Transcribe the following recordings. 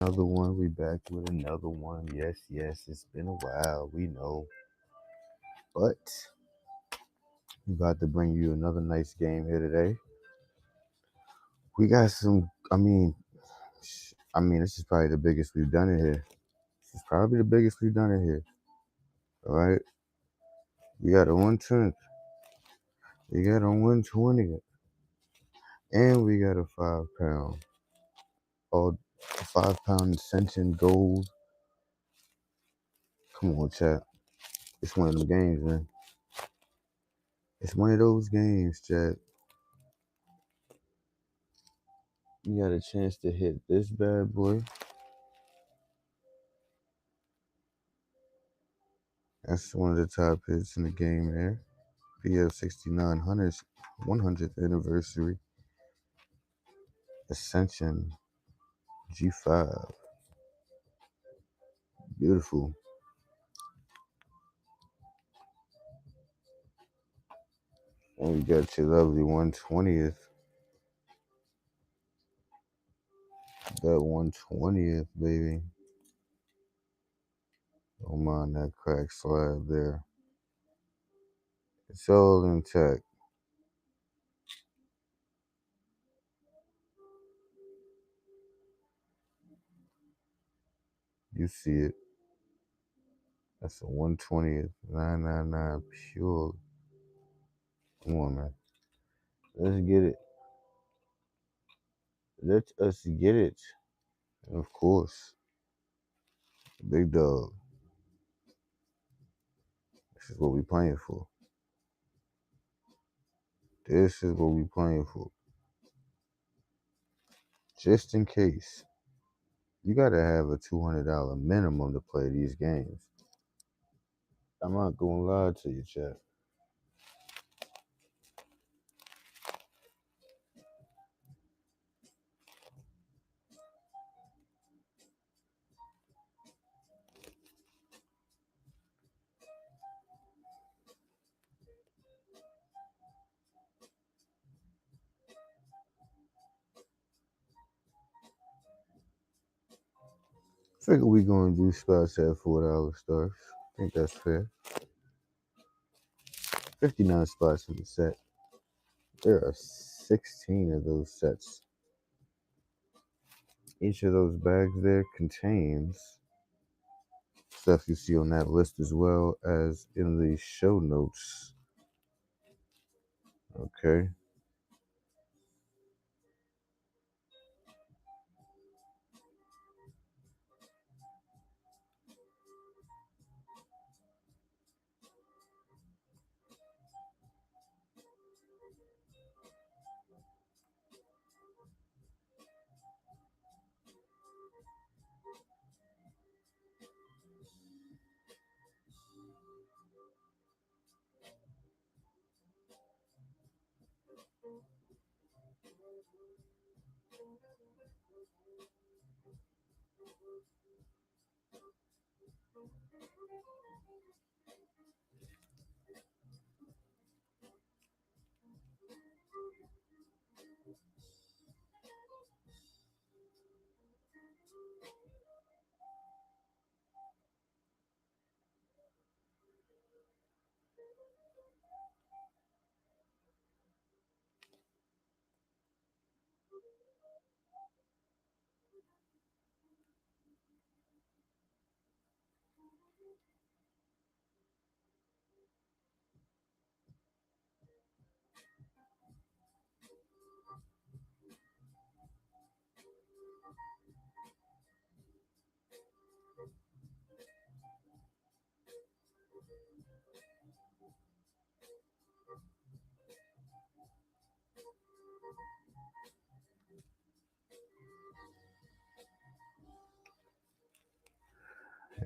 Another one. We back with another one. Yes, yes. It's been a while. We know, but we about to bring you another nice game here today. We got some. This is probably the biggest we've done it here. This is probably the biggest we've done it here. All right. We got a 110th. We got a 120th, and we got a 5 pound. All 5 pound Ascension Gold. Come on, chat. It's one of them games, man. It's one of those games, chat. You got a chance to hit this bad boy. That's one of the top hits in the game there. PL 6900's 100th anniversary. Ascension G5. Beautiful. And you got your lovely 120th. That 120th, baby. Don't mind that crack slab there. It's all intact. You see it. That's a 120th. 999 pure. Come on, man. Let's get it. Let us get it. And of course, big dog. This is what we playing for. This is what we playing for. Just in case. You gotta have a $200 minimum to play these games. I'm not gonna lie to you, chat. Figure we gonna do spots at $4 stars. I think that's fair. 59 spots in the set. There are 16 of those sets. Each of those bags there contains stuff you see on that list as well as in the show notes. Okay.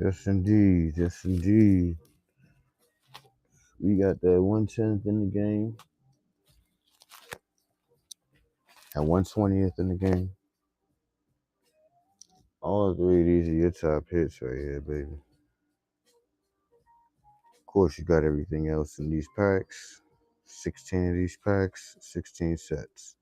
Yes indeed. Yes indeed. We got that 110th in the game. At 120th in the game. All three of these are your top hits right here, baby. Of course, you got everything else in these packs. 16 of these packs, 16 sets.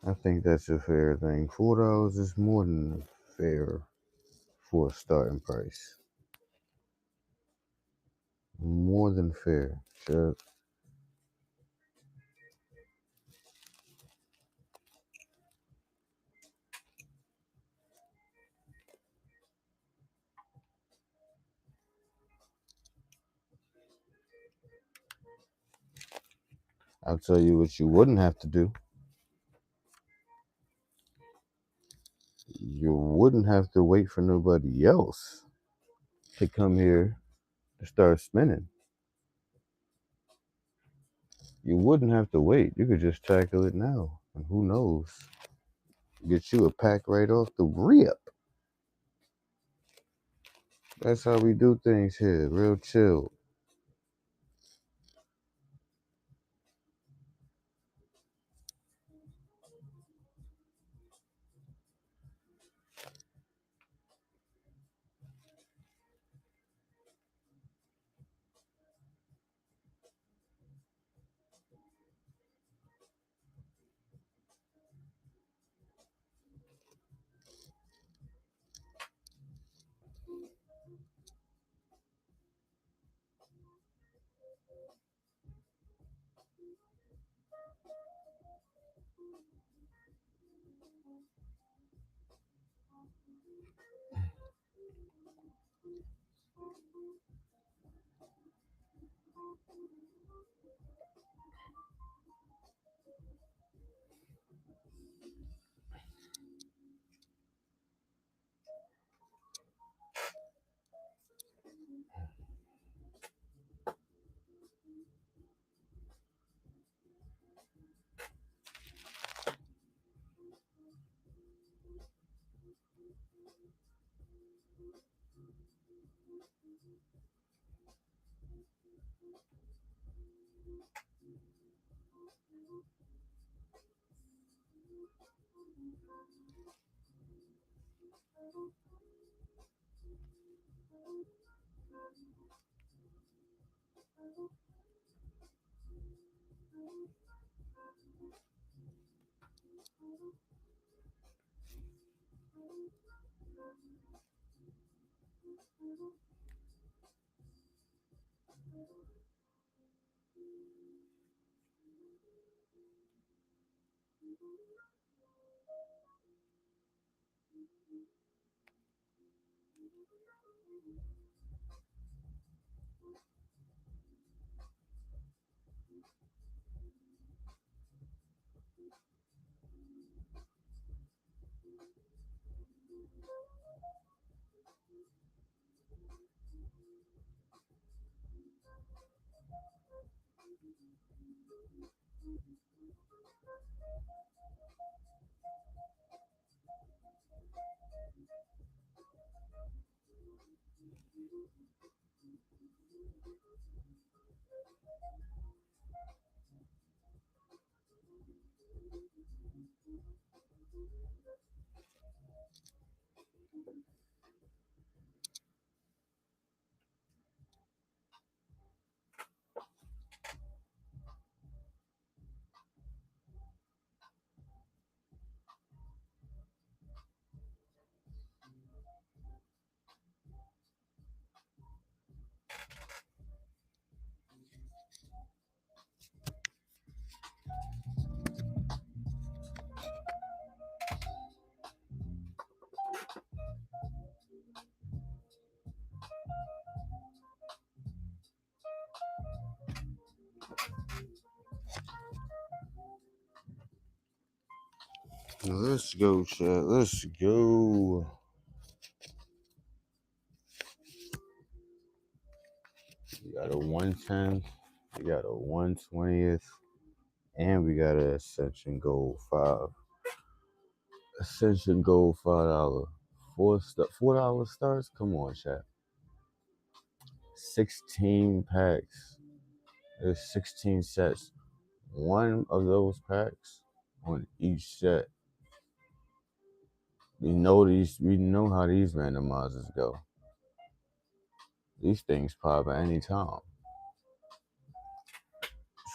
I think that's a fair thing. $4 is more than fair for a starting price. More than fair. Sure. I'll tell you what you wouldn't have to do. You wouldn't have to wait for nobody else to come here to start spinning. You wouldn't have to wait. You could just tackle it now. And who knows? Get you a pack right off the rip. That's how we do things here. Real chill. Let's go, chat. Let's go. We got a 110th. We got a 120th. And we got a Ascension Gold 5. Ascension Gold $5. $4 starts? Come on, chat. 16 packs. There's 16 sets. One of those packs on each set. We know how these randomizers go. These things pop at any time.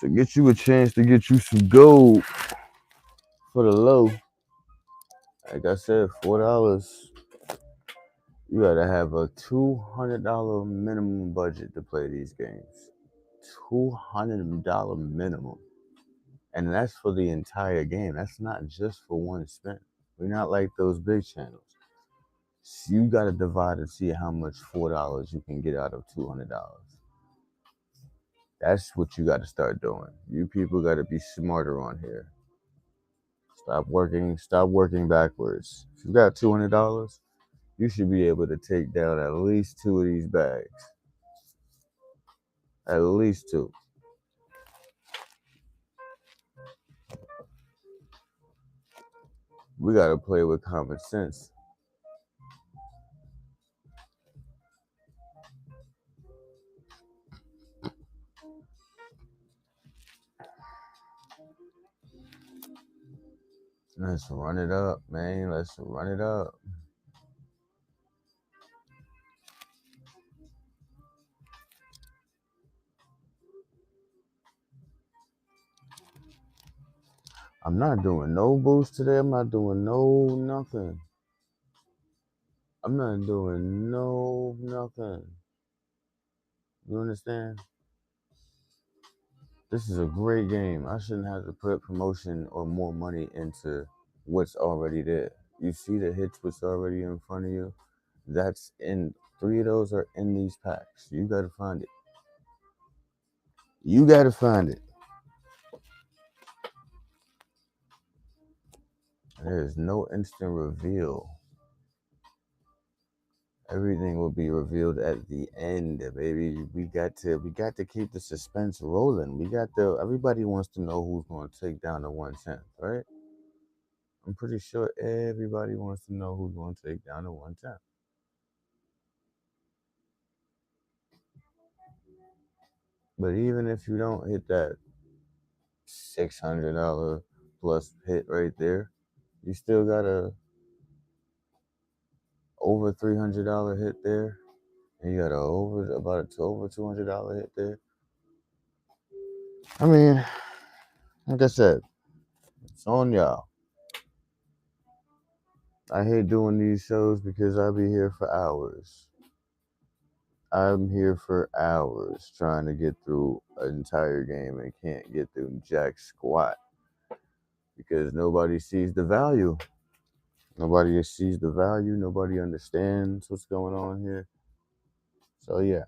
So get you a chance to get you some gold. For the low, like I said, $4. You gotta have a $200 minimum budget to play these games. $200 minimum. And that's for the entire game. That's not just for one spin. We're not like those big channels. So you gotta divide and see how much $4 you can get out of $200. That's what you gotta start doing. You people gotta be smarter on here. Stop working backwards. If you got $200, you should be able to take down at least two of these bags. At least two. We gotta play with common sense. Let's run it up, man. Let's run it up. I'm not doing no boost today. I'm not doing no nothing. I'm not doing no nothing. You understand? This is a great game. I shouldn't have to put promotion or more money into what's already there. You see the hits what's already in front of you? That's in three of those are in these packs. You gotta find it. You gotta find it. There's no instant reveal. Everything will be revealed at the end, baby. We got to keep the suspense rolling. Everybody wants to know who's gonna take down the 110th, right? I'm pretty sure everybody wants to know who's gonna take down the 110th. But even if you don't hit that $600 plus hit right there, you still got a over $300 hit there, and you got over $200 hit there. I mean, like I said, it's on y'all. I hate doing these shows because I'll be here for hours. I'm here for hours trying to get through an entire game and can't get through jack squat because nobody sees the value. Nobody sees the value. Nobody understands what's going on here. So yeah.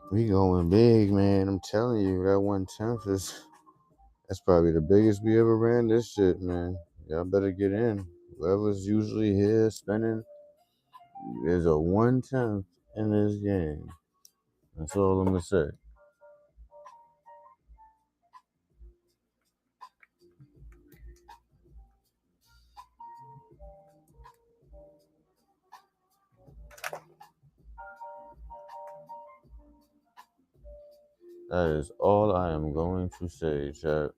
We going big, man. I'm telling you, that 1/10 that's probably the biggest we ever ran this shit, man. Y'all better get in. Whoever's usually here spending, there's a 1/10 in this game. That's all I'm gonna say. That is all I am going to say, chat.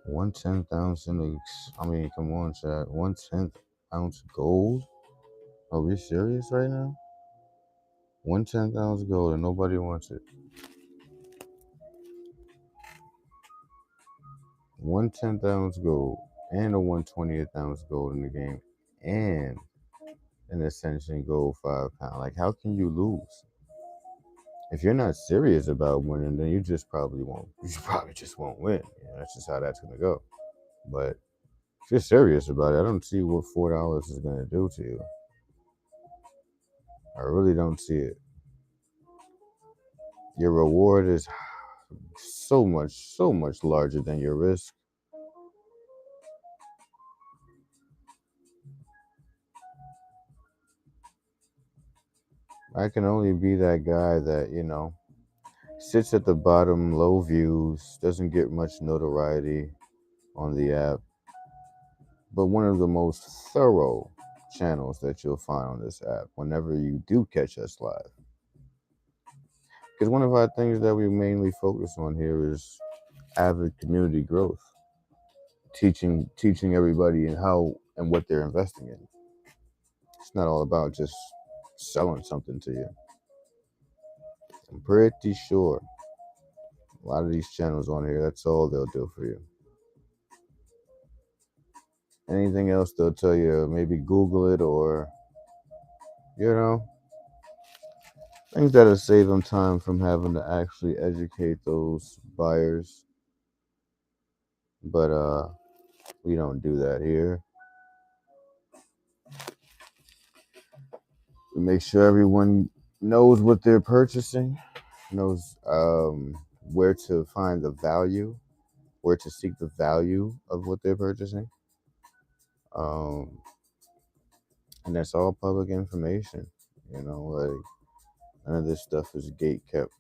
One 10th ounce in the, I mean, come on, chat. 1/10 ounce gold? Are we serious right now? 1/10 ounce gold and nobody wants it. 1/10 ounce gold and a 1/20th ounce gold in the game and an Ascension gold 5 pound. Like, how can you lose? If you're not serious about winning, then you just probably won't. You probably just won't win. That's just how that's gonna go. But if you're serious about it, I don't see what $4 is gonna do to you. I really don't see it. Your reward is so much larger than your risk. I can only be that guy that, sits at the bottom, low views, doesn't get much notoriety on the app, but one of the most thorough channels that you'll find on this app whenever you do catch us live. Because one of our things that we mainly focus on here is avid community growth, teaching everybody and how and what they're investing in. It's not all about just selling something to you. I'm pretty sure a lot of these channels on here, that's all they'll do for you. Anything else, they'll tell you, maybe Google it or, things that'll save them time from having to actually educate those buyers. But we don't do that here. We make sure everyone knows what they're purchasing, knows where to find the value, where to seek the value of what they're purchasing. And that's all public information. Like, none of this stuff is gate kept.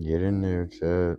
Get in there, Chad.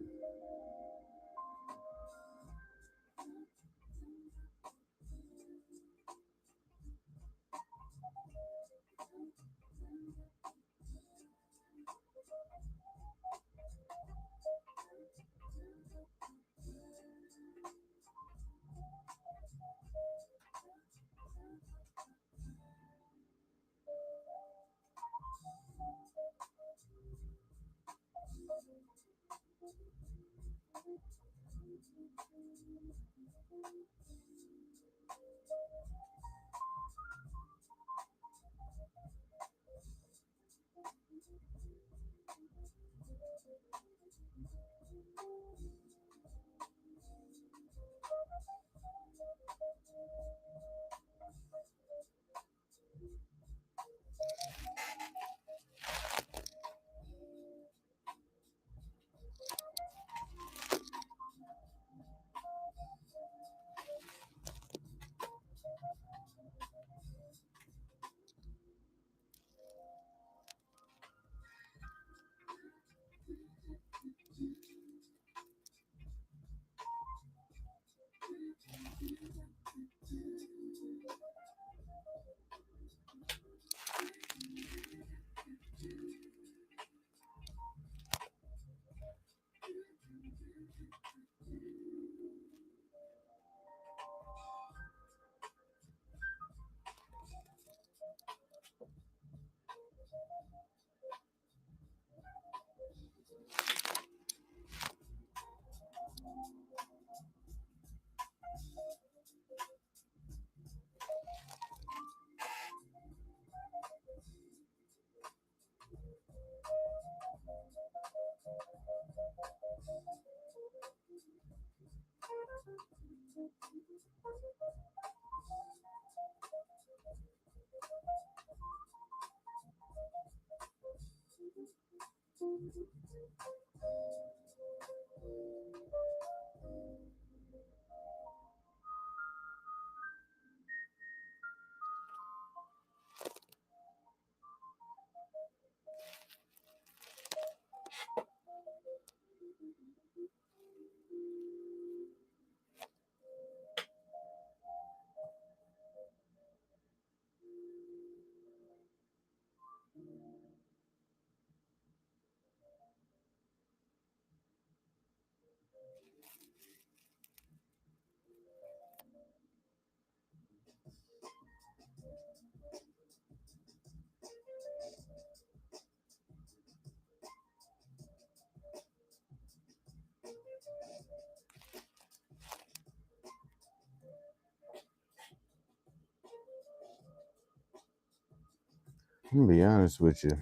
I'm gonna be honest with you. There's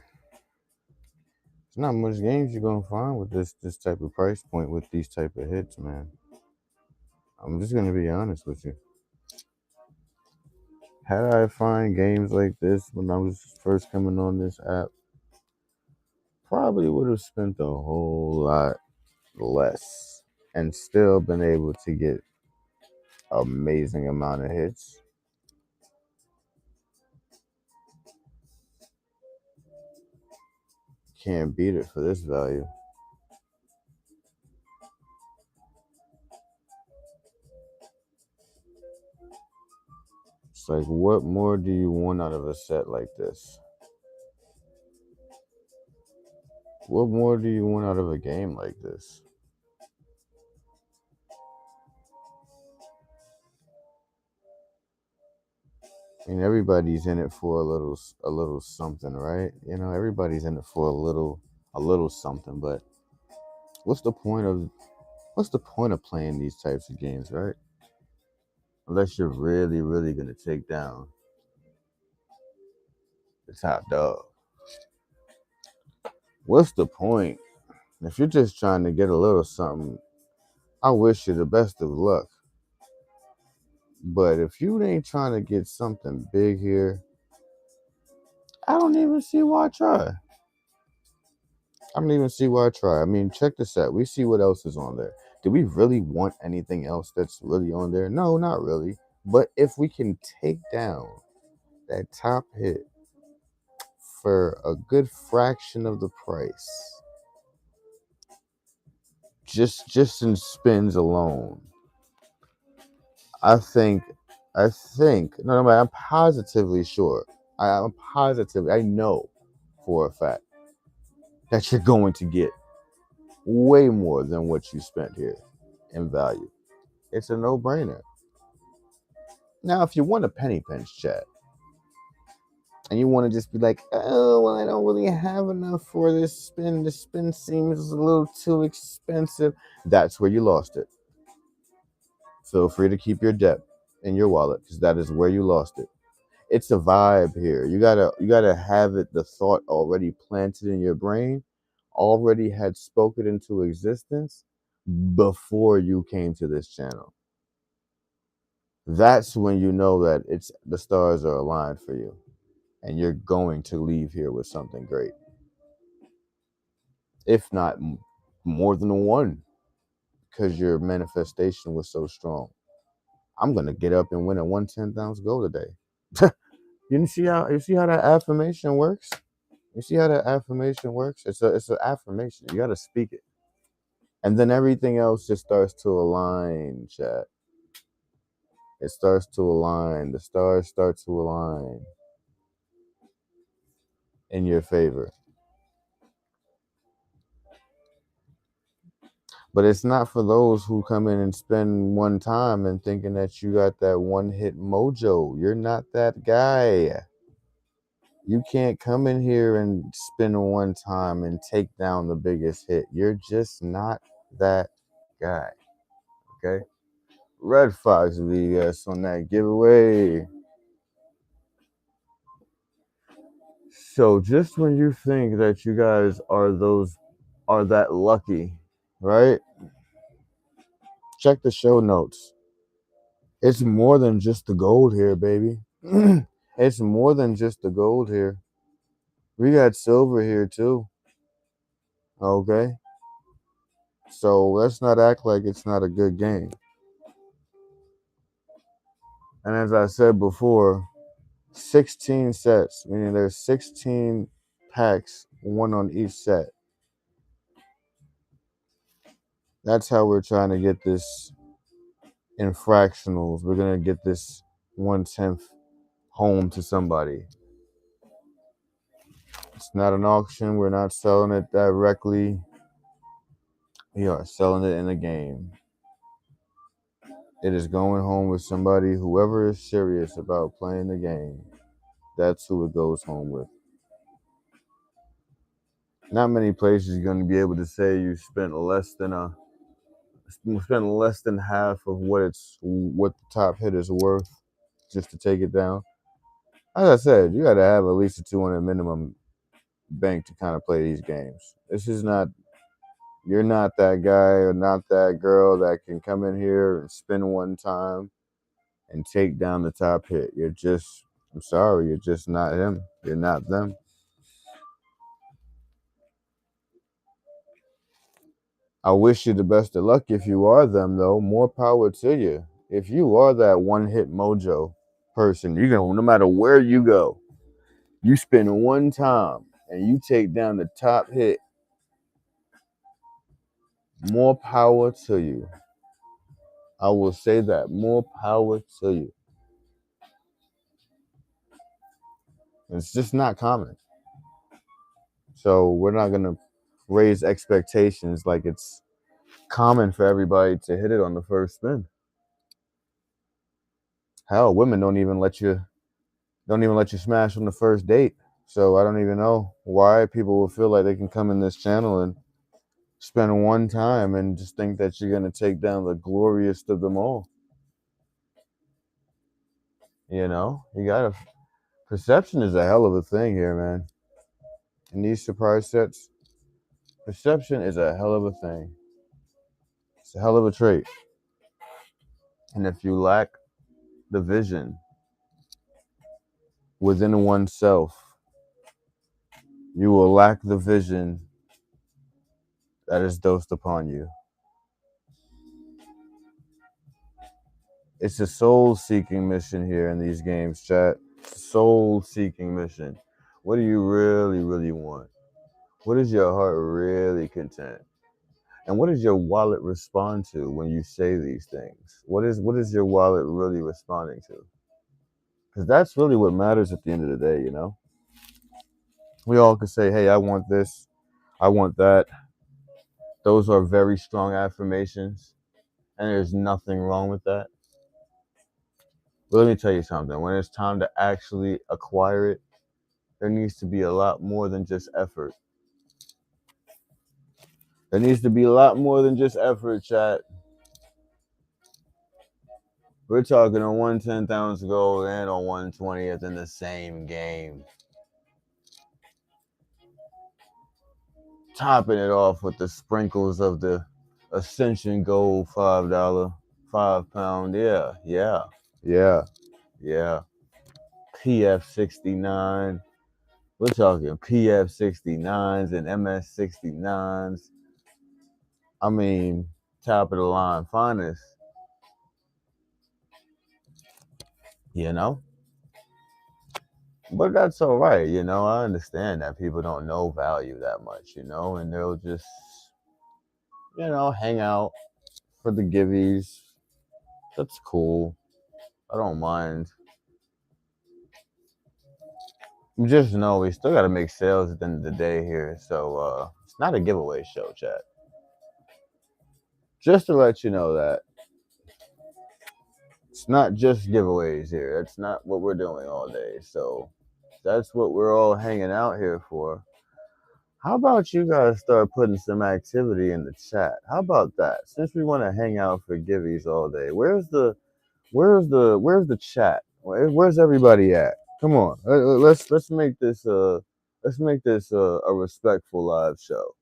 not much games you're gonna find with this type of price point with these type of hits, man. I'm just gonna be honest with you. Had I find games like this when I was first coming on this app, probably would have spent a whole lot less and still been able to get amazing amount of hits. Can't beat it for this value. It's like, what more do you want out of a set like this? What more do you want out of a game like this? I mean, everybody's in it for a little something, right? You know, everybody's in it for a little something. But what's the point of what's the point of playing these types of games, right? Unless you're really, really gonna take down the top dog. What's the point? If you're just trying to get a little something, I wish you the best of luck. But if you ain't trying to get something big here, I don't even see why I try. I don't even see why I try. I mean, check this out. We see what else is on there. Do we really want anything else that's really on there? No, not really. But if we can take down that top hit for a good fraction of the price, just in spins alone, I think, no, I'm positively sure. I'm positive. I know for a fact that you're going to get way more than what you spent here in value. It's a no-brainer. Now, if you want a penny pinch, chat, and you want to just be like, oh, well, I don't really have enough for this spin. The spin seems a little too expensive. That's where you lost it. Feel free to keep your debt in your wallet because that is where you lost it. It's a vibe here. You gotta have it, the thought already planted in your brain, already had spoken into existence before you came to this channel. That's when you know that it's the stars are aligned for you and you're going to leave here with something great. If not more than one, because your manifestation was so strong. I'm gonna get up and win a 110 ounce gold today. You see how that affirmation works? You see how that affirmation works? It's an affirmation. You gotta speak it. And then everything else just starts to align, chat. It starts to align. The stars start to align in your favor. But it's not for those who come in and spend one time and thinking that you got that one hit mojo. You're not that guy. You can't come in here and spend one time and take down the biggest hit. You're just not that guy. Okay? Red Fox VS on that giveaway. So just when you think that you guys are that lucky, right? Check the show notes. It's more than just the gold here, baby. It's more than just the gold here. We got silver here too. Okay? So let's not act like it's not a good game. And as I said before, 16 sets, meaning there's 16 packs, one on each set. That's how we're trying to get this in fractionals. We're going to get this 1/10 home to somebody. It's not an auction. We're not selling it directly. We are selling it in the game. It is going home with somebody, whoever is serious about playing the game. That's who it goes home with. Not many places you're going to be able to say you spent less than half of what the top hit is worth just to take it down. As I said, you got to have at least a 200 minimum bank to kind of play these games. This is not, you're not that guy or not that girl that can come in here and spin one time and take down the top hit. I'm sorry, you're just not him. You're not them. I wish you the best of luck if you are them, though. More power to you. If you are that one hit mojo person, you're going to, no matter where you go, you spin one time and you take down the top hit. More power to you. I will say that. More power to you. It's just not common. So we're not going to raise expectations like it's common for everybody to hit it on the first spin. Hell, women don't even let you smash on the first date. So I don't even know why people will feel like they can come in this channel and spend one time and just think that you're going to take down the glorious of them all. You know, perception is a hell of a thing here, man. In these surprise sets, perception is a hell of a thing. It's a hell of a trait. And if you lack the vision within oneself, you will lack the vision that is dosed upon you. It's a soul-seeking mission here in these games, chat. Soul-seeking mission. What do you really, really want? What is your heart really content? And what does your wallet respond to when you say these things? What is your wallet really responding to? Because that's really what matters at the end of the day, you know? We all could say, hey, I want this, I want that. Those are very strong affirmations, and there's nothing wrong with that. But let me tell you something. When it's time to actually acquire it, there needs to be a lot more than just effort. There needs to be a lot more than just effort, chat. We're talking on 110,000 gold and on 120th in the same game. Topping it off with the sprinkles of the Ascension Gold $5, 5 pound. Yeah. PF 69. We're talking PF 69s and MS 69s. I mean, top of the line finest. You know? But that's all right, you know. I understand that people don't know value that much, you know, and they'll just, you know, hang out for the givvies. That's cool. I don't mind. Just know we still got to make sales at the end of the day here. So it's not a giveaway show, chat. Just to let you know that it's not just giveaways here. That's not what we're doing all day. So that's what we're all hanging out here for. How about you guys start putting some activity in the chat? How about that? Since we want to hang out for givvies all day, where's the chat? Where's everybody at? Come on, let's make this a respectful live show.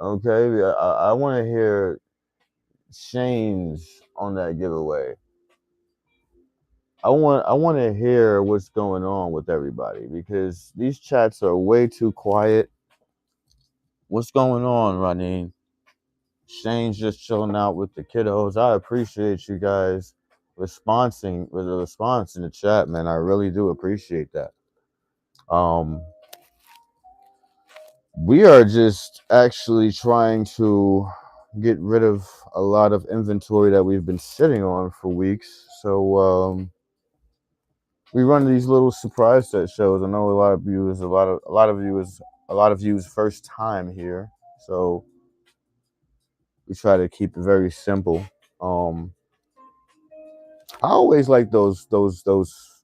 Okay, I want to hear Shane's on that giveaway. I want to hear what's going on with everybody because these chats are way too quiet. What's going on, Raneen? Shane's just chilling out with the kiddos. I appreciate you guys responding with a response in the chat, man. I really do appreciate that. We are just actually trying to get rid of a lot of inventory that we've been sitting on for weeks. So we run these little surprise set shows. I know a lot of viewers first time here. So we try to keep it very simple. I always like those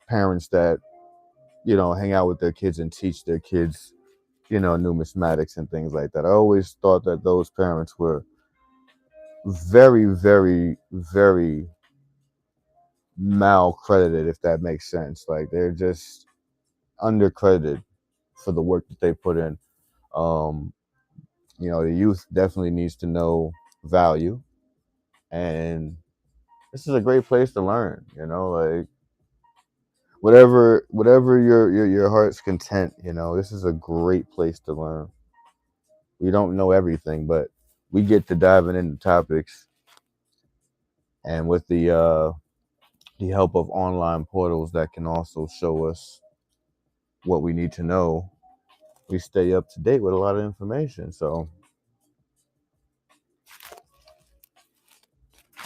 parents that, you know, hang out with their kids and teach their kids, you know, numismatics and things like that. I always thought that those parents were very, very, very mal-credited, if that makes sense. Like, they're just undercredited for the work that they put in. You know, the youth definitely needs to know value, and this is a great place to learn, you know, like whatever your heart's content, you know, this is a great place to learn. We don't know everything, but we get to diving into topics, and with the help of online portals that can also show us what we need to know, we stay up to date with a lot of information. So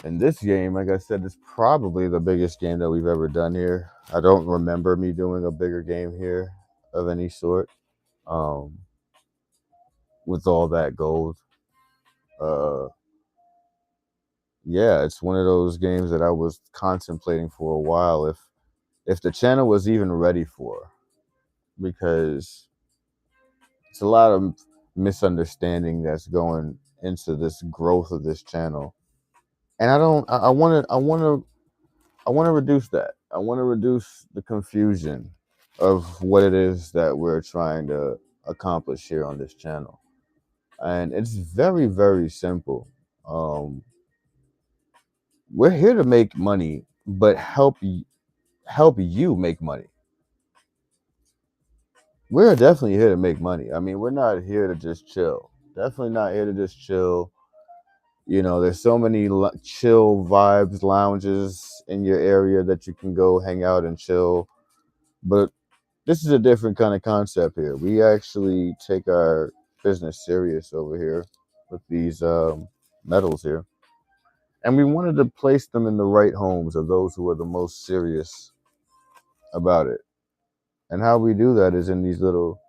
in this game, like I said, it's probably the biggest game that we've ever done here. I don't remember me doing a bigger game here of any sort. With all that gold. Yeah, it's one of those games that I was contemplating for a while if the channel was even ready for, because it's a lot of misunderstanding that's going into this growth of this channel, and I want to reduce that. I want to reduce the confusion of what it is that we're trying to accomplish here on this channel, and it's very, very simple. We're here to make money, but help you make money. We're definitely here to make money. I mean, we're not here to just chill. Definitely not here to just chill, There's so many chill vibes lounges in your area that you can go hang out and chill. But this is a different kind of concept here. We actually take our business serious over here with these metals here. And we wanted to place them in the right homes of those who are the most serious about it. And how we do that is in these little,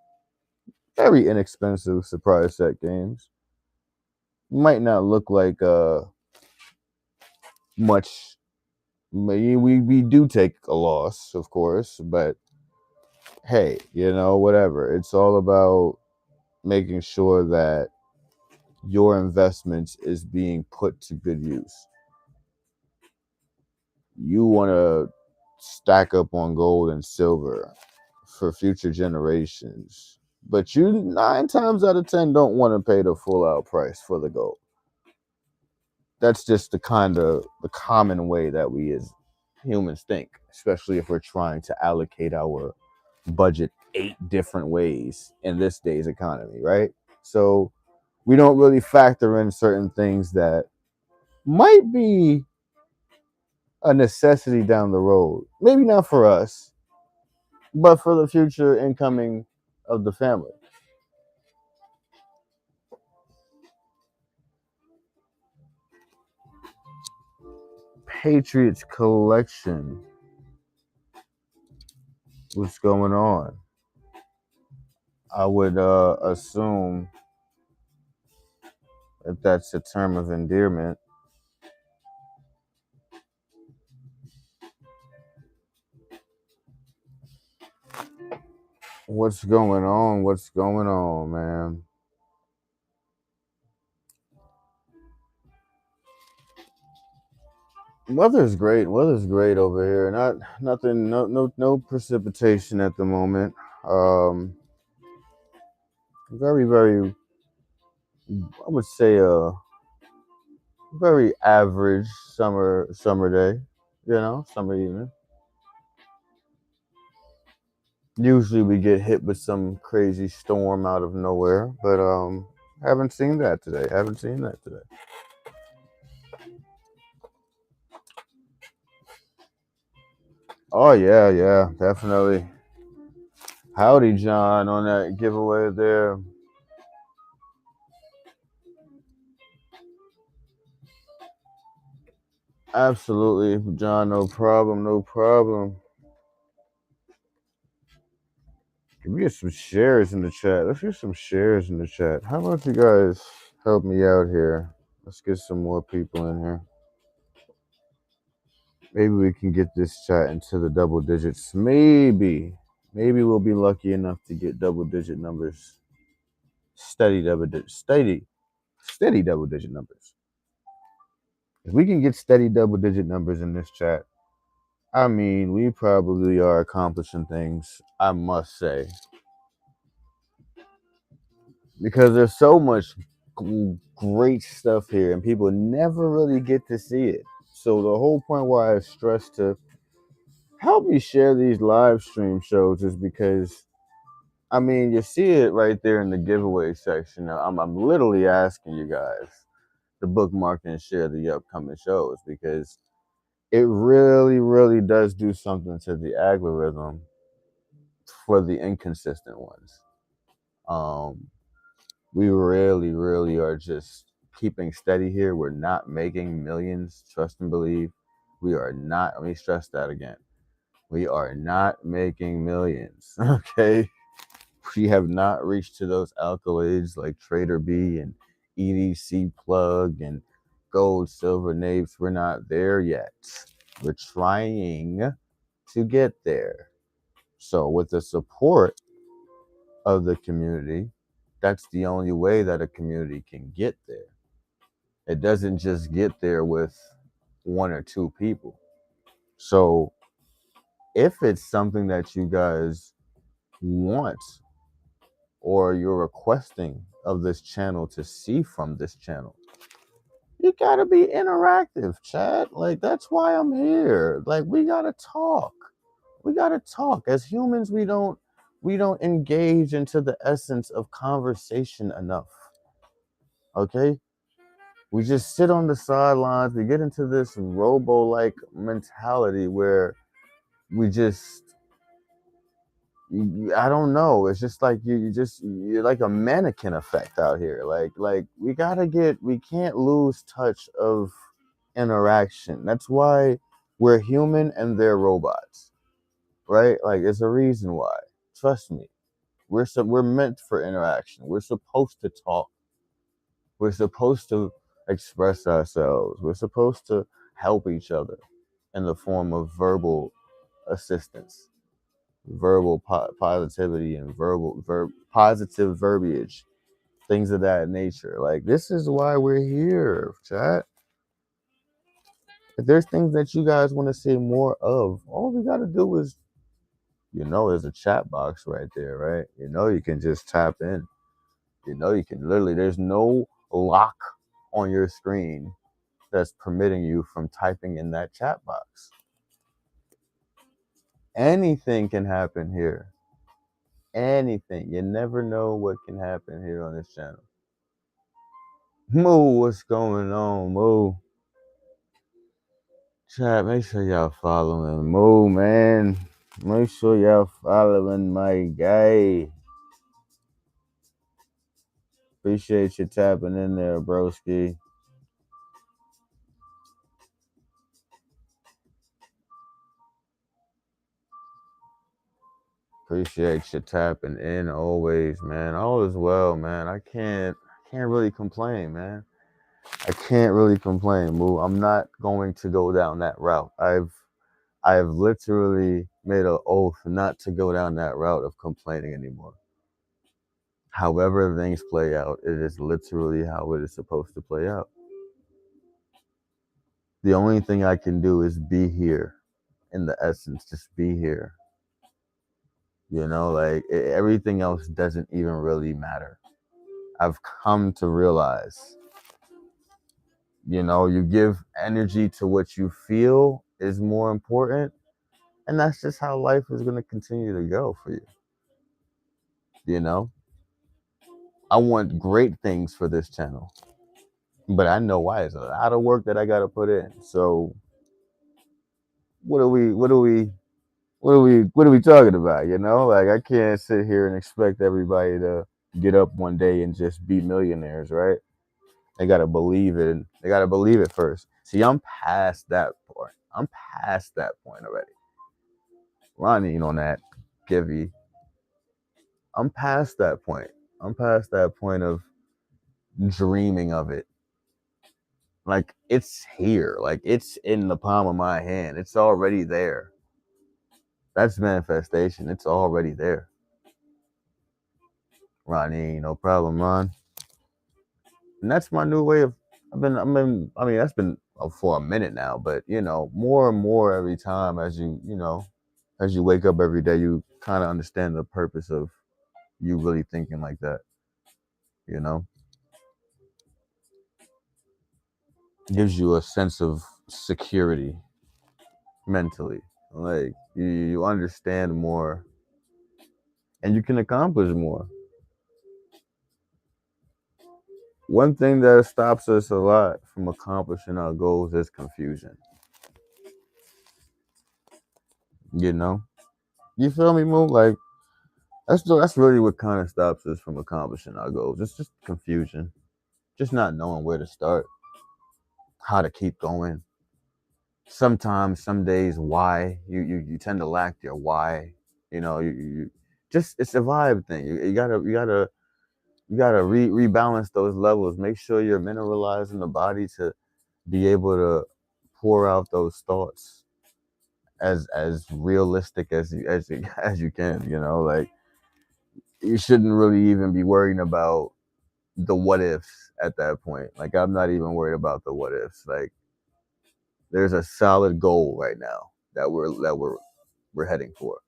very inexpensive surprise set games. Might not look like much. We do take a loss, of course, but hey, whatever. It's all about making sure that your investments is being put to good use. You want to stack up on gold and silver for future generations, but you 9 times out of 10 don't want to pay the full out price for the gold. That's just the common way that we as humans think, especially if we're trying to allocate our budget 8 different ways in this day's economy, right? So we don't really factor in certain things that might be a necessity down the road. Maybe not for us, but for the future incoming of the family. Patriots collection. What's going on? I would assume if that's a term of endearment. What's going on? What's going on, man? Weather's great. Weather's great over here. Nothing. No precipitation at the moment. Very, very. I would say a very average summer day. Summer evening. Usually we get hit with some crazy storm out of nowhere, but haven't seen that today. Haven't seen that today. Oh yeah, definitely. Howdy, John, on that giveaway there. Absolutely, John. No problem. No problem. Can we get some shares in the chat? Let's get some shares in the chat. How about you guys help me out here? Let's get some more people in here. Maybe we can get this chat into the double digits. Maybe we'll be lucky enough to get double digit numbers. Steady double digit numbers. If we can get steady double digit numbers in this chat, I mean, we probably are accomplishing things, I must say. Because there's so much great stuff here and people never really get to see it. So the whole point why I stress to help me share these live stream shows is because, I mean, you see it right there in the giveaway section. Now, I'm literally asking you guys to bookmark and share the upcoming shows because it really, really does do something to the algorithm for the inconsistent ones. We really, really are just keeping steady here. We're not making millions, trust and believe. We are not, let me stress that again. We are not making millions, okay? We have not reached to those accolades like Trader B and EDC Plug and Gold, Silver, Napes. We're not there yet. We're trying to get there. So with the support of the community, that's the only way that a community can get there. It doesn't just get there with 1 or 2 people. So if it's something that you guys want or you're requesting of this channel to see from this channel, you gotta be interactive, chat. Like, that's why I'm here. Like, we gotta talk. As humans, we don't engage into the essence of conversation enough. Okay? We just sit on the sidelines. We get into this robo-like mentality where we just, I don't know. It's just like you're like a mannequin effect out here. Like we can't lose touch of interaction. That's why we're human and they're robots, right? Like it's a reason why. Trust me. We're meant for interaction. We're supposed to talk. We're supposed to express ourselves. We're supposed to help each other in the form of verbal assistance, verbal positivity, and positive verbiage, things of that nature. Like this is why we're here, chat. If there's things that you guys want to see more of, all we got to do is, there's a chat box right there, right? You can just tap in. You can literally, there's no lock on your screen that's permitting you from typing in that chat box. Anything can happen here. Anything. You never know what can happen here on this channel. Moo, what's going on, Moo? Chat, make sure y'all following Moo, man. Make sure y'all following my guy. Appreciate you tapping in there, broski. Appreciate you tapping in always, man. All is well, man. I can't really complain, man. I can't really complain, Moo. I'm not going to go down that route. I've literally made an oath not to go down that route of complaining anymore. However things play out, it is literally how it is supposed to play out. The only thing I can do is be here, in the essence, just be here. Like everything else doesn't even really matter. I've come to realize, you give energy to what you feel is more important. And that's just how life is going to continue to go for you. I want great things for this channel, but I know why. It's a lot of work that I got to put in. So what are we talking about? Like I can't sit here and expect everybody to get up one day and just be millionaires, right? They got to believe it. They got to believe it first. See, I'm past that point. I'm past that point already. Ronnie on that, Givey. I'm past that point. I'm past that point of dreaming of it. Like it's here. Like it's in the palm of my hand. It's already there. That's manifestation. It's already there. Ronnie, no problem, Ron. And that's my new way of. That's been for a minute now, but more and more every time as you wake up every day, you kind of understand the purpose of you really thinking like that. Gives you a sense of security mentally. Like you understand more and you can accomplish more. One thing that stops us a lot from accomplishing our goals is confusion. You feel me, Mo? Like that's really what kind of stops us from accomplishing our goals. It's just confusion, just not knowing where to start, how to keep going. Sometimes, some days, why you tend to lack your why. You just it's a vibe thing. You gotta rebalance those levels. Make sure you're mineralizing the body to be able to pour out those thoughts as realistic as you can. Like you shouldn't really even be worrying about the what ifs at that point. Like I'm not even worried about the what ifs. Like there's a solid goal right now that we're heading for.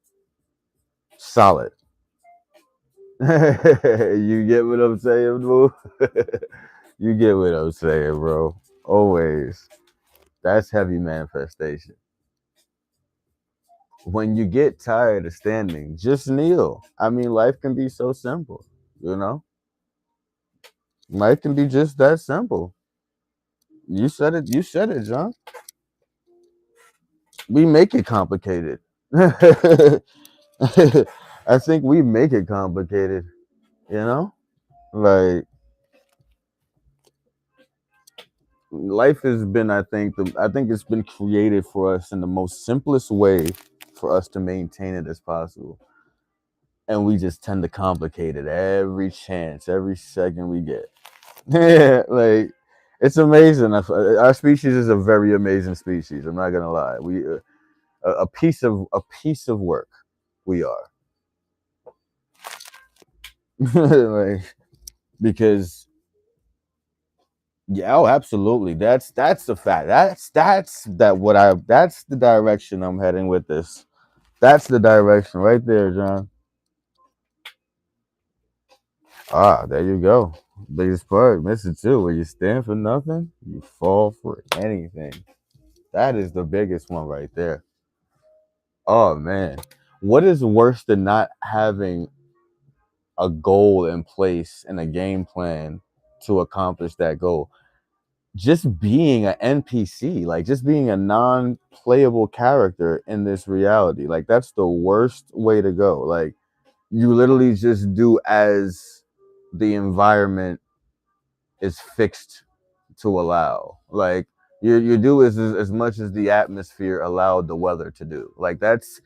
Solid. You get what I'm saying, bro? You get what I'm saying, bro. Always. That's heavy manifestation. When you get tired of standing, just kneel. Life can be so simple, Life can be just that simple. You said it. You said it, John. We make it complicated. I think we make it complicated. You know, like life has been. I think it's been created for us in the most simplest way for us to maintain it as possible, and we just tend to complicate it every chance, every second we get. Yeah, like it's amazing. Our species is a very amazing species. I'm not gonna lie. We a piece of work. We are like because yeah, oh, absolutely. That's the fact. That's the direction I'm heading with this. That's the direction right there, John. Ah, there you go. Biggest part, miss it too. When you stand for nothing, you fall for anything. That is the biggest one right there. Oh man, what is worse than not having a goal in place and a game plan to accomplish that goal? Just being an NPC, like just being a non-playable character in this reality. Like that's the worst way to go. Like you literally just do as the environment is fixed to allow. Like you do as much as the atmosphere allowed the weather to do. Like that's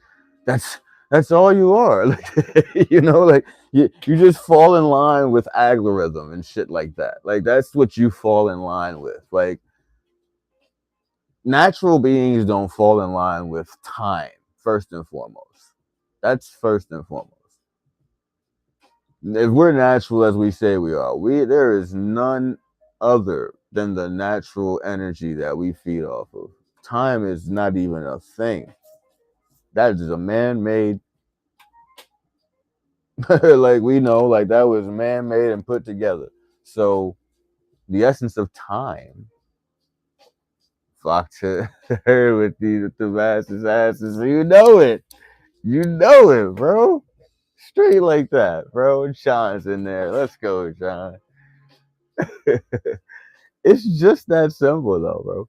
that's all you are. Like, you know, like you just fall in line with algorithm and shit like that. Like that's what you fall in line with. Like natural beings don't fall in line with time first and foremost. That's first and foremost. If we're natural as we say we are, we there is none other than the natural energy that we feed off of. Time is not even a thing. That is a man-made. Like we know, like that was man-made and put together. So the essence of time, fuck to her with the masses asses. You know it, bro. Straight like that, bro. And Sean's in there. Let's go, Sean. It's just that simple, though, bro.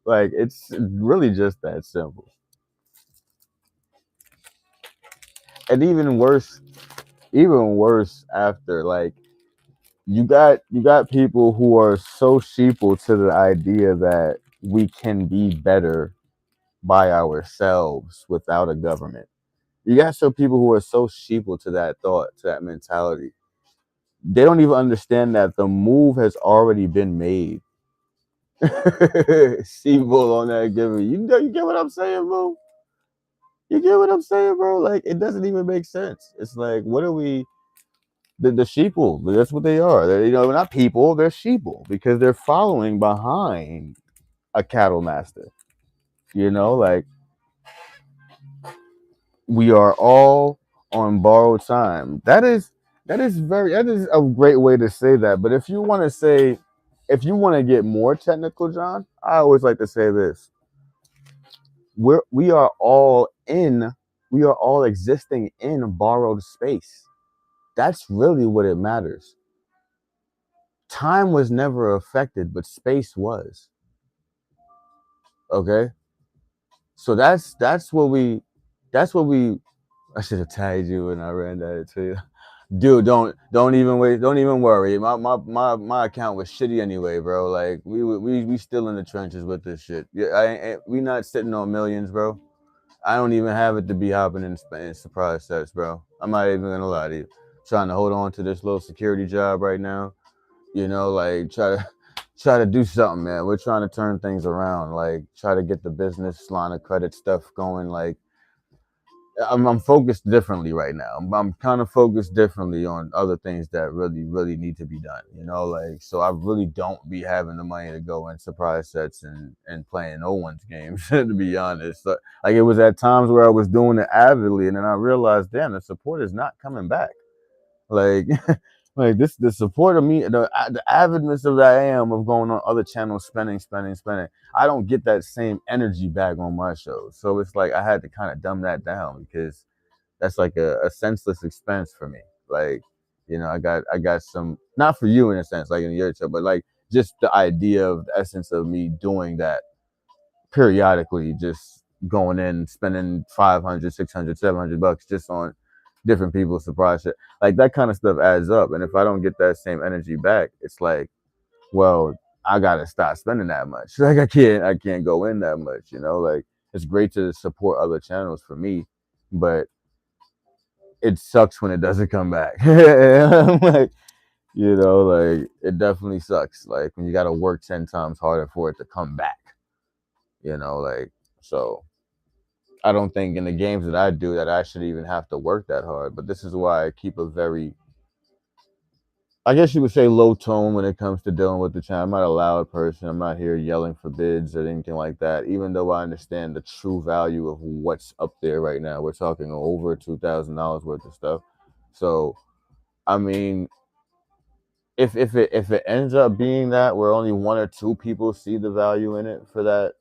Like it's really just that simple. And even worse after like you got people who are so sheeple to the idea that we can be better by ourselves without a government. You got some people who are so sheeple to that thought, to that mentality. They don't even understand that the move has already been made. Sheeple on that given. You get what I'm saying, bro? You get what I'm saying, bro? Like it doesn't even make sense. It's like, what are we? The sheeple. That's what they are. They're, you know, not people. They're sheeple because they're following behind a cattle master. You know, like we are all on borrowed time. That is a great way to say that. But if you want to say, if you want to get more technical, John, I always like to say this: we are all in, we are all existing in borrowed space. That's really what it matters. Time was never affected, but space was. Okay, so that's what we. I should have tagged you when I ran that to you. Dude, don't even wait. Don't even worry. My account was shitty anyway, bro. Like we still in the trenches with this shit. Yeah, we not sitting on millions, bro. I don't even have it to be hopping in surprise sets, bro. I'm not even gonna lie to you. Trying to hold on to this little security job right now. You know, like try to do something, man. We're trying to turn things around. Like try to get the business line of credit stuff going. Like I'm focused differently right now. I'm kind of focused differently on other things that really need to be done. You know, like so I really don't be having the money to go in surprise sets and playing no one's games. To be honest, like it was at times where I was doing it avidly, and then I realized, damn, the support is not coming back. Like, like this, the support of me, the avidness of that I am of going on other channels, spending. I don't get that same energy back on my shows. So it's like I had to kind of dumb that down because that's like a senseless expense for me. Like, you know, I got some not for you in a sense, like in your show, but like just the idea of the essence of me doing that periodically, just going in, spending 500, 600, 700 bucks just on different people's surprise shit. Like that kind of stuff adds up. And if I don't get that same energy back, it's like, well, I gotta stop spending that much. Like I can't go in that much, you know? Like it's great to support other channels for me, but it sucks when it doesn't come back. Like, you know, like it definitely sucks. Like when you gotta work 10 times harder for it to come back. You know, like so I don't think in the games that I do that I should even have to work that hard. But this is why I keep a very, I guess you would say, low tone when it comes to dealing with the channel. I'm not a loud person. I'm not here yelling for bids or anything like that. Even though I understand the true value of what's up there right now. We're talking over $2,000 worth of stuff. So, I mean, if it ends up being that where only one or two people see the value in it for that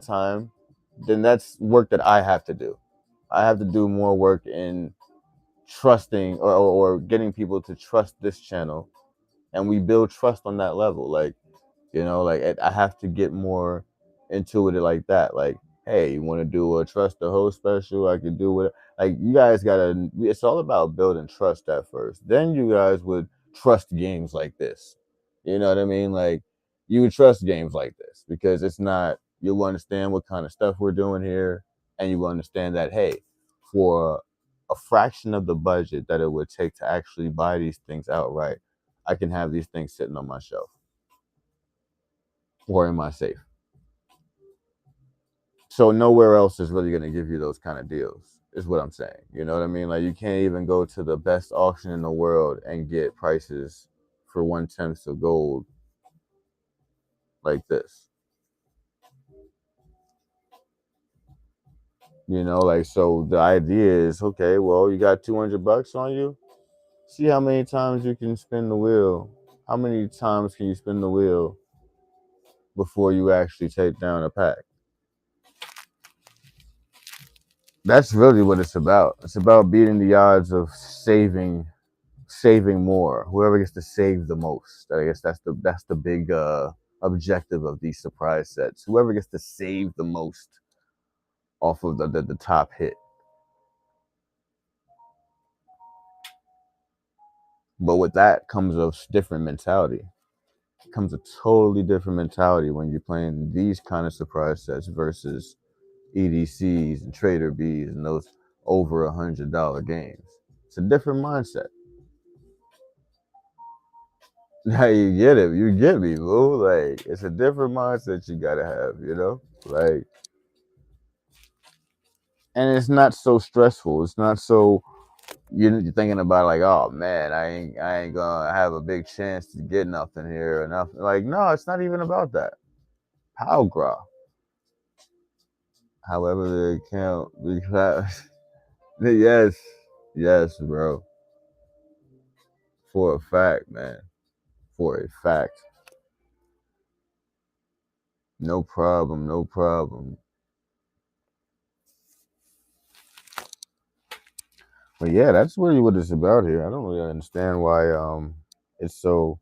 time, then that's work that I have to do. I have to do more work in trusting or getting people to trust this channel, and we build trust on that level. Like, you know, like I have to get more into it like that. Like, hey, you want to do a trust the host special? I could do it. Like, you guys gotta. It's all about building trust at first. Then you guys would trust games like this. You know what I mean? Like, you would trust games like this because it's not. You'll understand what kind of stuff we're doing here, and you will understand that hey, for a fraction of the budget that it would take to actually buy these things outright, I can have these things sitting on my shelf or in my safe. So nowhere else is really going to give you those kind of deals, is what I'm saying. You know what I mean? Like you can't even go to the best auction in the world and get prices for 1/10 of gold like this. You know, like so the idea is okay, well, you got 200 bucks on you. See how many times you can spin the wheel. How many times can you spin the wheel before you actually take down a pack? That's really what it's about. It's about beating the odds of saving more. Whoever gets to save the most. I guess that's the big objective of these surprise sets. Whoever gets to save the most off of the top hit. But with that comes a different mentality. It comes a totally different mentality when you're playing these kind of surprise sets versus EDCs and Trader Bs and those over $100 games. It's a different mindset. Now you get it. You get me, boo. Like it's a different mindset you gotta have, you know? Like, and it's not so stressful. It's not so you're thinking about like, oh man, I ain't gonna have a big chance to get nothing here or nothing. Like, no, it's not even about that. Palgra. However the account because yes, yes, bro. For a fact, man. For a fact. No problem, no problem. But yeah, that's really what it's about here. I don't really understand why it's so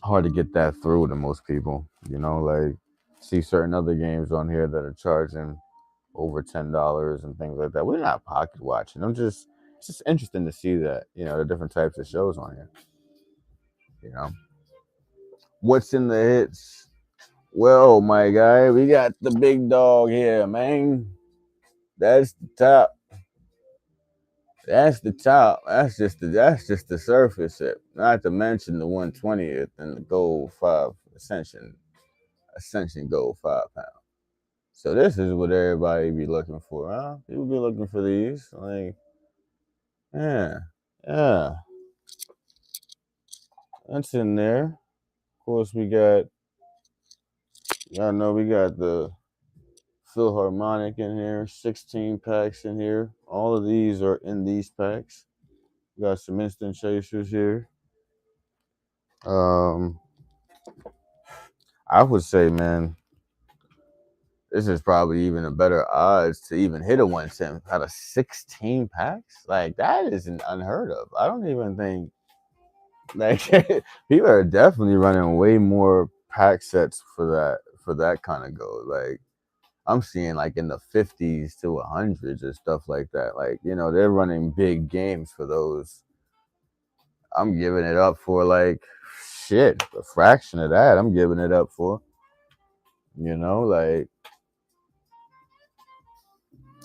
hard to get that through to most people. You know, like see certain other games on here that are charging over $10 and things like that. We're not pocket watching. It's just interesting to see that, you know, the different types of shows on here. You know. What's in the hits? Well, my guy, we got the big dog here, man. That's the top. That's the top. That's just the surface it. Not to mention the 120th and the gold 5 ascension gold 5 pound. So this is what everybody be looking for, huh? People be looking for these. Like, yeah, yeah. That's in there. Of course we got y'all know we got the Philharmonic in here, 16 packs in here. All of these are in these packs. We got some instant chasers here. I would say, man, this is probably even a better odds to even hit a 110 out of 16 packs. Like that isn't unheard of. I don't even think Like people are definitely running way more pack sets for that kind of gold. Like I'm seeing like in the 50s to hundreds or stuff like that. Like they're running big games for those. I'm giving it up for like shit a fraction of that. I'm giving it up for like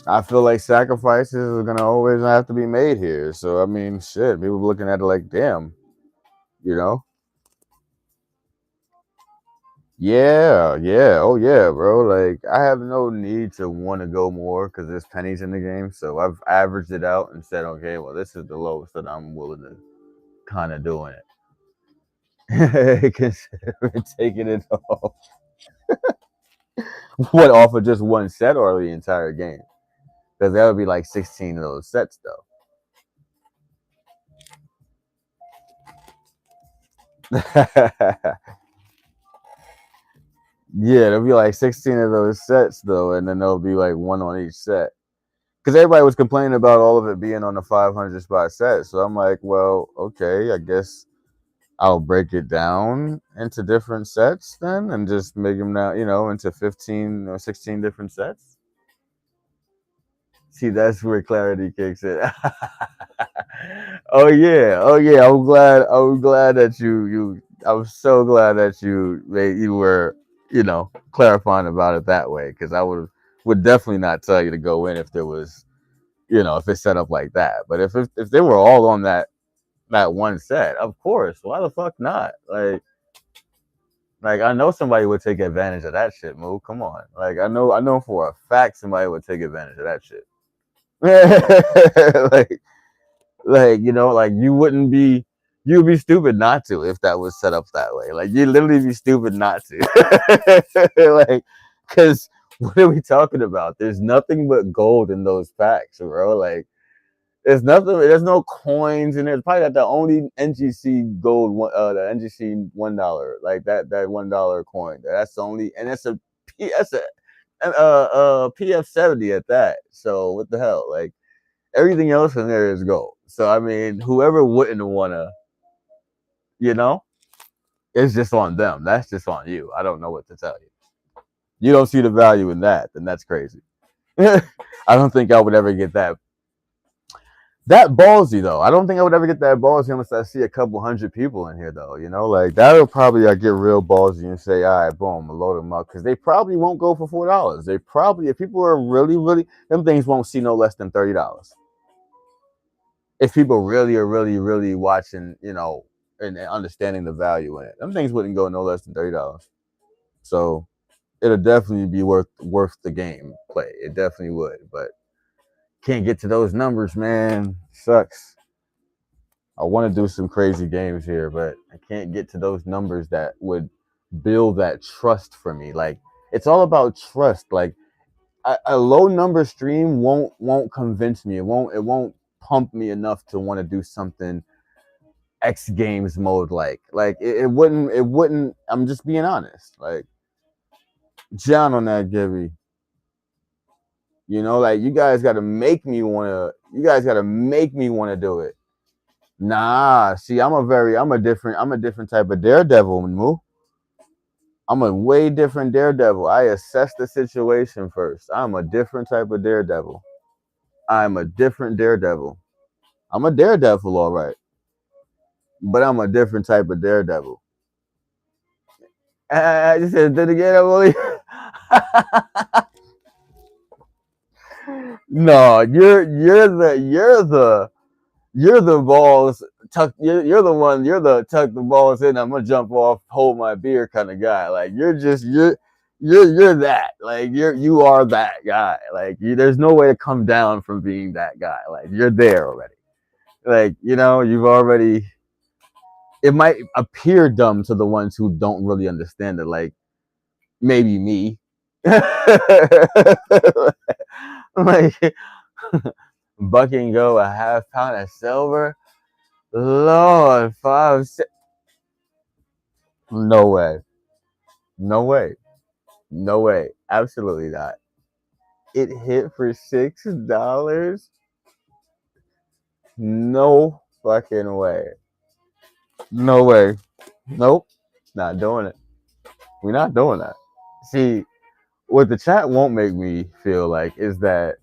I feel like sacrifices are gonna always have to be made here. So I mean, shit, people looking at it like, damn, you know. Yeah, yeah, oh yeah, bro. Like I have no need to want to go more because there's pennies in the game. So I've averaged it out and said, okay, well, this is the lowest that I'm willing to kind of doing it. Considering taking it off, what off of just one set or the entire game? Because that would be like 16 of those sets, though. Yeah, there'll be like 16 of those sets though, and then there'll be like one on each set. Because everybody was complaining about all of it being on the 500 spot set. So I'm like, well, okay, I guess I'll break it down into different sets then and just make them now, into 15 or 16 different sets. See, that's where clarity kicks in. Oh yeah, oh yeah. I'm glad that you. I was so glad that you were clarifying about it that way because I would definitely not tell you to go in if there was if it's set up like that. But if they were all on that one set, of course, why the fuck not? Like I know somebody would take advantage of that shit. Move, come on. Like I know for a fact somebody would take advantage of that shit. like like you'd be stupid not to if that was set up that way. Like you'd literally be stupid not to. Like, because what are we talking about? There's nothing but gold in those packs, bro. Like there's nothing. There's no coins in there. It's probably got the only NGC gold one, the NGC $1, like that $1 coin. That's the only, and that's a PF70 at that. So what the hell? Like everything else in there is gold. So I mean, whoever wouldn't wanna, you know, it's just on them. That's just on you. I don't know what to tell you. You don't see the value in that, then that's crazy. I don't think I would ever get that ballsy though. I don't think I would ever get that ballsy unless I see a couple hundred people in here though. Like that'll probably I get real ballsy and say, all right, boom, load them up because they probably won't go for $4. They probably if people are really, really them things won't see no less than $30. If people really are really, really watching, and understanding the value in it, them things wouldn't go no less than $30. So it'll definitely be worth the game play. It definitely would, but can't get to those numbers, man. Sucks. I want to do some crazy games here, but I can't get to those numbers that would build that trust for me. Like it's all about trust. Like a low number stream won't convince me. It won't pump me enough to want to do something X Games mode like it wouldn't. I'm just being honest. Like John on that Gibby. Like you guys got to make me wanna. You guys got to make me want to do it. Nah, see, I'm a different type of daredevil, Moo. I'm a way different daredevil. I assess the situation first. I'm a different type of daredevil. I'm a different daredevil. I'm a daredevil, all right, but I'm a different type of daredevil. I just said, did it again, Emily? No, you're the balls tuck. You're the one. You're the tuck the balls in. I'm gonna jump off, hold my beer kind of guy. Like you're that. Like you are that guy. Like there's no way to come down from being that guy. Like you're there already. Like you've already. It might appear dumb to the ones who don't really understand it. Like maybe me. Like buck and go a half pound of silver. Lord, no way. No way. No way. Absolutely not. It hit for $6. No fucking way. No way. Nope. Not doing it. We're not doing that. See, what the chat won't make me feel like is that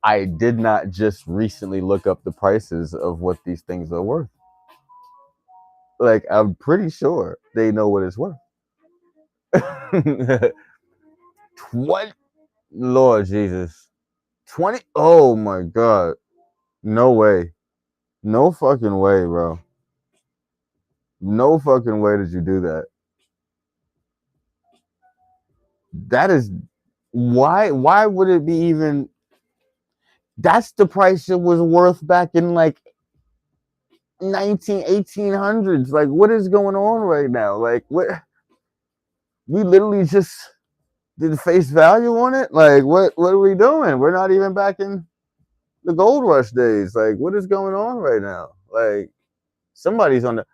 I did not just recently look up the prices of what these things are worth. Like, I'm pretty sure they know what it's worth. What? Lord Jesus. 20? Oh my God. No way. No fucking way, bro. No fucking way did you do that. That is why would it be even that's the price it was worth back in like 1800s. Like, what is going on right now? Like, what we literally just did face value on it? Like, what are we doing? We're not even back in the gold rush days. Like, what is going on right now? Like, somebody's on a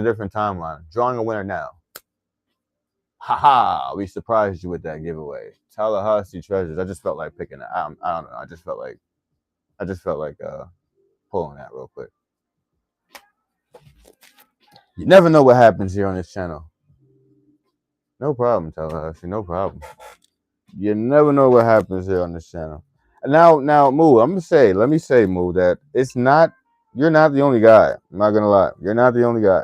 different timeline, drawing a winner now. Haha, we surprised you with that giveaway. Tallahassee Treasures. I just felt like picking it. I don't know. I just felt like pulling that real quick. You never know what happens here on this channel. No problem, Tallahassee. No problem. You never know what happens here on this channel. Now, Moo, let me say, Moo, that you're not the only guy. I'm not gonna lie. You're not the only guy.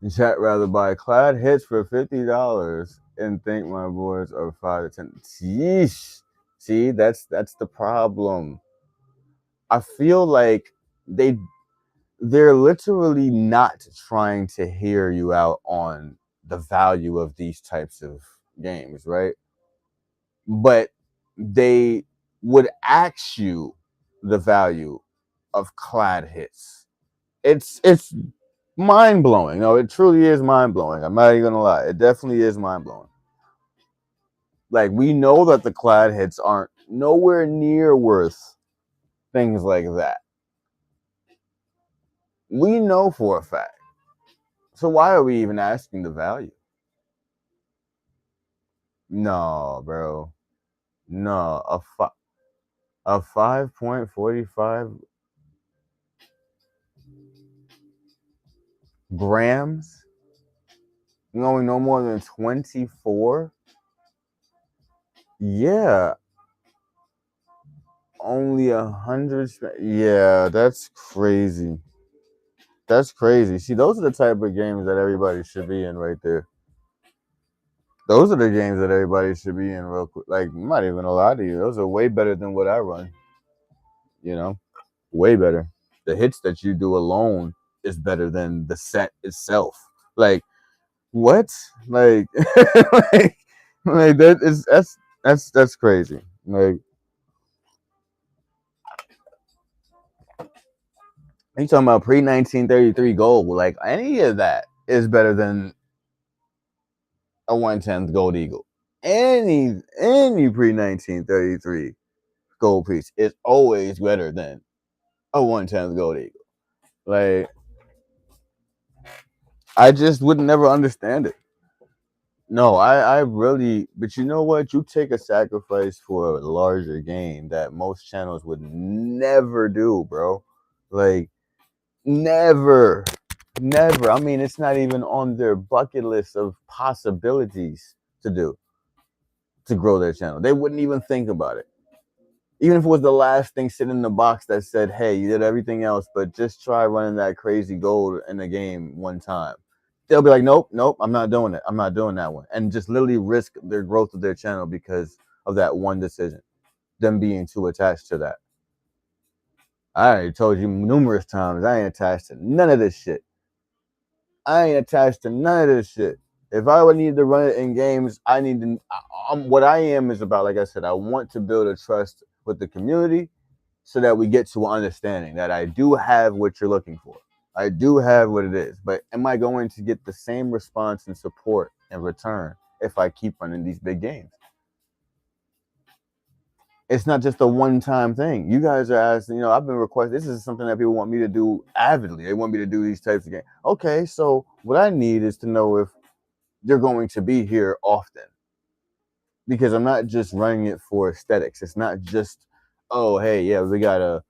In chat, rather buy clad hits for $50 and think my boards are 5 to 10. Yeesh. See, that's the problem. I feel like they're literally not trying to hear you out on the value of these types of games, right? But they would ask you the value of clad hits. It's mind blowing. No, it truly is mind blowing. I'm not even gonna lie. It definitely is mind blowing. Like, we know that the clad hits aren't nowhere near worth things like that. We know for a fact. So why are we even asking the value? No, bro. No, a 5.45 grams, going no more than 24. Yeah, only 100. Yeah, that's crazy. That's crazy. See, those are the type of games that everybody should be in right there. Those are the games that everybody should be in real quick. Like, I'm not even gonna lie to you. Those are way better than what I run. You know, way better. The hits that you do alone is better than the set itself. Like, what? Like, like that's crazy. Like, you talking about pre 1933 gold? Like, any of that is better than a 1/10 gold eagle. Any pre 1933 gold piece is always better than a 1/10 gold eagle. Like, I just would never understand it. No, I really, but you know what? You take a sacrifice for a larger game that most channels would never do, bro. Like, never, never. I mean, it's not even on their bucket list of possibilities to do to grow their channel. They wouldn't even think about it. Even if it was the last thing sitting in the box that said, hey, you did everything else, but just try running that crazy gold in the game one time. They'll be like, nope, I'm not doing it. I'm not doing that one. And just literally risk their growth of their channel because of that one decision, them being too attached to that. I already told you numerous times, I ain't attached to none of this shit. I ain't attached to none of this shit. If I would need to run it in games, I need to. What I am is about, like I said, I want to build a trust with the community so that we get to an understanding that I do have what you're looking for. I do have what it is, but am I going to get the same response and support in return if I keep running these big games? It's not just a one-time thing. You guys are asking, I've been requesting, this is something that people want me to do avidly. They want me to do these types of games. Okay, so what I need is to know if you're going to be here often. Because I'm not just running it for aesthetics. It's not just, oh, hey, yeah, we got a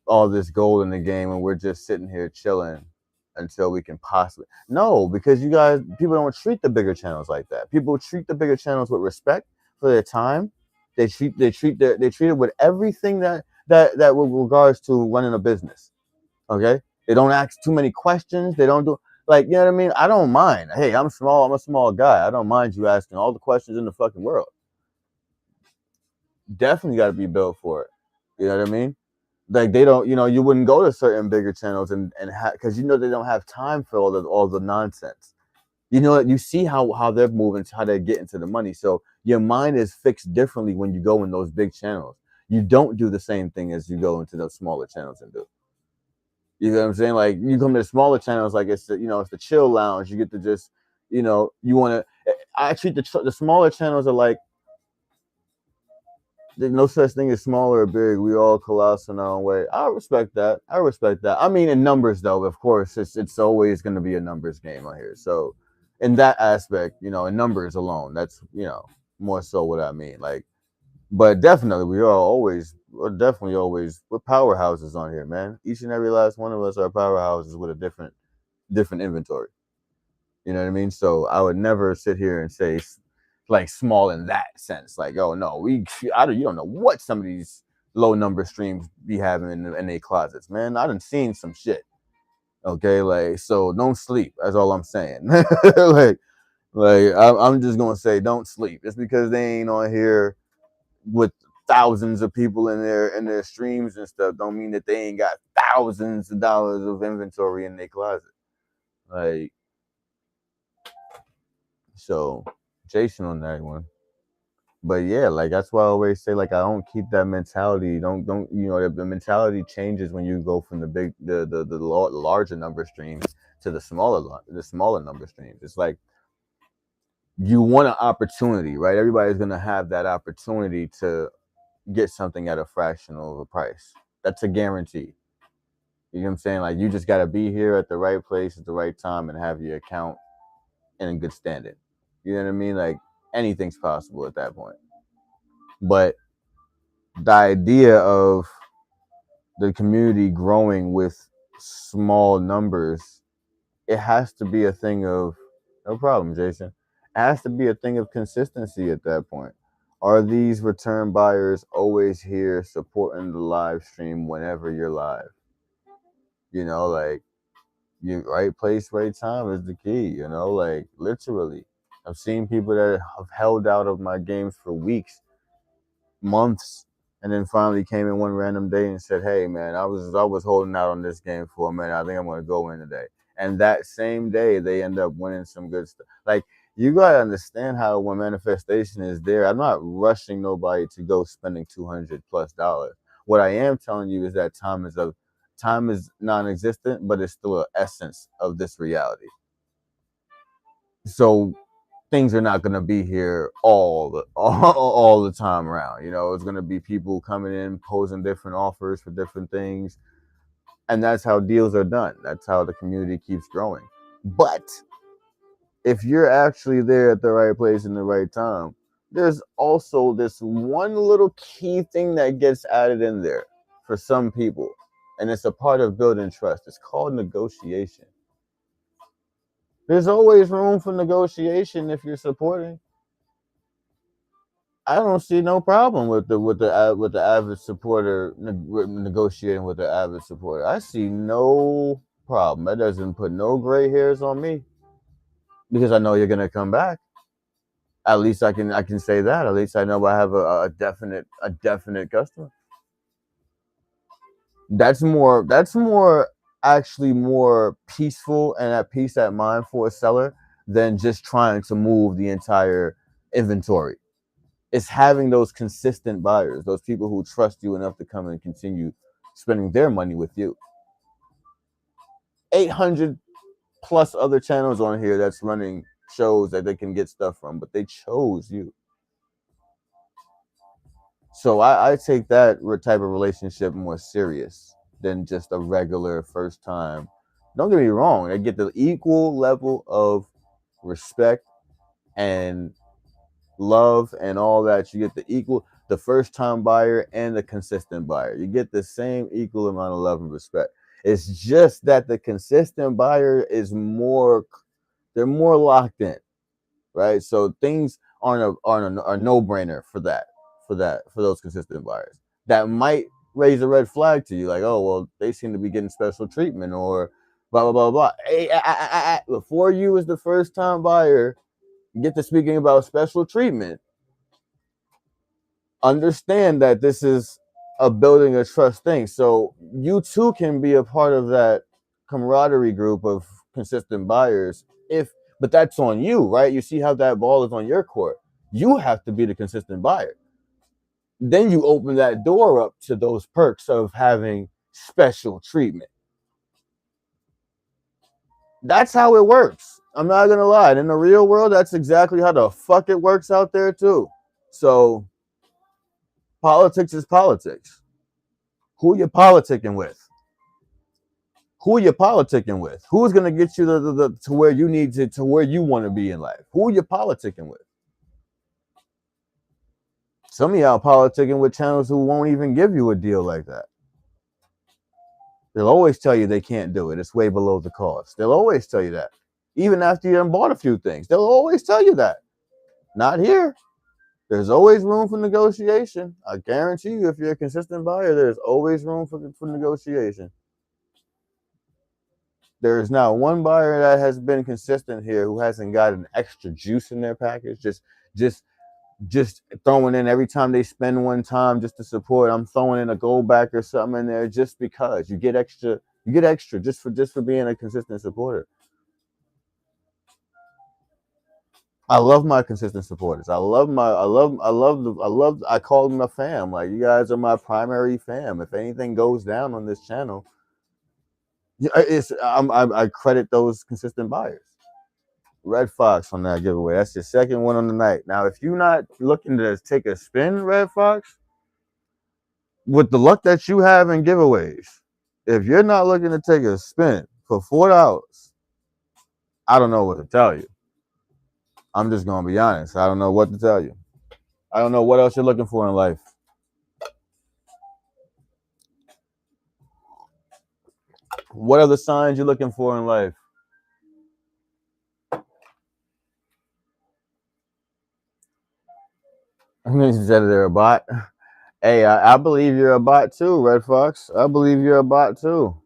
all this gold in the game and we're just sitting here chilling until we can possibly. No, because people don't treat the bigger channels like that. People treat the bigger channels with respect for their time. They treat it with everything that with regards to running a business. Okay, they don't ask too many questions. They don't do, like, you know what I mean. I don't mind. Hey, I'm small. I'm a small guy. I don't mind you asking all the questions in the fucking world. Definitely got to be built for it. You know what I mean? Like, they don't, you wouldn't go to certain bigger channels and because they don't have time for all the nonsense. You see how they're moving, how they're getting to the money. So your mind is fixed differently when you go in those big channels. You don't do the same thing as you go into those smaller channels and do. You know what I'm saying? Like, you come to the smaller channels, like it's the chill lounge. You get to just, you want to. I treat the smaller channels are like, there's no such thing as small or big. We all colossal in our own way. I respect that. I mean, in numbers, though, of course, it's always going to be a numbers game on here. So, in that aspect, in numbers alone, that's more so what I mean. Like, but definitely, we're definitely always, we're powerhouses on here, man. Each and every last one of us are powerhouses with a different inventory. You know what I mean? So I would never sit here and say like small in that sense. Like, oh no, you don't know what some of these low number streams be having in their closets, man. I done seen some shit. Okay, like, so don't sleep. That's all I'm saying. I'm just gonna say don't sleep. It's because they ain't on here with thousands of people in their streams and stuff. Don't mean that they ain't got thousands of dollars of inventory in their closet. Like, so Jason on that one. But yeah, like, that's why I always say, like, I don't keep that mentality. Don't the mentality changes when you go from the larger number streams to the smaller number streams. It's like you want an opportunity, right? Everybody's gonna have that opportunity to get something at a fraction of a price. That's a guarantee. You know what I'm saying? Like, you just gotta be here at the right place at the right time and have your account in good standing. You know what I mean? Like, anything's possible at that point. But the idea of the community growing with small numbers, it has to be a thing of, no problem, Jason. It has to be a thing of consistency at that point. Are these return buyers always here supporting the live stream whenever you're live? Like, right place, right time is the key, like, literally. I've seen people that have held out of my games for weeks, months, and then finally came in one random day and said, "Hey, man, I was holding out on this game for a minute. I think I'm gonna go in today." And that same day, they end up winning some good stuff. Like, you gotta understand how when manifestation is there, I'm not rushing nobody to go spending $200+. What I am telling you is that time is non-existent, but it's still an essence of this reality. So things are not going to be here all the time around. It's going to be people coming in, posing different offers for different things, and that's how deals are done. That's how the community keeps growing. But if you're actually there at the right place in the right time, there's also this one little key thing that gets added in there for some people, and it's a part of building trust. It's called negotiation. There's always room for negotiation if you're supporting. I don't see no problem with the avid supporter negotiating with the avid supporter. I see no problem. That doesn't put no gray hairs on me because I know you're gonna come back. At least I can say that. At least I know I have a definite customer. That's more actually more peaceful and at peace at mind for a seller than just trying to move the entire inventory. It's having those consistent buyers, those people who trust you enough to come and continue spending their money with you. 800 plus other channels on here that's running shows that they can get stuff from, but they chose you. So I take that type of relationship more serious than just a regular first time. Don't get me wrong, they get the equal level of respect and love and all that. You get the equal, the first time buyer and the consistent buyer. You get the same equal amount of love and respect. It's just that the consistent buyer is more, they're more locked in, right? So things aren't a no brainer for those consistent buyers. That might raise a red flag to you, like, oh well, they seem to be getting special treatment or blah blah blah blah. Hey, before you as the first time buyer get to speaking about special treatment, understand that this is a building a trust thing. So you too can be a part of that camaraderie group of consistent buyers. But that's on you, right? You see how that ball is on your court. You have to be the consistent buyer. Then you open that door up to those perks of having special treatment. That's how it works. I'm not gonna lie. In the real world, that's exactly how the fuck it works out there too. So politics is politics. Who you politicking with? Who are you politicking with? Who's gonna get you to where you need to where you want to be in life? Who are you politicking with? Some of y'all politicking with channels who won't even give you a deal like that. They'll always tell you they can't do it. It's way below the cost. They'll always tell you that. Even after you done bought a few things, they'll always tell you that. Not here. There's always room for negotiation. I guarantee you, if you're a consistent buyer, there's always room for negotiation. There is not one buyer that has been consistent here who hasn't got an extra juice in their package. Just throwing in every time they spend one time just to support. I'm throwing in a gold back or something in there just because you get extra. You get extra just for being a consistent supporter. I love my consistent supporters. I call them a fam. Like, you guys are my primary fam. If anything goes down on this channel, I credit those consistent buyers. Red Fox on that giveaway. That's your second one on the night. Now, if you're not looking to take a spin, Red Fox, with the luck that you have in giveaways, if you're not looking to take a spin for $4, I don't know what to tell you. I'm just gonna be honest. I don't know what to tell you. I don't know what else you're looking for in life. What are the signs you're looking for in life? I mean, you said they're a bot. Hey, I believe you're a bot too, Red Fox. I believe you're a bot too.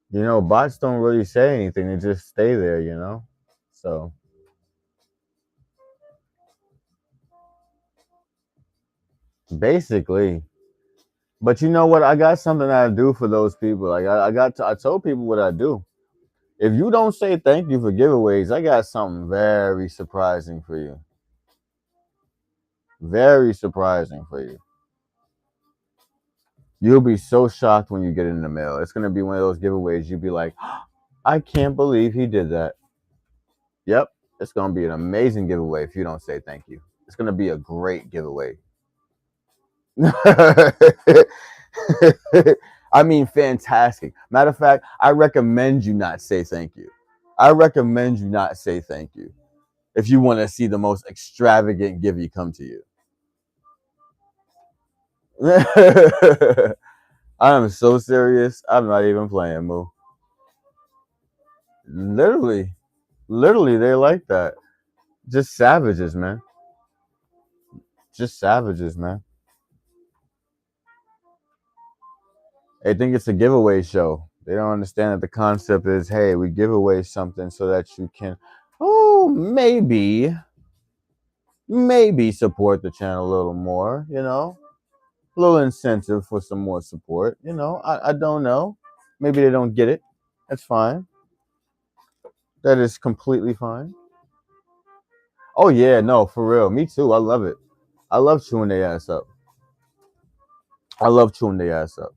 You know, bots don't really say anything. They just stay there, you know? So, basically. But you know what? I got something I do for those people. Like, I told people what I do. If you don't say thank you for giveaways, I got something very surprising for you. Very surprising for you. You'll be so shocked when you get it in the mail. It's gonna be one of those giveaways. You'll be like, I can't believe he did that. Yep, it's gonna be an amazing giveaway if you don't say thank you. It's gonna be a great giveaway. I mean, fantastic. Matter of fact, I recommend you not say thank you. I recommend you not say thank you if you want to see the most extravagant givey come to you. I am so serious. I'm not even playing, Moo. Literally, literally, they're like that. Just savages, man. Just savages, man. They think it's a giveaway show. They don't understand that the concept is, hey, we give away something so that you can, oh, maybe support the channel a little more, you know? A little incentive for some more support, you know? I don't know. Maybe they don't get it. That's fine. That is completely fine. Oh, yeah, no, for real. Me too. I love it. I love chewing their ass up. I love chewing their ass up.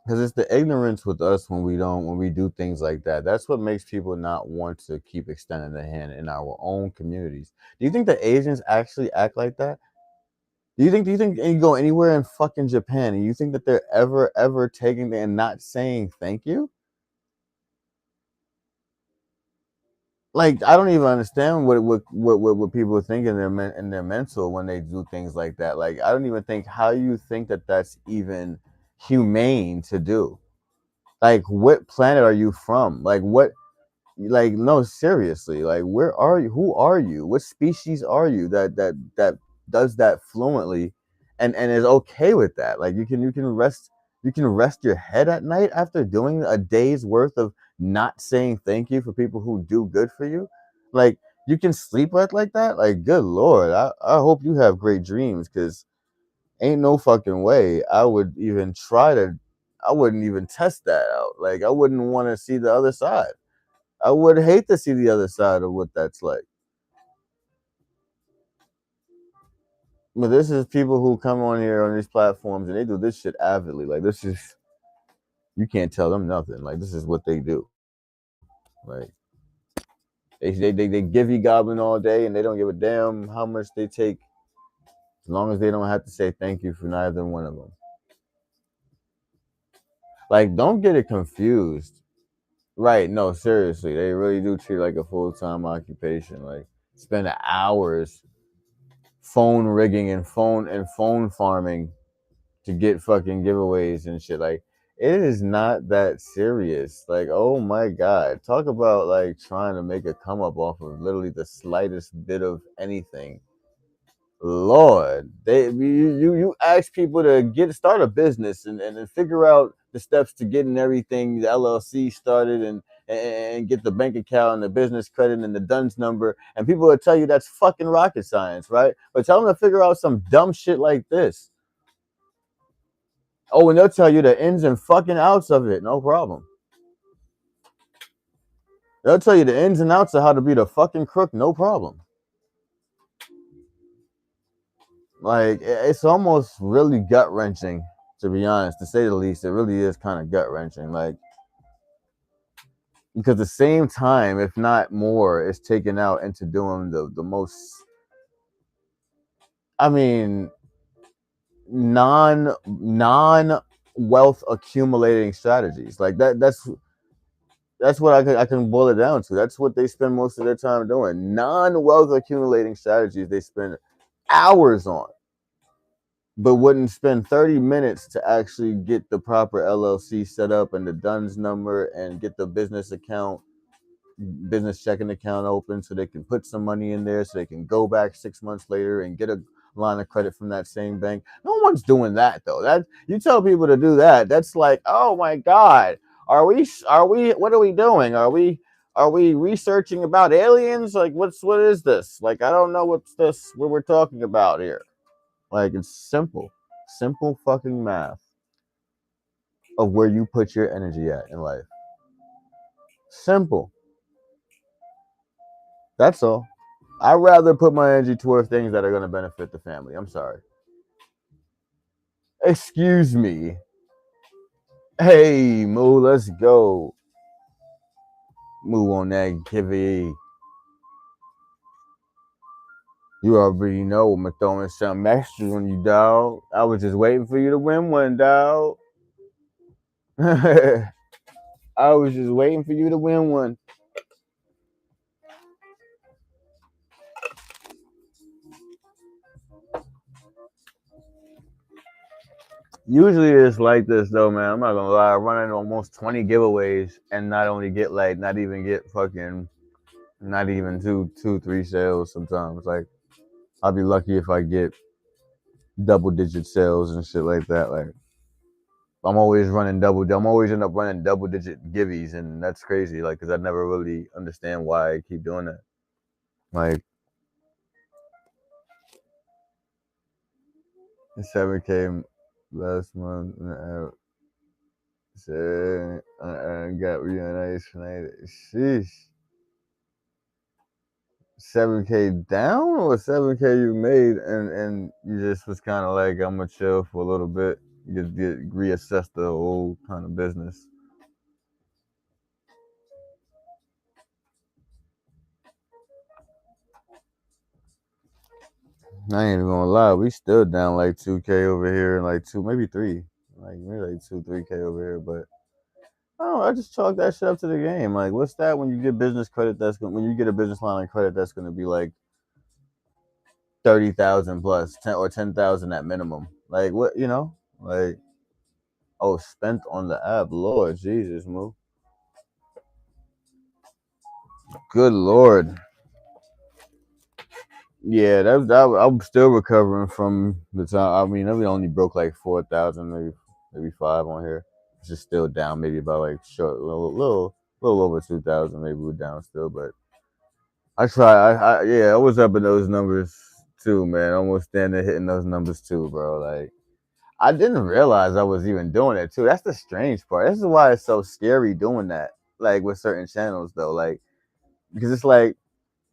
Because it's the ignorance with us when we do things like that. That's what makes people not want to keep extending the hand in our own communities. Do you think the Asians actually act like that? Do you think you go anywhere in fucking Japan and you think that they're ever taking and not saying thank you? Like, I don't even understand what people think in their mental when they do things like that. Like, I don't even think how you think that that's even humane to do. Like, what planet are you from? Like, what? Like, no, seriously. Like, where are you? Who are you? What species are you that does that fluently, and is okay with that? Like, you can rest your head at night after doing a day's worth of not saying thank you for people who do good for you. Like, you can sleep like that. Like, good lord, I hope you have great dreams, because ain't no fucking way I would even try to. I wouldn't even test that out. Like, I wouldn't want to see the other side. I would hate to see the other side of what that's like. But this is people who come on here on these platforms and they do this shit avidly. Like, this is, you can't tell them nothing. Like, this is what they do. Like, they give you goblin all day and they don't give a damn how much they take, as long as they don't have to say thank you for neither one of them. Like, don't get it confused. Right? No, seriously, they really do treat it like a full-time occupation. Like, spend hours phone rigging and phone farming to get fucking giveaways and shit. Like, it is not that serious. Like, oh my god, talk about like trying to make a come up off of literally the slightest bit of anything. Lord, you ask people to start a business and figure out the steps to getting everything, the LLC started, and get the bank account and the business credit and the DUNS number, and people will tell you that's fucking rocket science, right? But tell them to figure out some dumb shit like this. Oh, and they'll tell you the ins and fucking outs of it. No problem. They'll tell you the ins and outs of how to be the fucking crook. No problem. Like, it's almost really gut wrenching, to be honest, to say the least. It really is kind of gut wrenching. Like, because the same time, if not more, is taken out into doing the most, I mean, non wealth accumulating strategies. Like, that's what I can boil it down to. That's what they spend most of their time doing. Non-wealth accumulating strategies they spend hours on, but wouldn't spend 30 minutes to actually get the proper LLC set up and the DUNS number and get the business checking account open so they can put some money in there so they can go back 6 months later and get a line of credit from that same bank. No one's doing that though. That, you tell people to do that, that's like, oh my god, are we what are we doing? Are we researching about aliens? Like, what is this? Like, I don't know what we're talking about here. Like, it's simple fucking math of where you put your energy at in life. Simple. That's all. I'd rather put my energy towards things that are going to benefit the family. I'm sorry. Excuse me. Hey, Moo, let's go. Move on that, Kivy. You already know I'm throwing some extra on you, dog. I was just waiting for you to win one, dog. I was just waiting for you to win one. Usually it's like this though, man. I'm not gonna lie. I'm running almost 20 giveaways and not even get fucking, not even two, three sales sometimes. Like, I'll be lucky if I get double digit sales and shit like that. Like, I'm always end up running double digit givvies, and that's crazy. Like, cause I never really understand why I keep doing that. Like, 7K last month. Said I got real nice tonight. Sheesh. 7K down or 7K you made and you just was kind of like, I'm gonna chill for a little bit. get reassess the whole kind of business. I ain't even gonna lie, we still down like 2K over here, and like two, maybe three, like maybe like 2, 3K over here. But I don't know, I just chalk that shit up to the game. Like, what's that when you get business credit? When you get a business line of credit, that's gonna be like 30,000 plus 10 or 10,000 at minimum. Like what like oh, spent on the app. Lord Jesus, move. Good Lord. Yeah, I'm still recovering from the time. I mean, we only broke like 4,000, maybe five on here. It's just still down, maybe about like short, little over 2,000. Maybe we're down still, but I try. Yeah, I was up in those numbers too, man. Almost standing hitting those numbers too, bro. Like I didn't realize I was even doing it too. That's the strange part. This is why it's so scary doing that, like with certain channels though, like because it's like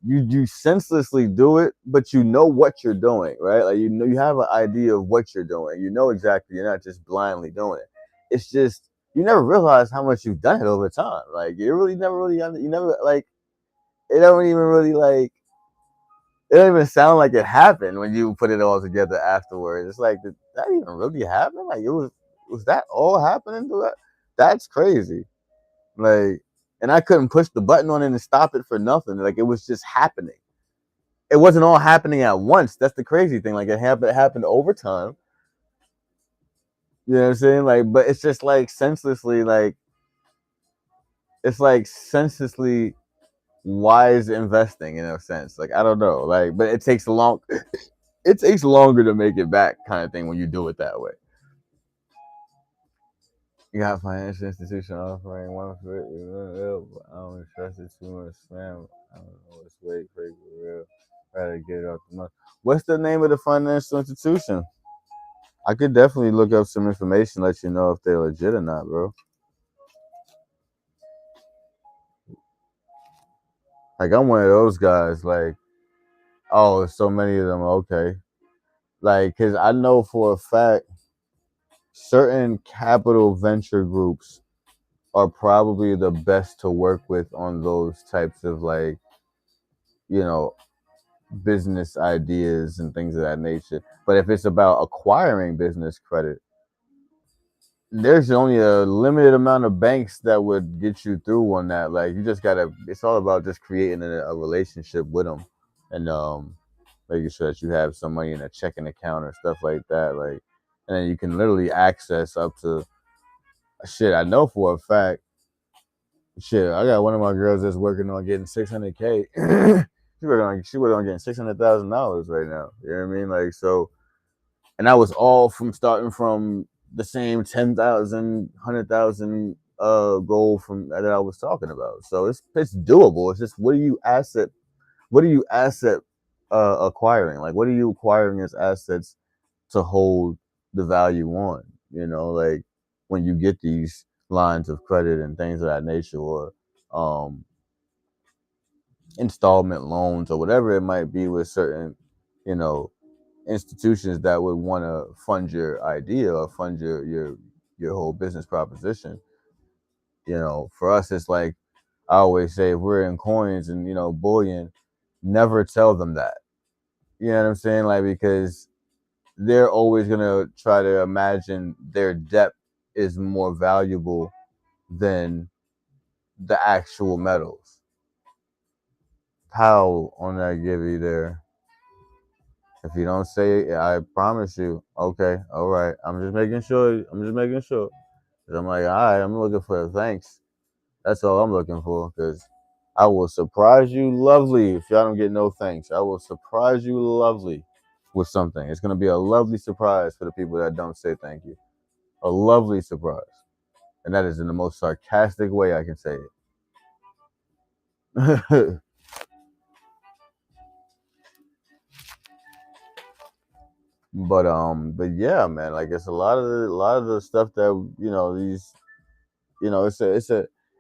you senselessly do it, but you know what you're doing, right? Like you have an idea of what you're doing. You know exactly. You're not just blindly doing it. It's just you never realize how much you've done it over time. Like you really never really you never like it don't even really like it don't even sound like it happened when you put it all together afterwards. It's like did that even really happen? Like it was that all happening to that? That's crazy. Like and I couldn't push the button on it and stop it for nothing. Like it was just happening. It wasn't all happening at once. That's the crazy thing. Like it happened over time. You know what I'm saying? Like, but it's just like senselessly, like it's like senselessly wise investing in a sense. Like I don't know. Like, but it takes long. It takes longer to make it back, kind of thing, when you do it that way. You got financial institution offering one for it. I don't trust it too much, spam. I don't know what's way crazy for real. Rather get it off the month. What's the name of the financial institution? I could definitely look up some information, let you know if they're legit or not, bro. Like I'm one of those guys. Like, oh, so many of them. Okay, like, cause I know for a fact certain capital venture groups are probably the best to work with on those types of like, you know, business ideas and things of that nature. But if it's about acquiring business credit, there's only a limited amount of banks that would get you through on that. Like you just gotta. It's all about just creating a relationship with them, and making sure that you have some money in a checking account or stuff like that. Like, and then you can literally access up to shit. I know for a fact. Shit, I got one of my girls that's working on getting 600K. She working on getting $600,000 right now. You know what I mean? Like so, and that was all from starting from the same 10,000, 100,000 goal from that I was talking about. So it's doable. It's just what are you asset acquiring? Like what are you acquiring as assets to hold the value on? Like when you get these lines of credit and things of that nature, or um, installment loans, or whatever it might be with certain, you know, institutions that would want to fund your idea or fund your whole business proposition. For us, it's like I always say, if we're in coins and bullion, never tell them that. You know what I'm saying? Like because they're always gonna try to imagine their debt is more valuable than the actual metals. How on that givey there? If you don't say it, I promise you. Okay, all right. I'm just making sure. I'm just making sure. 'Cause I'm like, all right. I'm looking for a thanks. That's all I'm looking for. Cause I will surprise you lovely if y'all don't get no thanks. I will surprise you lovely with something. It's gonna be a lovely surprise for the people that don't say thank you. A lovely surprise, and that is in the most sarcastic way I can say it. But yeah, man. Like it's a lot of the stuff that these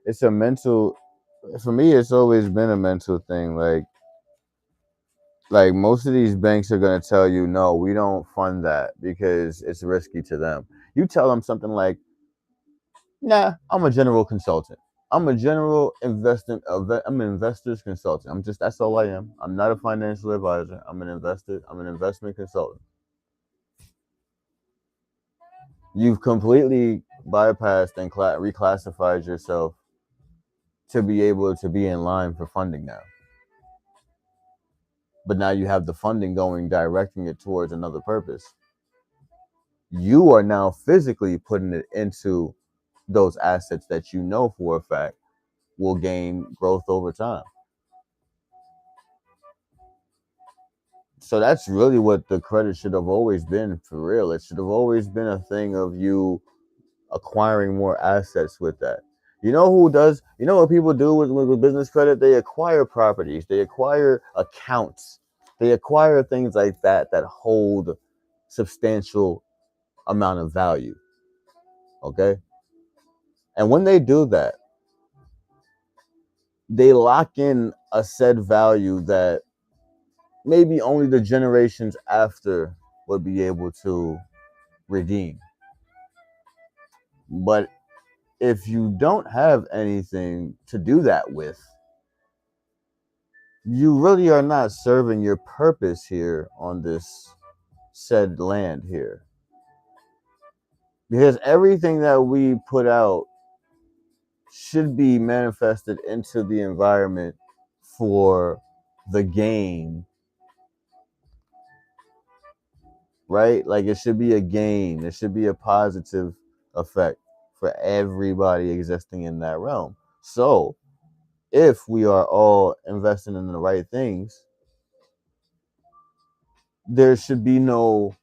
it's a mental. For me, it's always been a mental thing. Like Like most of these banks are going to tell you, no, we don't fund that because it's risky to them. You tell them something like, nah, I'm a general consultant. I'm a general investment. I'm an investor's consultant. That's all I am. I'm not a financial advisor. I'm an investor. I'm an investment consultant. You've completely bypassed and reclassified yourself to be able to be in line for funding now. But now you have the funding going, directing it towards another purpose. You are now physically putting it into those assets that you know for a fact will gain growth over time. So that's really what the credit should have always been, for real. It should have always been a thing of you acquiring more assets with that. You know who does? You know what people do with business credit? They acquire properties, they acquire accounts, they acquire things like that that hold substantial amount of value. Okay? And when they do that, they lock in a said value that maybe only the generations after would be able to redeem. But if you don't have anything to do that with, you really are not serving your purpose here on this said land here. Because everything that we put out should be manifested into the environment for the gain, right? Like it should be a gain. It should be a positive effect for everybody existing in that realm. So if we are all investing in the right things, there should be no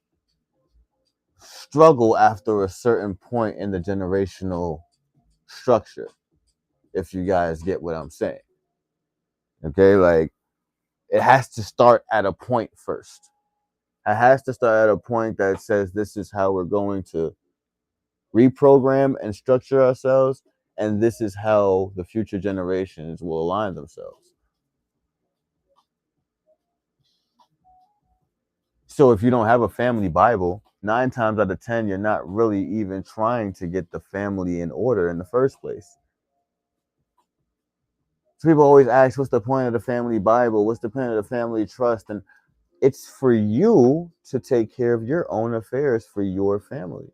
struggle after a certain point in the generational structure, if you guys get what I'm saying. Okay, like it has to start at a point first. It has to start at a point that says this is how we're going to reprogram and structure ourselves, and this is how the future generations will align themselves. So if you don't have a family Bible, 9 times out of 10, you're not really even trying to get the family in order in the first place. So people always ask, what's the point of the family Bible? What's the point of the family trust? And it's for you to take care of your own affairs for your family.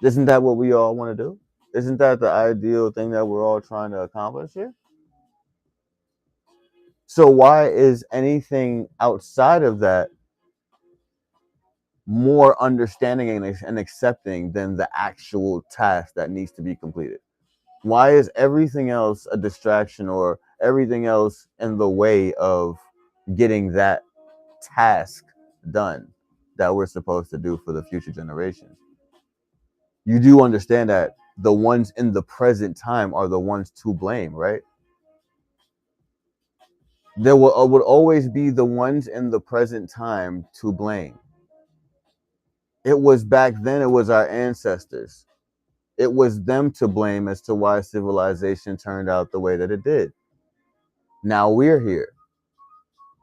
Isn't that what we all want to do? Isn't that the ideal thing that we're all trying to accomplish here? So why is anything outside of that more understanding and accepting than the actual task that needs to be completed? Why is everything else a distraction or everything else in the way of getting that task done that we're supposed to do for the future generations? You do understand that the ones in the present time are the ones to blame, right? There would always be the ones in the present time to blame. It was back then, it was our ancestors. It was them to blame as to why civilization turned out the way that it did. Now we're here.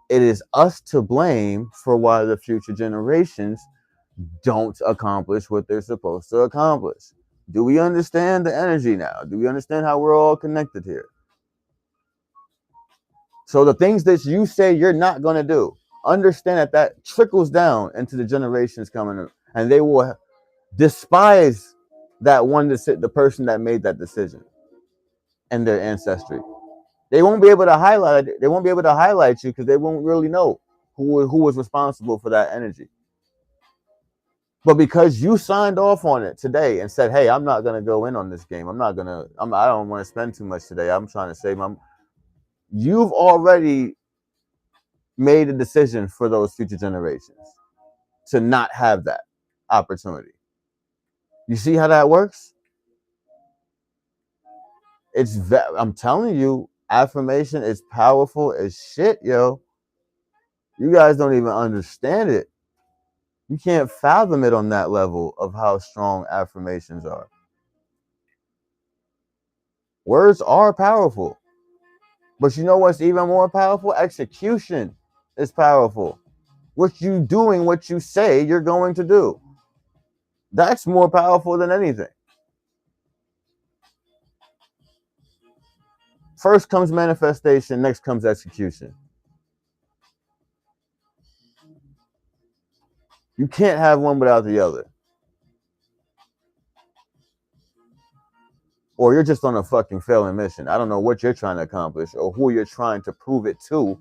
It is us to blame for why the future generations don't accomplish what they're supposed to accomplish. Do we understand the energy now? Do we understand how we're all connected here? So the things that you say you're not going to do, understand that that trickles down into the generations coming up, and they will despise that one, the person that made that decision and their ancestry. They won't be able to highlight it. They won't be able to highlight you because they won't really know who was responsible for that energy. But because you signed off on it today and said, "Hey, I'm not going to go in on this game. I don't want to spend too much today. I'm trying to save my," you've already made a decision for those future generations to not have that opportunity. You see how that works? I'm telling you, affirmation is powerful as shit, yo. You guys don't even understand it. You can't fathom it on that level of how strong affirmations are. Words are powerful. But you know what's even more powerful? Execution is powerful. What you doing, what you say you're going to do. That's more powerful than anything. First comes manifestation, next comes execution. You can't have one without the other. Or you're just on a fucking failing mission. I don't know what you're trying to accomplish or who you're trying to prove it to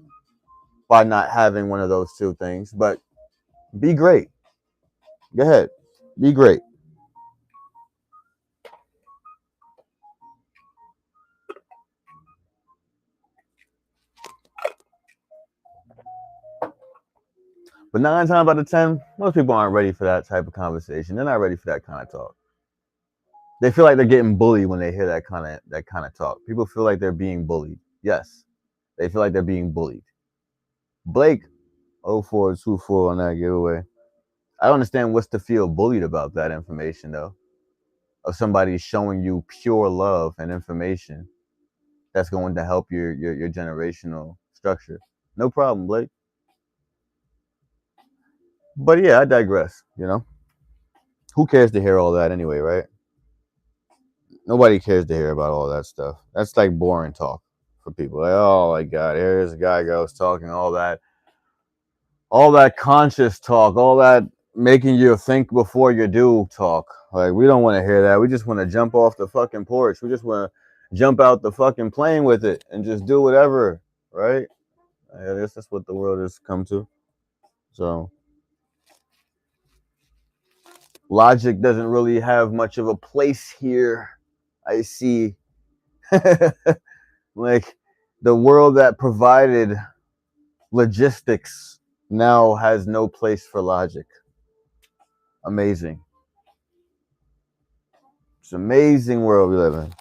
by not having one of those two things. But be great. Go ahead. Be great. But 9 times out of 10, most people aren't ready for that type of conversation. They're not ready for that kind of talk. They feel like they're getting bullied when they hear that kind of talk. People feel like they're being bullied. Yes, they feel like they're being bullied. Blake 0424 on that giveaway. I don't understand what's to feel bullied about that information though. Of somebody showing you pure love and information that's going to help your generational structure. No problem, Blake. But yeah, I digress, Who cares to hear all that anyway, right? Nobody cares to hear about all that stuff. That's like boring talk for people. Like, oh my God, here's a guy goes talking all that conscious talk, all that making you think before you do talk. Like, we don't want to hear that. We just want to jump off the fucking porch. We just want to jump out the fucking plane with it and just do whatever, right? I guess that's what the world has come to. So logic doesn't really have much of a place here. I see. Like, the world that provided logistics now has no place for logic. Amazing. It's an amazing world we live in.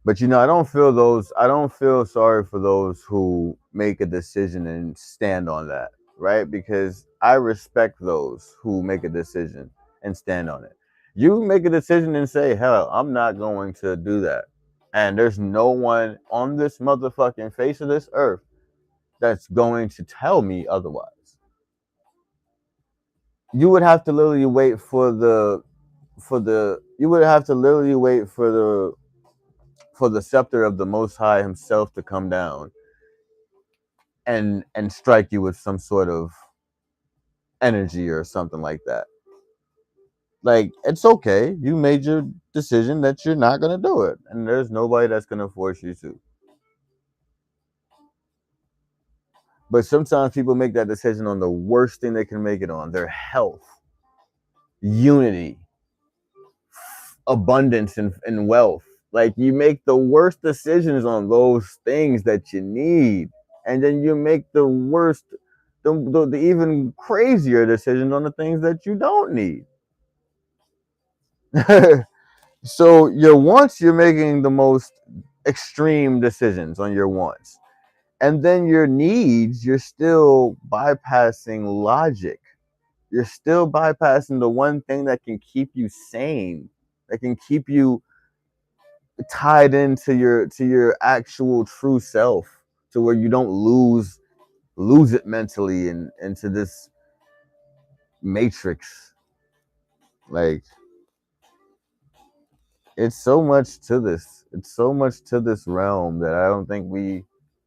But I don't feel sorry for those who make a decision and stand on that, right? Because I respect those who make a decision and stand on it. You make a decision and say, hell, I'm not going to do that. And there's no one on this motherfucking face of this earth that's going to tell me otherwise. You would have to literally wait for the scepter of the Most High himself to come down and strike you with some sort of energy or something like that. Like, it's okay. You made your decision that you're not going to do it. And there's nobody that's going to force you to. But sometimes people make that decision on the worst thing they can make it on: their health, unity, abundance, and wealth. Like, you make the worst decisions on those things that you need. And then you make the worst, the even crazier decisions on the things that you don't need. So your wants, you're making the most extreme decisions on your wants. And then your needs, you're still bypassing logic. You're still bypassing the one thing that can keep you sane, that can keep you tied into your actual true self, to where you don't lose it mentally and into this matrix. Like, it's so much to this. It's so much to this realm that I don't think we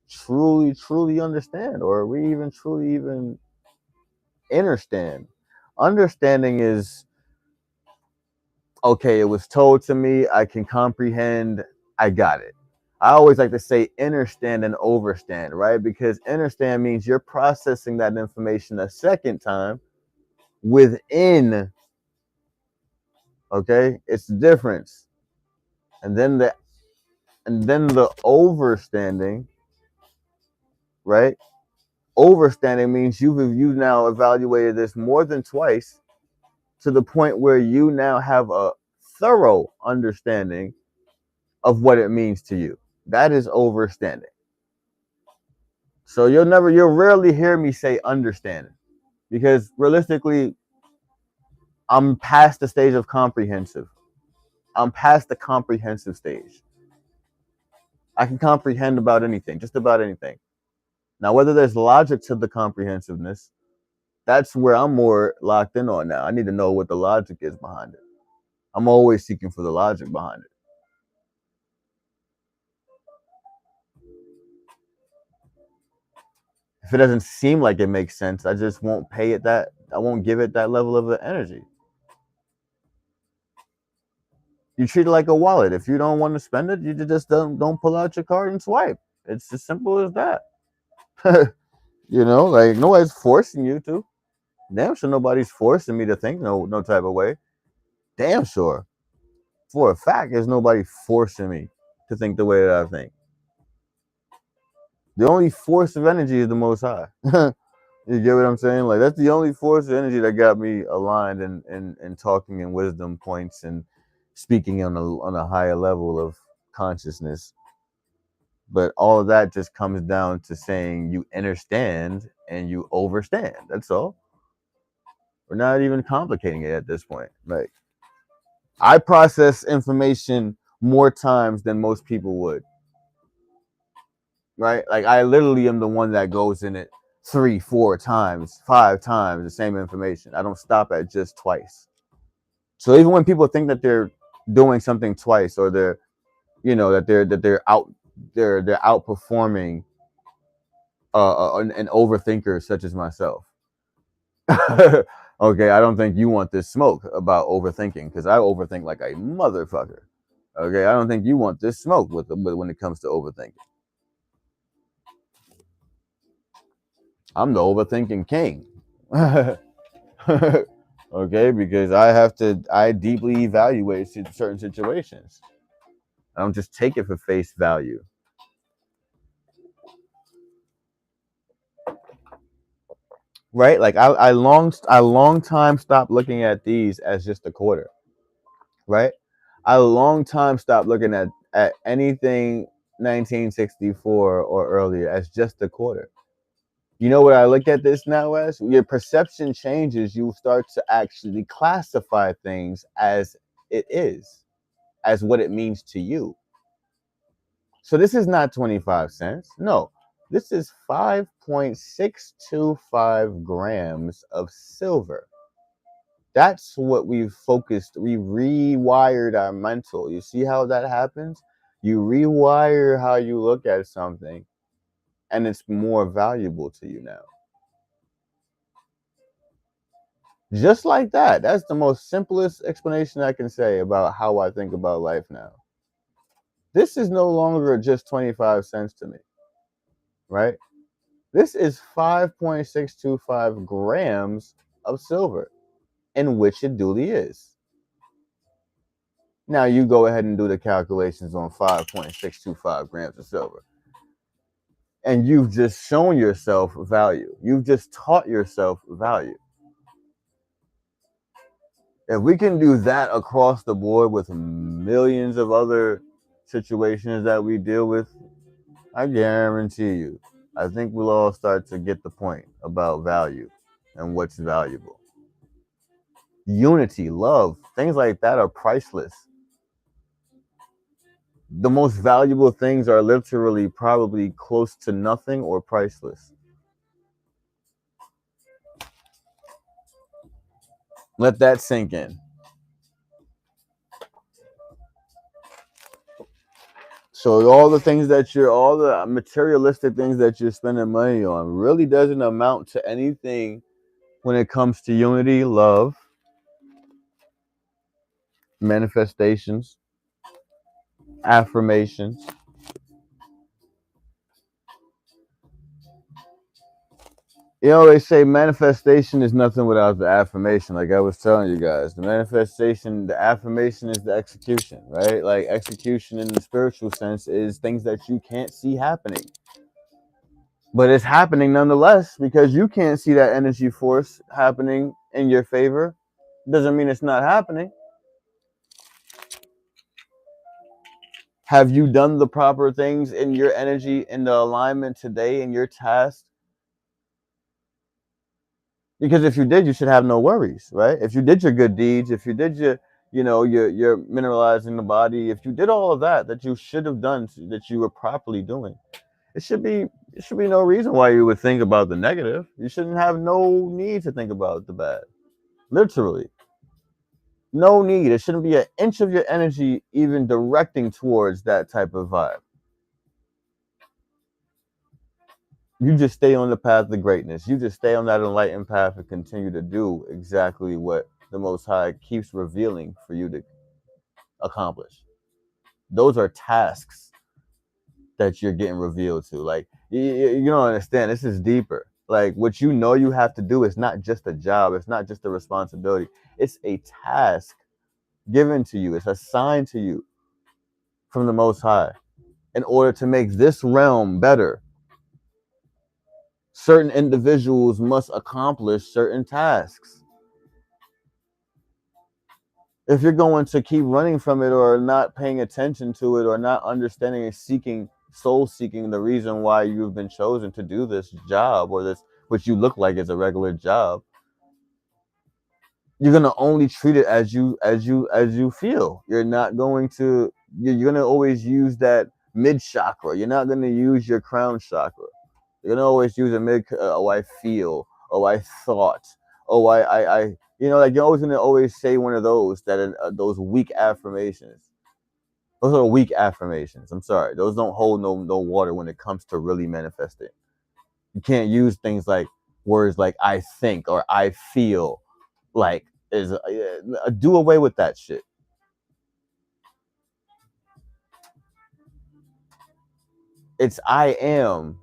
truly understand, or we even truly even understand. Understanding is, okay, it was told to me, I can comprehend, I got it. I always like to say understand and overstand, right? Because understand means you're processing that information a second time within, okay? It's the difference. And then the overstanding, right? Overstanding means you've now evaluated this more than twice, to the point where you now have a thorough understanding of what it means to you. That is overstanding. So you'll rarely hear me say understanding, because realistically, I'm past the stage of comprehensive. I'm past the comprehensive stage. I can comprehend about anything, just about anything. Now, whether there's logic to the comprehensiveness, that's where I'm more locked in on now. I need to know what the logic is behind it. I'm always seeking for the logic behind it. If it doesn't seem like it makes sense, I just won't pay it that. I won't give it that level of energy. You treat it like a wallet. If you don't want to spend it, you just don't pull out your card and swipe. It's as simple as that. Like nobody's forcing you to. Damn sure nobody's forcing me to think no type of way. Damn sure. For a fact, there's nobody forcing me to think the way that I think. The only force of energy is the Most High. You get what I'm saying? Like that's the only force of energy that got me aligned and talking in wisdom points and speaking on a higher level of consciousness. But all of that just comes down to saying you understand and you overstand. That's all. We're not even complicating it at this point. Like I process information more times than most people would. Right? Like I literally am the one that goes in it 3, 4 times, 5 times the same information. I don't stop at just twice. So even when people think that they're doing something twice, or they're, they're outperforming an overthinker such as myself. Okay, I don't think you want this smoke about overthinking, because I overthink like a motherfucker. Okay, I don't think you want this smoke when it comes to overthinking. I'm the overthinking king. Okay, because I deeply evaluate certain situations. I don't just take it for face value. Right? Like I long time stopped looking at these as just a quarter. Right? I long time stopped looking at anything 1964 or earlier as just a quarter. You know what I look at this now as? Your perception changes. You start to actually classify things as it is, as what it means to you. So this is not 25 cents. No, this is 5.625 grams of silver. That's what we've focused. We rewired our mental. You see how that happens? You rewire how you look at something, and it's more valuable to you now. Just like that. That's the most simplest explanation I can say about how I think about life now. This is no longer just 25 cents to me, right? This is 5.625 grams of silver, in which it duly is. Now you go ahead and do the calculations on 5.625 grams of silver. And you've just shown yourself value. You've just taught yourself value. If we can do that across the board with millions of other situations that we deal with, I guarantee you, I think we'll all start to get the point about value and what's valuable. Unity, love, things like that are priceless. The most valuable things are literally probably close to nothing or priceless. Let that sink in. So all the materialistic things that you're spending money on really doesn't amount to anything when it comes to unity, love, manifestations, affirmations. They say manifestation is nothing without the affirmation. Like I was telling you guys, the affirmation is the execution, right? Like execution in the spiritual sense is things that you can't see happening. But it's happening nonetheless, because you can't see that energy force happening in your favor. Doesn't mean it's not happening. Have you done the proper things in your energy, in the alignment today, in your task? Because if you did, you should have no worries, right? If you did your good deeds, if you did you're mineralizing the body. If you did all of that you should have done, that you were properly doing, it should be no reason why you would think about the negative. You shouldn't have no need to think about the bad. Literally, no need. It shouldn't be an inch of your energy even directing towards that type of vibe. You just stay on the path of greatness. You just stay on that enlightened path and continue to do exactly what the Most High keeps revealing for you to accomplish. Those are tasks that you're getting revealed to. Like, you don't understand. This is deeper. Like, what you have to do is not just a job. It's not just a responsibility. It's a task given to you. It's assigned to you from the Most High in order to make this realm better. Certain individuals must accomplish certain tasks. If you're going to keep running from it, or not paying attention to it, or not understanding and soul seeking the reason why you've been chosen to do this job, or this, which you look like is a regular job, you're gonna only treat it as you feel. You're not going to. You're gonna always use that mid chakra. You're not gonna use your crown chakra. You're gonna always use a mid. Oh, I feel. Oh, I thought. Oh, I. Like, you're always gonna always say one of those those weak affirmations. Those are weak affirmations. I'm sorry. Those don't hold no water when it comes to really manifesting. You can't use things like words like I think or I feel. Like, do away with that shit. It's I am.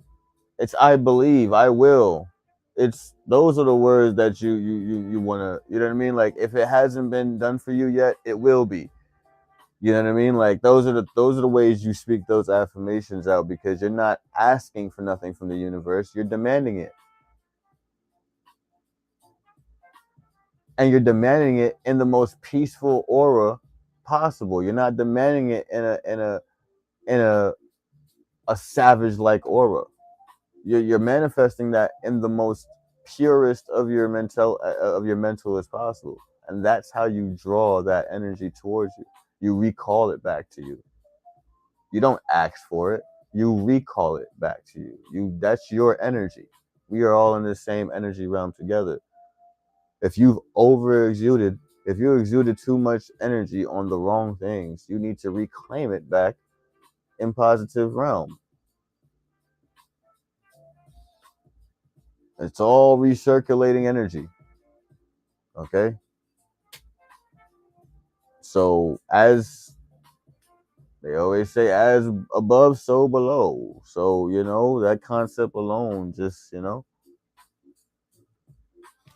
It's I believe. I will. It's those are the words that you wanna. You know what I mean? Like, if it hasn't been done for you yet, it will be. You know what I mean? Like, those are the ways you speak those affirmations out, because you're not asking for nothing from the universe. You're demanding it. And you're demanding it in the most peaceful aura possible. You're not demanding it in a savage like aura. You're manifesting that in the most purest of your mental as possible, and that's how you draw that energy towards you. You recall it back to you. You don't ask for it. You recall it back to you. That's your energy. We are all in the same energy realm together. If you've if you exuded too much energy on the wrong things, you need to reclaim it back in positive realm. It's all recirculating energy. Okay? So, as they always say, as above, so below. So, that concept alone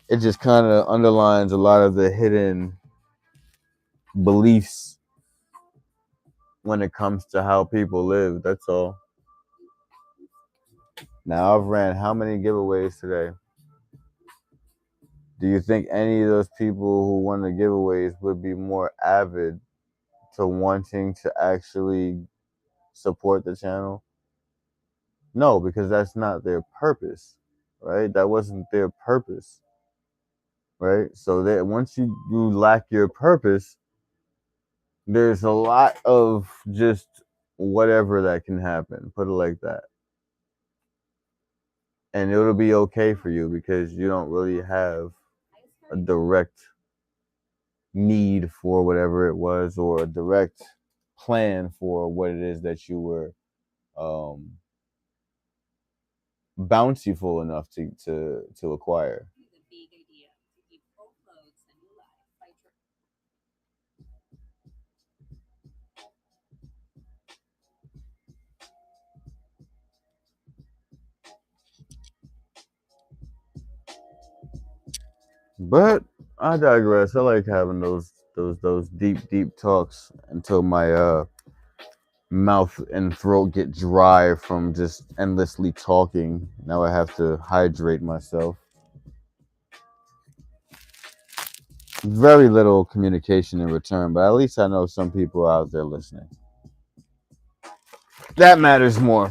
it just kind of underlines a lot of the hidden beliefs when it comes to how people live. That's all. Now, I've ran how many giveaways today? Do you think any of those people who won the giveaways would be more avid to wanting to actually support the channel? No, because that's not their purpose, right? That wasn't their purpose, right? So that once you lack your purpose, there's a lot of just whatever that can happen. Put it like that. And it'll be okay for you, because you don't really have a direct need for whatever it was, or a direct plan for what it is that you were bountiful enough to acquire. But I digress. I like having those deep talks until my mouth and throat get dry from just endlessly talking. Now I have to hydrate myself. Very little communication in return, but at least I know some people are out there listening. That matters more.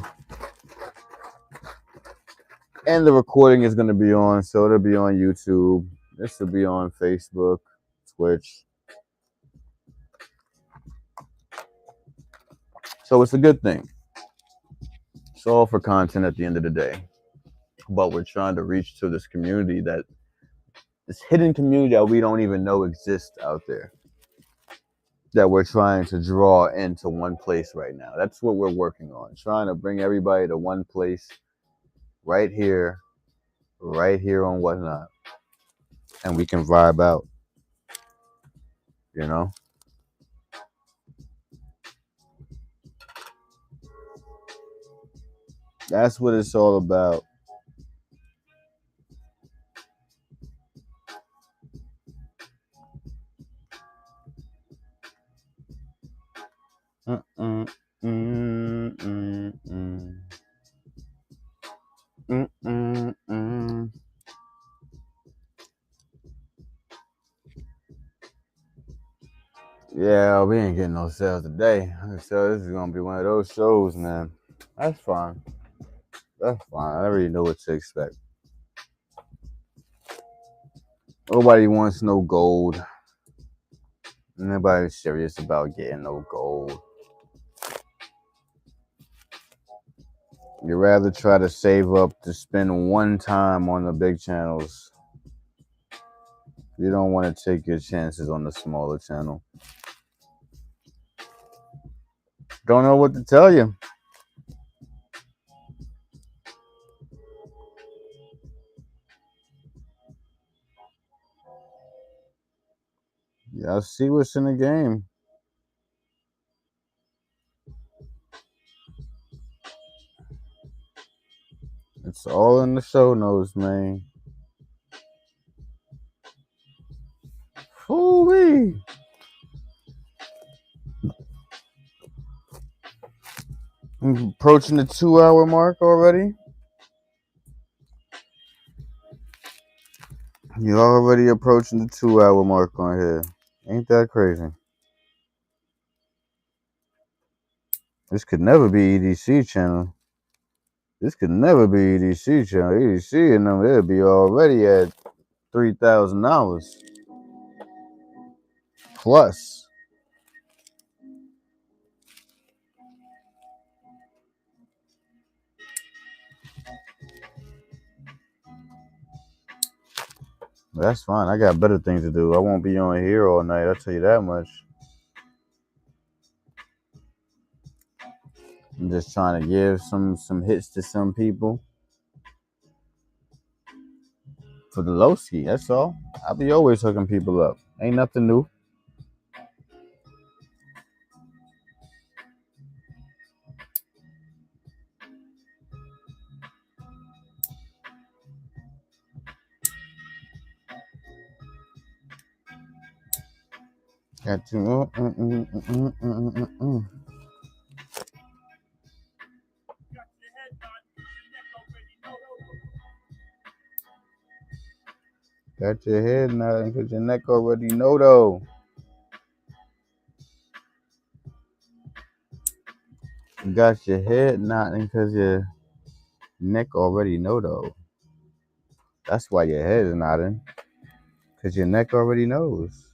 And the recording is going to be on, so it'll be on YouTube. This will be on Facebook, Twitch, So it's a good thing. It's all for content at the end of the day. But we're trying to reach to this community, that this hidden community that we don't even know exists out there, that we're trying to draw into one place right now. That's what we're working on. Trying to bring everybody to one place right here on Whatnot. And we can vibe out, you know? That's what it's all about. Mm-mm, mm-mm, mm-mm. Mm-mm. Yeah, we ain't getting no sales today. So this is gonna be one of those shows, man. That's fine. That's fine. I already know what to expect. Nobody wants no gold. Nobody's serious about getting no gold. You'd rather try to save up to spend one time on the big channels. You don't want to take your chances on the smaller channel. Don't know what to tell you. Y'all see what's in the game. It's all in the show notes, man. Hoo-wee. I'm approaching the 2-hour mark already. You're already approaching the 2-hour mark on here. Ain't that crazy? This could never be EDC channel. This could never be EDC channel. EDC and them, they'll be already at $3,000 plus. That's fine. I got better things to do. I won't be on here all night. I'll tell you that much. I'm just trying to give some hits to some people for the low ski. That's all. I'll be always hooking people up. Ain't nothing new. Got to. Got your head nodding because your neck already know though. Got your head nodding because your neck already know though. That's why your head is nodding. Because your neck already knows.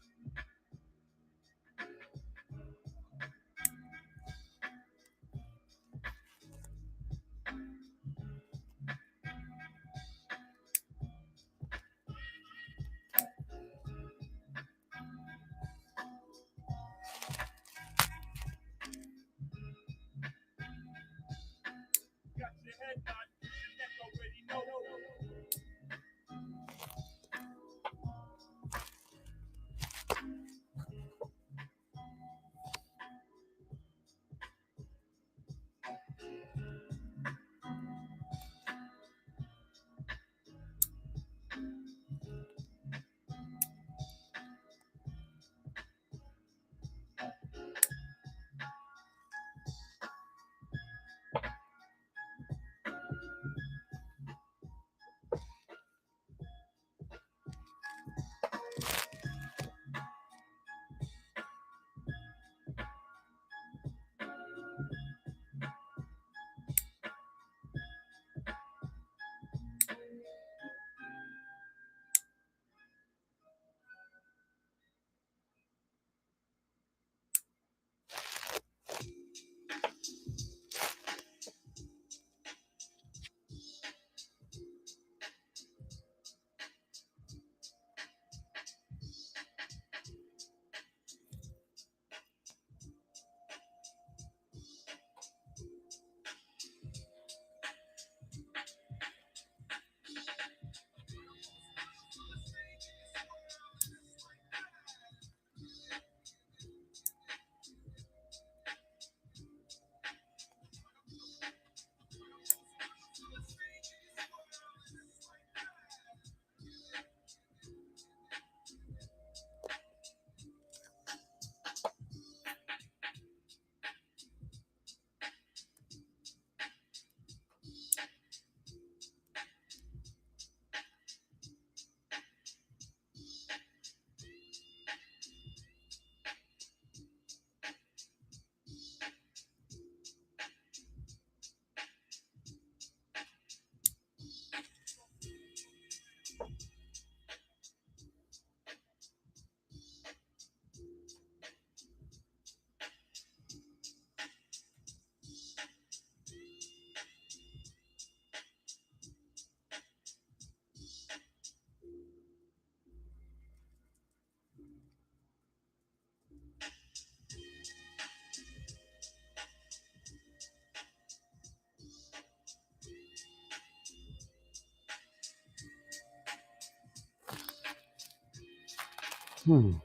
Hmm.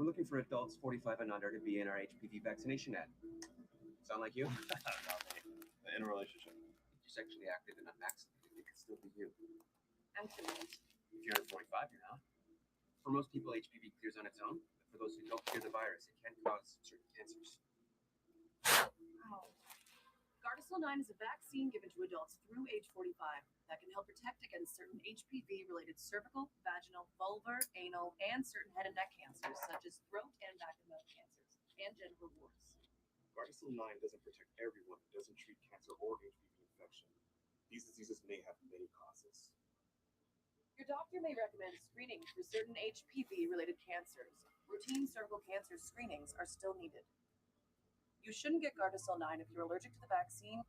We're looking for adults 45 and under to be in our HPV vaccination ad. Sound like you? Not me. In a relationship. If you're sexually active and unvaccinated, it could still be you. Activate. If you're under 45, you're not. For most people, HPV clears on its own, but for those who don't clear the virus, it can cause certain cancers. Wow. Gardasil 9 is a vaccine given to adults through age 45 that can help protect against certain HPV-related cervical, vaginal, vulvar, anal, and certain head and neck cancers, such as throat and back and mouth cancers, and genital warts. Gardasil 9 doesn't protect everyone. It doesn't treat cancer or HPV infection. These diseases may have many causes. Your doctor may recommend screening for certain HPV-related cancers. Routine cervical cancer screenings are still needed. You shouldn't get Gardasil 9 if you're allergic to the vaccine.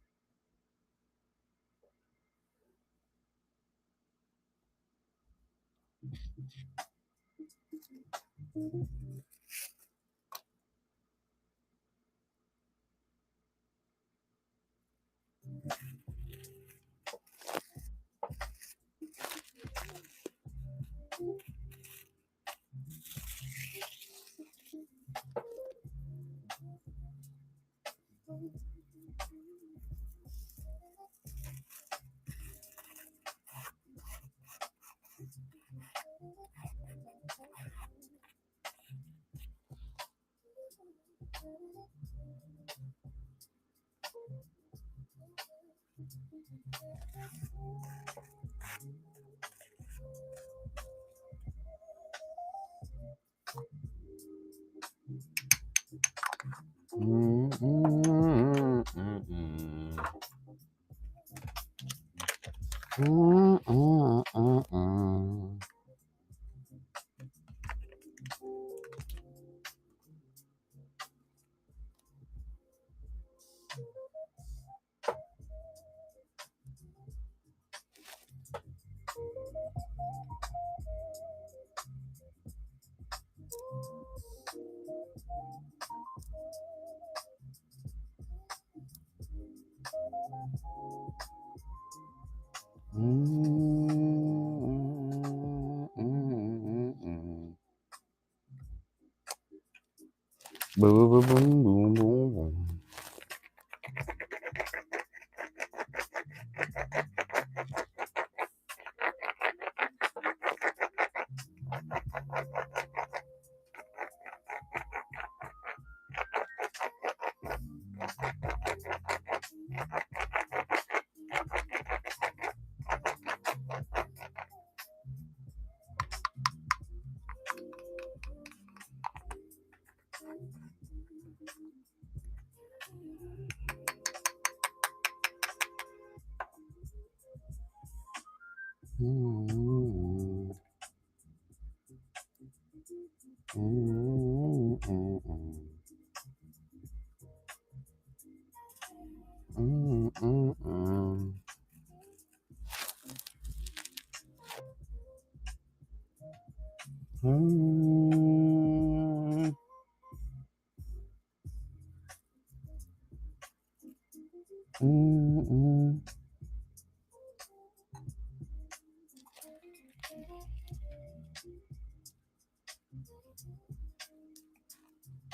Boom, boom, boom, boom, boom.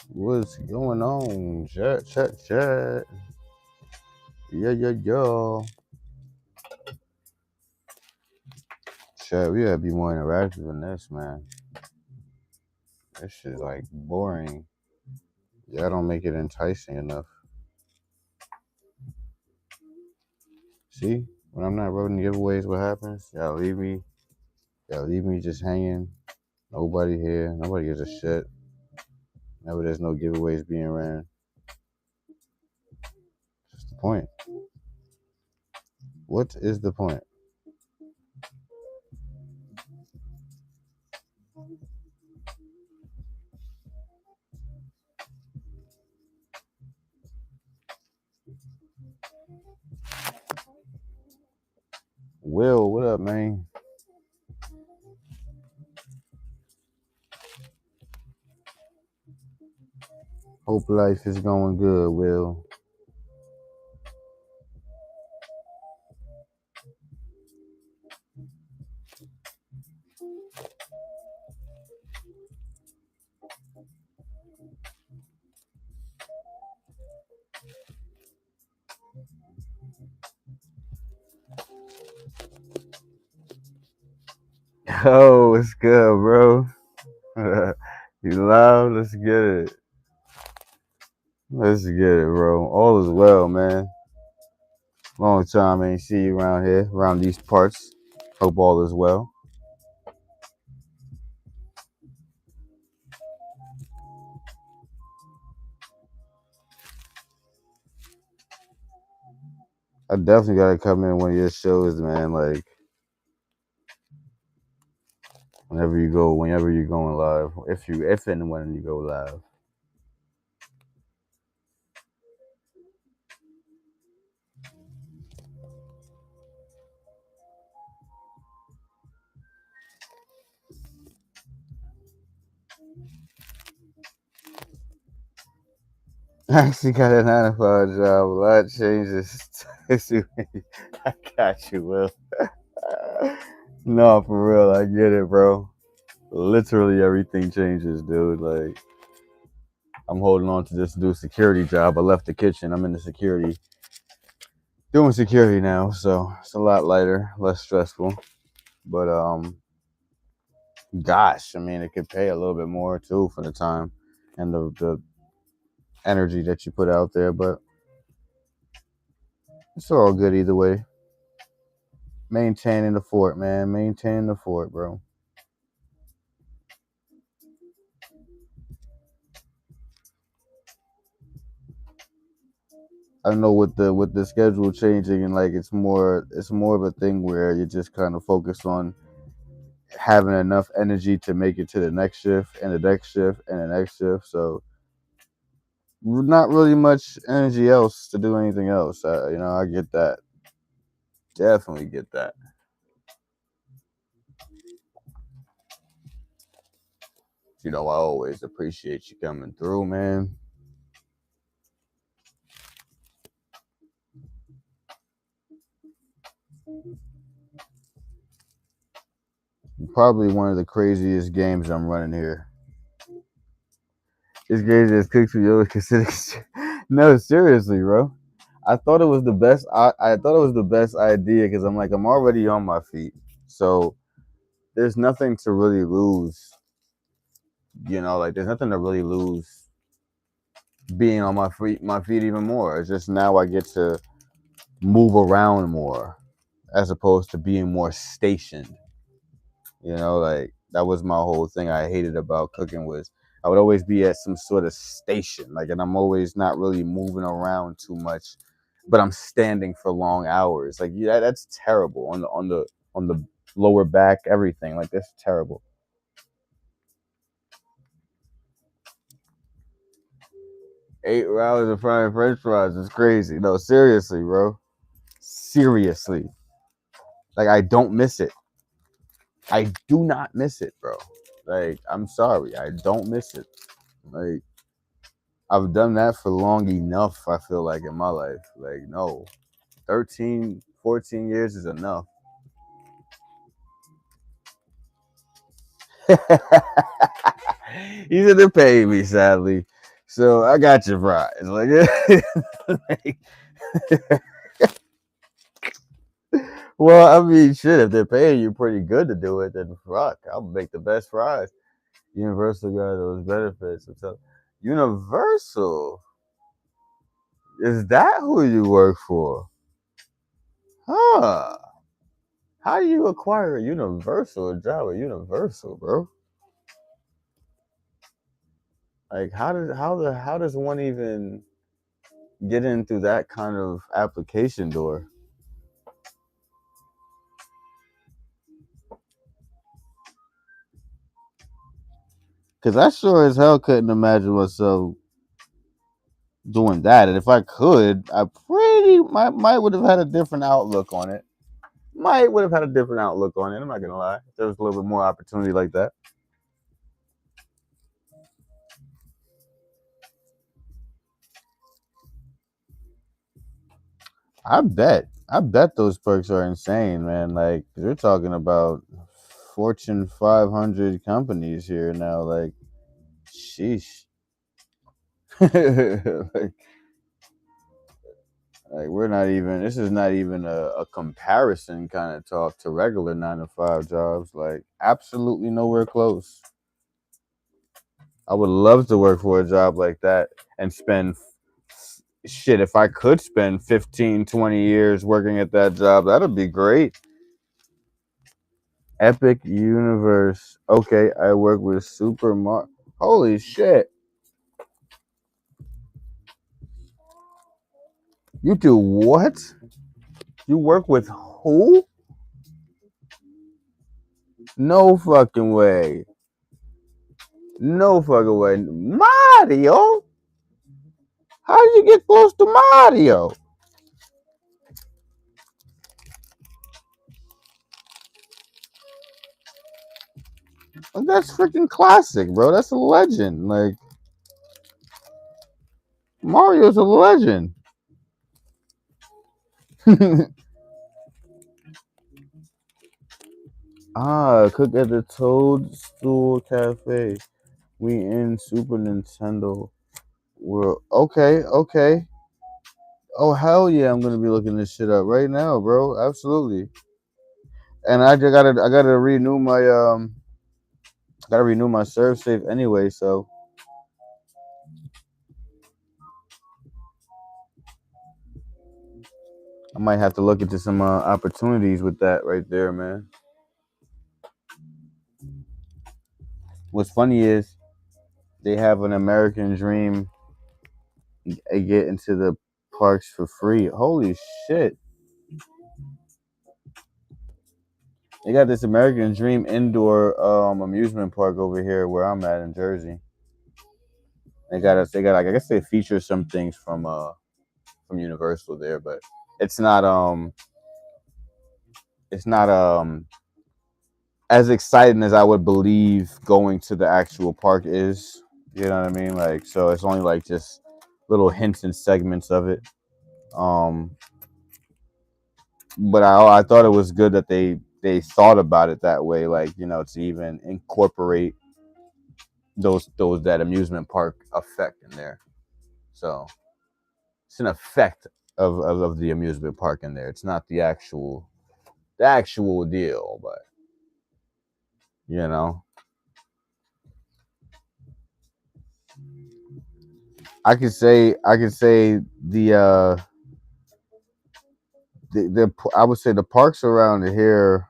What's going on? Chat. Yeah. Chat, we gotta be more interactive than this, man. This shit's like boring. Y'all don't make it enticing enough. See? When I'm not running giveaways, what happens? Y'all leave me just hanging. Nobody here. Nobody gives a shit. Never there's no giveaways being ran. What's the point? What is the point? Will, what up, man? Hope life is going good, Will. Oh, it's good, bro. You loud? Let's get it. Let's get it, bro. All is well, man. Long time ain't see you around here, around these parts. Hope all is well. I definitely gotta come in one of your shows, man. Like whenever you're going live, if and when you go live. I actually got a 9 to 5 job. A lot changes. I got you, Will. No, for real, I get it, bro. Literally everything changes, dude. Like I'm holding on to this new security job. I left the kitchen. I'm in the security. Doing security now, so it's a lot lighter, less stressful. But gosh, I mean, it could pay a little bit more too for the time and the energy that you put out there. But it's all good either way. Maintaining the fort, man. Maintaining the fort, bro. I know with the schedule changing and like it's more of a thing where you just kind of focus on having enough energy to make it to the next shift and the next shift and the next shift. So not really much energy else to do anything else. I get that. Definitely get that. I always appreciate you coming through, man. Probably one of the craziest games I'm running here. This game just cooks me over. No, seriously, bro. I thought it was the best. I thought it was the best idea because I'm already on my feet, so there's nothing to really lose. There's nothing to really lose being on my feet even more. It's just now I get to move around more as opposed to being more stationed. That was my whole thing I hated about cooking was I would always be at some sort of station, and I'm always not really moving around too much, but I'm standing for long hours. That's terrible on the lower back, everything. That's terrible. 8 rounds of frying French fries is crazy. No, seriously, bro. Seriously. Like, I don't miss it. I do not miss it, bro. Like, I'm sorry. I don't miss it. Like, I've done that for long enough, I feel like, in my life. Like, no. 13, 14 years is enough. He said they're paying me, sadly. So I got your fries. Like, well, I mean, shit, if they're paying you pretty good to do it, then fuck, I'll make the best fries. Universal got those benefits. So, Universal, is that who you work for? Huh? How do you acquire a job at Universal, bro? Like, how does one even get in through that kind of application door? Because I sure as hell couldn't imagine myself doing that. And if I could, I might would have had a different outlook on it. Might would have had a different outlook on it. I'm not gonna lie. If there was a little bit more opportunity like that. I bet those perks are insane, man. Like, you're talking about Fortune 500 companies here now. Like, sheesh. like, we're not even. This is not even a comparison kind of talk to regular 9 to 5 jobs. Like, absolutely nowhere close. I would love to work for a job like that and spend shit. If I could spend 15, 20 years working at that job, that'd be great. Epic Universe. Okay, I work with Super Mario. Holy shit. You do what? You work with who? No fucking way. No fucking way. Mario? How did you get close to Mario? That's freaking classic, bro. That's a legend. Like, Mario's a legend. Cook at the Toadstool Cafe. We in Super Nintendo world. Okay. Oh hell yeah, I'm gonna be looking this shit up right now, bro. Absolutely. And I gotta renew my serve safe anyway, so I might have to look into some opportunities with that right there, man. What's funny is they have an American Dream get into the parks for free. Holy shit. They got this American Dream indoor amusement park over here where I'm at in Jersey. They got like, I guess they feature some things from Universal there, but it's not as exciting as I would believe going to the actual park is. You know what I mean? Like, so it's only like just little hints and segments of it. But I thought it was good that they thought about it that way, like, to even incorporate that amusement park effect in there. So it's an effect of the amusement park in there. It's not the actual deal, but I could say the I would say the parks around here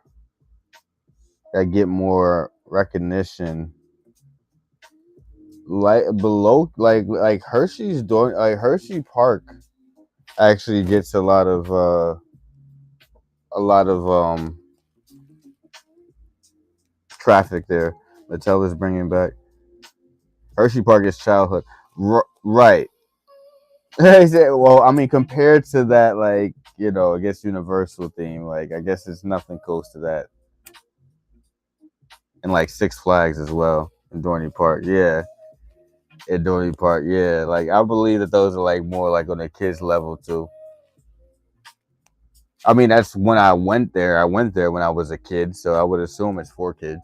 that get more recognition, like below, like Hershey's doing, like Hershey Park actually gets a lot of traffic there. Mattel is bringing back Hershey Park is childhood, right? I said, well, I mean, compared to that, like, you know, I guess Universal theme, like, I guess it's nothing close to that. And like Six Flags as well in Dorney Park, yeah. In Dorney Park, yeah. Like, I believe that those are like more like on the kids level too. I mean, that's when I went there. I went there when I was a kid, so I would assume it's for kids.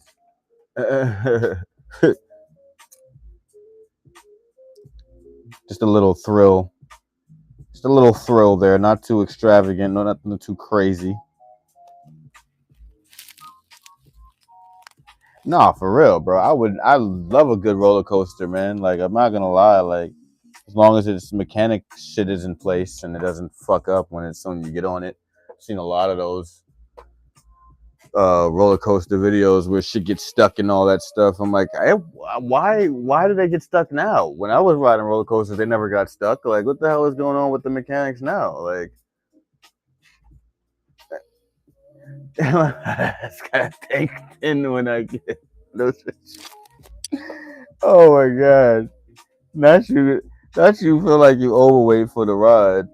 Just a little thrill. Just a little thrill there. Not too extravagant, no, nothing too crazy. Nah, for real, bro. I love a good roller coaster, man. Like, I'm not gonna lie, like, as long as its mechanic shit is in place and it doesn't fuck up when you get on it. I've seen a lot of those roller coaster videos where shit gets stuck and all that stuff. I'm like, why do they get stuck now? When I was riding roller coasters, they never got stuck. Like, what the hell is going on with the mechanics now? Like, it's gotta take in when I get those. Oh my god, not you feel like you overweight for the ride.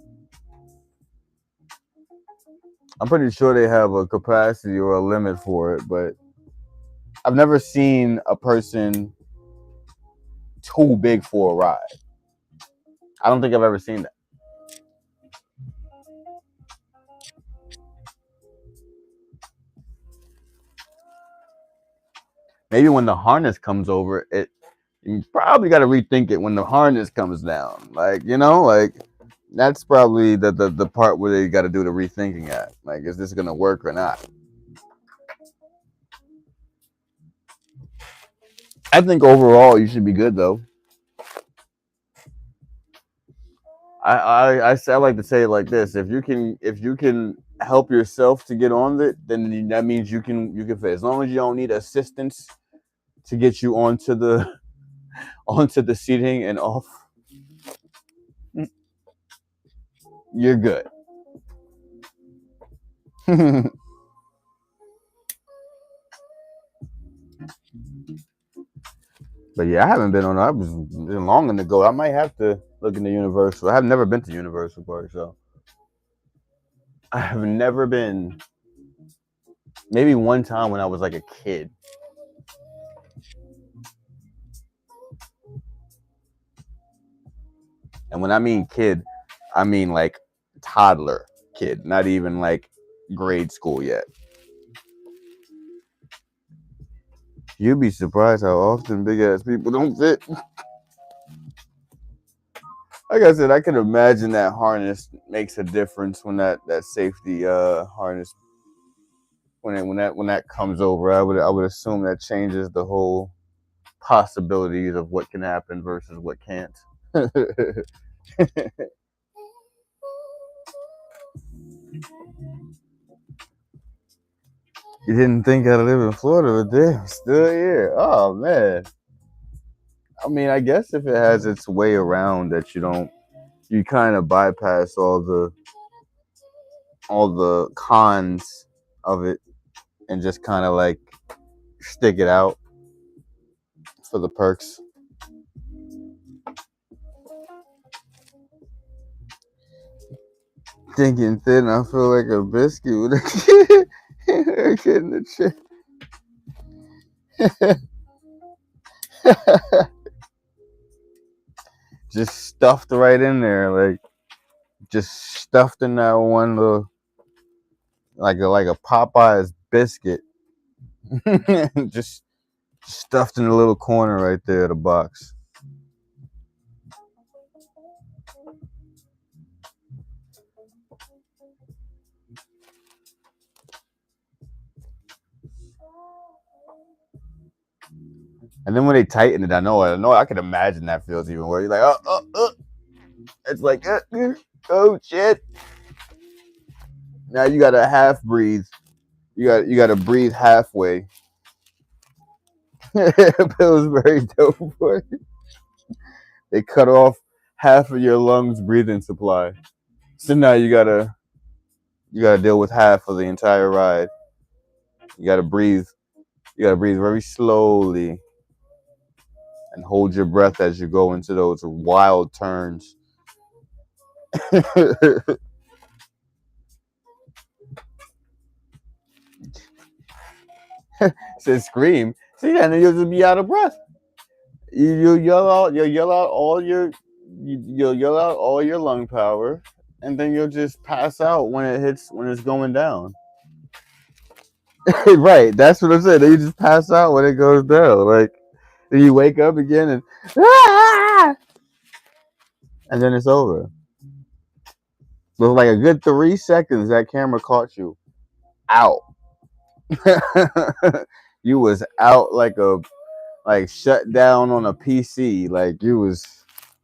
I'm pretty sure they have a capacity or a limit for it, but I've never seen a person too big for a ride. I don't think I've ever seen that. Maybe when the harness comes over, you probably got to rethink it when the harness comes down. Like, you know, like that's probably the part where they got to do the rethinking at. Like, is this gonna work or not? I think overall you should be good though. I like to say it like this: if you can help yourself to get on it, then that means you can fit. As long as you don't need assistance to get you onto the seating and off, you're good. But yeah, I haven't been on. I was long ago. I might have to look into Universal. I've never been to Universal Park, so I have never been. Maybe one time when I was like a kid. And when I mean kid, I mean like toddler kid, not even like grade school yet. You'd be surprised how often big ass people don't fit. Like I said, I can imagine that harness makes a difference when that safety harness when that comes over. I would assume that changes the whole possibilities of what can happen versus what can't. You didn't think I'd live in Florida, but they're still here. Oh man. I mean, I guess if it has its way around that you kind of bypass all the cons of it and just kind of like stick it out for the perks. Thinking thin, I feel like a biscuit with a kid in the chair. Just stuffed right in there, like just stuffed in that one little, like a Popeye's biscuit, just stuffed in the little corner right there of the box. And then when they tighten it, I know I can imagine that feels even worse. You're like, it's like, oh shit. Now you gotta half breathe. You gotta breathe halfway. Pillsbury dope boy. They cut off half of your lungs breathing supply. So now you gotta deal with half of the entire ride. You gotta breathe. You gotta breathe very slowly and hold your breath as you go into those wild turns. Says scream. See, and then you'll just be out of breath. You yell out. You'll yell out all your. You'll yell out all your lung power, and then you'll just pass out when it's going down. Right. That's what I'm saying. Then you just pass out when it goes down. Like, then you wake up again and and then it's over. With like a good 3 seconds, that camera caught you out. You was out like shut down on a PC. Like you was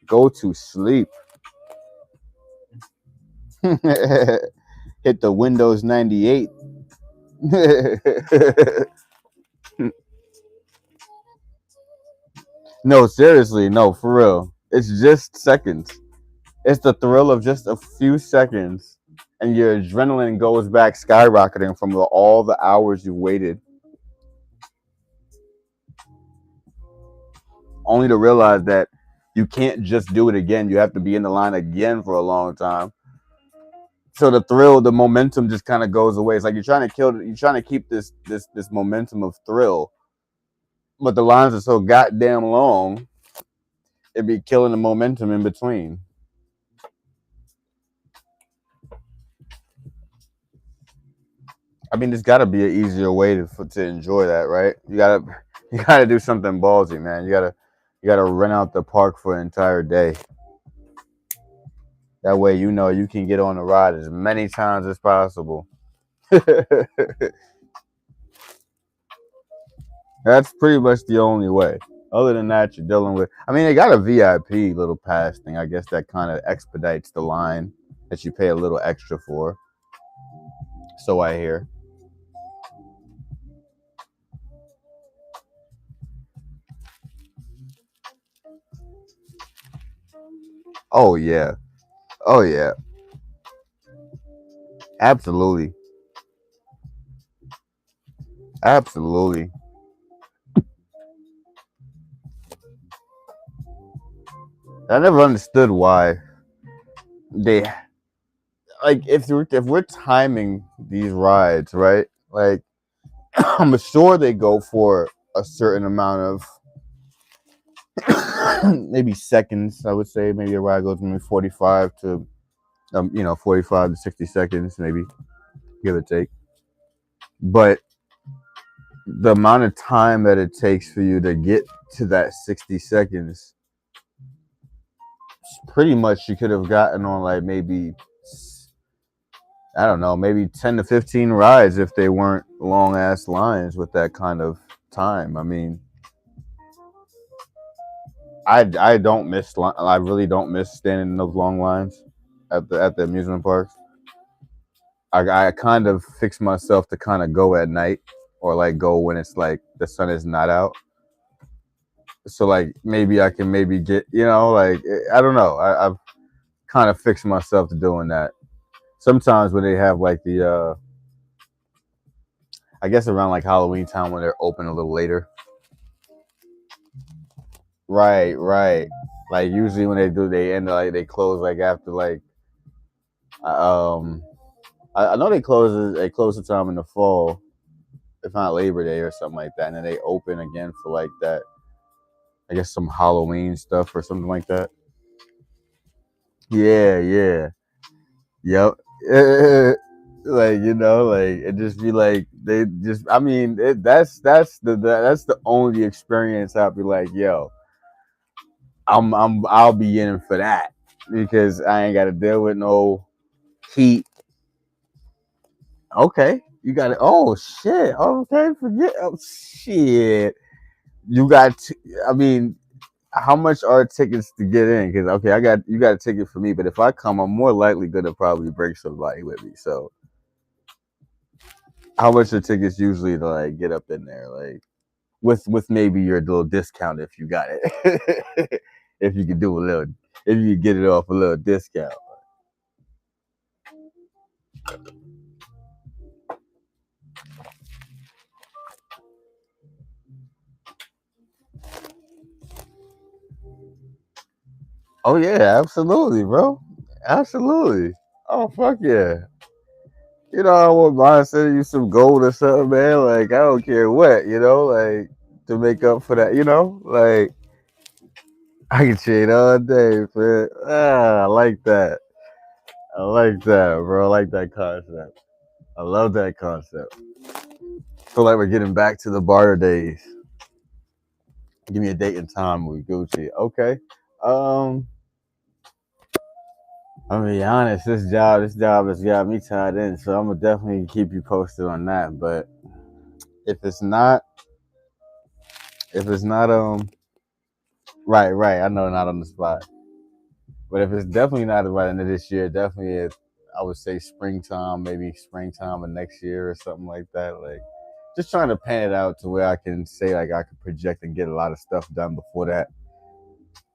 go to sleep. Hit the Windows 98. No, seriously, no, for real. It's just seconds. It's the thrill of just a few seconds, and your adrenaline goes back skyrocketing from all the hours you waited. Only to realize that you can't just do it again. You have to be in the line again for a long time. So the thrill, the momentum just kind of goes away. It's like you're trying to keep this momentum of thrill, but the lines are so goddamn long, it'd be killing the momentum in between. I mean, there's got to be an easier way to enjoy that, right? You gotta do something ballsy, man. You gotta rent out the park for an entire day. That way, you know you can get on the ride as many times as possible. That's pretty much the only way. Other than that, you're dealing with. I mean, they got a VIP little pass thing. I guess that kind of expedites the line that you pay a little extra for. So I hear. Oh yeah. Oh yeah. Absolutely. Absolutely. I never understood why they like if we're timing these rides, right? Like I'm sure they go for a certain amount of maybe seconds. I would say maybe a ride goes maybe 45 to 45 to 60 seconds, maybe give or take. But the amount of time that it takes for you to get to that 60 seconds, pretty much you could have gotten on like maybe, I don't know, maybe 10 to 15 rides if they weren't long ass lines with that kind of time. I mean, I really don't miss standing in those long lines at the amusement parks. I kind of fix myself to kind of go at night or like go when it's like the sun is not out. So like maybe I can maybe get, like I don't know. I've kind of fixed myself to doing that. Sometimes when they have like the I guess around like Halloween time when they're open a little later. Right. Like usually when they do, they close like after like I know they close the time in the fall, if not Labor Day or something like that, and then they open again for like that. I guess some Halloween stuff or something like that. Yeah. Yep. Like like it just be like they just. I mean, that's the only experience I'll be like, yo, I'll be in for that because I ain't got to deal with no heat. Okay, you got it. Oh shit. Okay, forget. Oh shit. You got. I mean, how much are tickets to get in? Because okay, you got a ticket for me, but if I come, I'm more likely gonna probably break somebody with me. So, how much are tickets usually to like get up in there? Like with maybe your little discount if you got it. If you could do a little, if you could get it off a little discount. Oh yeah, absolutely, bro. Absolutely. Oh fuck yeah. You know, I wouldn't mind sending you some gold or something, man. Like I don't care what, like to make up for that. Like I can trade all day, man. I like that. I like that, bro. I like that concept. I love that concept. Feel like we're getting back to the barter days. Give me a date and time with Gucci. Okay. Um, I'm gonna be honest. This job has got me tied in, so I'm gonna definitely keep you posted on that. But if it's not, right. I know not on the spot. But if it's definitely not by the end of this year, definitely I would say springtime, maybe springtime of next year or something like that. Like just trying to pan it out to where I can say like I can project and get a lot of stuff done before that.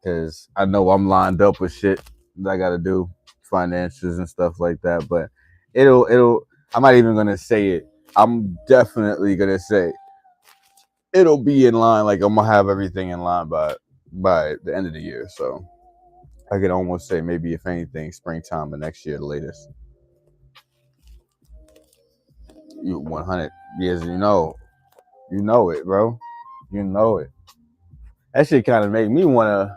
Cause I know I'm lined up with shit that I gotta do, finances and stuff like that. But I'm not even gonna say it. I'm definitely gonna say it'll be in line. Like I'm gonna have everything in line by the end of the year. So I could almost say maybe if anything, springtime of next year, the latest. You 100 years, you know it, bro. You know it. That shit kind of make me want to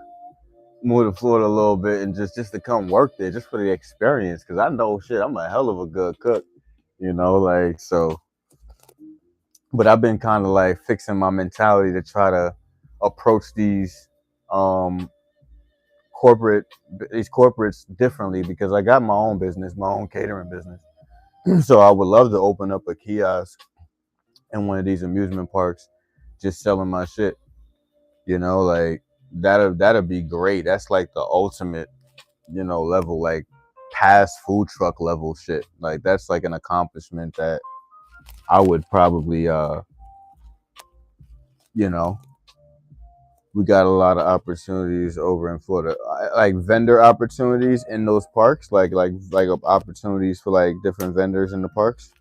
move to Florida a little bit and just to come work there, just for the experience. Cause I know shit, I'm a hell of a good cook, like so. But I've been kind of like fixing my mentality to try to approach um corporate these corporates differently because I got my own business, my own catering business. So I would love to open up a kiosk in one of these amusement parks, just selling my shit. Like that'll be great. That's like the ultimate, level, like past food truck level shit. Like that's like an accomplishment that I would probably you know, we got a lot of opportunities over in Florida, like vendor opportunities in those parks, like opportunities for like different vendors in the parks.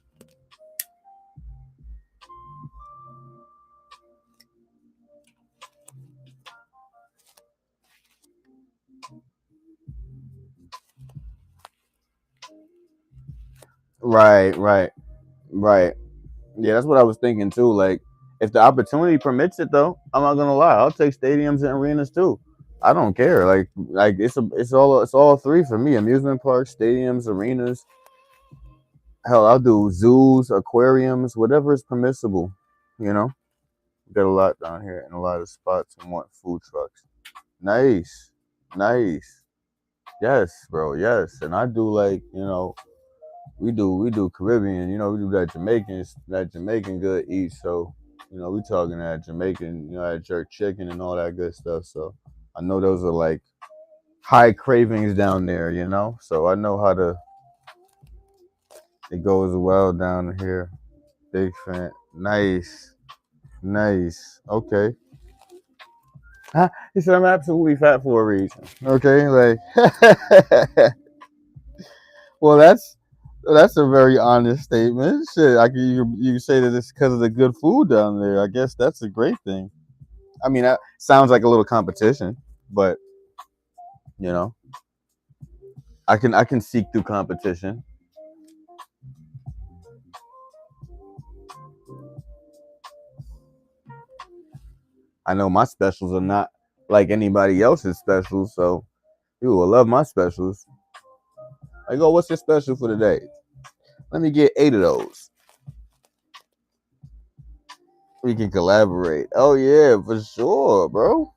Right, right, right. Yeah, that's what I was thinking too. Like, if the opportunity permits it, though, I'm not gonna lie. I'll take stadiums and arenas too. I don't care. Like it's all three for me: amusement parks, stadiums, arenas. Hell, I'll do zoos, aquariums, whatever is permissible. You know, got a lot down here and a lot of spots and want food trucks. Nice, nice. Yes, bro. Yes, and I do like we do Caribbean, we do that Jamaican good eat. So, we talking that Jamaican, that jerk chicken and all that good stuff. So I know those are like high cravings down there, So I know how to it goes well down here. Big fan. Nice. Nice. Okay. He said I'm absolutely fat for a reason. Okay, like well that's a very honest statement. Shit, you say that it's because of the good food down there. I guess that's a great thing. I mean, that sounds like a little competition, but you know, I can seek through competition. I know my specials are not like anybody else's specials, so you will love my specials. I go, what's your special for today? Let me get 8 of those. We can collaborate. Oh yeah, for sure, bro.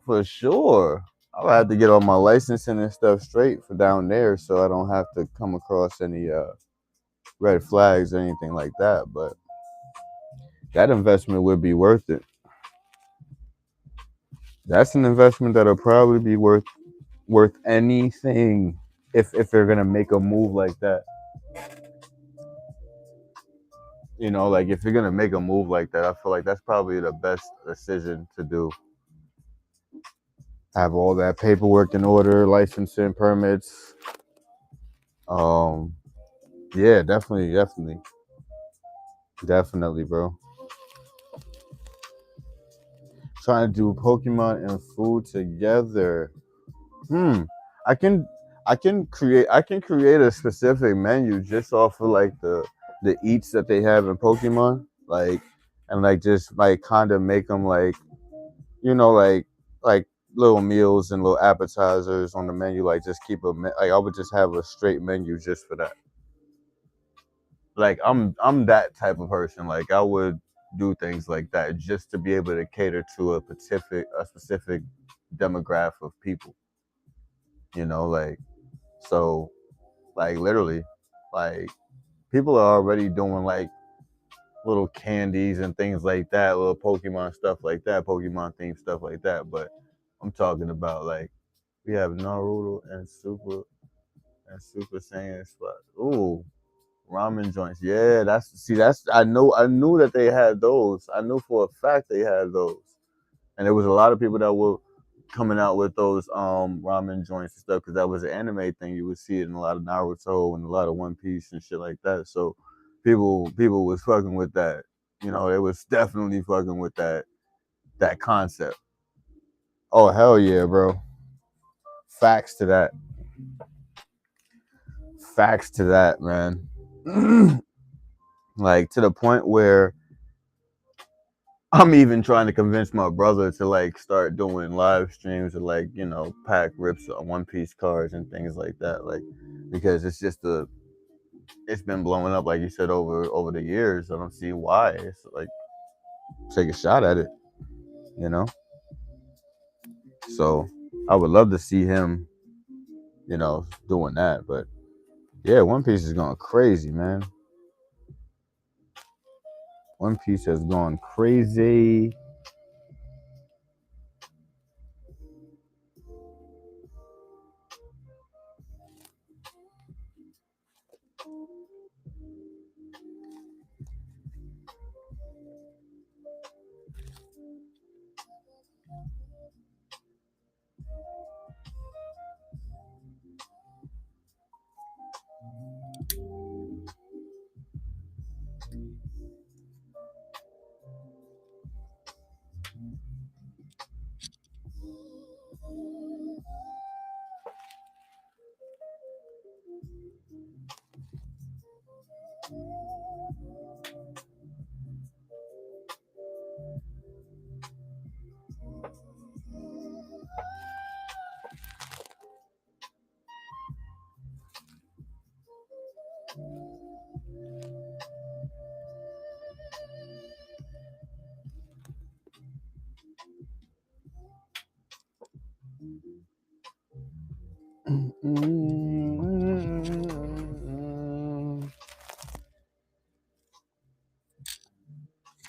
For sure. I'll have to get all my licensing and stuff straight for down there so I don't have to come across any red flags or anything like that. But that investment would be worth it. That's an investment that'll probably be worth anything if they're gonna make a move like that. Like if you're gonna make a move like that, I feel like that's probably the best decision to do. Have all that paperwork in order, licensing, permits. Um, yeah, definitely, bro. Trying to do Pokemon and food together. I can create a specific menu just off of like the eats that they have in Pokemon, like, and like just like kind of make them like, you know, like little meals and little appetizers on the menu, like just keep like I would just have a straight menu just for that. Like I'm that type of person. Like I would do things like that just to be able to cater to a specific demographic of people. You know, like, so, like, literally, like, people are already doing like little candies and things like that, little Pokemon stuff like that, Pokemon themed stuff like that. But I'm talking about like we have Naruto and Super Saiyan Spot. Ooh, ramen joints. Yeah, that's I knew that they had those. I knew for a fact they had those. And there was a lot of people that were coming out with those ramen joints and stuff, because that was an anime thing. You would see it in a lot of Naruto and a lot of One Piece and shit like that. So people was fucking with that. You know, they was definitely fucking with that concept. Oh hell yeah, bro. Facts to that. Facts to that, man. Like, to the point where I'm even trying to convince my brother to like start doing live streams and like, you know, pack rips on One Piece cards and things like that. Like, because it's just it's been blowing up, like you said, over the years. I don't see why. It's like, take a shot at it, you know. So I would love to see him, you know, doing that. But yeah, One Piece is going crazy, man. One Piece has gone crazy.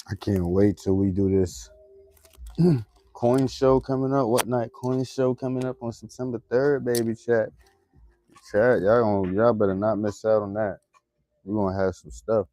I can't wait till we do this coin show coming up. What night? Coin show coming up on September 3rd, baby. Chat, y'all better not miss out on that. We're gonna have some stuff.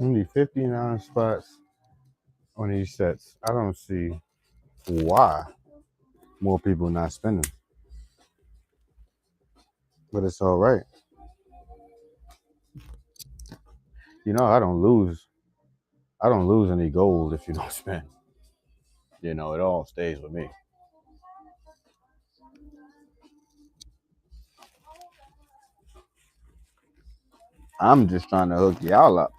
Only 59 spots on these sets. I don't see why more people not spending, but it's all right. You know, I don't lose any gold if you don't spend. You know, it all stays with me. I'm just trying to hook y'all up.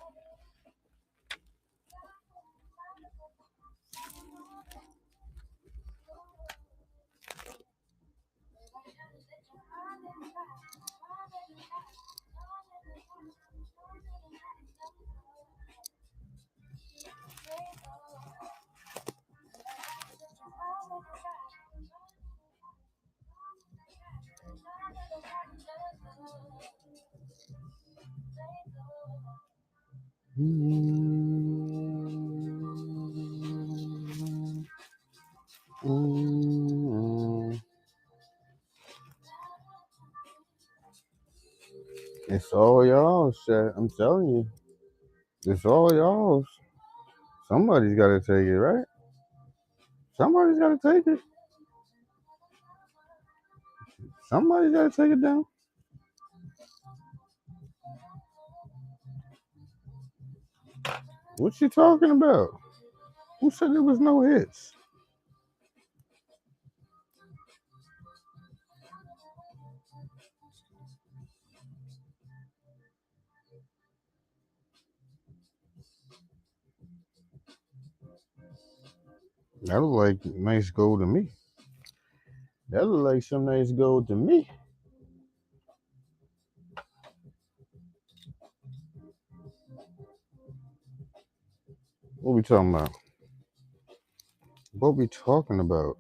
It's all y'all shit. I'm telling you. It's all y'all. Somebody's got to take it, right? Somebody's got to take it. Somebody's got to take it down. What you talking about? Who said there was no hits? That look like nice gold to me. That look like some nice gold to me. What we talking about? What we talking about?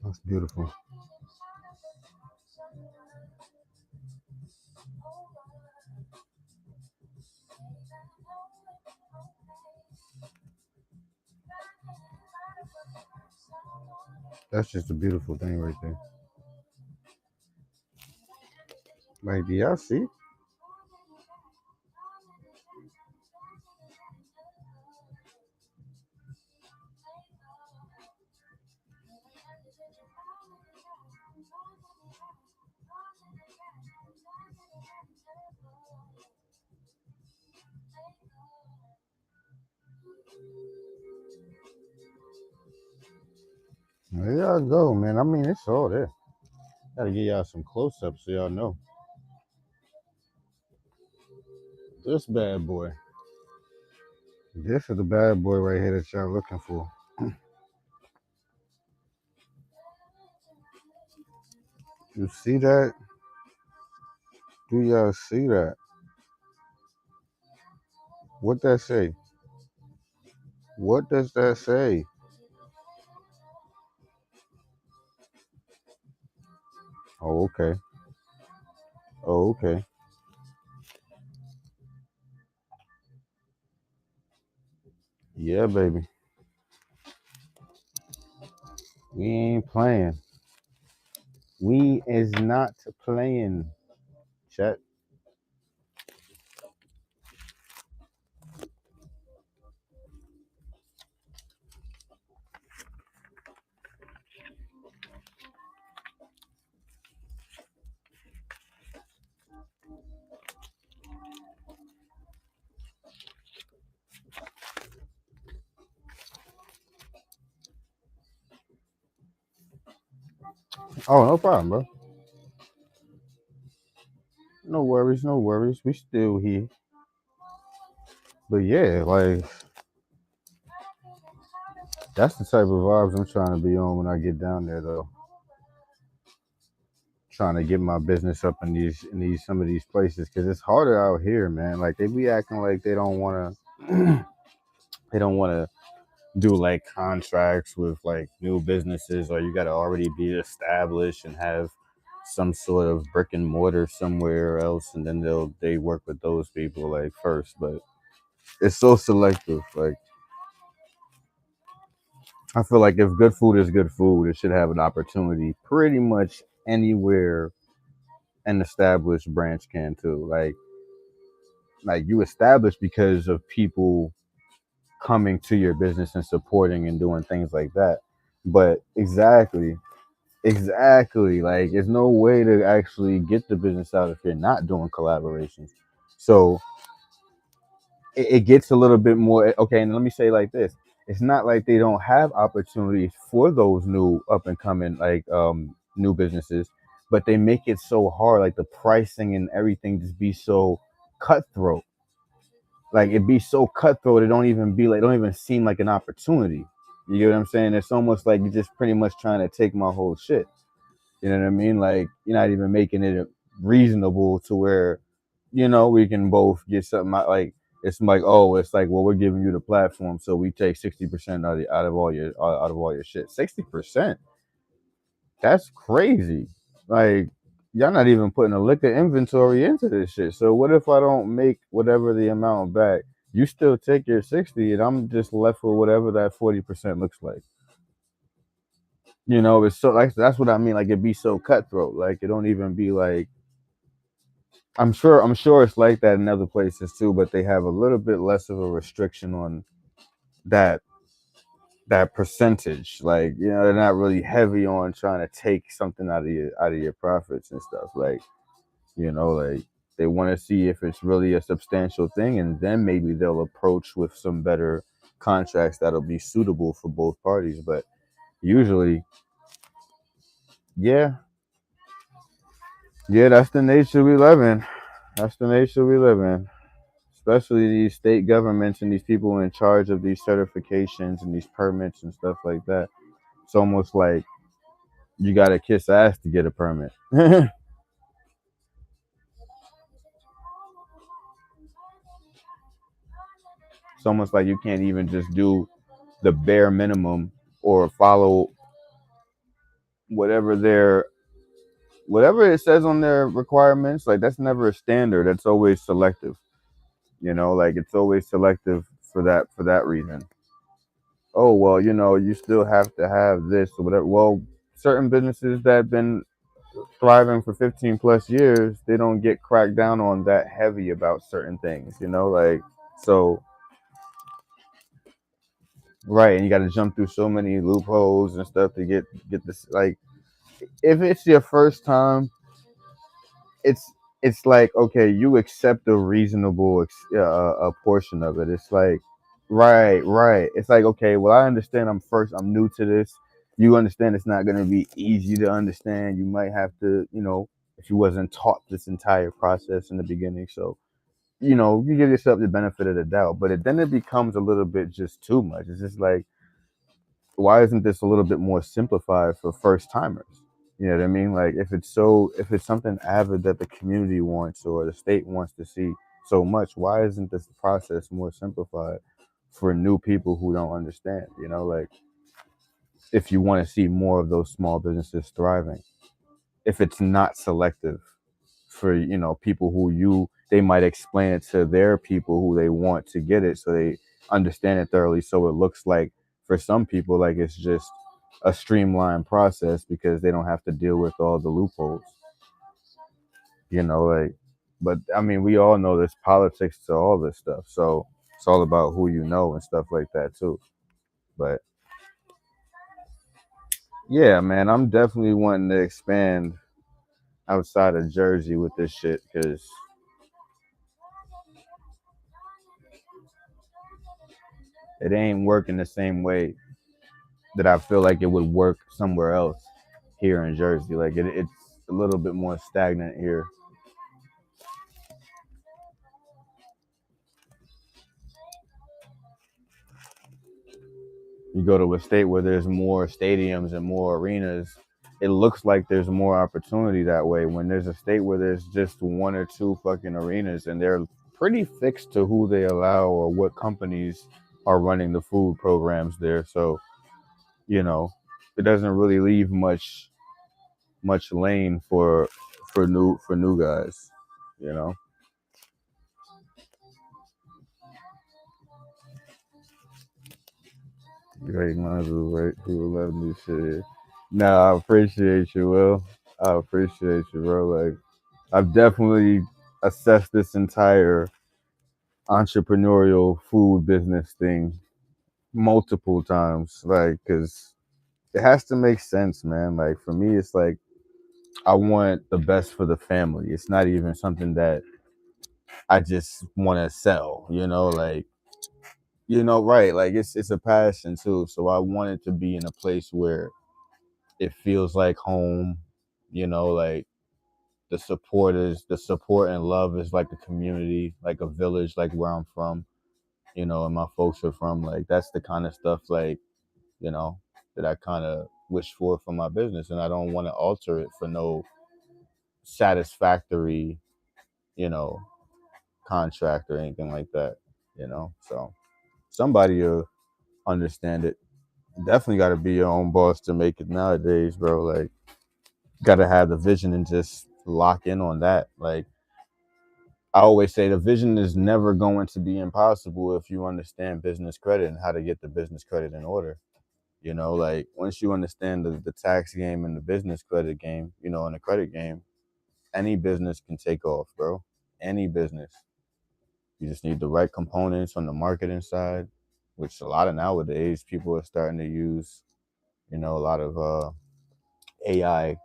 That's beautiful. That's just a beautiful thing right there. Like, do y'all see? There y'all go, man. I mean, it's all there. Gotta give y'all some close-ups so y'all know. This bad boy. This is the bad boy right here that y'all looking for. You see that? Do y'all see that? What that say? What does that say? Oh, okay. Oh, okay. Yeah, baby. We ain't playing. We is not playing. Chat. Oh, no problem, bro. No worries, no worries. We still here. But yeah, like that's the type of vibes I'm trying to be on when I get down there, though. Trying to get my business up in these some of these places because it's harder out here, man. Like they be acting like they don't want to, they don't want to do like contracts with like new businesses, or you got to already be established and have some sort of brick and mortar somewhere else, and then they work with those people like first. But it's so selective. Like I feel like if good food is good food, it should have an opportunity pretty much anywhere an established branch can too. Like you establish because of people coming to your business and supporting and doing things like that. But exactly, like there's no way to actually get the business out if you're not doing collaborations. So it gets a little bit more okay. And let me say like this: it's not like they don't have opportunities for those new up and coming like new businesses, but they make it so hard. Like the pricing and everything just be so cutthroat. Like it be so cutthroat. It don't even be like, don't even seem like an opportunity. You get what I'm saying? It's almost like you're just pretty much trying to take my whole shit. You know what I mean? Like you're not even making it reasonable to where, we can both get something out. Like it's like, oh, it's like, well, we're giving you the platform, so we take 60% out of all your shit. 60%? That's crazy. Like y'all not even putting a lick of inventory into this shit. So what if I don't make whatever the amount back? You still take your 60, and I'm just left with whatever that 40% looks like. It's so like that's what I mean. Like it'd be so cutthroat. Like it don't even be like I'm sure it's like that in other places too, but they have a little bit less of a restriction on that that percentage. Like, they're not really heavy on trying to take something out of your profits and stuff. Like, like they want to see if it's really a substantial thing, and then maybe they'll approach with some better contracts that'll be suitable for both parties. But usually, yeah, yeah, that's the nature we live in. That's the nature we live in. Especially these state governments and these people in charge of these certifications and these permits and stuff like that. It's almost like you got to kiss ass to get a permit. It's almost like you can't even just do the bare minimum or follow whatever whatever it says on their requirements. Like that's never a standard. That's always selective. Like it's always selective for that reason. Oh well, you still have to have this or whatever. Well, certain businesses that have been thriving for 15 plus years, they don't get cracked down on that heavy about certain things, like so right, and you got to jump through so many loopholes and stuff to get this. Like if it's your first time, it's like okay, you accept a reasonable a portion of it. It's like right. It's like okay, well I understand I'm new to this. You understand it's not going to be easy to understand. You might have to, if you wasn't taught this entire process in the beginning. So, you give yourself the benefit of the doubt, but then it becomes a little bit just too much. It's just like, why isn't this a little bit more simplified for first timers? You know what I mean? Like if it's something avid that the community wants or the state wants to see so much, why isn't this process more simplified for new people who don't understand? Like if you want to see more of those small businesses thriving, if it's not selective for people who they might explain it to their people who they want to get it so they understand it thoroughly, so it looks like for some people like it's just a streamlined process because they don't have to deal with all the loopholes, like. But I mean, we all know there's politics to all this stuff, so it's all about who and stuff like that too. But yeah, man, I'm definitely wanting to expand outside of Jersey with this shit because it ain't working the same way that I feel like it would work somewhere else here in Jersey. Like it's a little bit more stagnant here. You go to a state where there's more stadiums and more arenas, it looks like there's more opportunity that way. When there's a state where there's just one or two fucking arenas and they're pretty fixed to who they allow or what companies are running the food programs there. So, it doesn't really leave much lane for new guys, you know. Great minds will right people love new shit. No, I appreciate you, Will. I appreciate you, bro. Like I've definitely assessed this entire entrepreneurial food business thing multiple times, like, because it has to make sense, man. Like for me, it's like I want the best for the family. It's not even something that I just want to sell, like, right. Like it's a passion too. So I want it to be in a place where it feels like home, like the support and love is like a community, like a village, like where I'm from, and my folks are from. Like that's the kind of stuff, like, you know, that I kind of wish for my business. And I don't want to alter it for no satisfactory, you know, contract or anything like that, So somebody will understand it. Definitely got to be your own boss to make it nowadays, bro. Like, got to have the vision and just lock in on that. Like, I always say the vision is never going to be impossible if you understand business credit and how to get the business credit in order. Like once you understand the tax game and the business credit game, and the credit game, any business can take off, bro. Any business. You just need the right components on the marketing side, which a lot of nowadays people are starting to use, a lot of AI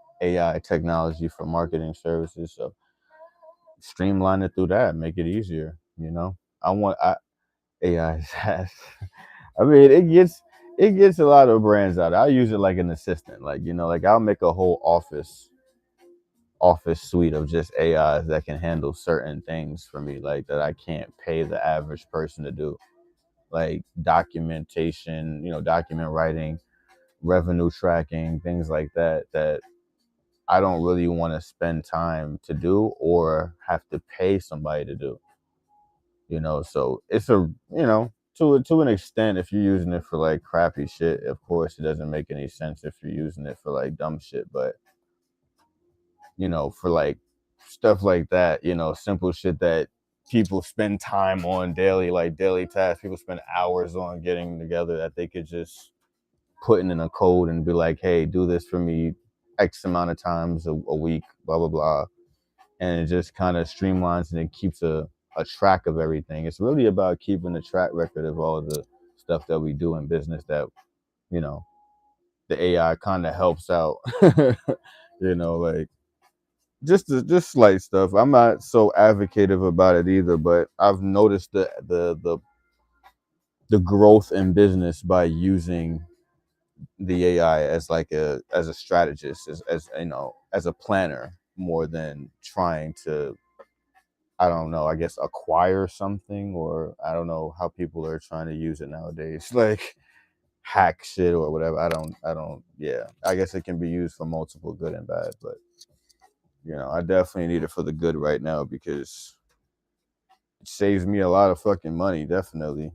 technology for marketing services. So streamline it through that, make it easier. AI is fast. I mean, it gets a lot of brands out. I use it like an assistant, like like I'll make a whole office suite of just AIs that can handle certain things for me, like that I can't pay the average person to do, like documentation, document writing, revenue tracking, things like that. That I don't really want to spend time to do or have to pay somebody to do. So it's to an extent, if you're using it for like crappy shit, of course it doesn't make any sense if you're using it for like dumb shit. But for like stuff like that, simple shit that people spend time on daily, like daily tasks, people spend hours on getting together, that they could just put in a code and be like, hey, do this for me X amount of times a week, blah blah blah. And it just kind of streamlines and it keeps a track of everything. It's really about keeping a track record of all of the stuff that we do in business that, you know, the AI kind of helps out. Like just slight stuff. I'm not so advocative about it either, but I've noticed the growth in business by using the AI as like as a strategist, as as a planner, more than trying to, I don't know, I guess acquire something, or I don't know how people are trying to use it nowadays, like hack shit or whatever. Yeah, I guess it can be used for multiple good and bad, but I definitely need it for the good right now because it saves me a lot of fucking money, definitely.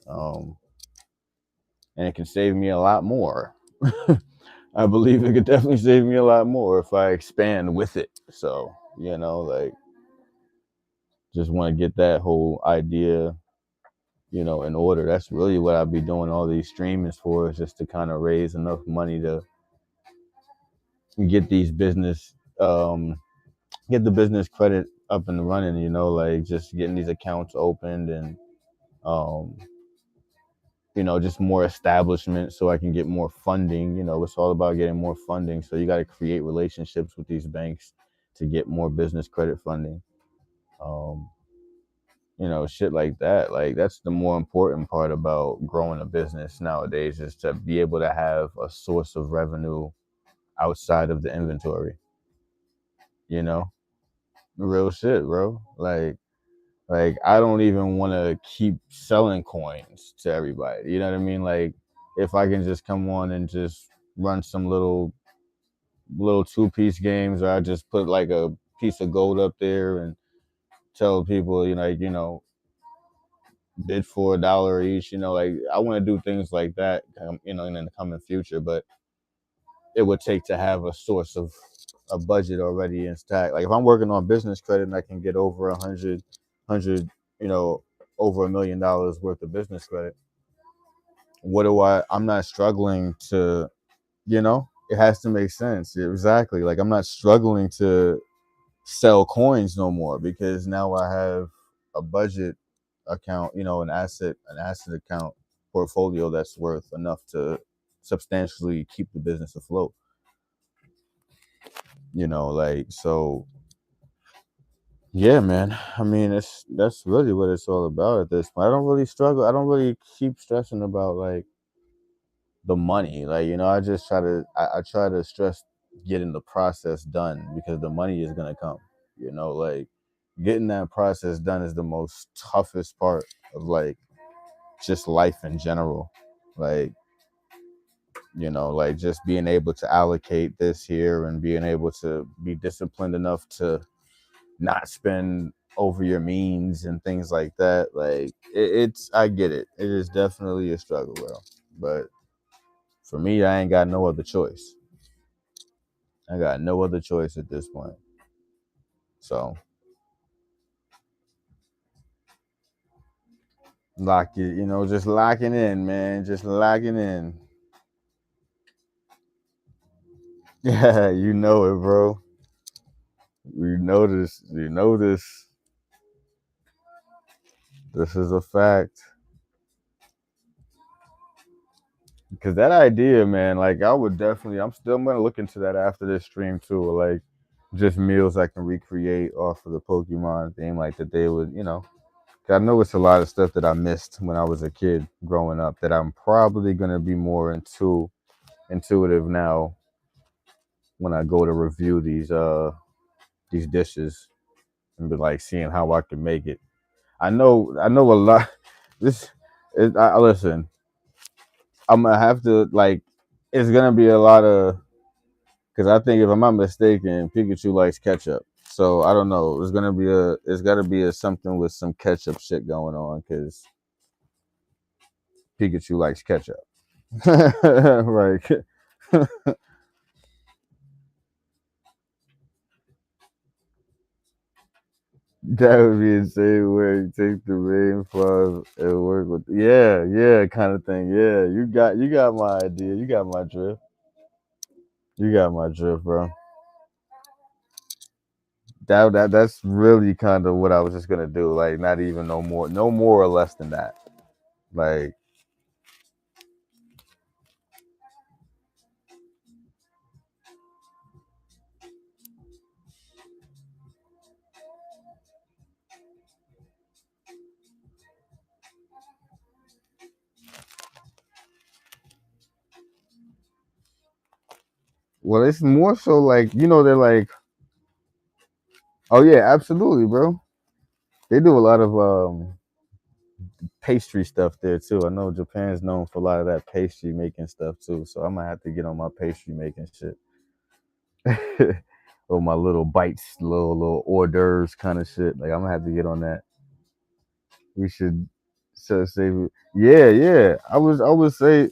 Um, and it can save me a lot more. I believe it could definitely save me a lot more if I expand with it. So, like, just want to get that whole idea, in order. That's really what I'd be doing all these streamings for, is just to kind of raise enough money to get these get the business credit up and running, like just getting these accounts opened and, um, just more establishment so I can get more funding. It's all about getting more funding. So you got to create relationships with these banks to get more business credit funding. Um, shit like that. Like that's the more important part about growing a business nowadays, is to be able to have a source of revenue outside of the inventory. Real shit, bro. Like I don't even want to keep selling coins to everybody. You know what I mean? Like if I can just come on and just run some little two-piece games, or I just put like a piece of gold up there and tell people, bid for $1 each. Like I want to do things like that, in the coming future. But it would take to have a source of a budget already in stack. Like if I'm working on business credit and I can get over 100, over $1 million worth of business credit, what do I'm not struggling to, it has to make sense. Exactly. Like I'm not struggling to sell coins no more, because now I have a budget account, an asset account portfolio that's worth enough to substantially keep the business afloat. Like, so yeah, man. I mean, that's really what it's all about at this point. I don't really struggle. I don't really keep stressing about like the money. Like, I just I try to stress getting the process done because the money is gonna come. Like getting that process done is the most toughest part of like just life in general. Like, like just being able to allocate this here and being able to be disciplined enough to not spend over your means and things like that. Like it's I get it. It is definitely a struggle, bro. But for me, I ain't got no other choice. I got no other choice at this point. So lock it, just locking in, man. Just locking in. Yeah, you know it, bro. You know this. You know this. This is a fact. Because that idea, man, like I would definitely, I'm still gonna look into that after this stream too. Like just meals I can recreate off of the Pokemon theme, like that they would, 'cause I know it's a lot of stuff that I missed when I was a kid growing up that I'm probably gonna be more intuitive now when I go to review these dishes and be like seeing how I can make it. I know a lot. This is I listen. I'm gonna have to like. It's gonna be a lot of because I think if I'm not mistaken, Pikachu likes ketchup. So I don't know. It's gotta be a something with some ketchup shit going on because Pikachu likes ketchup. Right. That would be insane where you take the main flaws and work with yeah, kind of thing. Yeah, you got my idea. You got my drift. You got my drift, bro. That's really kind of what I was just gonna do. Like not even no more or less than that. Like well, it's more so like they're like, oh yeah, absolutely, bro. They do a lot of pastry stuff there too. I know Japan's known for a lot of that pastry making stuff too. So I might have to get on my pastry making shit. Or my little bites, little hors d'oeuvres kind of shit. Like I'm gonna have to get on that. We should so say yeah. I would say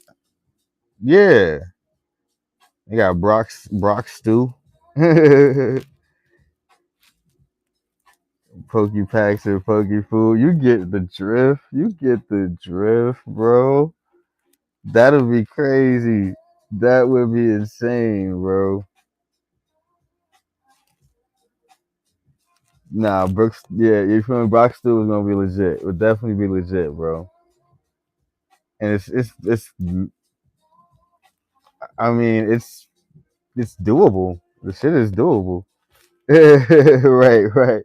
yeah. You got Brock stew. Pokey packs and pokey food. You get the drift. You get the drift, bro. That'll be crazy. That would be insane, bro. Nah, Brooks. Yeah, you feel me? Brock stew is gonna be legit. It would definitely be legit, bro. And it's. I mean, it's doable. The shit is doable. Right.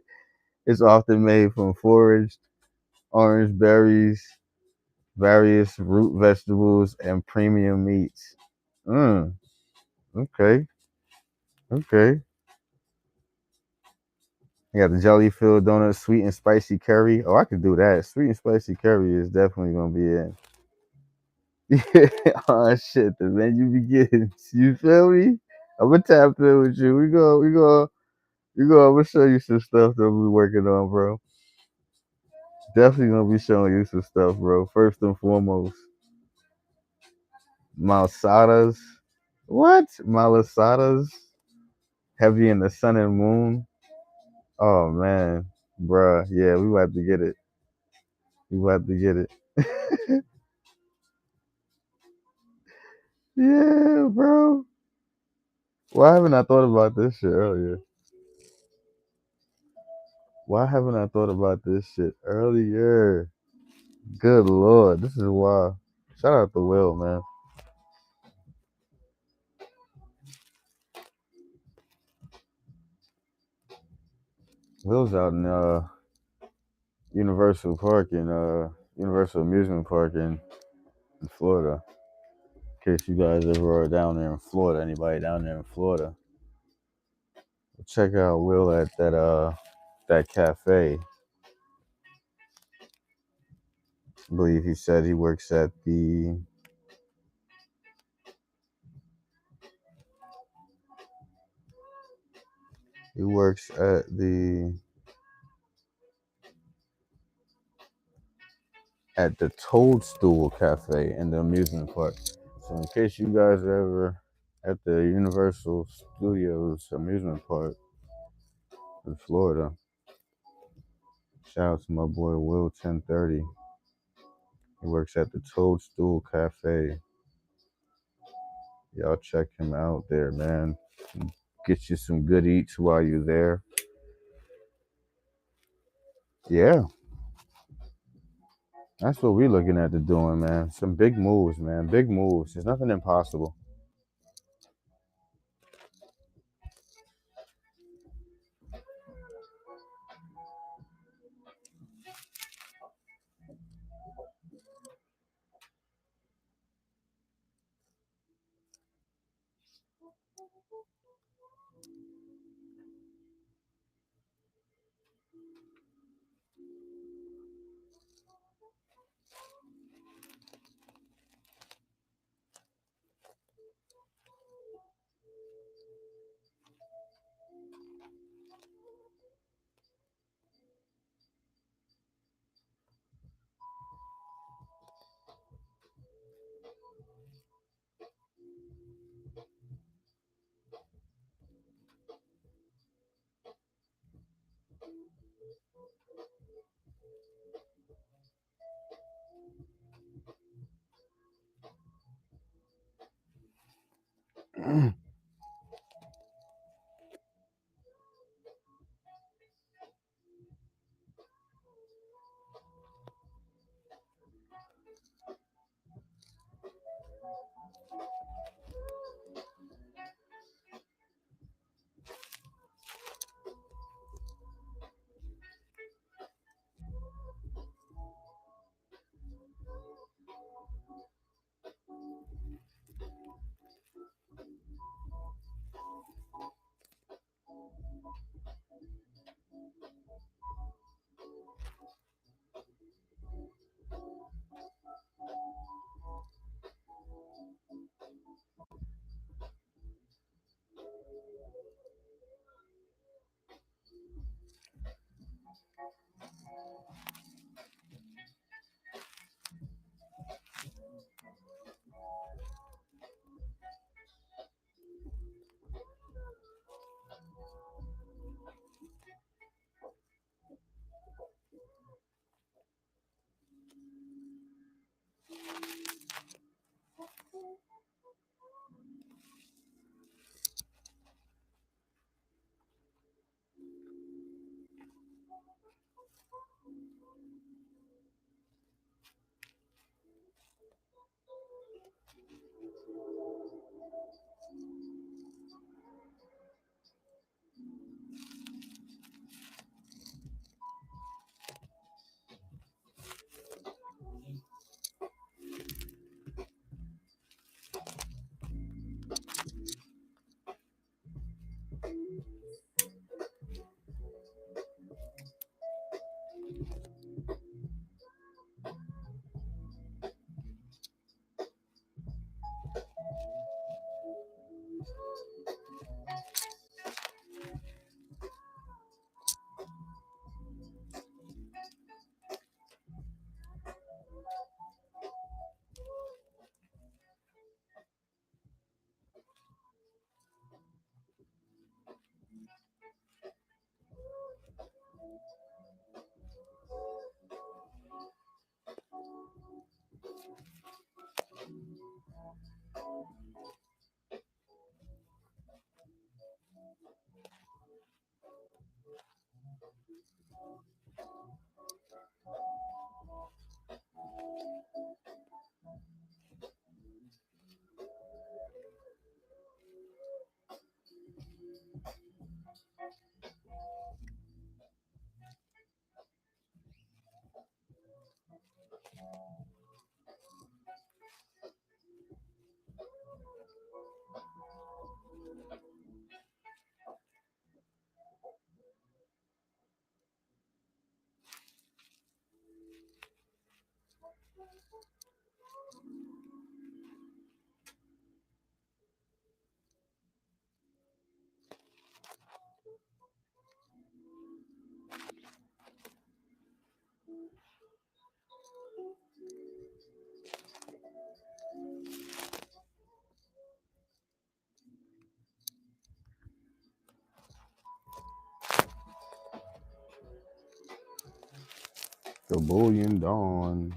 It's often made from foraged orange berries, various root vegetables, and premium meats. Mm, okay, okay. You got the jelly filled donut, sweet and spicy curry. Oh, I could do that. Sweet and spicy curry is definitely gonna be in. Oh shit, the menu begins. You feel me? I'm gonna tap in with you. I'm gonna show you some stuff that we're working on, bro. Definitely gonna be showing you some stuff, bro. First and foremost, malsadas. What? Malasadas? Heavy in the sun and moon. Oh man, bruh. Yeah, we about to get it. We about to get it. Yeah, bro. Why haven't I thought about this shit earlier? Why haven't I thought about this shit earlier? Good lord, this is wild. Shout out to Will, man. Will's out in Universal Park in Universal Amusement Park in Florida. In case you guys ever are down there in Florida, anybody down there in Florida, check out Will at that cafe. I believe he said he works at the at the Toadstool Cafe in the amusement park. So in case you guys are ever at the Universal Studios amusement park in Florida, shout out to my boy Will 1030. He works at the Toadstool Cafe. Y'all check him out there, man. Get you some good eats while you're there. Yeah. That's what we're looking at doing, man. Some big moves, man. Big moves. There's nothing impossible. The Bullion Dawn.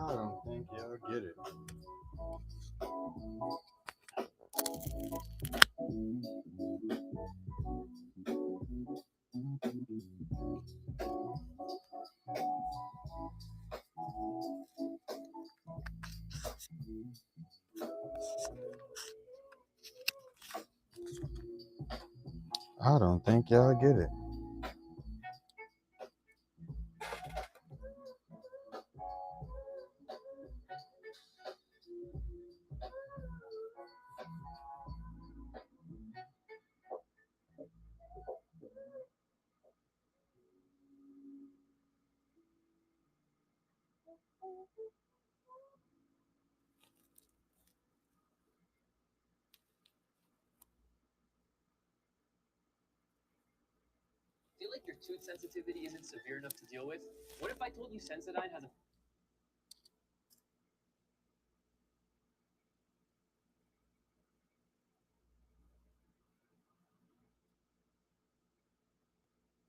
I don't think y'all get it. I don't think y'all get it. Feel like your tooth sensitivity isn't severe enough to deal with? What if I told you Sensodyne has a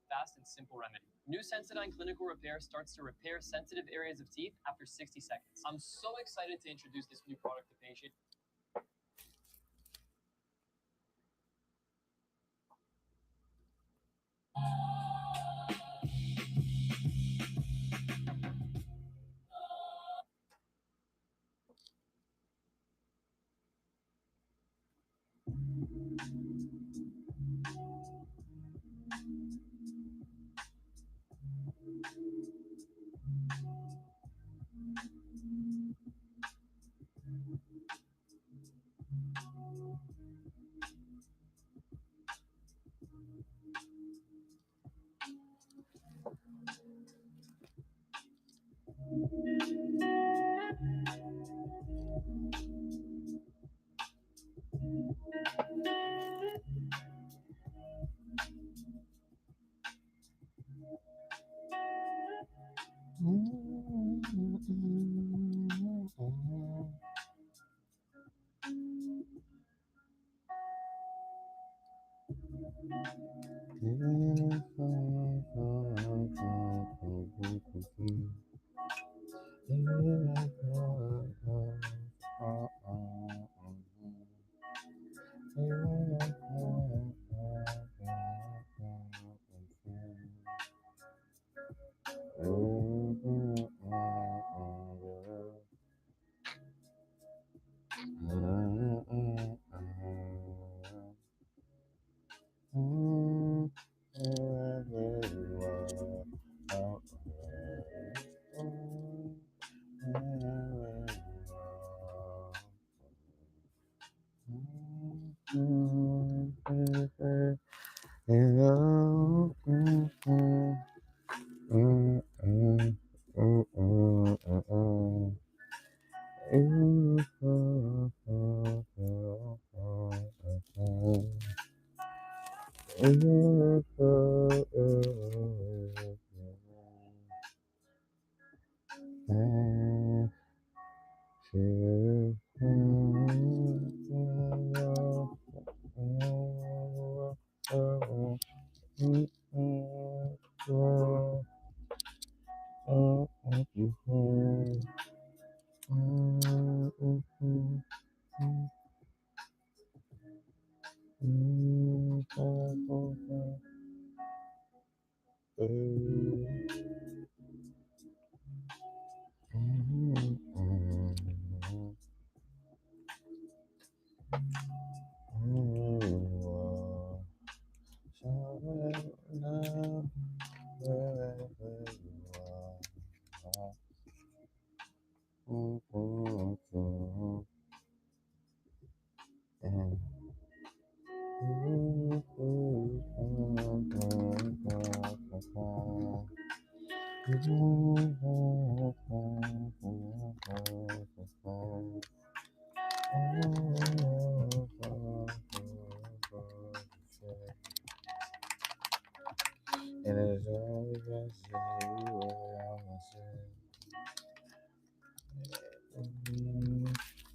fast and simple remedy? New Sensodyne Clinical Repair starts to repair sensitive areas of teeth after 60 seconds. I'm so excited to introduce this new product to patients. And it's always been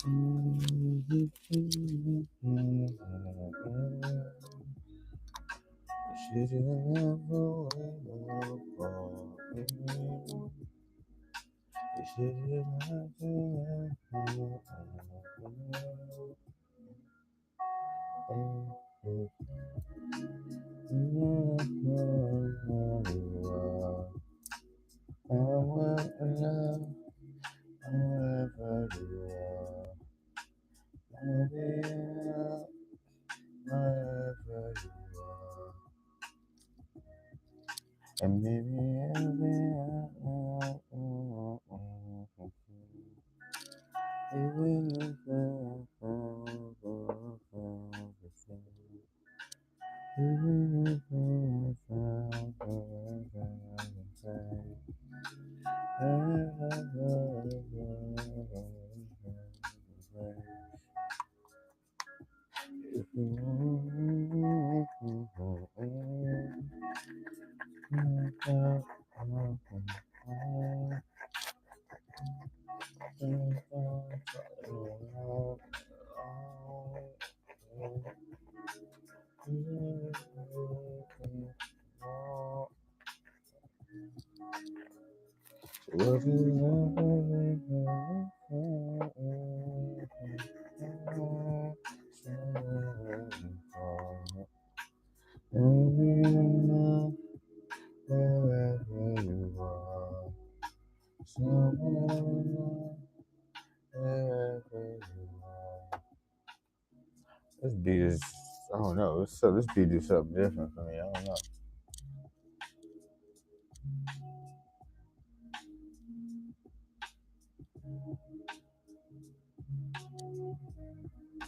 you Should you never should you and maybe even if wherever you are, somewhere, wherever you are. This beat is, I don't know. This beat is something different for me. I don't know.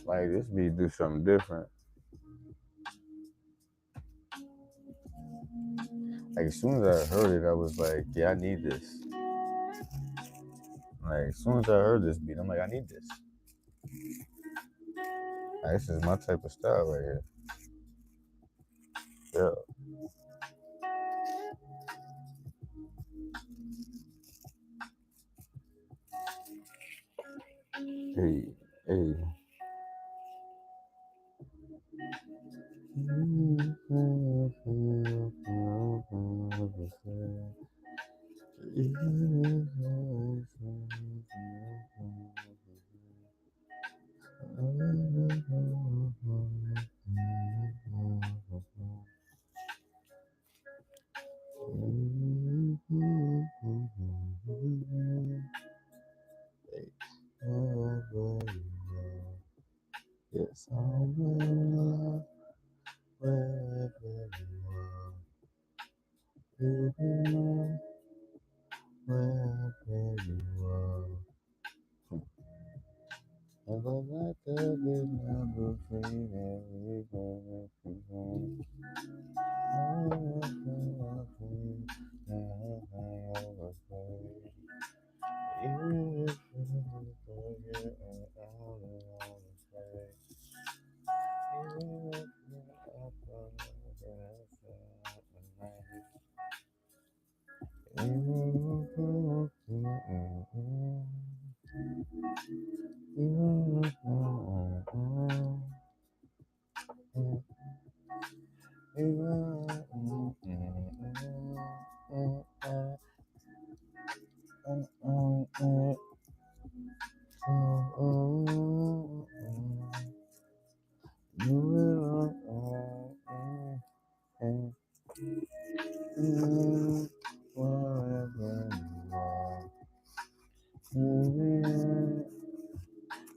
Like this beat do something different. Like as soon as I heard it, I was like, yeah, I need this. Like as soon as I heard this beat, I'm like, I need this. Like, this is my type of style right here. Yeah. Hey, hey. Yes, I will wherever you are. Even wherever you are. And I'm like a good number free and we go from home.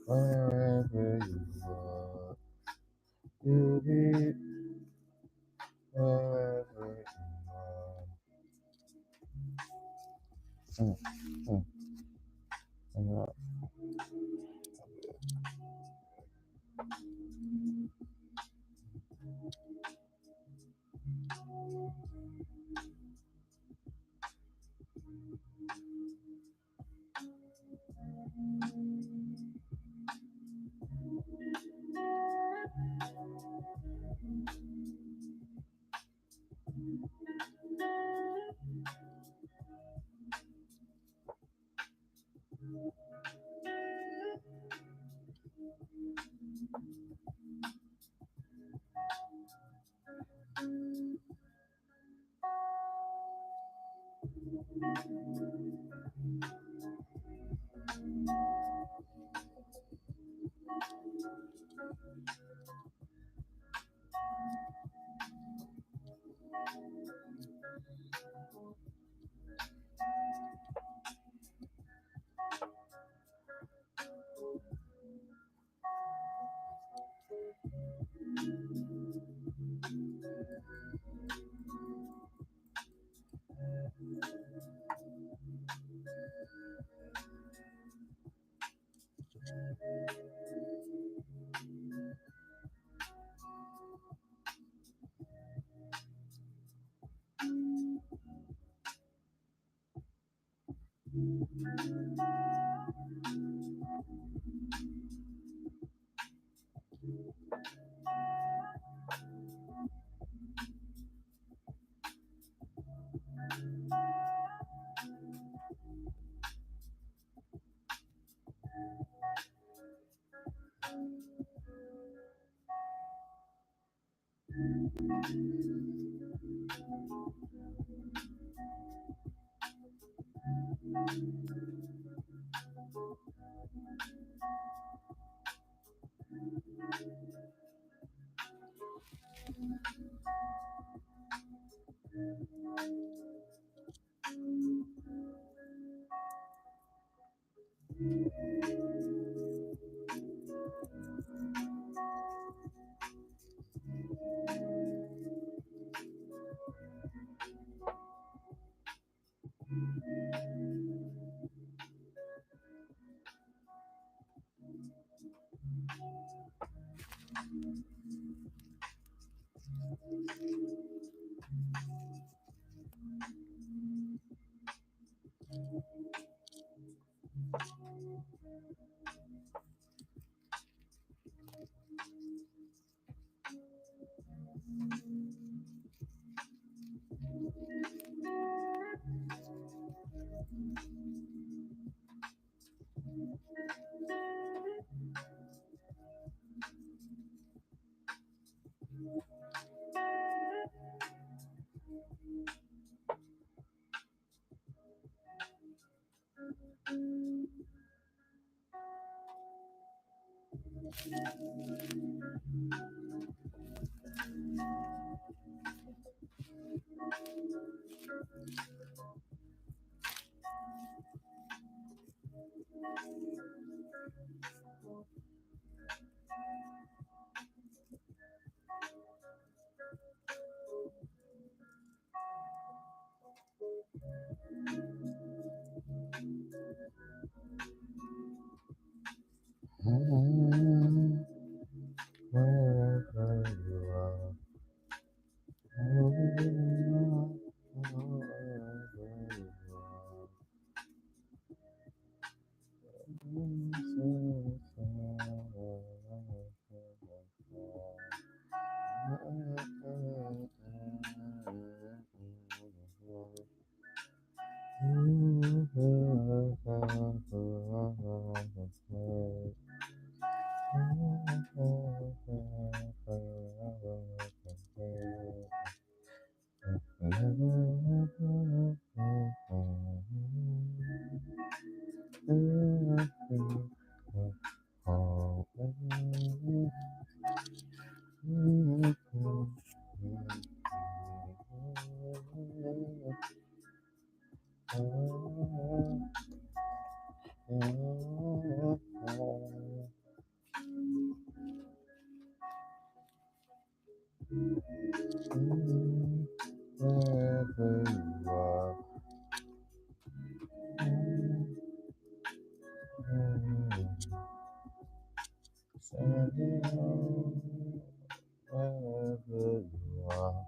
Wherever you are, you'll be wherever you are. Mm, mm, mm. Wherever you are, you'll be wherever you are. Wherever you are. Sending home wherever you are.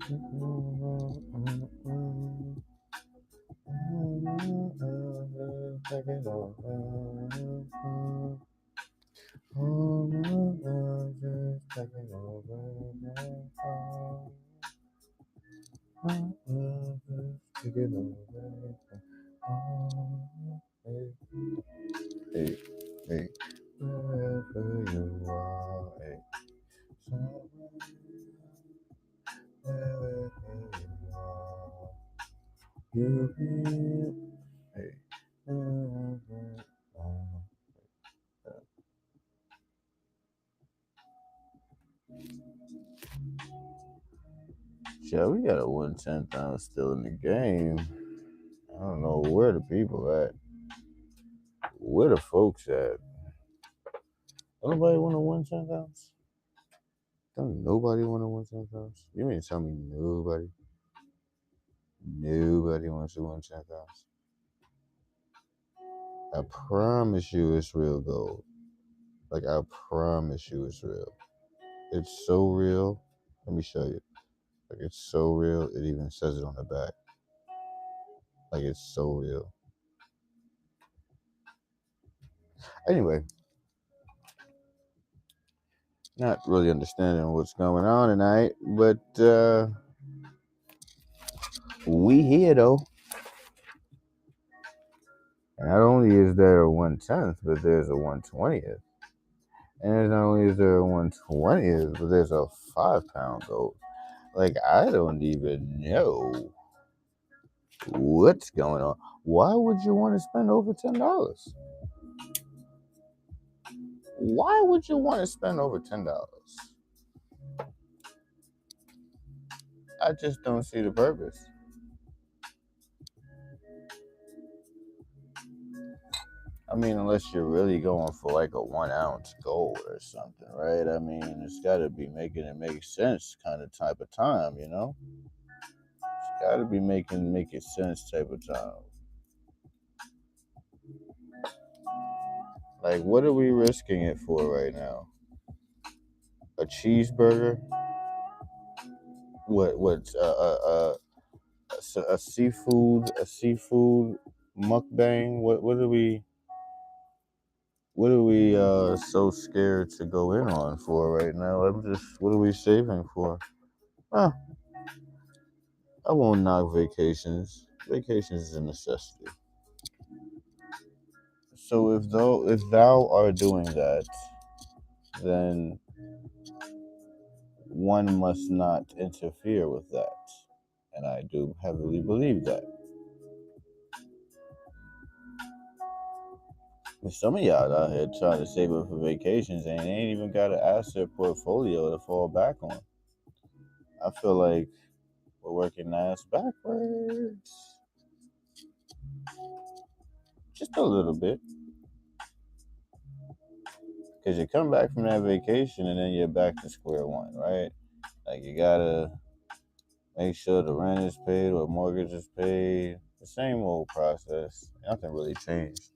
Taking over. Taking over. Taking over. Hey, hey, wherever you are, hey, wherever you are, you will, hey, wherever you are. Yeah, we got a 110,000 still in the game. I don't know where the people at. Where the folks at? Nobody want to 110,000? Don't nobody want to win 10,000? You mean to tell me nobody? Nobody wants to win 10,000. I promise you it's real gold. Like, I promise you it's real. It's so real. Let me show you. Like, it's so real, it even says it on the back. Like, it's so real. Anyway, not really understanding what's going on tonight, but we here though. And not only is there a 1/10th, but there's a 1/20th. And not only is there a 1/20th, but there's a 5-pound gold. Like, I don't even know what's going on. Why would you want to spend over $10? Why would you want to spend over $10? I just don't see the purpose. I mean, unless you're really going for like a 1-ounce gold or something, right? I mean, it's got to be making it make sense kind of type of time, you know? It's got to be making sense type of time. Like, what are we risking it for right now? A cheeseburger? What's a seafood mukbang? What are we so scared to go in on for right now? What are we saving for? Huh, I won't knock vacations. Vacations is a necessity. So if thou are doing that, then one must not interfere with that. And I do heavily believe that. But some of y'all out here trying to save up for vacations and they ain't even got an asset portfolio to fall back on. I feel like we're working ass backwards. Just a little bit. Because you come back from that vacation and then you're back to square one, right? Like, you gotta make sure the rent is paid or mortgage is paid. The same old process. Nothing really changed.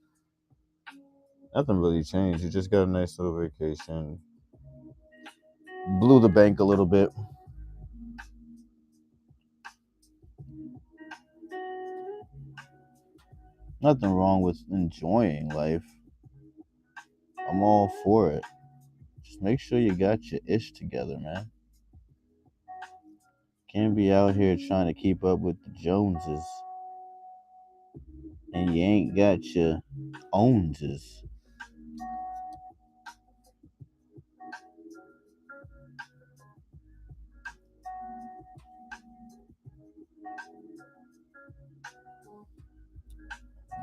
You just got a nice little vacation. Blew the bank a little bit. Nothing wrong with enjoying life. I'm all for it. Just make sure you got your ish together, man. Can't be out here trying to keep up with the Joneses and you ain't got your ownses.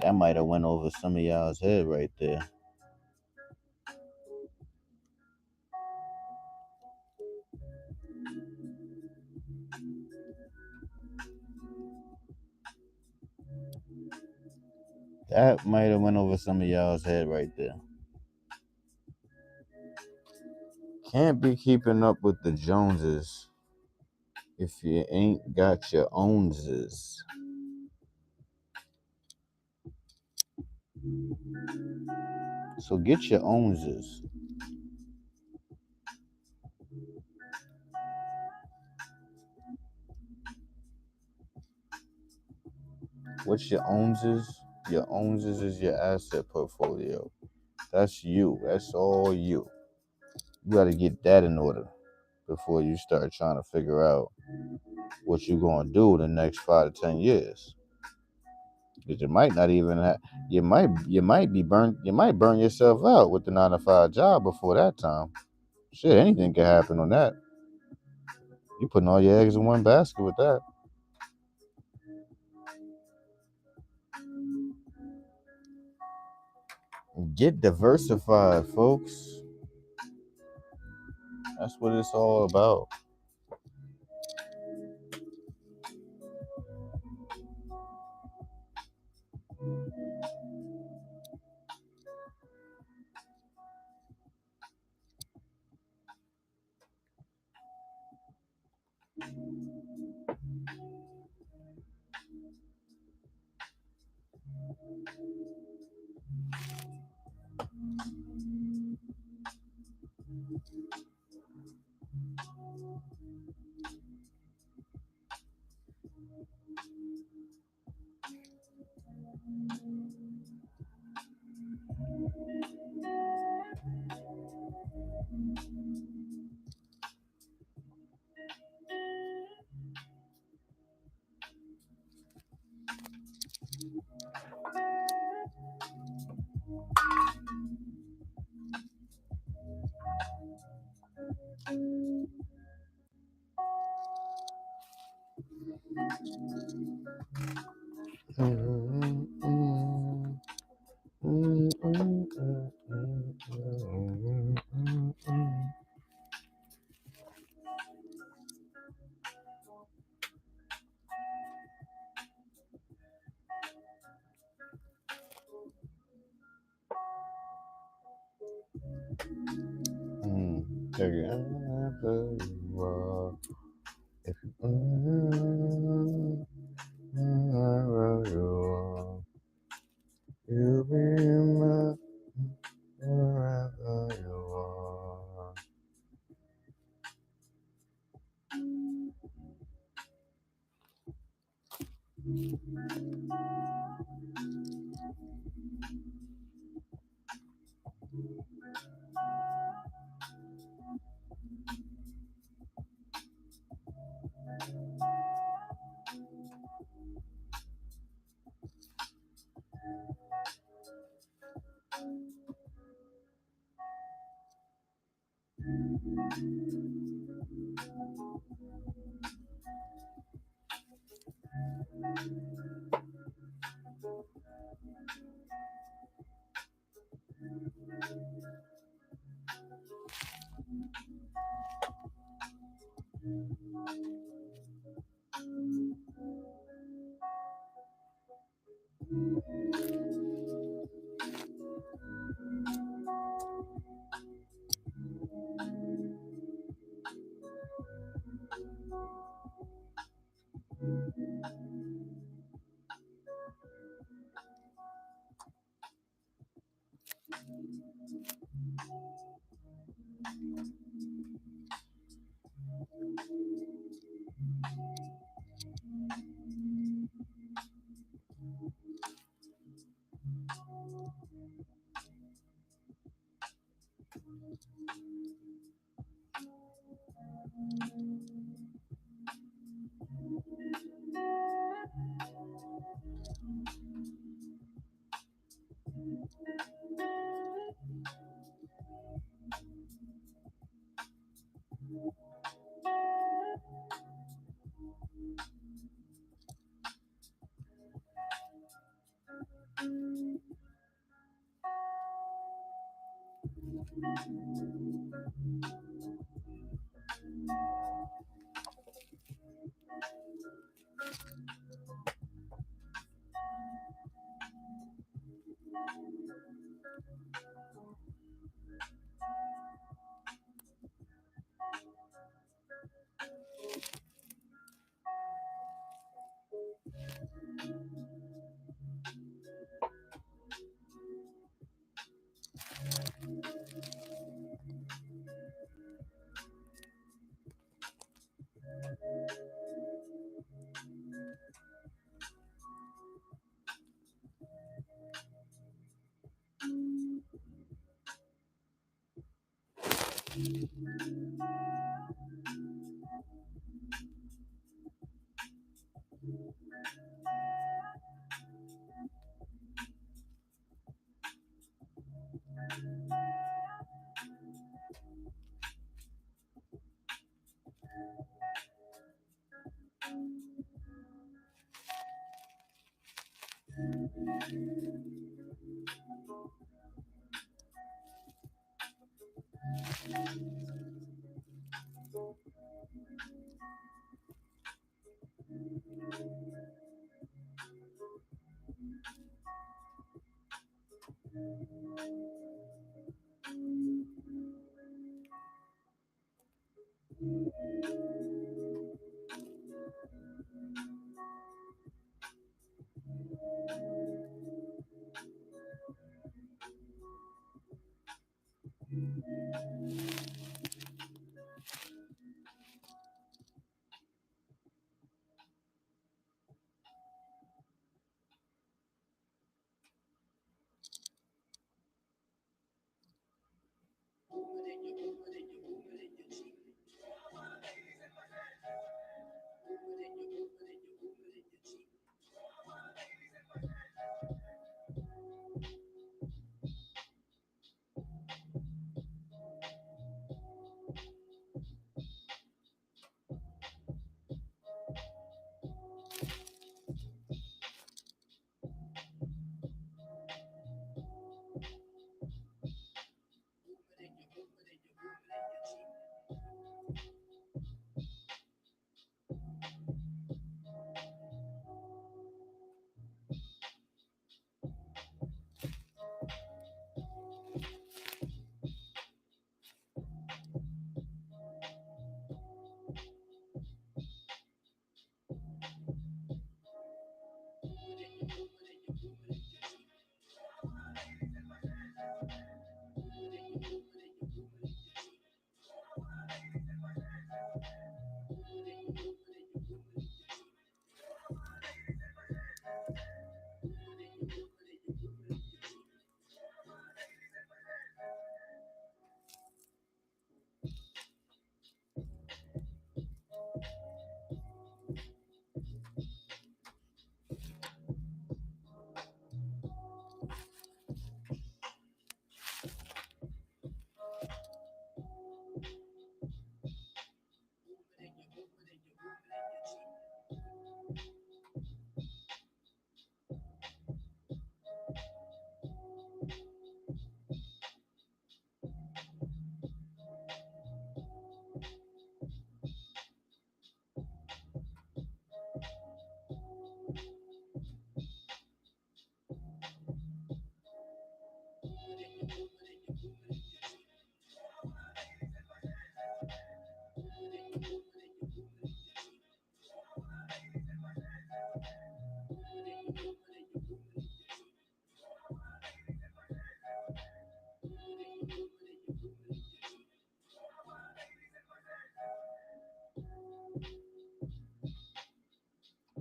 That might have went over some of y'all's head right there. That might have went over some of y'all's head right there. Can't be keeping up with the Joneses if you ain't got your ownses. So get your ownses. What's your owns is? Your owns is your asset portfolio. That's you. That's all you. You got to get that in order before you start trying to figure out what you're going to do in the next 5 to 10 years. Because you might not even have, you might be burnt, you might burn yourself out with the 9 to 5 job before that time. Shit, anything can happen on that. You putting all your eggs in one basket with that. Get diversified, folks. That's what it's all about. If you be wherever you are.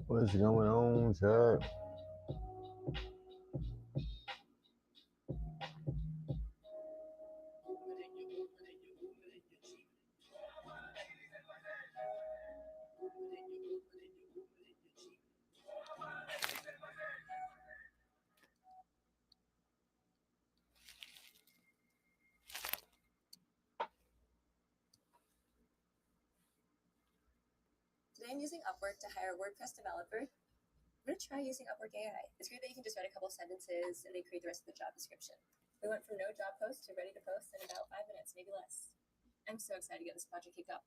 What's going on, chat? Today I'm using Upwork to hire a WordPress developer. I'm going to try using Upwork AI. It's great that you can just write a couple sentences and they create the rest of the job description. We went from no job post to ready to post in about 5 minutes, maybe less. I'm so excited to get this project kicked up.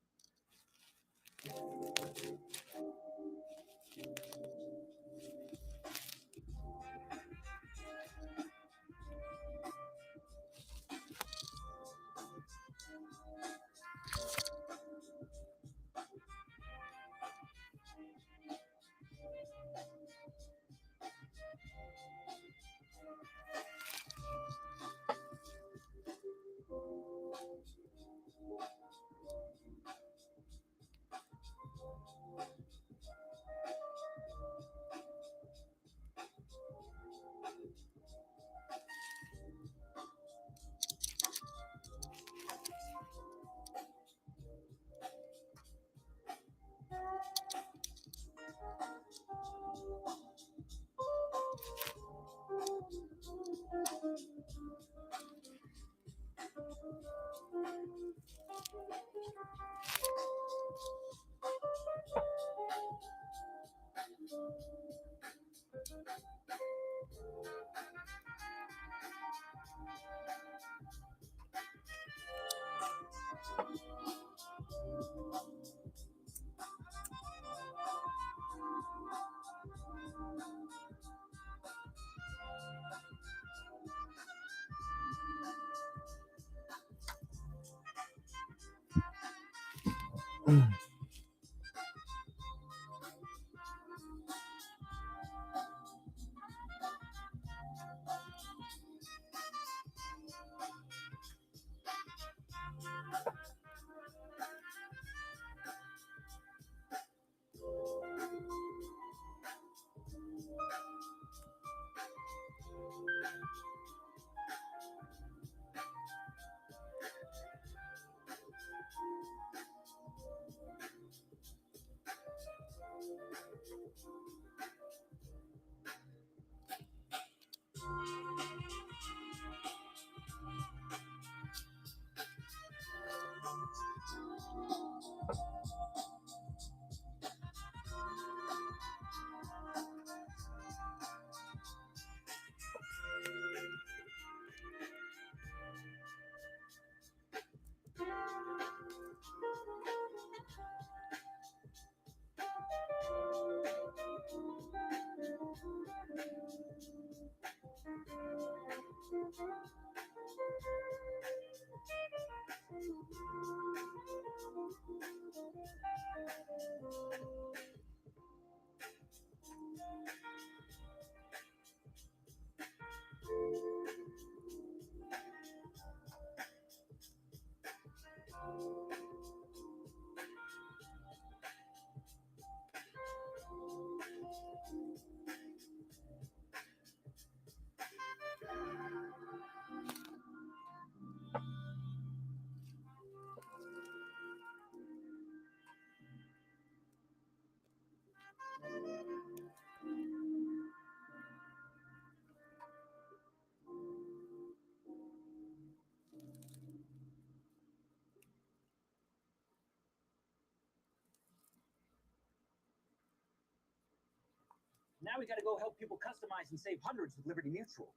Now we got to go help people customize and save hundreds with Liberty Mutual.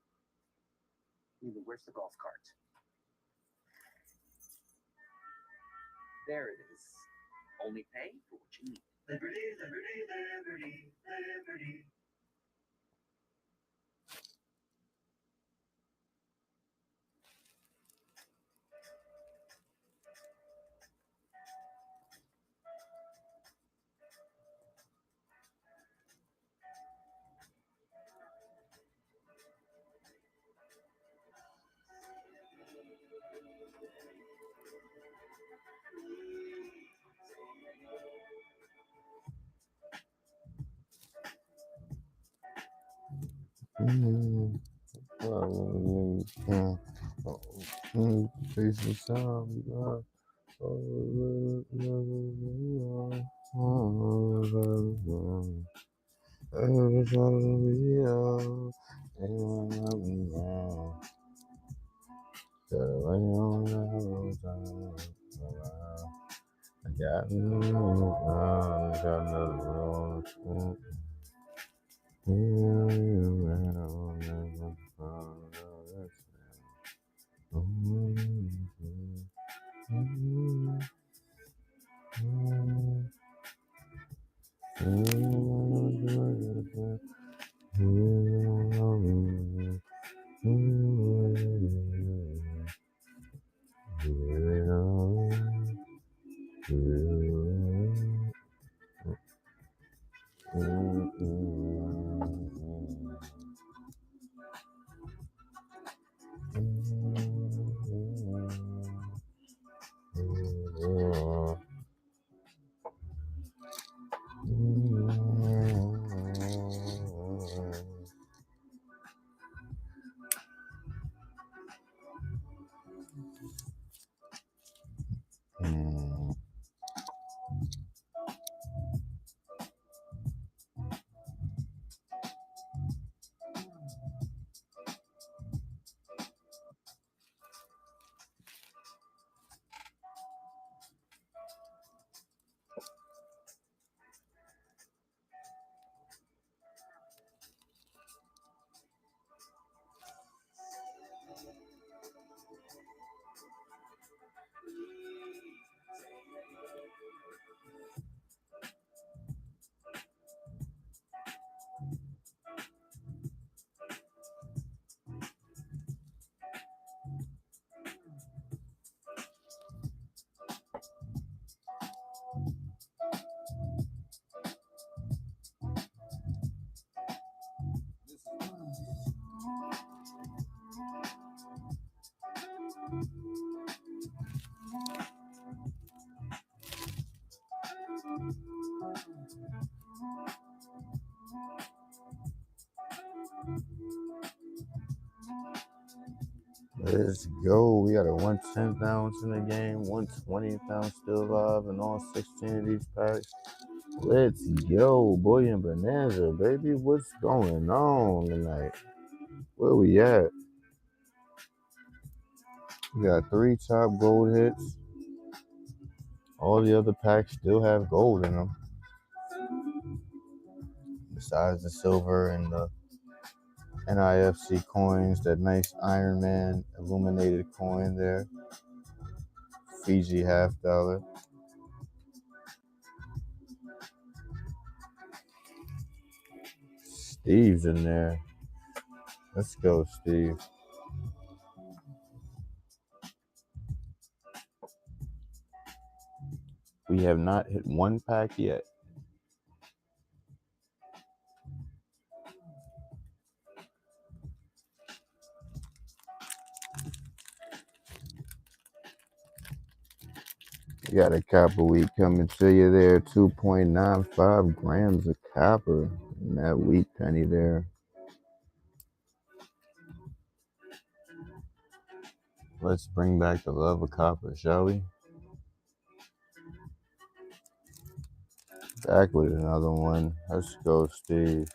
Where's the golf cart? There it is. Only pay for what you need. Liberty, liberty, liberty, liberty. Let's go. We got a 1/10 ounce in the game, 1/20 ounce still alive, and all 16 of these packs. Let's go. Bullion Bonanza, baby. What's going on tonight? Where we at? We got 3 top gold hits. All the other packs still have gold in them. Besides the silver and the NIFC coins, that nice Iron Man illuminated coin there. Fiji $50. Steve's in there. Let's go, Steve. We have not hit one pack yet. You got a copper wheat coming to you there. 2.95 grams of copper in that wheat penny there. Let's bring back the love of copper, shall we? Back with another one. Let's go, Steve.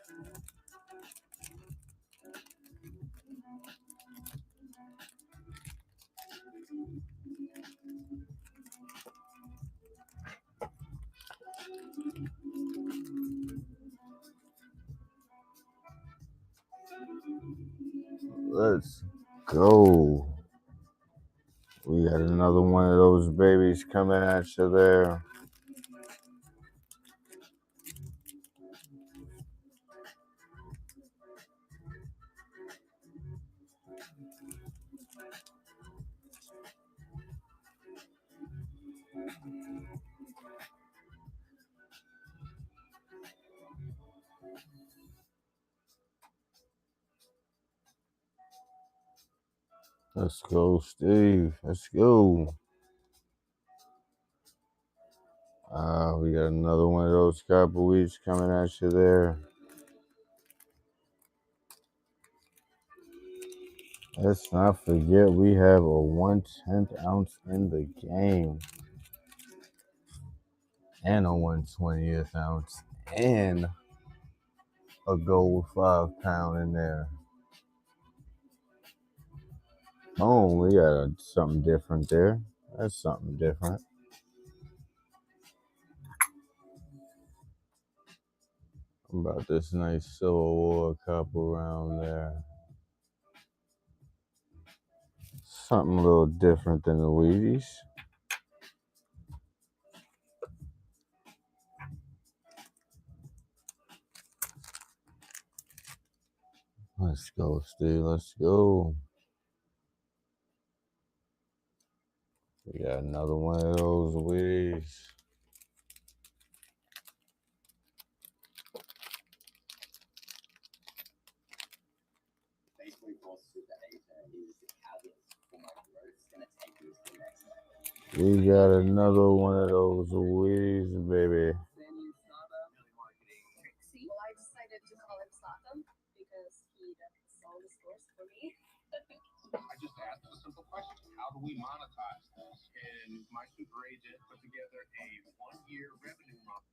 Let's go. We got another one of those babies coming at you there. Let's go, Steve. Let's go. We got another one of those copper wheats coming at you there. Let's not forget we have a 1/10 ounce in the game. And a 1/20th ounce. And a gold 5-pound in there. Oh, we got something different there. That's something different. How about this nice Civil War copper round there? Something a little different than the Wheaties. Let's go, Steve. Let's go. We got another one of those Wheaties. We got another one of those Wheaties, baby. Well, I decided to call him Stockholm because he sold the stores for me. I just asked a simple question. How do we monetize this? And my super agent put together a 1-year revenue model.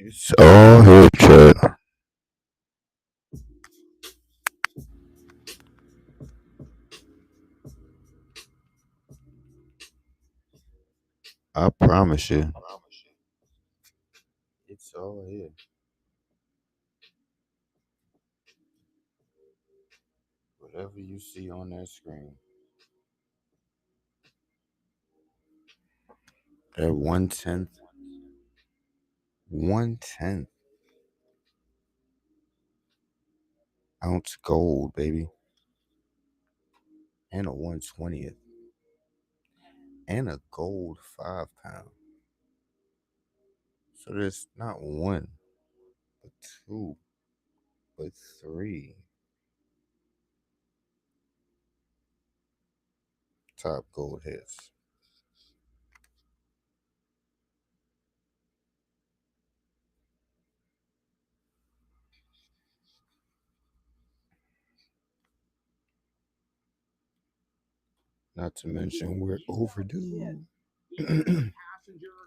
It's all here, Chad. I promise you, it's all here. Whatever you see on that screen, that 1/10 ounce gold, baby, and a 1/20th, and a gold 5 pound. So there's not one, but two, but three top gold hits. Not to mention, we're overdue.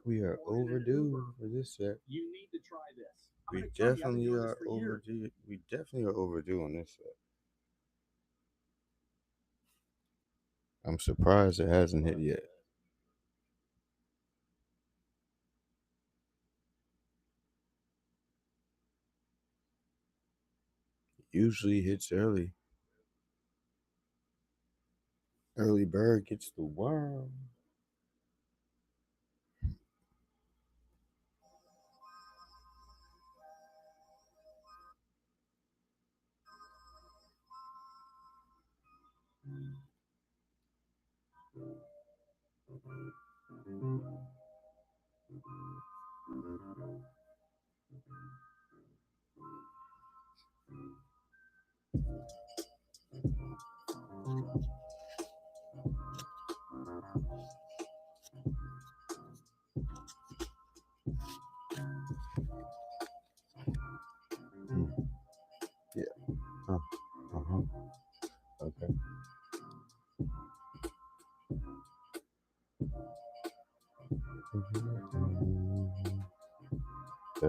We are overdue for this set. You need to try this. I'm We gonna tell you, I've been definitely doing are this for years. overdue. We definitely are overdue on this set. I'm surprised it hasn't hit yet. Usually hits early. Early bird gets the worm. Yeah. Uh-huh. Okay. Hey,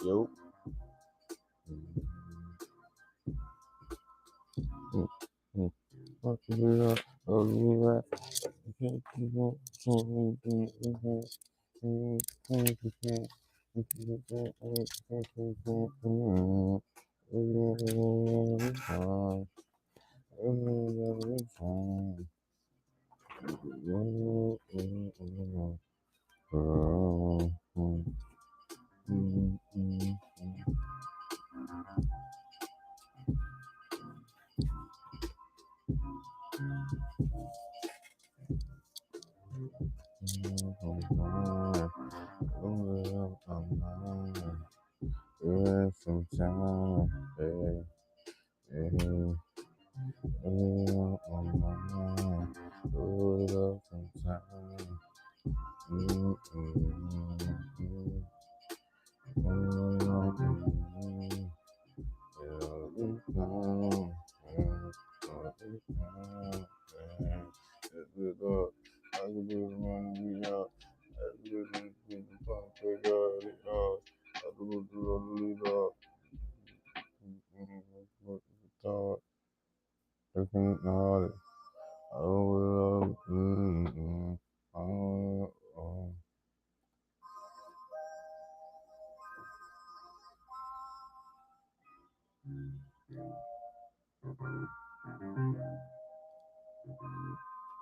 Yo.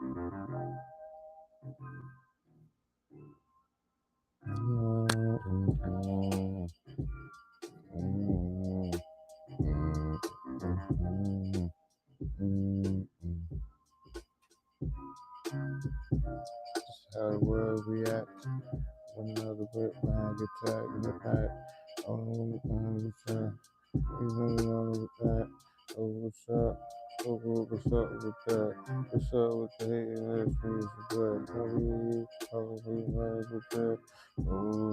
How the world react when another brick man get tagged in the back. Oh, what's up? Oh, what's up? Oh, what's up with that? What's up with the hating ass niggas with that? Oh, we mad with that. Oh,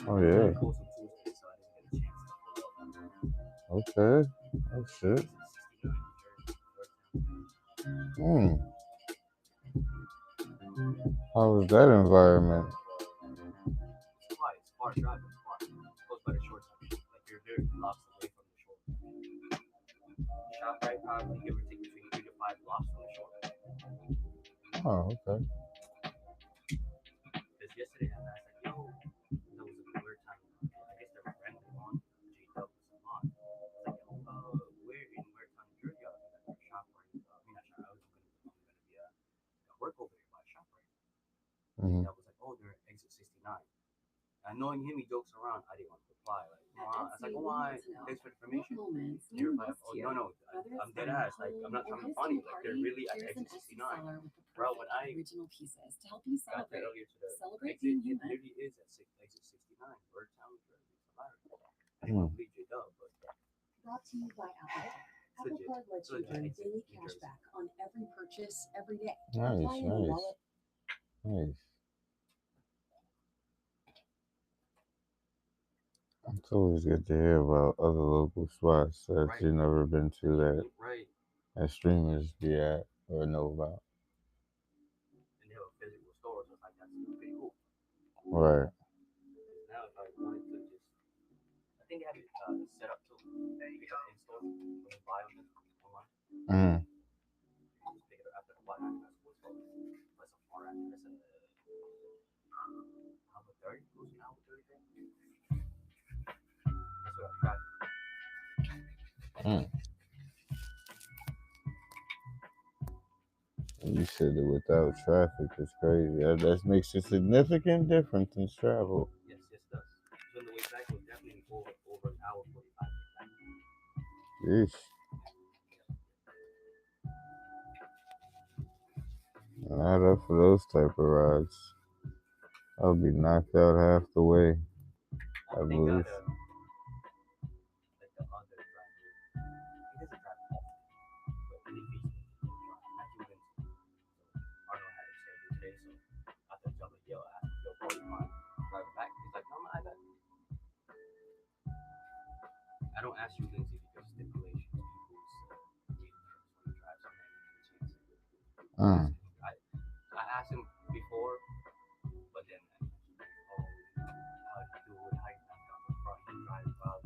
Oh yeah. Okay. Oh shit. How was that environment? It's far drive, it's far. Close by the shore type shit. Like you're very blocks away from the shore. ShopRite probably give or take between 3 to 5 blocks from the shore. Oh, okay. Because yesterday I asked like, yo, there was a weird time. I guess they were randomly on J-Dub was on. It's like, yo, where in Weirtown, New Jersey are they? Like ShopRite. I mean not ShopRite, I was gonna be work over there by ShopRite. J-Dub was like, oh, they're at exit 69. And knowing him, he jokes around. I didn't want to reply. Like, come on. I was like, oh, why? Thanks for the information. You're like, oh, no. I'm dead ass. Like, I'm not trying to be funny. Like, they're really at exit 69. Bro, when I got there earlier to the exit, it literally is at exit 69. Weirtown, New Jersey. It's hilarious. I didn't want to leave J-Dub, but. Brought to you by Apple. Apple Card lets you earn daily cash back on every purchase every day. Nice. It's always good to hear about other local spots that you've never been to that streamers be at or know about. And they have a physical store, so it's like that's pretty cool. Right. Now, if I wanted to just, I think they have it set up too. You can in-store when you buy them online. Just pick it up after the buy. That's what's called. That's a far after. That's a Alpha 30. Who's an Alpha 30 thing? That's what I'm trying. You said that without traffic is crazy. That makes a significant difference in travel. Yes, it does. So the way back was definitely over an hour 45 minutes. Yeesh. Not up for those type of rides. I'll be knocked out half the way, I believe. Like the other driver, he doesn't drive often, but when he beats me, he'll drive. Not too good. So Arnold had a schedule today, so after the job, like, yo, I asked him, yo, bro, you mind driving back? He's like, no, I bet. I don't ask you things because stipulations, people's reasons when you drive something, I asked him before, but then, oh, how do you do it? How you knock out the front? You drive about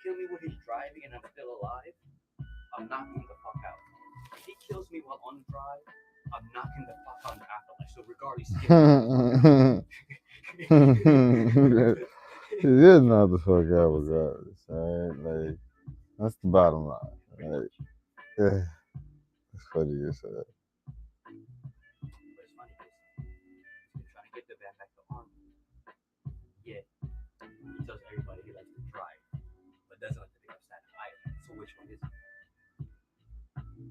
kill me when he's driving and I'm still alive, I'm knocking the fuck out. If he kills me while on the drive, I'm knocking the fuck out in the afterlife. So regardless, he Just knock the fuck out regardless, alright? Like, that's the bottom line. Like, it's funny as hell. But it's funny because he's trying to get the van back to army. Yeah, he tells everybody he likes to drive, but doesn't like to pick up Staten Island. So which one is it?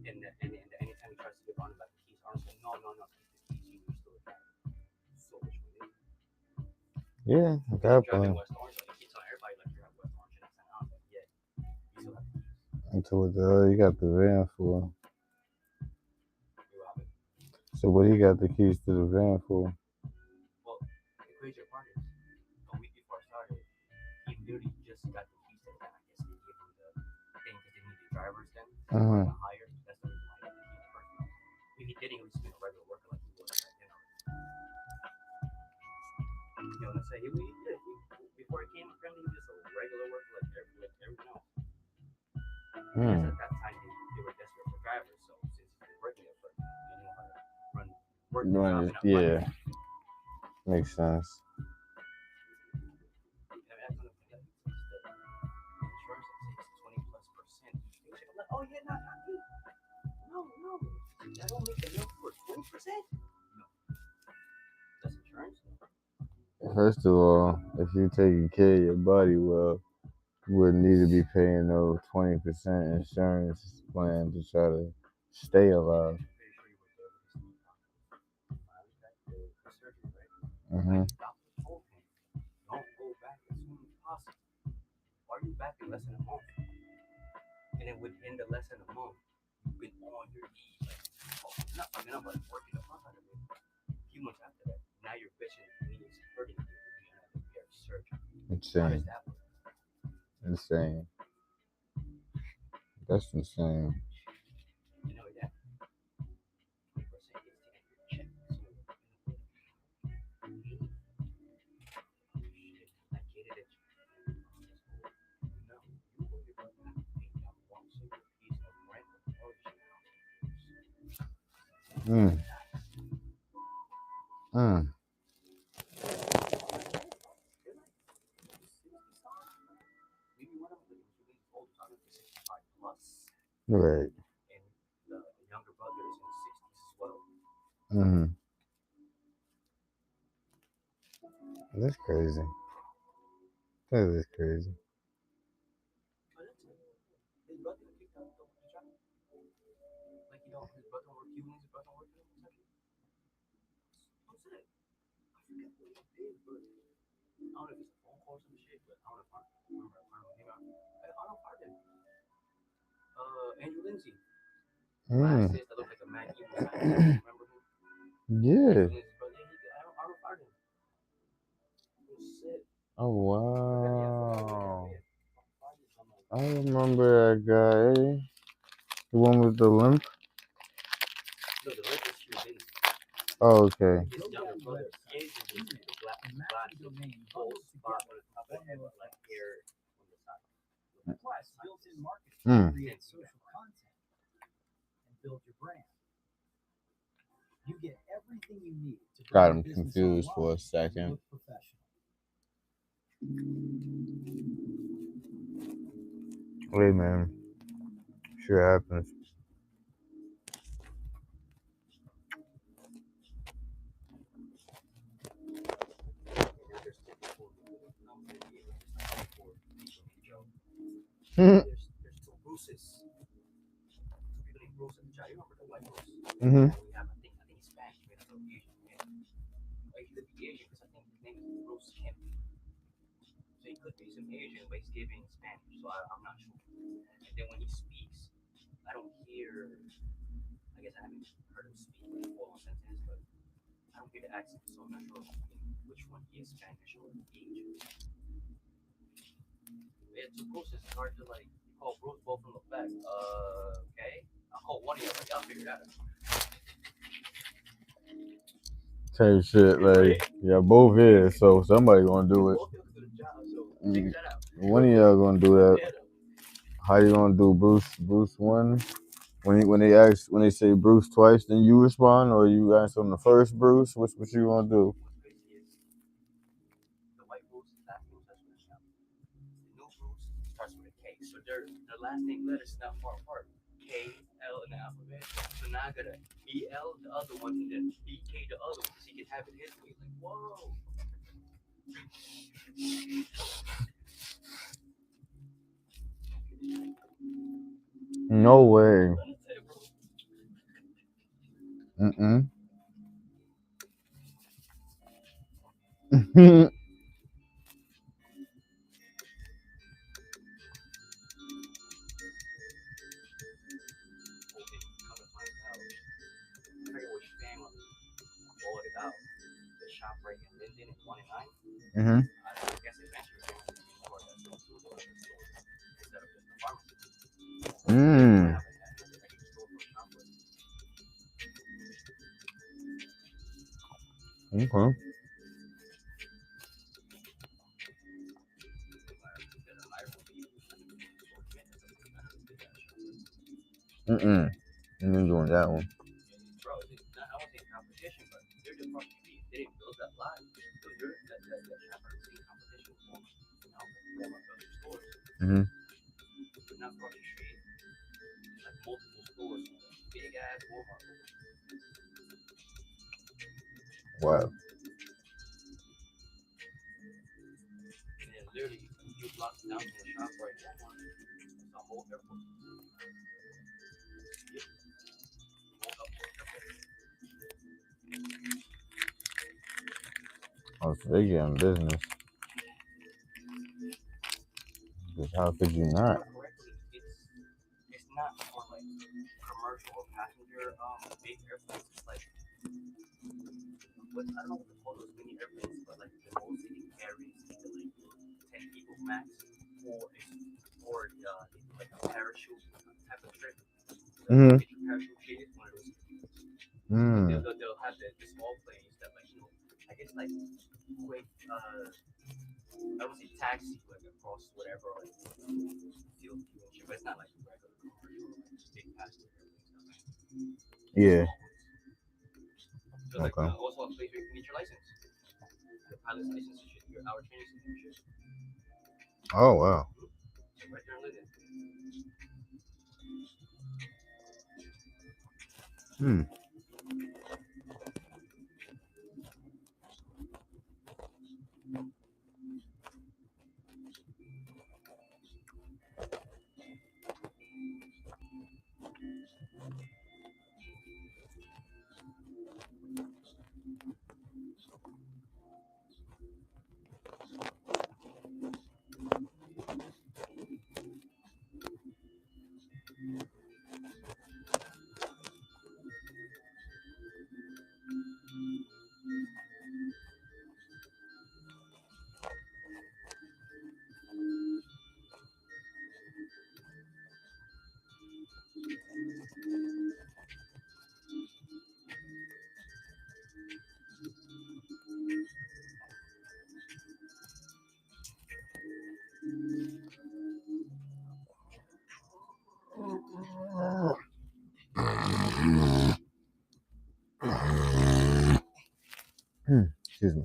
And anytime he tries to get Arnold back the keys, Arnold says, no, keep the keys, you're still a driver. So which one is it? Yeah, He's that driving point. West Orange, like he keeps telling everybody like you're at West Orange and Staten Island, but yet you still have the keys. And so what the hell you got the van for? You rob it. So what he got the keys to the van for? Well, the crazier part is, a week before I started, he literally just got the keys to the van. I guess they gave him the thing because they needed drivers then. Uh-huh. Got hired. That's the reason why he got the keys the first time. If he didn't, he would just be a regular worker like he was at dinner. You know what I'm saying? Before he came, apparently he was just a regular worker like everyone else. Because at that time they were desperate for drivers, so since he's been working there for, they knew how to work the job and not run it. Makes sense. I mean, that's one of the things that the insurance that takes 20+%. I'm like, oh yeah, not me. No. I don't make enough for 20%. No. That's insurance. First of all, if you're taking care of your body well, you wouldn't need to be paying no 20% insurance plan to try to stay alive. I'm pretty sure you were there with the surgery, right? Mm-hmm. Like, the doctor told him, don't go back as soon as possible. Why are you back in less than a month? And then within the less than a month, you've been on your knees, like, not fucking up, but working the fuck out of it. A few months after that, now you're bitching and your knees hurting you and you have surgery. How Insane. does that work? Insane. That's insane. You know that 20% is taking your check. So, shit, I get it. No, you worry about not paying out one single piece of rent or mortgage in the house. Maybe one of them was really old, probably 65 plus. Right. And the younger brother is in his 60s as well. Mm-hmm. That's crazy. That is crazy. But that's it. His brother kicked out the job. Like, his brother worked, he and his brother worked in the second. What's that? I forget what he did, but I don't know if it's a phone call or some shit, but I don't know if I remember. I don't know if I did. Andrew Lindsay. Glasses that look like a mad evil scientist. Remember him? Yeah. His brother, I don't know if I did. Oh, shit. Oh, wow. I remember that guy. The one with the limp? No, the limp is Hugh Lindsay. Oh, okay. His younger brother, Andrew Lindsay, the glasses, gold spot on the top of the head with like hair on the side. Plus, built-in marketing, create social content, and build your brand. You get everything you need to Got him confused for a second. look professional. Wait, man. Sure happens. There's two Bruces. Two people named Bruce and John. You remember the white Bruce? Mm-hmm. We have, I think he's Spanish, maybe not Asian. Like, he could be Asian because I think his name is Bruce Kim. So he could be some Asian, but he's giving Spanish, so I'm not sure. And then when he speaks, I don't hear, I guess I haven't heard him speak with a full sentence, but I don't hear the accent, so I'm not sure which one he is Spanish or Asian. Yeah, two Bruces is hard to like call Bruce both from the back. Okay. I'll call one of you, like, I'll figure it out. Type shit, like, yeah, both here, so somebody gonna do it. Both of us do the job, so figure that out. One of y'all gonna do that. How you gonna do Bruce one? When they say Bruce twice, then you respond, or you answer on the first Bruce. What you gonna do? The white Bruce last name starts with an L. The new Bruce starts with a K. So their last name letters now far apart. K, L in the alphabet. So now I gotta BL the other one and then BK the other one so he can have it his way. Like, whoa. No way. Mm-mm. Come to find out, I forget which family bought it out. The shop right in Linden in 1 and 9. Mm-hmm. I guess eventually they want to restore that to a store instead of just a pharmacy. Mm. Okay. Mm-mm. You ain't doing that one. Bro, I won't say competition, but they're the fucking beef. They didn't build that line. So they're that shop are the same competition with Walmart. Walmart other stores. Mm-hmm. But not across the street. Like multiple stores. Big ass Walmart. Wow. And then literally a few blocks down from the shop right Walmart. It's a whole airport. Yep. Oh, so they getting business. Because how could you not? Correctly, it's not for like commercial or passenger big airplanes. It's like what I don't know what to call those mini airplanes, but like the most it can carry is either like 10 people max, or like a parachute type of trip. Like Mm-hmm. get your parachute kit, one of those. Mm. They'll have the small planes that like I guess like quick I don't say taxi like across whatever like field and shit, but it's not like a regular commercial like big passenger airplanes. Yeah. So like Okay. also a place where you can get your license, your pilot's license and shit, your hour training and shit. Oh wow. So right there in Linden. Hmm. Excuse me.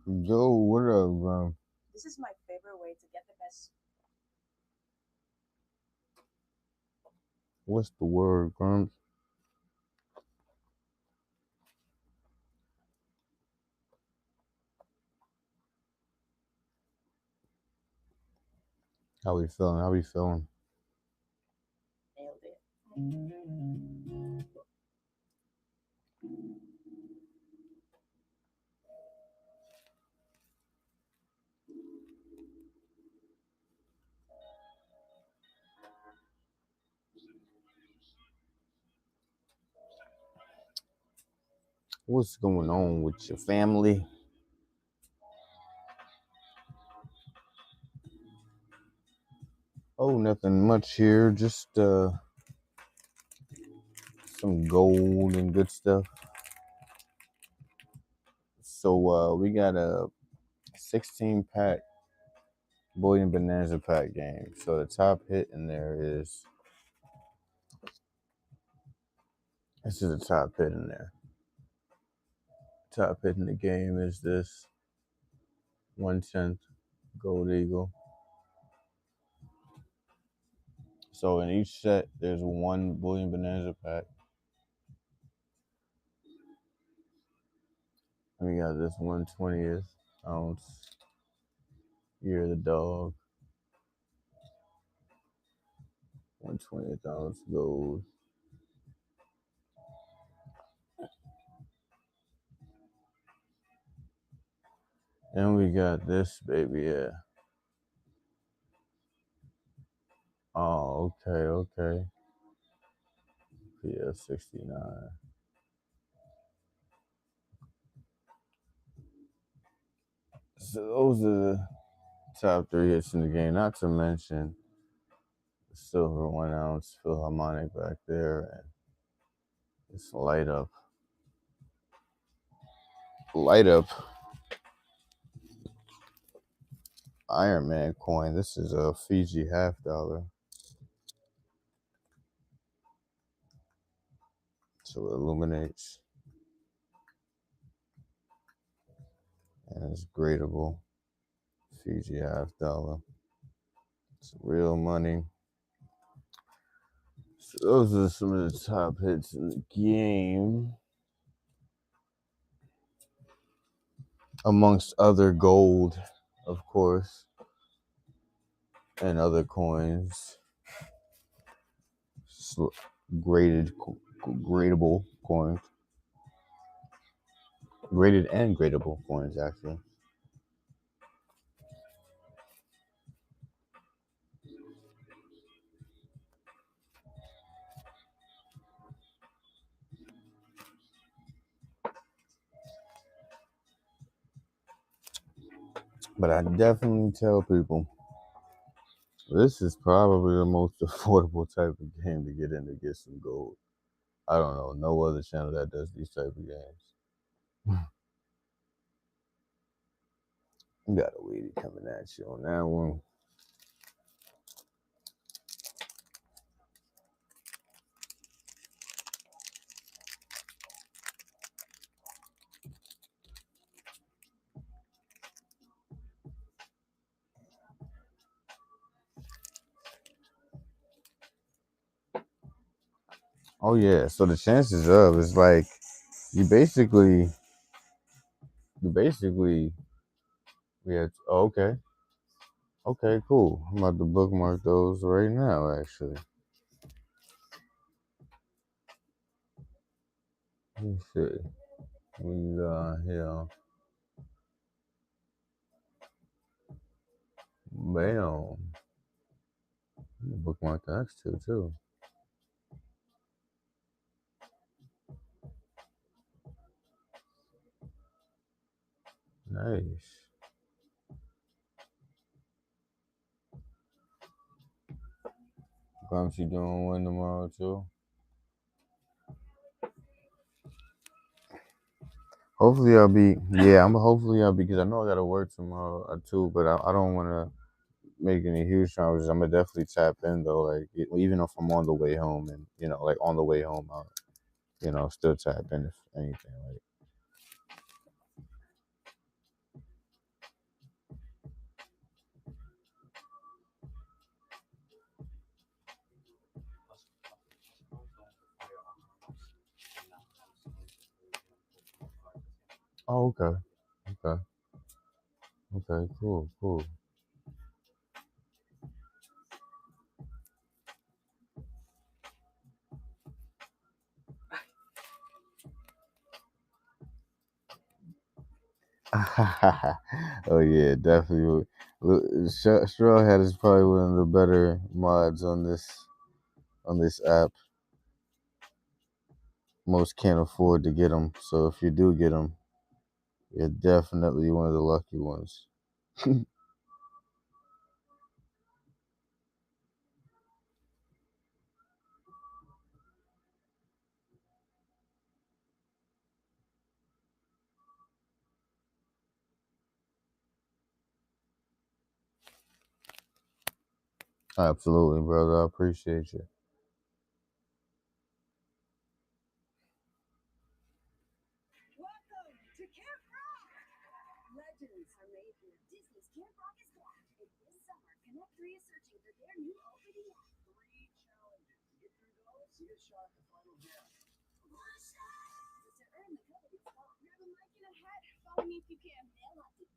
Yo, what up, bro? This is my favorite way to get the best. What's the word, Grumps? How we feeling? How we feeling? Nailed it. What's going on with your family? Oh, nothing much here. Just some gold and good stuff. So we got a 16-pack Bullion Bonanza pack game. So the top hit in there is this is the top hit in there. Top hit in the game is this 1/10 Gold Eagle. So in each set, there's one Bullion Bonanza pack. And we got this 1/20th ounce Year of the Dog. 1/20th ounce gold. And we got this baby, yeah. Oh, okay. PS 69. So those are the top 3 hits in the game, not to mention the silver 1 ounce Philharmonic back there and this light up Iron Man coin. This is a Fiji $50. So it illuminates and it's gradable. Fiji $50. It's real money. So those are some of the top hits in the game. Amongst other gold, of course, and other coins. Gradable coins. Graded and gradable coins, actually. But I definitely tell people this is probably the most affordable type of game to get in to get some gold. I don't know no other channel that does these type of games. You got a lady coming at you on that one. Oh yeah, so the chances of is like you basically we have okay. Okay, cool. I'm about to bookmark those right now actually. Let me see. We got here. Bam. Bookmark the X2 too. Nice. Grumps, you doing one tomorrow too? Hopefully I'll be, hopefully I'll be, because I know I gotta work tomorrow too, but I don't want to make any huge changes. I'm gonna definitely tap in though, like even if I'm on the way home and, like on the way home, I'll, still tap in if anything, like. Oh, okay. Okay. Okay. Cool. Cool. Oh yeah, definitely. Strawhead is probably one of the better mods on this app. Most can't afford to get them, so if you do get them, you're definitely one of the lucky ones. Absolutely, brother. I appreciate you. Welcome to Camp Rock! Legends are made here. Disney's Camp Rock is back. And this summer, Connect 3 is searching for their new opening act. 3 challenges. To get through those, see a shot at the final gem. One shot! To earn the coveted spot, grab a mic and a hat. Follow me if you can. They'll have to.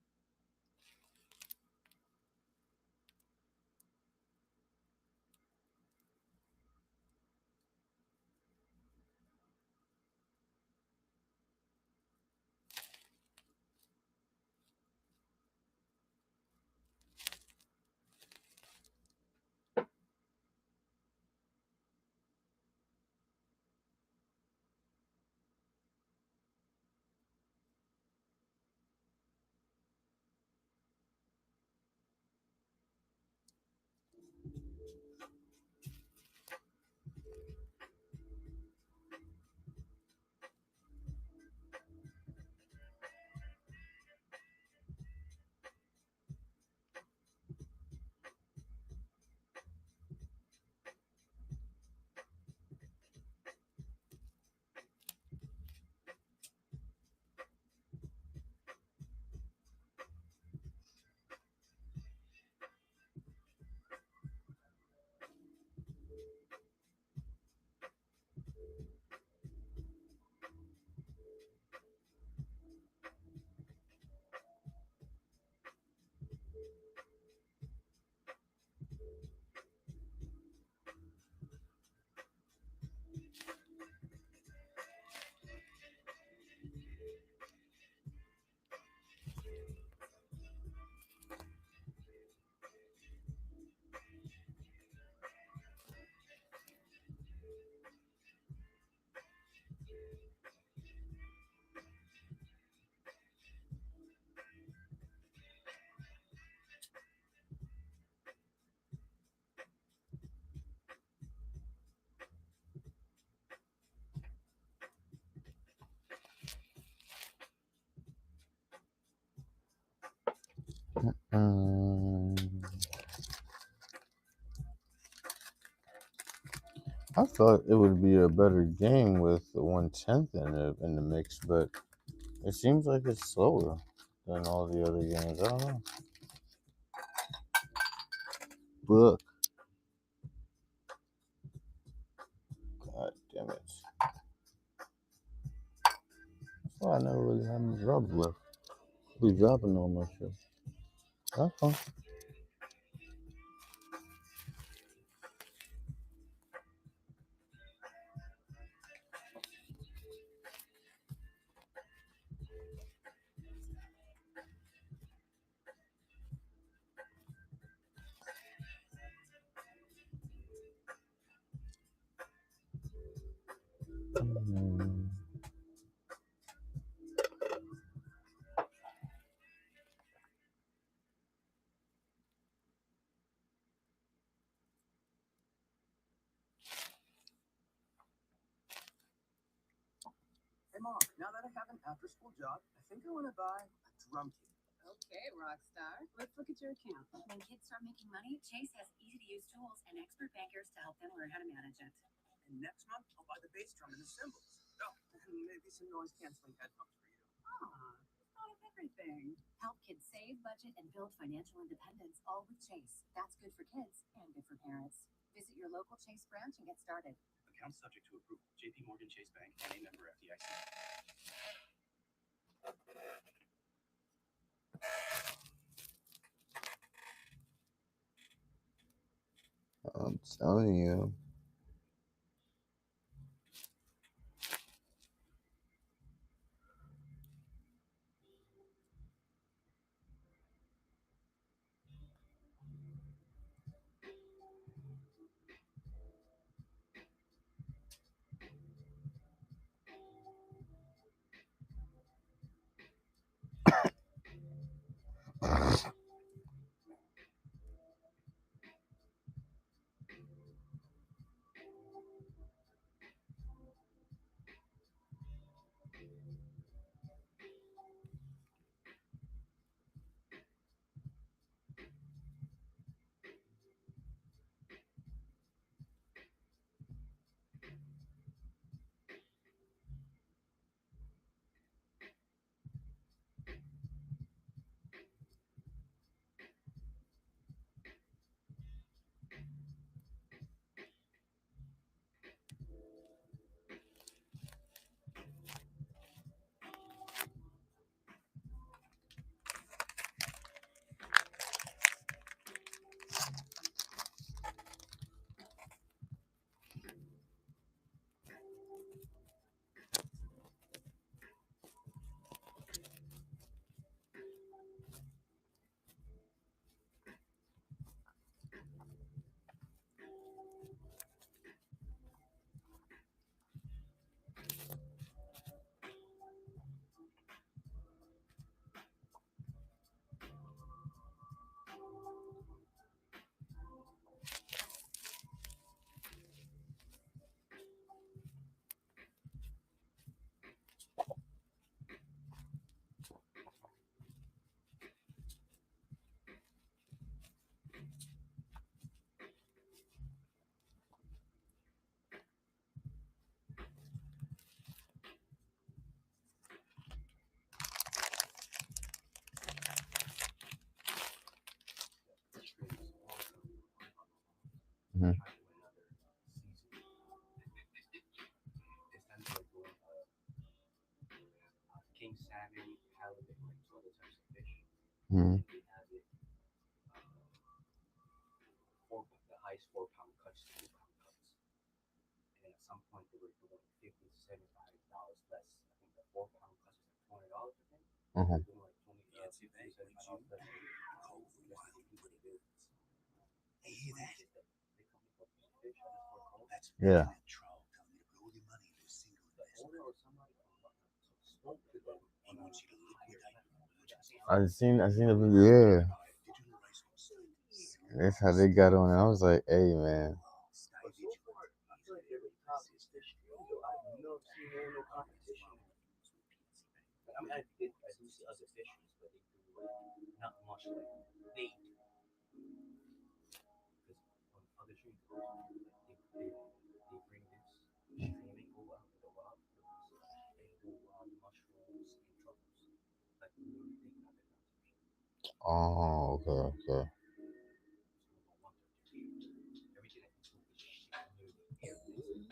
I thought it would be a better game with the 1/10 in the mix, but it seems like it's slower than all the other games. I don't know. Book. God damn it. That's why I never really had any drops left. Be dropping all my shit. That's fine. Mm. Hey, Mom, now that I have an after-school job, I think I want to buy a drum kit. Okay, Rockstar. Let's look at your account. When kids start making money, Chase has easy-to-use tools and expert bankers to help them learn how to manage it. And next month, I'll buy the bass drum and the cymbals. Oh, and maybe some noise-canceling headphones for you. Thought of everything. Help kids save, budget, and build financial independence, all with Chase. That's good for kids and good for parents. Visit your local Chase branch and get started. Account subject to approval. JP Morgan Chase Bank and a member FDIC. I'm telling you. Mhm. King salmon, halibut, like two other types of fish. Mhm. We have it the highest 4 pound cuts to 2 pound cuts. And at some point they were doing $50 to $75 less. I think the 4 pound cuts was like $200, I think. Mhm. They were doing like $20 to $75 less. Hey, hear that? That's Yeah. that troll telling you to put all your money into a single investment. He wants you to liquidate your emergency I seen the video. Yeah. digital racehorse status. That's how they got on it. I was like, hey man. Stay vigilant. I mean, I do see other fisheries, but they do like not much like they do. Because on other streams, they bring this streaming go out in the wild and do wild mushrooms and truffles. Like literally they got it out. Oh, okay, okay. Everything that you do is shit literally everything.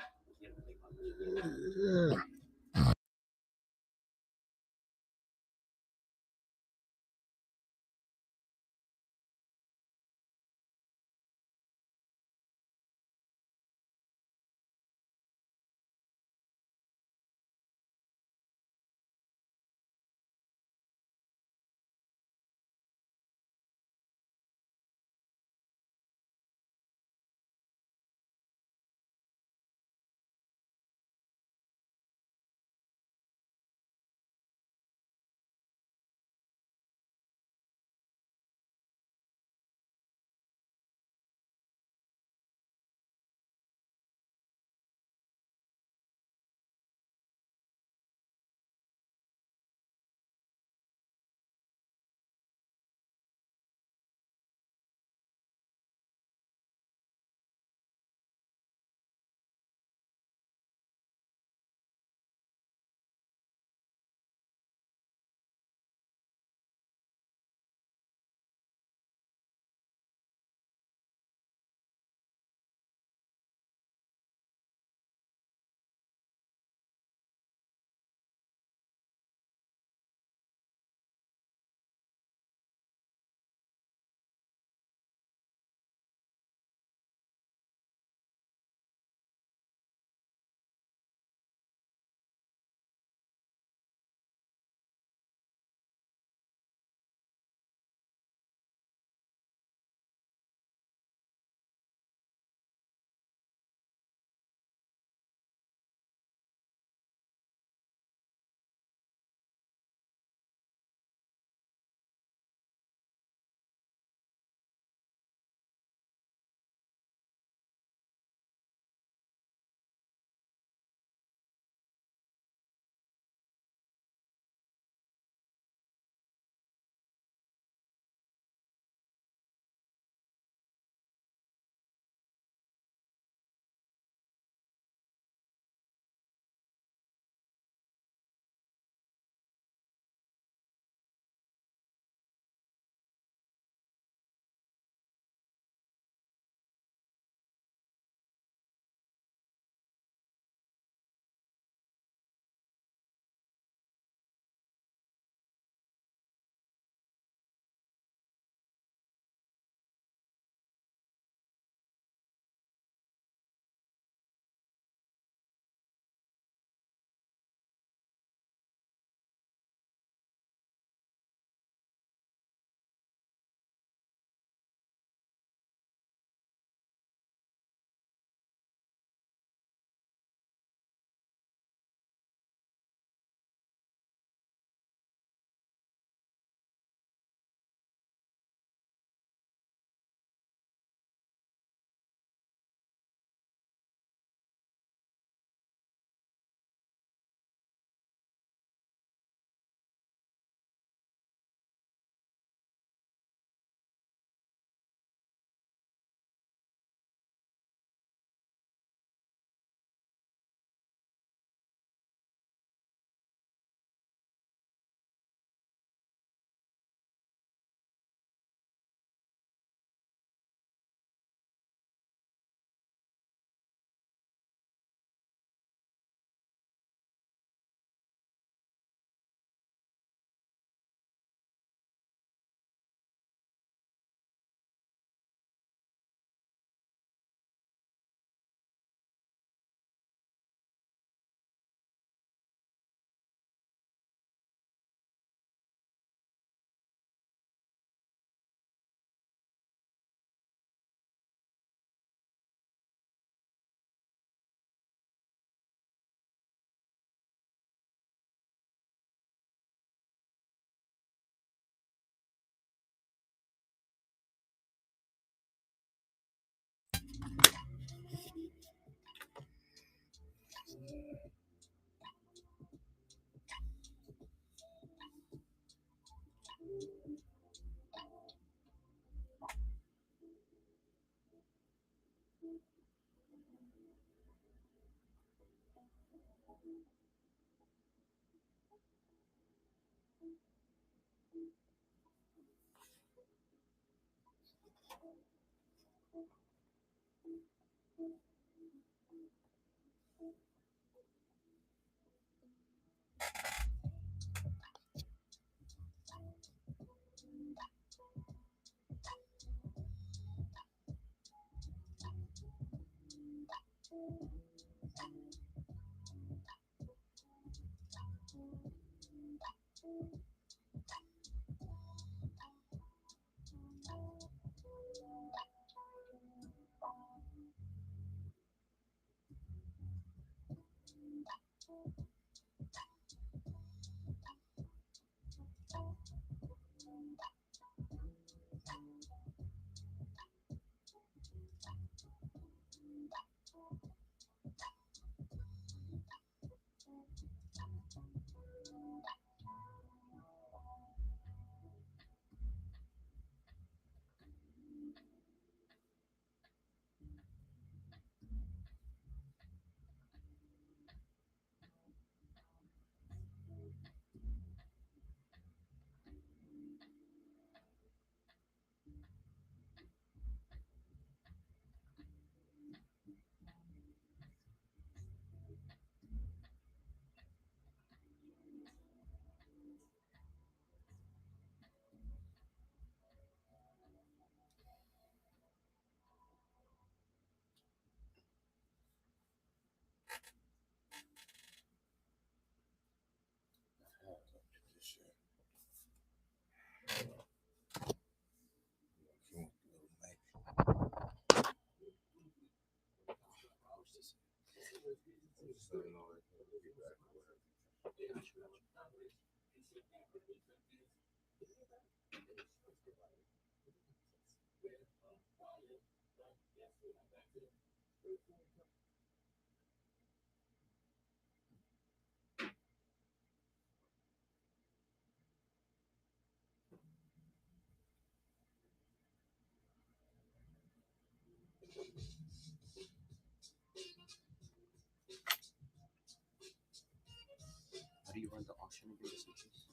How do you run the auction again, just in case?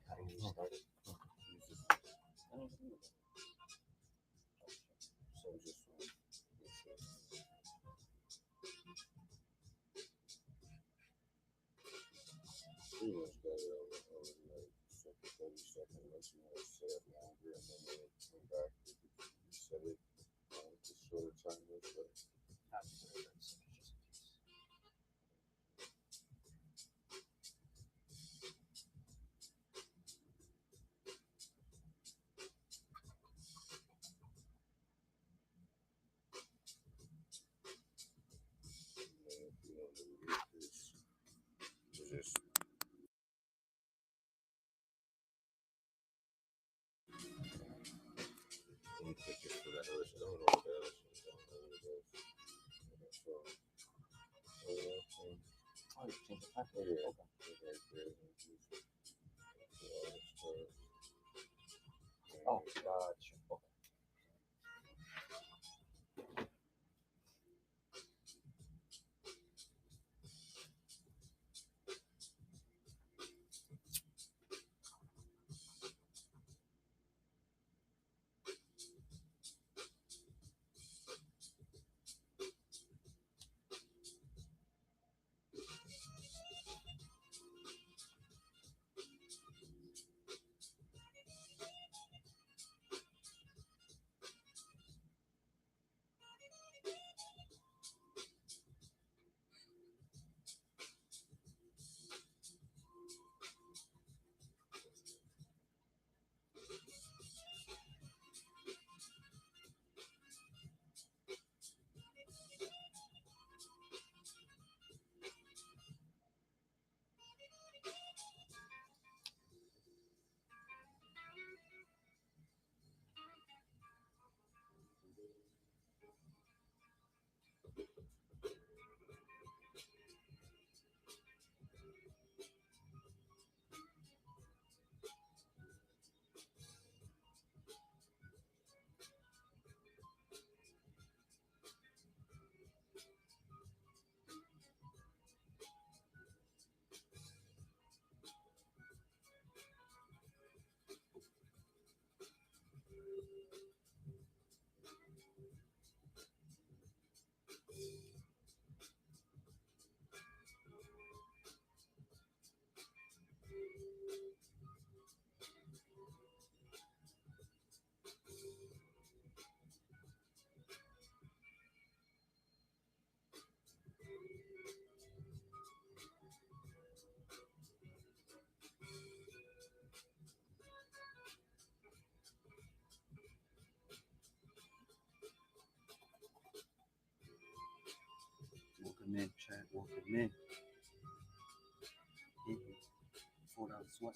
How do you start it? I don't know. So just pretty much got it over like second, 30 seconds unless you want to set up longer and then when it come back, you set it to shorter time. But How do you start it, just in case? if you want to read this, you just you click it for that other shit. I don't know what that other shit is. I don't know what it is. So, Oh, you change the password? yeah, Okay. it's right there. Oh, gotcha. Okay. Welcome in. $4 sweat.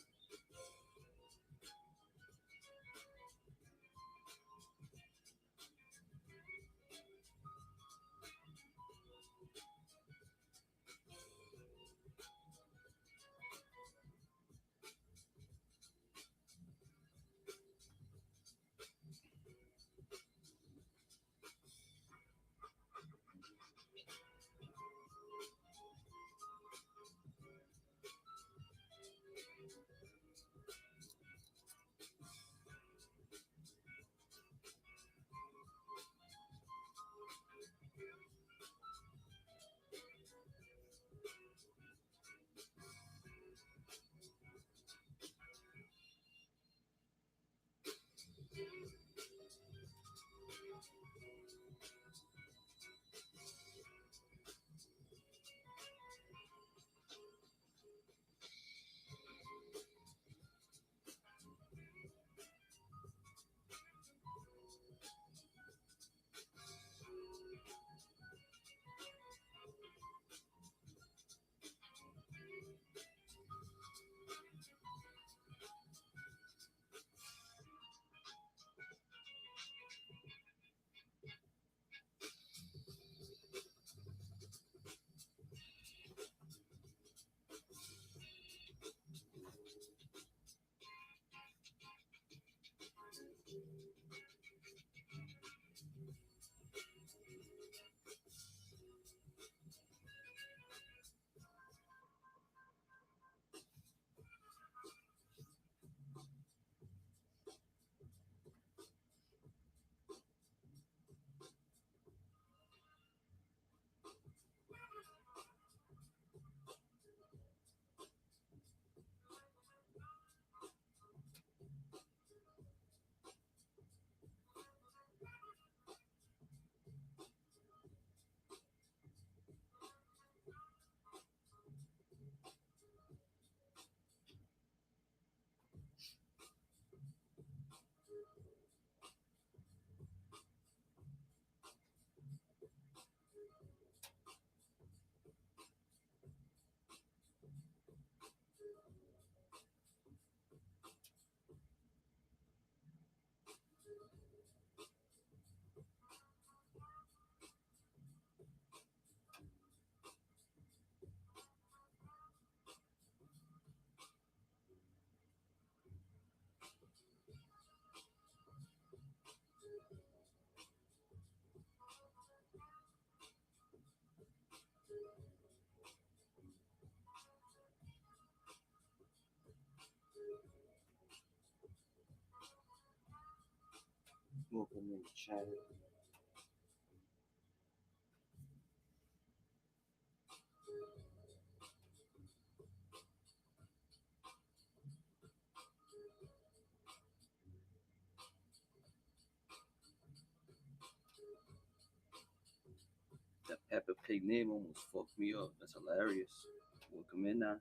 Welcome in, chat. That Peppa Pig name almost fucked me up. That's hilarious. Welcome in now.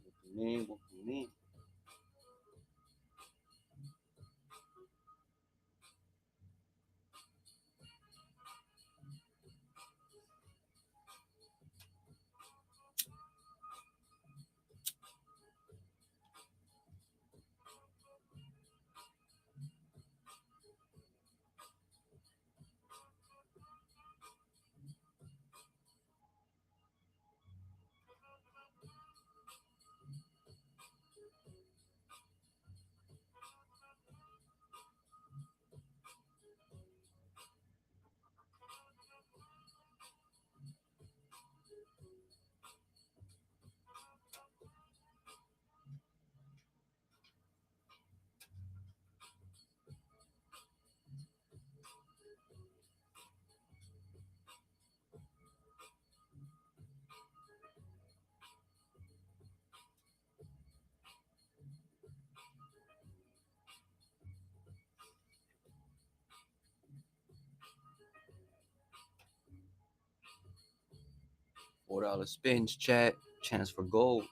Welcome in, welcome in. $4 spins, chat. Chance for gold.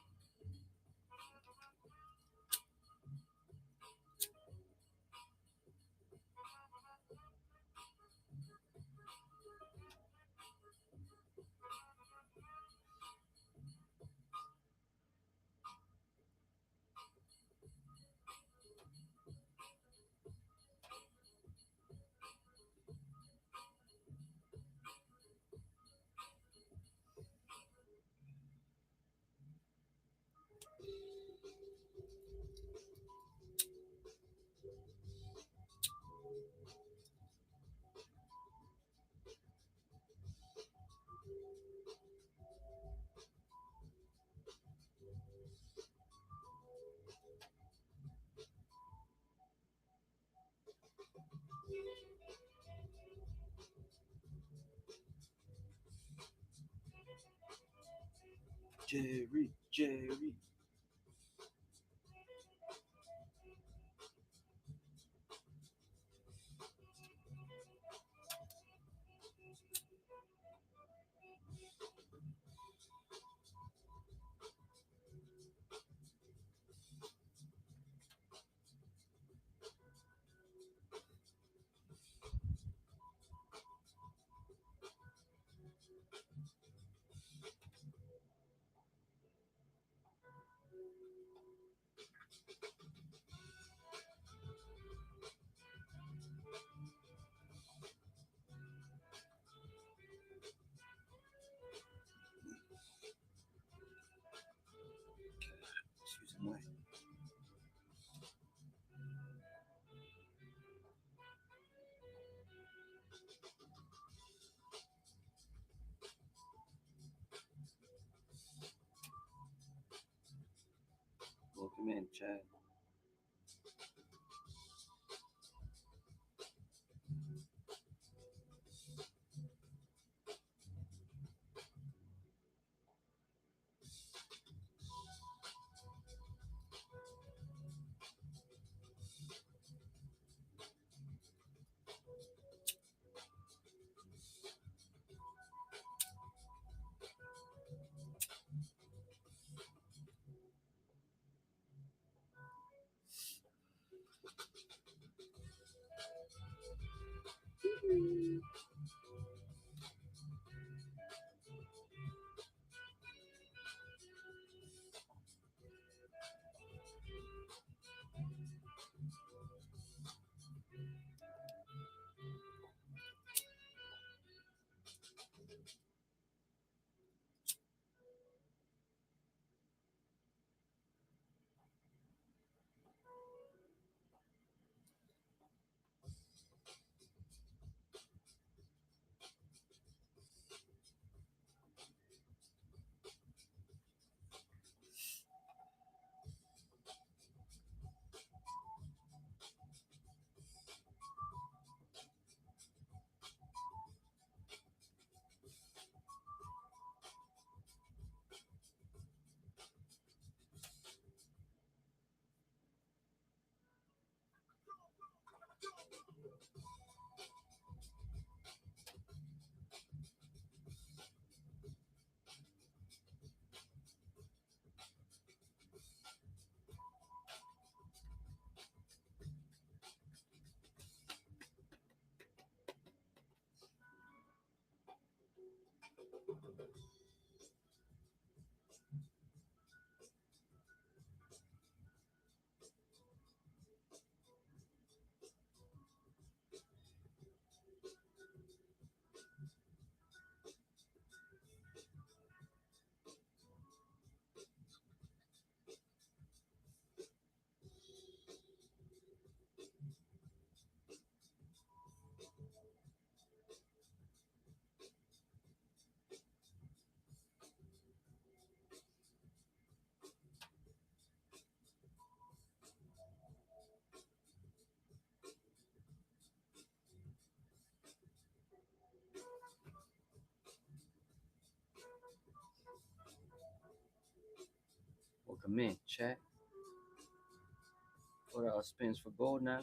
Jerry. Excuse me. Welcome in, chat. Welcome in, chat. $4 spins for gold now.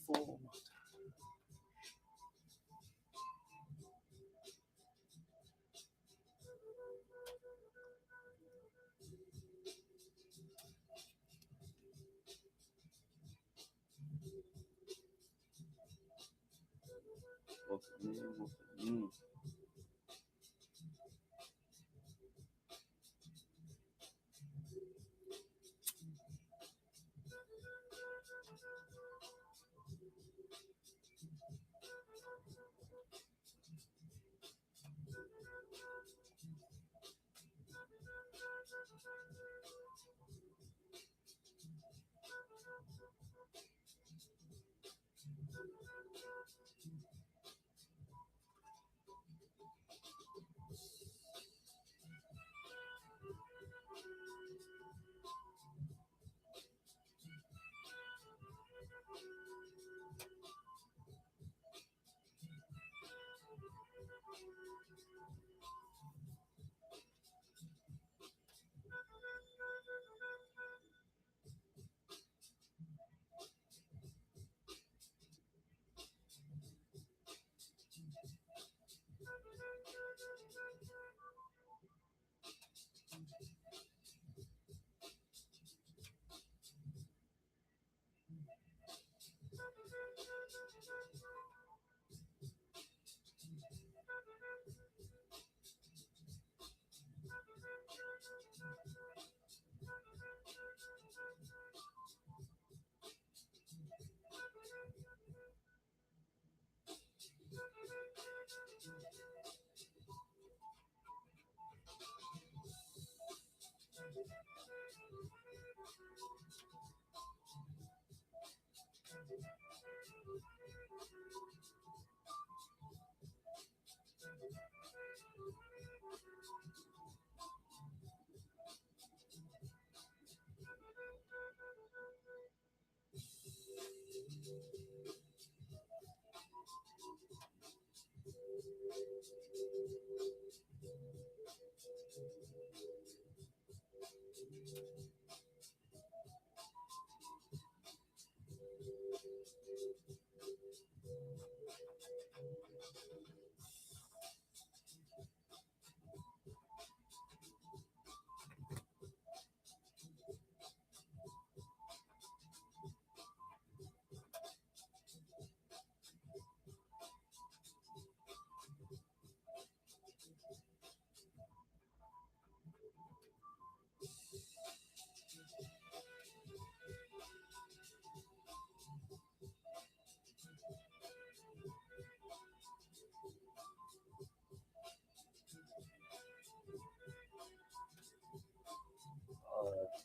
Full. Welcome in, welcome in.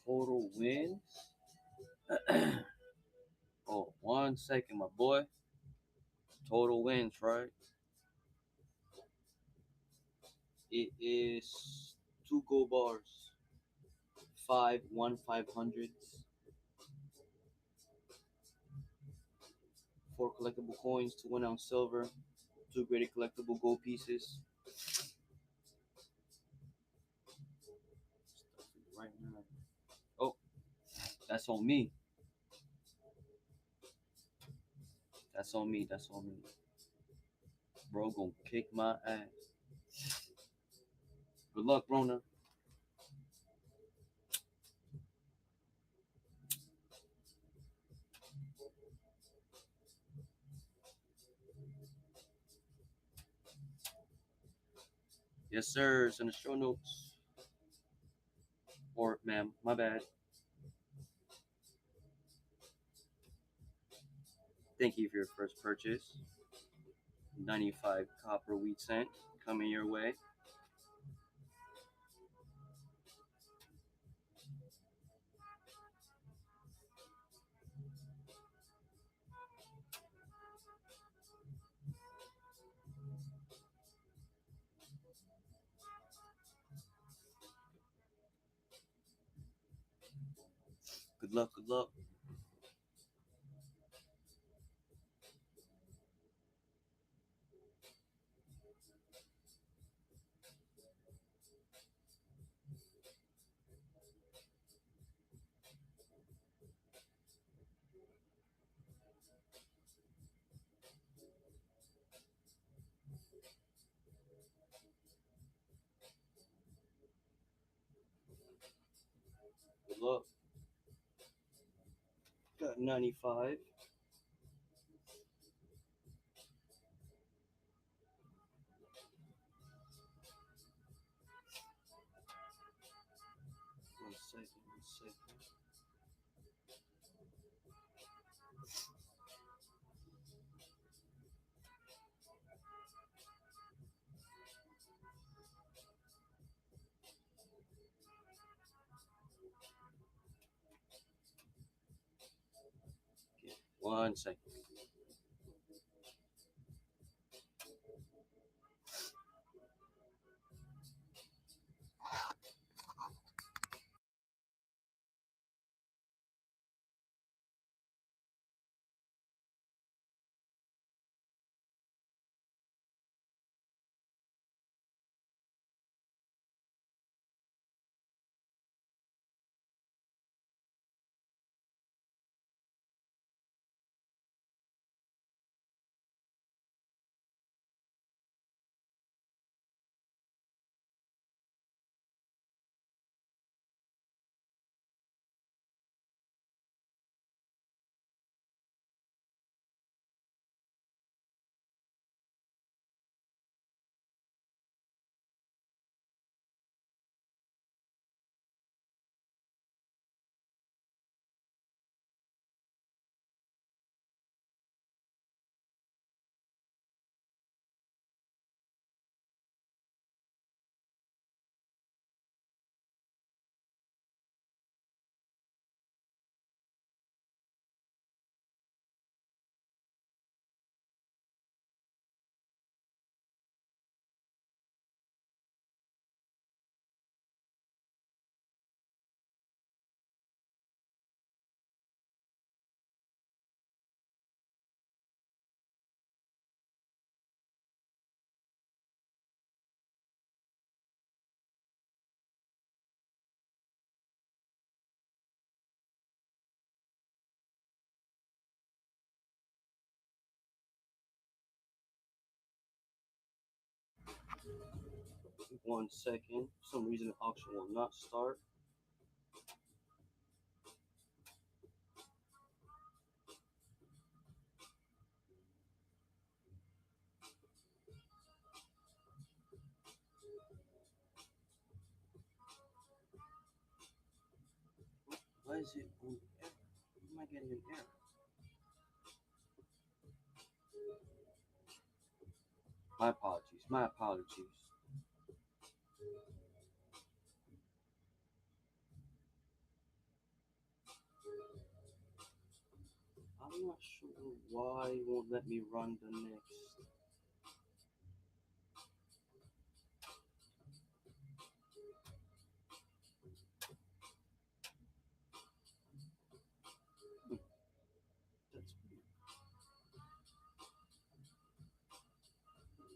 Total wins. Oh, 1 second, my boy. Total wins, right? It is 2 gold bars, 500s, 4 collectible coins, 2 1 ounce silver, 2 graded collectible gold pieces. Right now. Oh, that's on me. That's on me. That's on me. Bro, gonna kick my ass. Good luck, Rona. Yes, sir. It's in the show notes. Or, ma'am, my bad. Thank you for your first purchase. 95 copper wheat cent coming your way. Good luck. Good luck. Good luck. Got 95. One second. 1 second. Okay. 1 second. One second. For some reason, the auction will not start. Why is it on error? Am I getting an error? My apologies. My apologies. Why won't let me run the next? That's weird.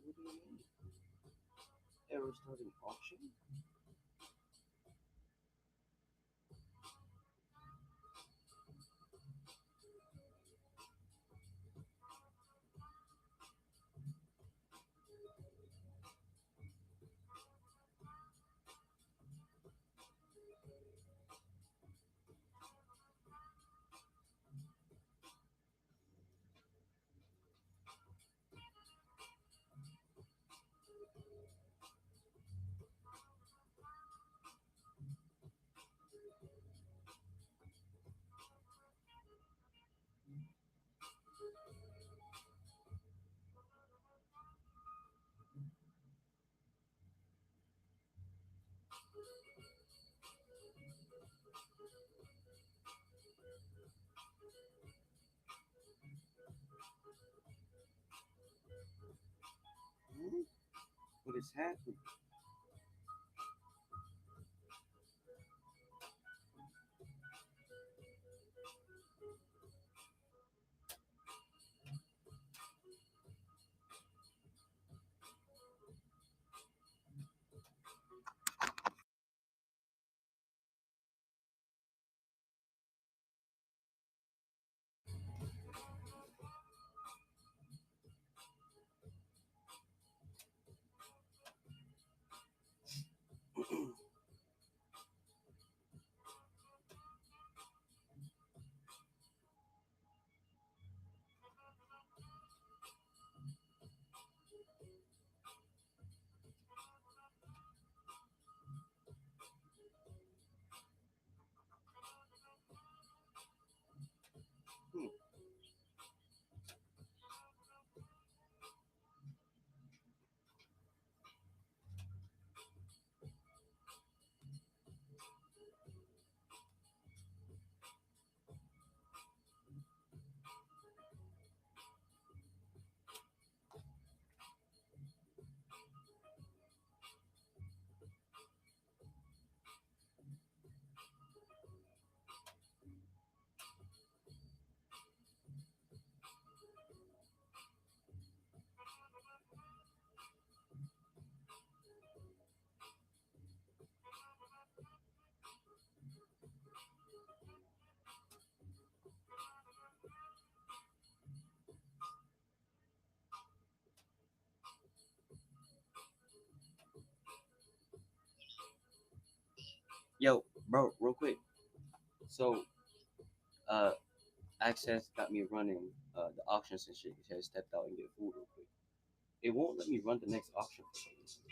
What do you mean? Error starting auction? Hmm? What is happening? Hmm. Yo, bro, real quick. So, uh, Access got me running the auctions and shit. He had stepped out and get food real quick. It won't let me run the next auction for some reason.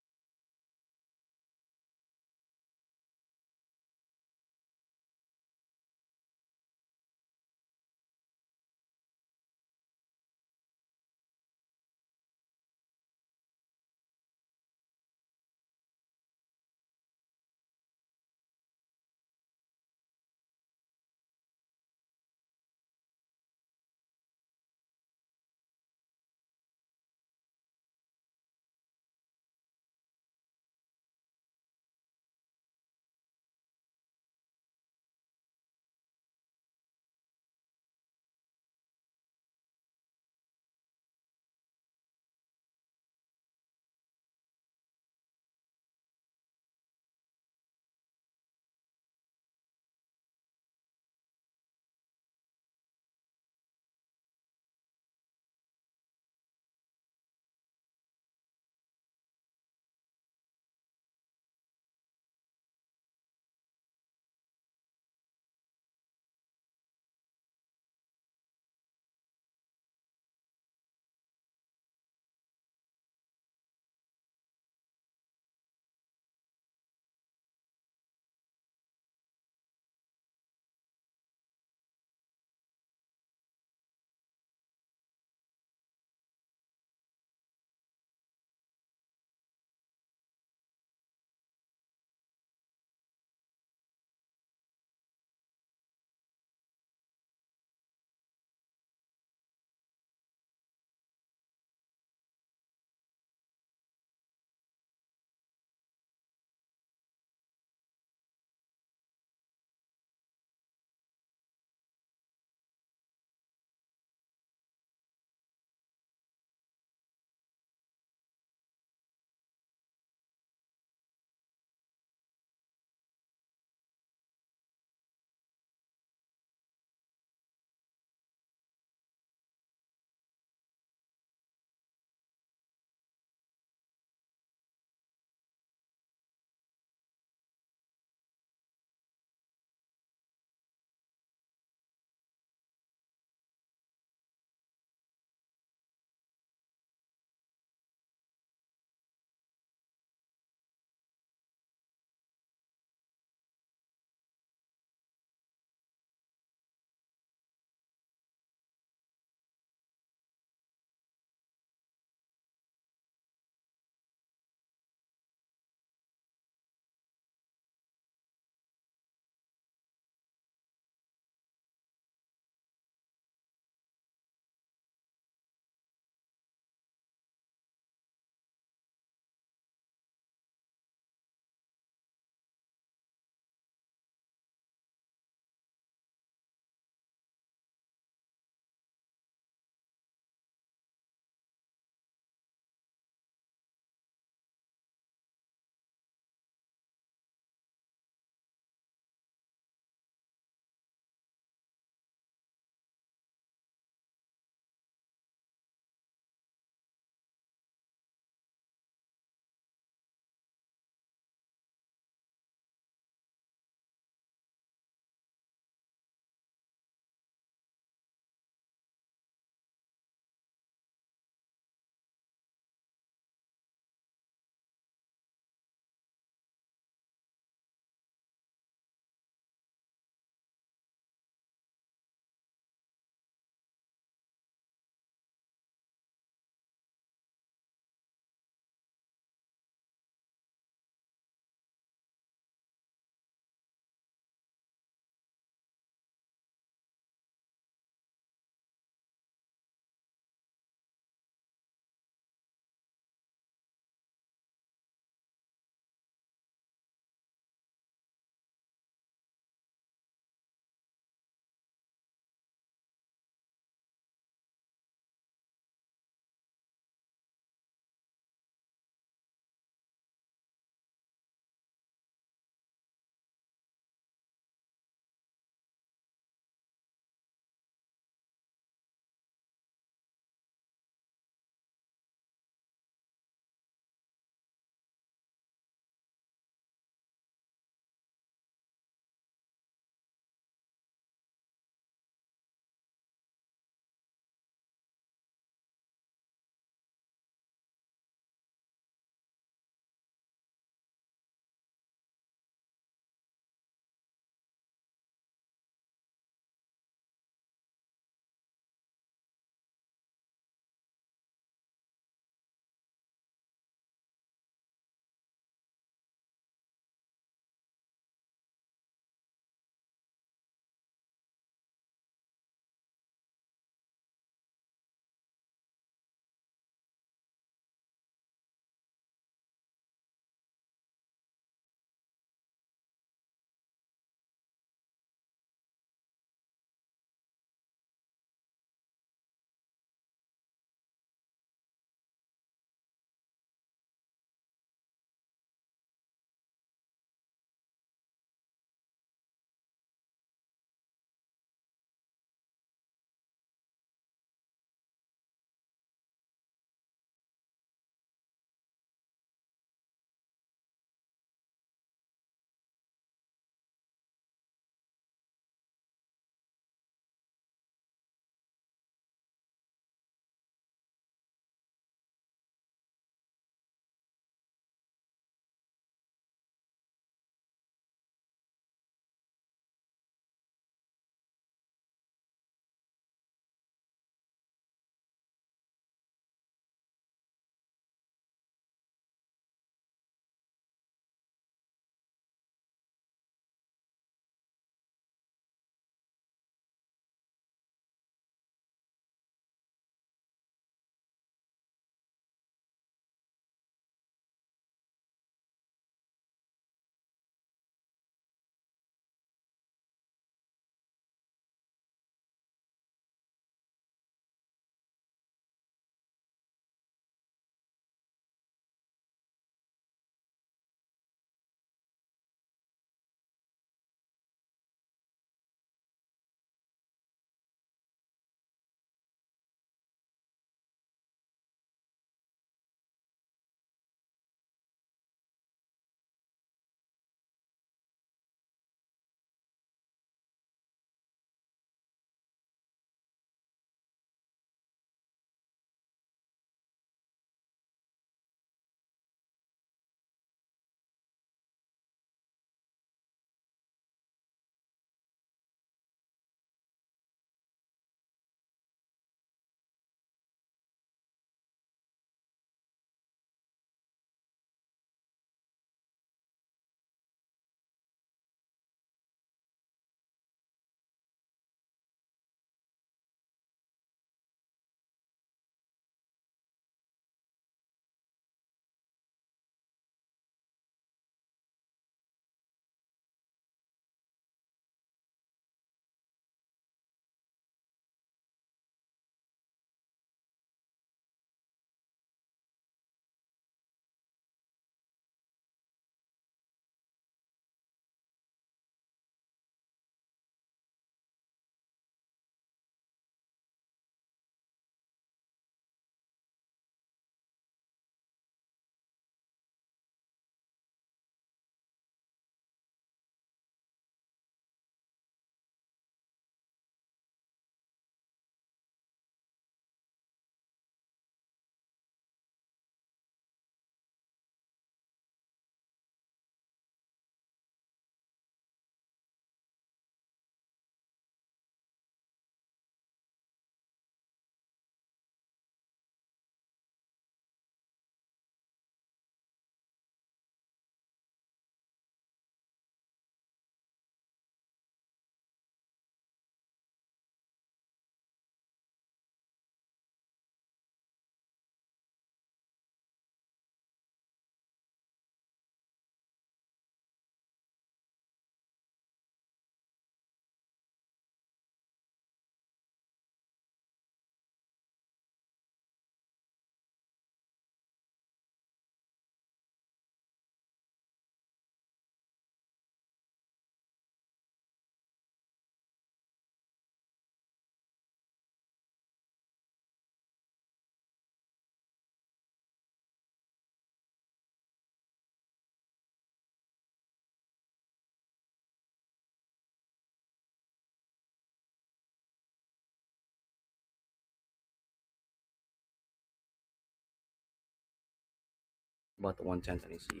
About the 110s I see.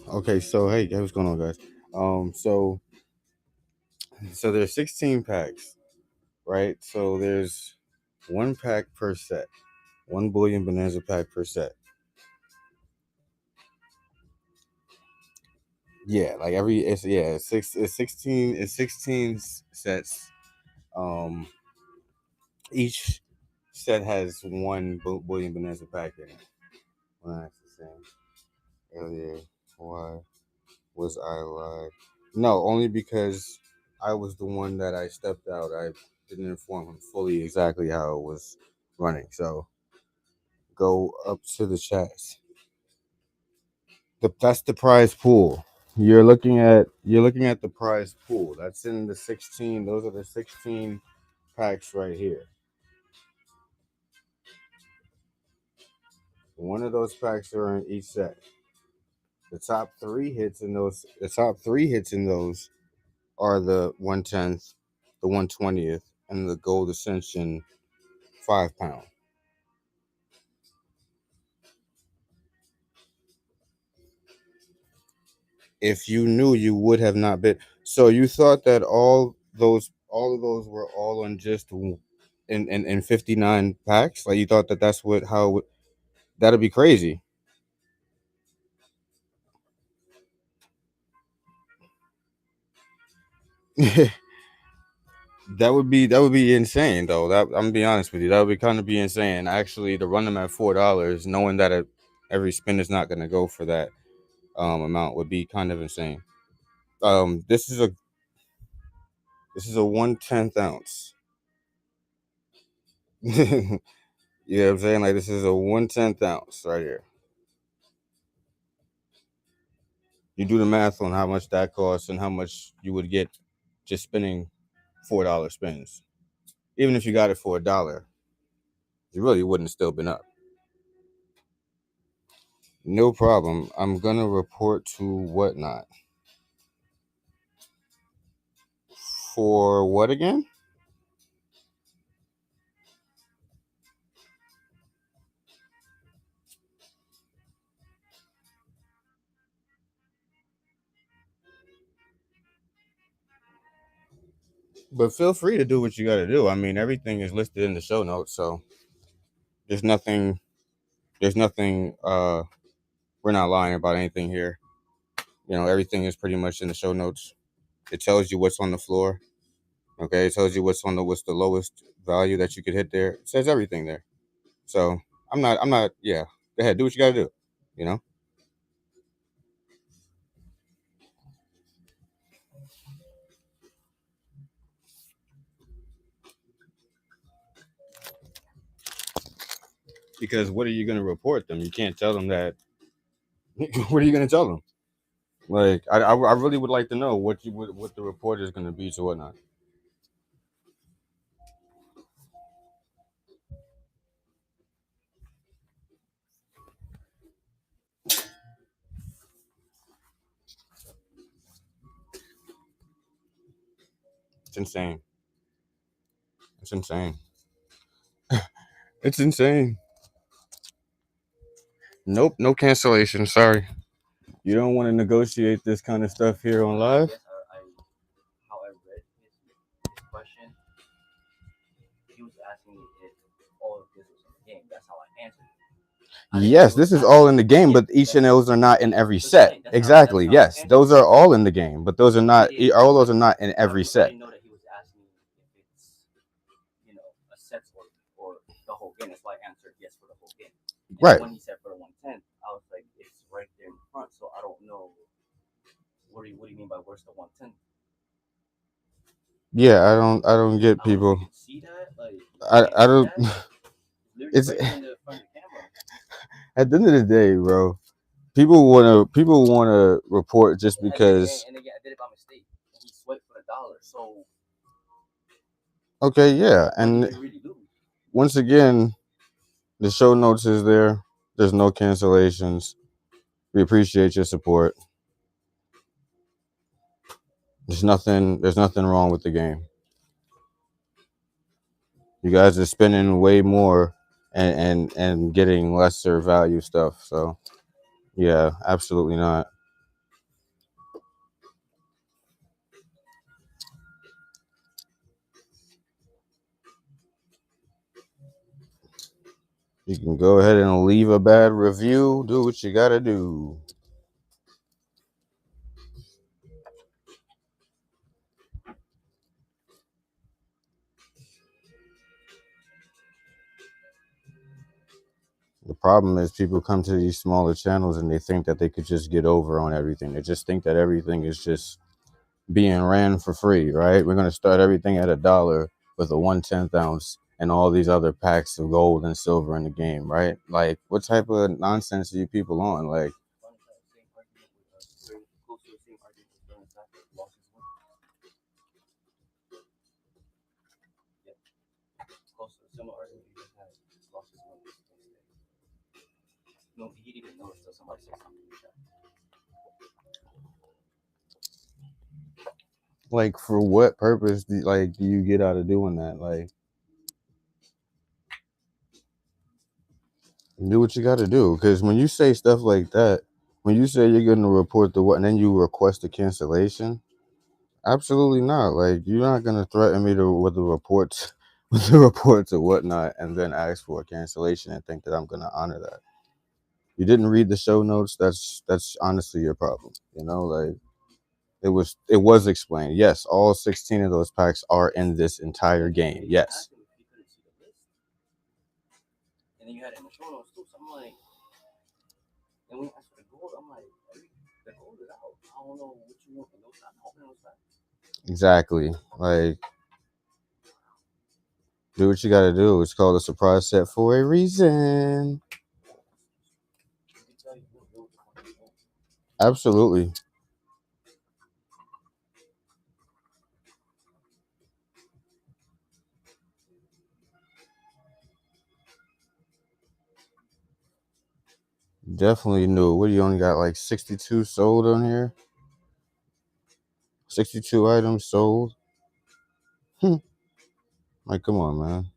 Okay, so hey, what's going on, guys? So there's 16 packs, right? So there's one pack per set, one bullion bonanza pack per set. Yeah, like it's 16 sets. Um, each set has one bullion bonanza pack in it. When I asked the same earlier, why was I live? No, only because I was the one that I stepped out. I didn't inform him fully exactly how it was running. So go up to the chats. That's the prize pool. You're looking at the prize pool. That's in the 16. Those are the 16 packs right here. One of those packs are in each set. The top three hits in those are the 110th, the 120th, and the Gold Ascension 5 pound. If you knew, you would have not been. So you thought that all of those were all on just in 59 packs? Like you thought that that's that'd be crazy. That would be insane though. That I'm gonna be honest with you. That would be kind of be insane. Actually, to run them at $4, knowing that every spin is not gonna go for that amount would be kind of insane. This is a 1/10 ounce. You know what I'm saying? Like this is a 1/10 ounce right here. You do the math on how much that costs and how much you would get just spinning $4 spins. Even if you got it for $1, you really wouldn't still been up. No problem. I'm gonna report to whatnot. For what again? But feel free to do what you got to do. I mean, everything is listed in the show notes, so there's nothing. There's nothing. We're not lying about anything here. You know, everything is pretty much in the show notes. It tells you what's on the floor. Okay, it tells you what's the lowest value that you could hit there. It says everything there. So I'm not. Yeah, go ahead, do what you got to do. You know, because what are you gonna report them? You can't tell them that. What are you gonna tell them? Like, I really would like to know what the report is gonna be to whatnot. It's insane. It's insane. It's insane. Nope, no cancellation. Sorry. You don't want to negotiate this kind of stuff here on live? Yes, how I read his question, he was asking me if all of this was in the game. That's how I answered it. Yes, this is all in the game, but each of those are not in every set. Exactly. Yes, those are all in the game, but those are not. All those are not in every I set. didn't know that he was asking me if it's, a set or the whole game. That's why I answered yes for the whole game. And Right. when he said for the 110, I was like, it's right there in front, so I don't know. What do you mean by where's the 110? Yeah, I don't get I don't know if people. you can see that. Like, I don't. Literally It's right there in the front of the camera. at the end of the day, bro. people wanna report just because. And again, I did it by mistake. And he swiped for $1. So Okay, yeah, what and did he really do? once again, the show notes is there. There's no cancellations. We appreciate your support. There's nothing wrong with the game. You guys are spending way more and getting lesser value stuff. So yeah, absolutely not. You can go ahead and leave a bad review. Do what you gotta do. The problem is people come to these smaller channels and they think that they could just get over on everything. They just think that everything is just being ran for free, right? We're gonna start everything at $1 with a 1/10 ounce and all these other packs of gold and silver in the game, right? Like, what type of nonsense are you people on? Like, Similar argument you just had. Lost his money. No, he didn't even know until somebody said something in the chat. like for what purpose do you get out of doing that? Like, do what you got to do. Because when you say stuff like that, when you say you're going to report the what, and then you request a cancellation, absolutely not. Like, you're not going to threaten me with the reports, or whatnot, and then ask for a cancellation and think that I'm going to honor that. You didn't read the show notes. That's honestly your problem. You know, like it was explained. Yes, all 16 of those packs are in this entire game. Yes. And then you had it in the show notes too. So I'm like, and when you ask for the gold, I'm like, the gold is out. I don't know what you want. I'm opening those packs. Exactly. Like, do what you gotta do. It's called a surprise set for a reason. Absolutely. Definitely new. What do you only got like 62 sold on here? 62 items sold? Like, come on, man.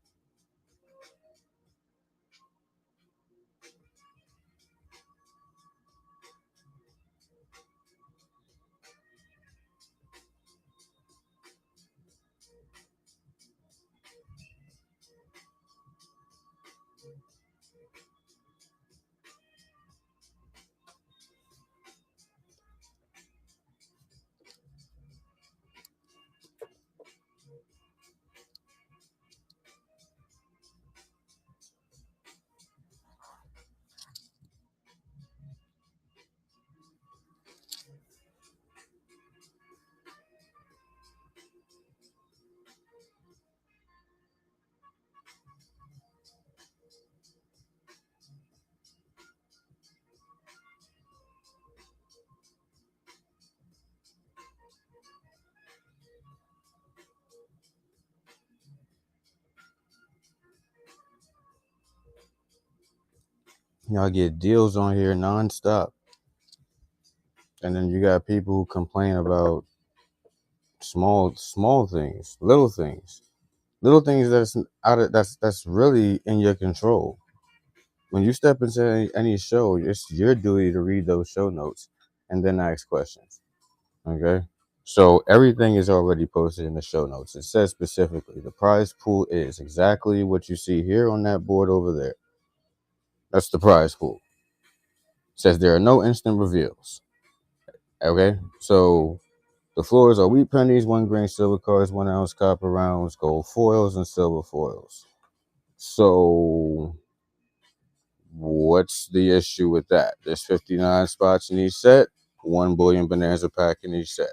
Y'all get deals on here nonstop. And then you got people who complain about small things, little things that's really in your control. When you step into any show, it's your duty to read those show notes and then ask questions. Okay? So everything is already posted in the show notes. It says specifically the prize pool is exactly what you see here on that board over there. That's the prize pool. It says there are no instant reveals. Okay? So the floors are wheat pennies, 1 grain silver cards, 1 ounce copper rounds, gold foils, and silver foils. So what's the issue with that? There's 59 spots in each set, 1 bullion bonanza pack in each set.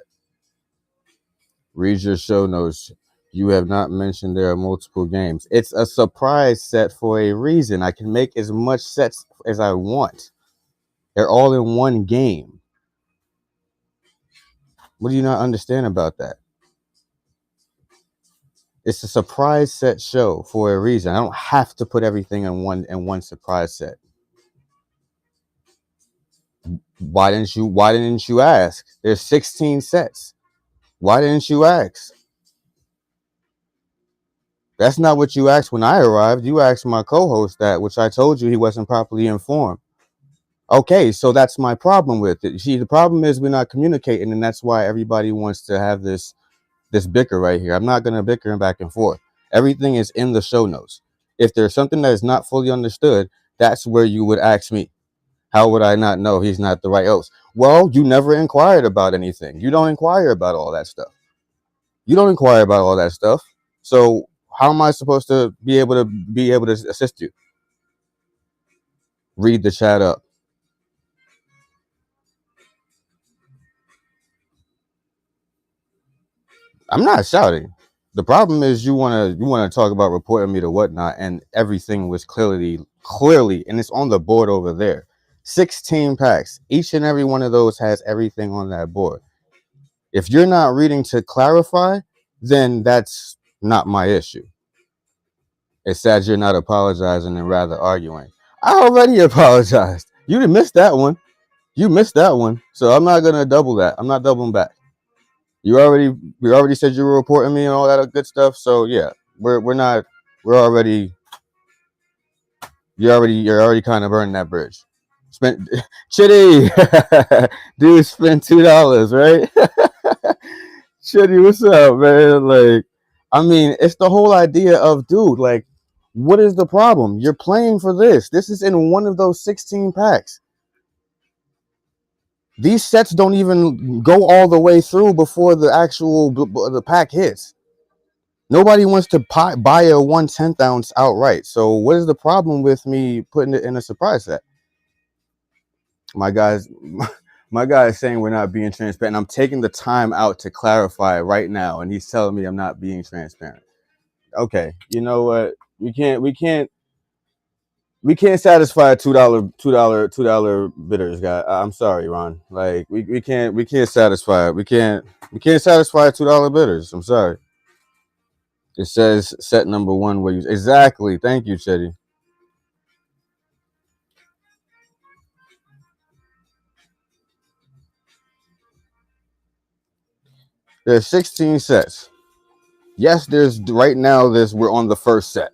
Read your show notes. You have not mentioned there are multiple games. It's a surprise set for a reason. I can make as much sets as I want. They're all in one game. What do you not understand about that? It's a surprise set show for a reason. I don't have to put everything in one surprise set. Why didn't you ask? There's 16 sets. Why didn't you ask? That's not what you asked when I arrived. You asked my co-host that, which I told you he wasn't properly informed. Okay, so that's my problem with it. See, the problem is we're not communicating, and that's why everybody wants to have this bicker right here. I'm not gonna bicker back and forth. Everything is in the show notes. If there's something that is not fully understood, that's where you would ask me. How would I not know he's not the right host? Well, you never inquired about anything. You don't inquire about all that stuff. You don't inquire about all that stuff. So how am I supposed to be able to assist you? Read the chat up. I'm not shouting. The problem is you wanna talk about reporting me to whatnot, and everything was clearly, and it's on the board over there. 16 packs. Each and every one of those has everything on that board. If you're not reading to clarify, then that's not my issue. It's sad you're not apologizing and rather arguing. I already apologized. You didn't miss that one. You missed that one. So I'm not gonna double that. I'm not doubling back. We already said you were reporting me and all that good stuff. So yeah, you're already kind of burning that bridge. Spent Chitty, dude, spent $2, right? Chitty, what's up, man? Like, I mean, it's the whole idea of, dude, like, what is the problem? You're playing for this. This is in one of those 16 packs. These sets don't even go all the way through before the pack hits. Nobody wants to buy a 1/10 ounce outright. So what is the problem with me putting it in a surprise set? My guy is saying we're not being transparent. I'm taking the time out to clarify right now, and he's telling me I'm not being transparent. Okay, you know what? We can't satisfy $2 bidders, guy. I'm sorry, Ron. Like we can't satisfy it. We can't satisfy $2 bidders. I'm sorry. It says set number 1 where you exactly. Thank you, Chetty. There's 16 sets. Yes, we're on the first set.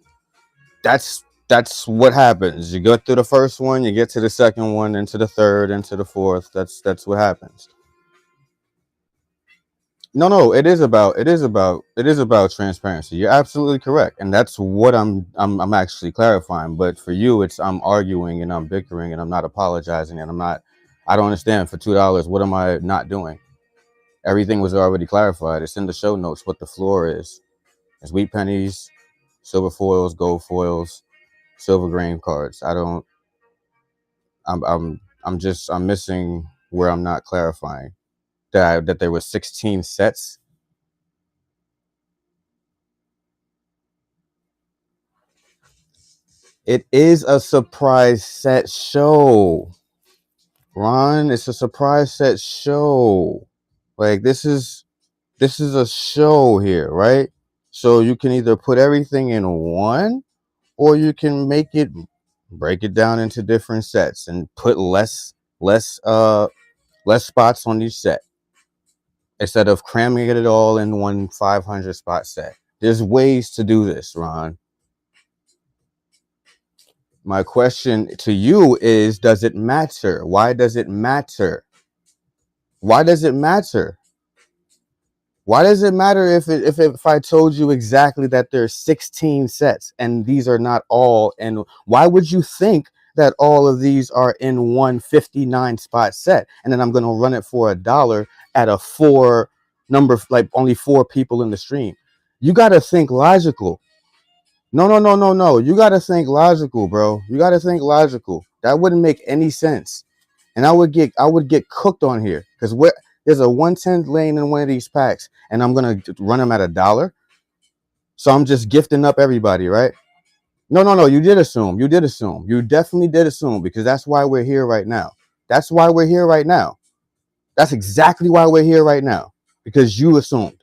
That's what happens. You go through the first one, you get to the second one, into the third, into the fourth. That's what happens. No, it is about transparency. You're absolutely correct, and that's what I'm actually clarifying. But for you, it's I'm arguing and I'm bickering and I'm not apologizing and I don't understand. For $2, what am I not doing? Everything was already clarified. It's in the show notes what the floor is. It's wheat pennies, silver foils, gold foils, silver grain cards. I'm missing where I'm not clarifying that there were 16 sets. It is a surprise set show, Ron. It's a surprise set show. Like this is a show here, right? So you can either put everything in one, or you can break it down into different sets and put less spots on each set instead of cramming it all in one 500 spot set. There's ways to do this, Ron. My question to you is, does it matter? Why does it matter? Why does it matter? Why does it matter if I told you exactly that there's 16 sets and these are not all? And why would you think that all of these are in one 59 spot set, and then I'm going to run it for $1 at a 4 number, like only 4 people in the stream? You got to think logical. No. You got to think logical, bro. You got to think logical. That wouldn't make any sense. And I would get cooked on here because there's a 1/10 lane in one of these packs, and I'm going to run them at $1. So I'm just gifting up everybody, right? No. You did assume. You definitely did assume, because that's why we're here right now. That's why we're here right now. That's exactly why we're here right now. Because you assumed.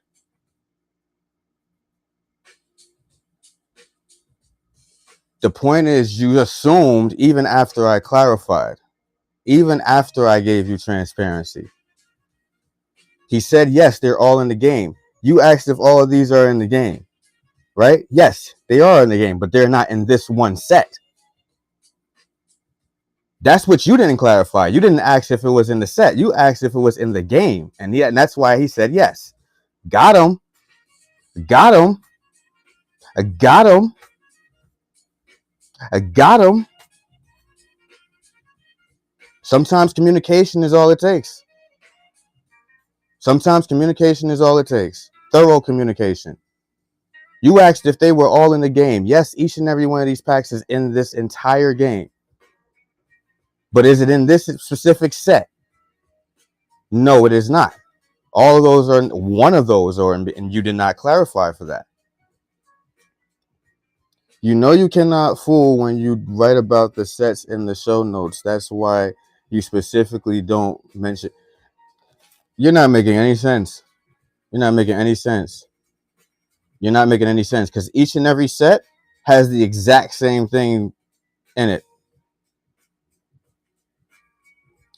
The point is, you assumed even after I clarified, even after I gave you transparency. He said, yes, they're all in the game. You asked if all of these are in the game, right? Yes, they are in the game, but they're not in this one set. That's what you didn't clarify. You didn't ask if it was in the set. You asked if it was in the game. And that's why he said yes. Got him. Got him. I got him. I got him. Sometimes communication is all it takes. Sometimes communication is all it takes. Thorough communication. You asked if they were all in the game. Yes, each and every one of these packs is in this entire game. But is it in this specific set? No, it is not. All of those are, one of those are, and you did not clarify for that. You know you cannot fool when you write about the sets in the show notes. That's why you specifically don't mention. You're not making any sense. You're not making any sense. You're not making any sense because each and every set has the exact same thing in it.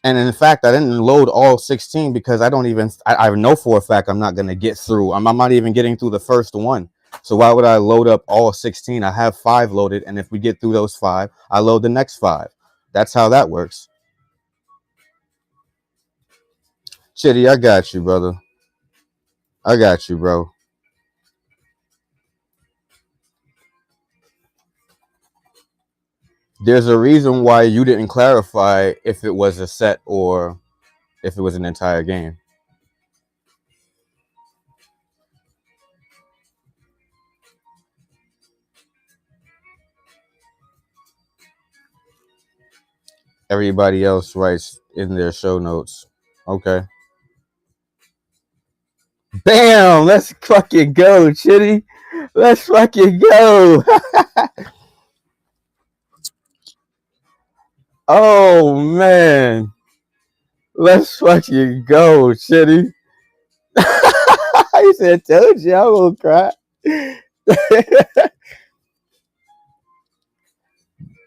And in fact, I didn't load all 16 because I know for a fact I'm not going to get through. I'm not even getting through the first one. So why would I load up all 16? I have 5 loaded. And if we get through those 5, I load the next 5. That's how that works. Chitty, I got you, brother. I got you, bro. There's a reason why you didn't clarify if it was a set or if it was an entire game. Everybody else writes in their show notes. Okay. Bam! Let's fucking go, Chitty. Let's fucking go. Oh, man. Let's fucking go, Chitty. He said, told you I will cry.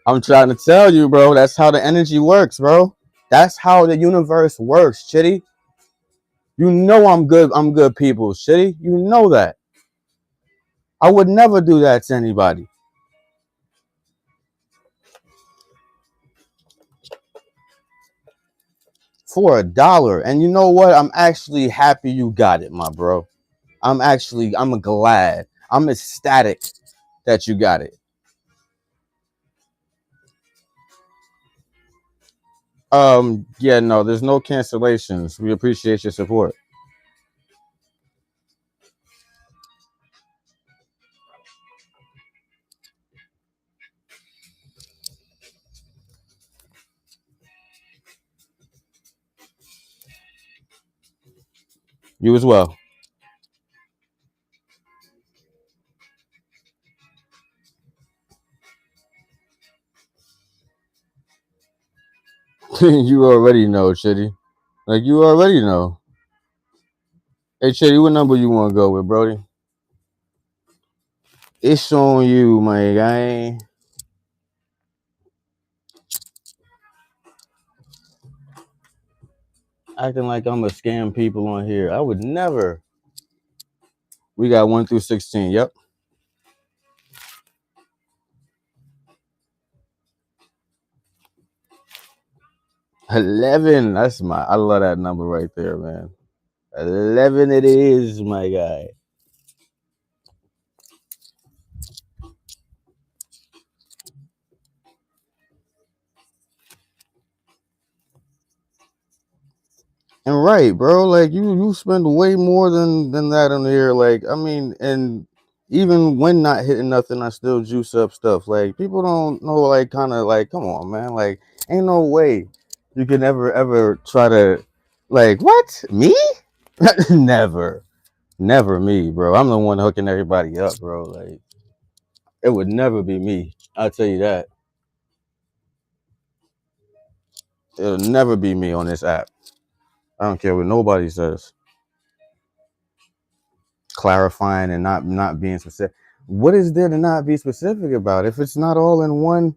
I'm trying to tell you, bro. That's how the energy works, bro. That's how the universe works, Chitty. You know I'm good. I'm good people, Chitty. You know that. I would never do that to anybody. For $1. And you know what? I'm actually happy you got it, my bro. I'm glad. I'm ecstatic that you got it. Yeah, no, there's no cancellations. We appreciate your support. You as well. You already know, Chitty. Like, you already know. Hey, Chitty, what number you want to go with, Brody? It's on you, my guy. Acting like I'm going to scam people on here. I would never. We got 1 through 16. Yep. 11. I love that number right there, man. 11 it is, my guy. And right, bro, like you spend way more than that on here. Like, I mean, and even when not hitting nothing, I still juice up stuff. Like, people don't know, like, kind of like, come on, man. Like, ain't no way you can ever try to, like, what? Me? Never. Never me, bro. I'm the one hooking everybody up, bro. Like, it would never be me. I'll tell you that. It'll never be me on this app. I don't care what nobody says. Clarifying and not being specific. What is there to not be specific about? If it's not all in one.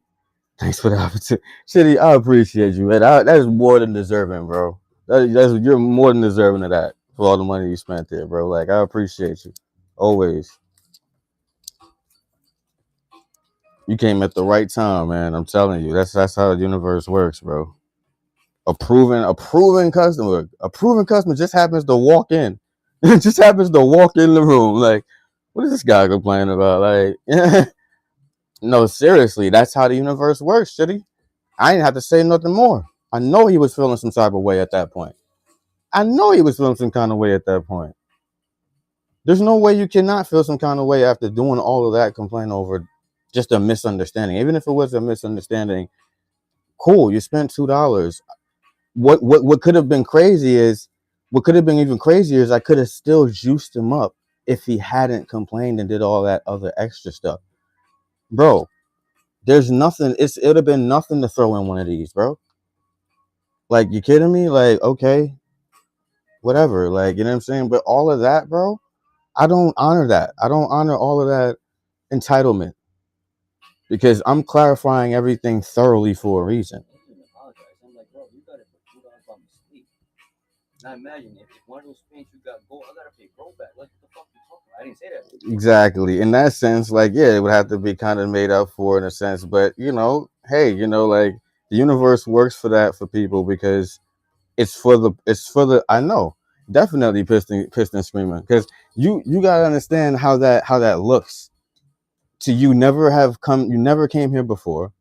Thanks for the opportunity. Shitty, I appreciate you, man. That's more than deserving, bro. You're more than deserving of that for all the money you spent there, bro. Like, I appreciate you. Always. You came at the right time, man. I'm telling you. That's how the universe works, bro. A proven customer. A proven customer just happens to walk in. It just happens to walk in the room. Like, what is this guy complaining about? Like, no, seriously, that's how the universe works, Shitty. I didn't have to say nothing more. I know he was feeling some type of way at that point. I know he was feeling some kind of way at that point. There's no way you cannot feel some kind of way after doing all of that, complaint over just a misunderstanding. Even if it was a misunderstanding, cool, you spent $2. What could have been crazy is, what could have been even crazier is I could have still juiced him up if he hadn't complained and did all that other extra stuff. Bro, there's nothing, it would have been nothing to throw in one of these, bro. Like, you kidding me? Like, okay, whatever. Like, you know what I'm saying? But all of that, bro, I don't honor that. I don't honor all of that entitlement because I'm clarifying everything thoroughly for a reason. I didn't apologize. I'm like, bro, you got it for $2 by mistake. Now imagine if one of those paints you got gold, I gotta pay gold back. Like, what the fuck you talking about? I didn't say that. Exactly. In that sense, like, yeah, it would have to be kind of made up for in a sense. But, you know, hey, you know, like, the universe works for that for people because it's for the I know, definitely pissed and screaming, because you gotta understand how that looks to you. You never came here before.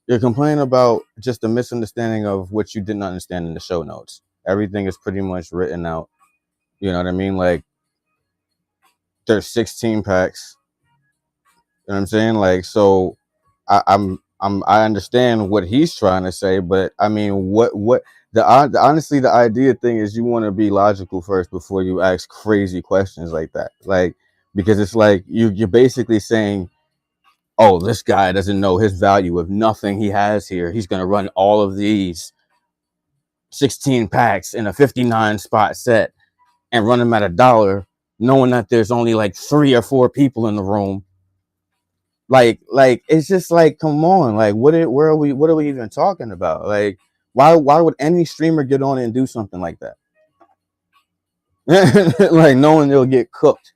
You're complaining about just a misunderstanding of what you didn't understand in the show notes. Everything is pretty much written out. You know what I mean? Like, there's 16 packs. You know what I'm saying? Like, so I understand what he's trying to say, but I mean, honestly, the idea thing is you want to be logical first before you ask crazy questions like that. Like, because it's like you're basically saying, oh, this guy doesn't know his value of nothing he has here. He's gonna run all of these 16 packs in a 59 spot set and run them at $1, knowing that there's only like 3 or 4 people in the room. Like it's just like, come on, like what are we even talking about? Like, why would any streamer get on and do something like that? Like, knowing they'll get cooked,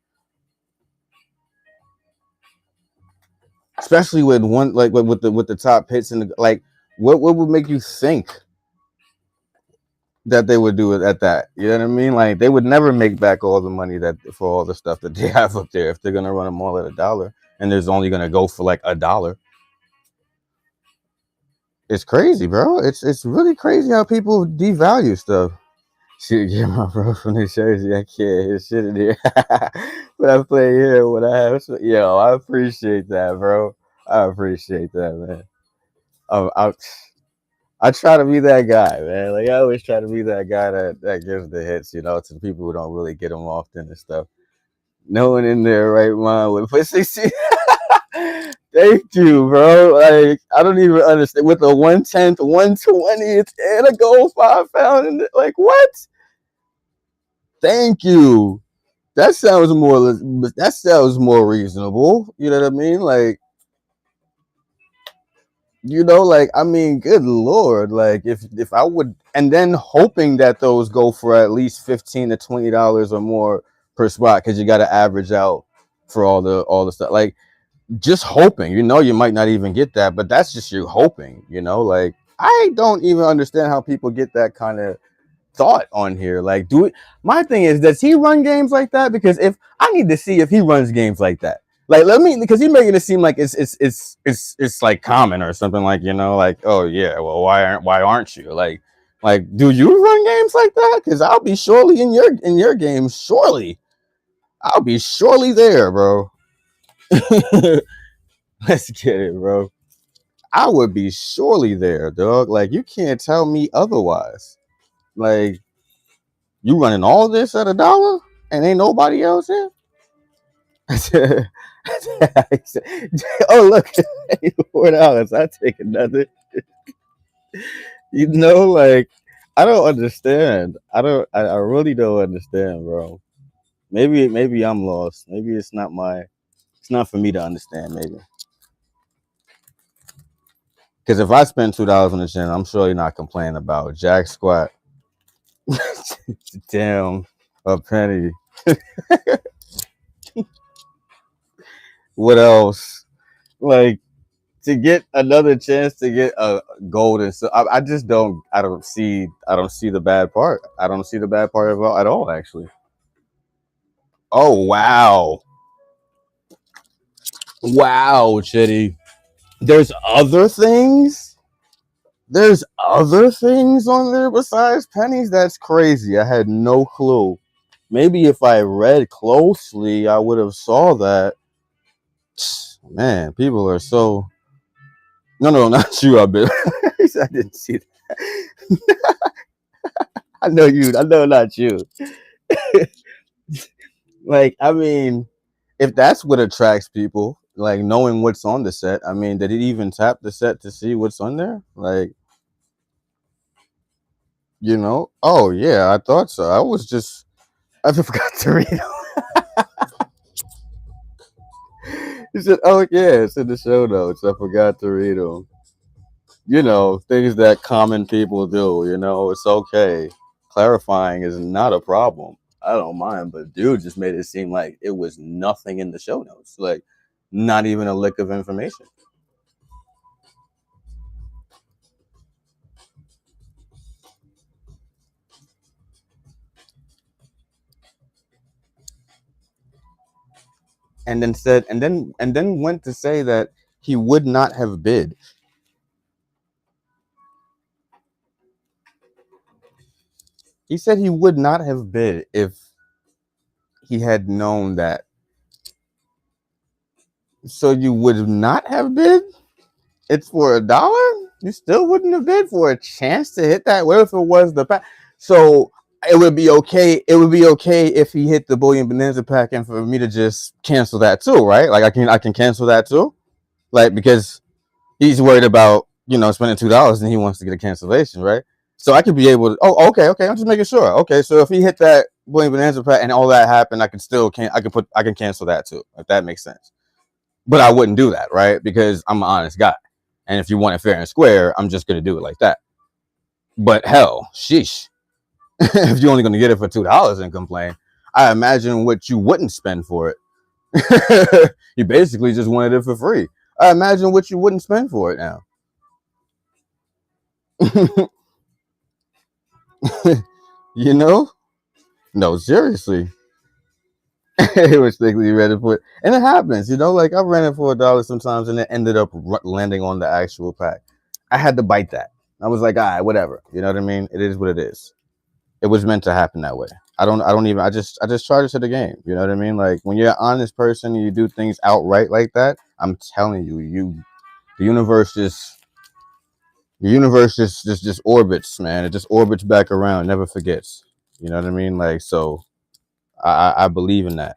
especially with one, like with the top hits and like what would make you think that they would do it at that? You know what I mean? Like, they would never make back all the money that for all the stuff that they have up there if they're gonna run them all at $1 and there's only gonna go for like $1. It's crazy, bro. It's really crazy how people devalue stuff. Shoot, get my bro from New Jersey. I can't hear shit in here. But I play here what I have. Yo, I appreciate that, bro. I appreciate that, man. I try to be that guy, man. Like, I always try to be that guy that gives the hits, you know, to the people who don't really get them often and stuff. No one in their right mind would put 60. Thank you, bro. Like, I don't even understand. With a 1/10, 1/20, and a gold 5 pound, like, what? Thank you. That sounds more reasonable. You know what I mean? Like, you know, like, I mean, good lord, like, if I would, and then hoping that those go for at least $15 to $20 or more per spot, because you got to average out for all the stuff. Like, just hoping, you know, you might not even get that, but that's just you hoping, you know. Like, I don't even understand how people get that kind of thought on here. Like, do it. My thing is, does he run games like that? Because if I need to see if he runs games like that. Like, let me, because he's making it seem like it's like common or something, like, you know, like, oh yeah, well, why aren't you like do you run games like that? Because I'll be surely in your game. Surely I'll be surely there, bro. Let's get it, bro. I would be surely there, dog. Like, you can't tell me otherwise. Like, you running all this at $1 and ain't nobody else here? Oh, look, $4. I take another. You know, like I don't understand. I really don't understand, bro. Maybe I'm lost. Maybe it's not for me to understand, maybe. Because if I spend $2 on the gym, I'm surely not complaining about jack squat. Damn, a penny. What else? Like to get another chance to get a gold and so I just I don't see the bad part. I don't see the bad part at all actually. Oh wow. Wow, Chitty. There's other things? There's other things on there besides pennies? That's crazy. I had no clue. Maybe if I read closely, I would have saw that. Man, people are so no, not you, I bet. I didn't see that. I know you. I know not you. Like, I mean, if that's what attracts people, like knowing what's on the set, I mean, did it even tap the set to see what's on there? Like, you know? Oh yeah, I thought so. I forgot to read them. He said, "Oh yeah, it's in the show notes. I forgot to read them. You know, things that common people do. You know, it's okay. Clarifying is not a problem. I don't mind, but dude just made it seem like it was nothing in the show notes. Like, not even a lick of information." And then said, and then went to say that he would not have bid. He said he would not have bid if he had known that. So you would not have bid? It's for $1? You still wouldn't have bid for a chance to hit that? What if it was the pack? So it would be okay. It would be okay if he hit the Bullion Bonanza pack and for me to just cancel that too, right? Like I can cancel that too? Like because he's worried about, you know, spending $2 and he wants to get a cancellation, right? So I could be able to okay, I'm just making sure. Okay, so if he hit that Bullion Bonanza pack and all that happened, I can still I can cancel that too, if that makes sense. But I wouldn't do that, right? Because I'm an honest guy. And if you want it fair and square, I'm just gonna do it like that. But hell, sheesh. If you're only gonna get it for $2 and complain, I imagine what you wouldn't spend for it. You basically just wanted it for free. I imagine what you wouldn't spend for it now. You know? No, seriously. It was strictly ready for it. And it happens, you know, like I've rented for $1 sometimes and it ended up landing on the actual pack. I had to bite that. I was like, all right, whatever. You know what I mean? It is what it is. It was meant to happen that way. I don't even, I just charge it to the game. You know what I mean? Like when you're an honest person and you do things outright like that, I'm telling you, the universe just orbits, man. It just orbits back around, never forgets. You know what I mean? Like, so I believe in that.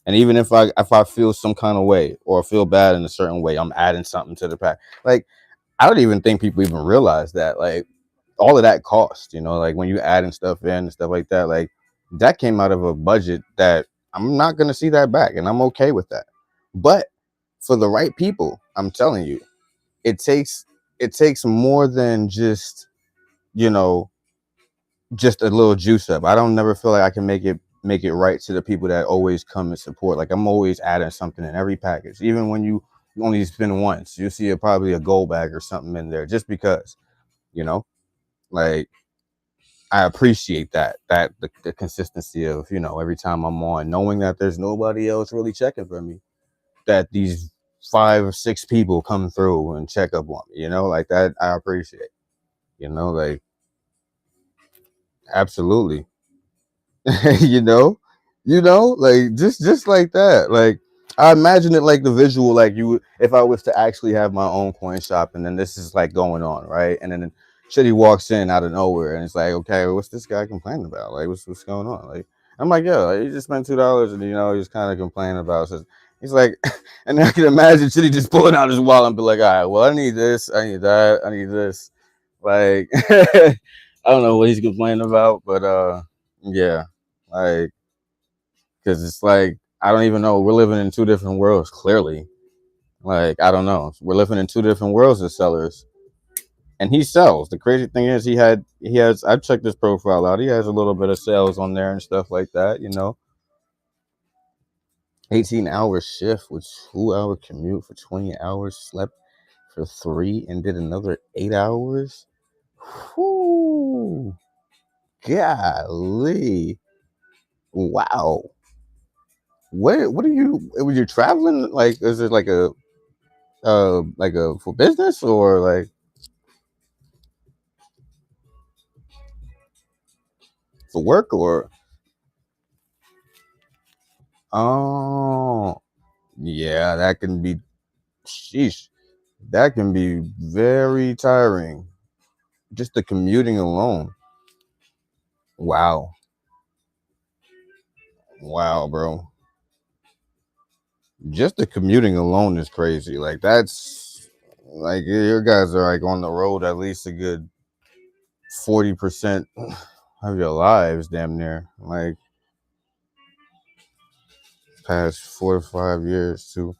And even if I feel some kind of way or feel bad in a certain way, I'm adding something to the pack. Like I don't even think people even realize that. Like all of that cost, you know, like when you adding stuff in and stuff like that, like that came out of a budget that I'm not gonna see that back, and I'm okay with that. But for the right people, I'm telling you, it takes more than just, you know, just a little juice up. I don't never feel like I can make it right to the people that always come and support. Like I'm always adding something in every package, even when you only spend once. You see probably a gold bag or something in there, just because, you know, like I appreciate that the consistency of, you know, every time I'm on, knowing that there's nobody else really checking for me, that these 5 or 6 people come through and check up on me, you know, like that I appreciate, you know, like absolutely. you know like just like that. Like I imagine it like the visual, like you, if I was to actually have my own coin shop and then this is like going on, right? And then Shitty walks in out of nowhere and it's like, okay, what's this guy complaining about? Like what's going on? Like I'm like, yo, like, you just spent $2 and you know he's kind of complaining about it. He's like, and I can imagine Shitty just pulling out his wallet and be like, all right, well I need this, I need that, I need this. Like, I don't know what he's complaining about, but yeah, like, because it's like I don't even know. We're living in two different worlds. Clearly, like I don't know. We're living in two different worlds as sellers, and he sells. The crazy thing is, he has. I checked his profile out. He has a little bit of sales on there and stuff like that. 18-hour shift with 2-hour commute for 20 hours. Slept for 3 and did another 8 hours. Whoo, golly, wow. What are you? Was you traveling? Like, is it like a for business or like for work or? Oh, yeah, that can be. Sheesh, that can be very tiring. Just the commuting alone. Wow, wow, bro. Just the commuting alone is crazy. Like that's like your guys are like on the road at least a good 40% of your lives, damn near. Like past 4 to 5 years to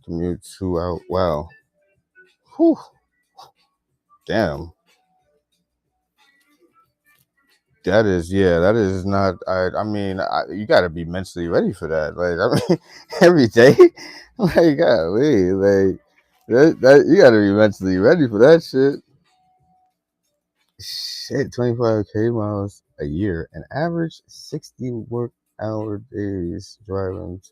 commute 2 out. Wow. Whew. Damn. That is, yeah, that is not. I mean, you got to be mentally ready for that. Like, I mean, every day, like, golly, like that you got to be mentally ready for that shit. Shit, 25K miles a year, an average 60 work hour days driving.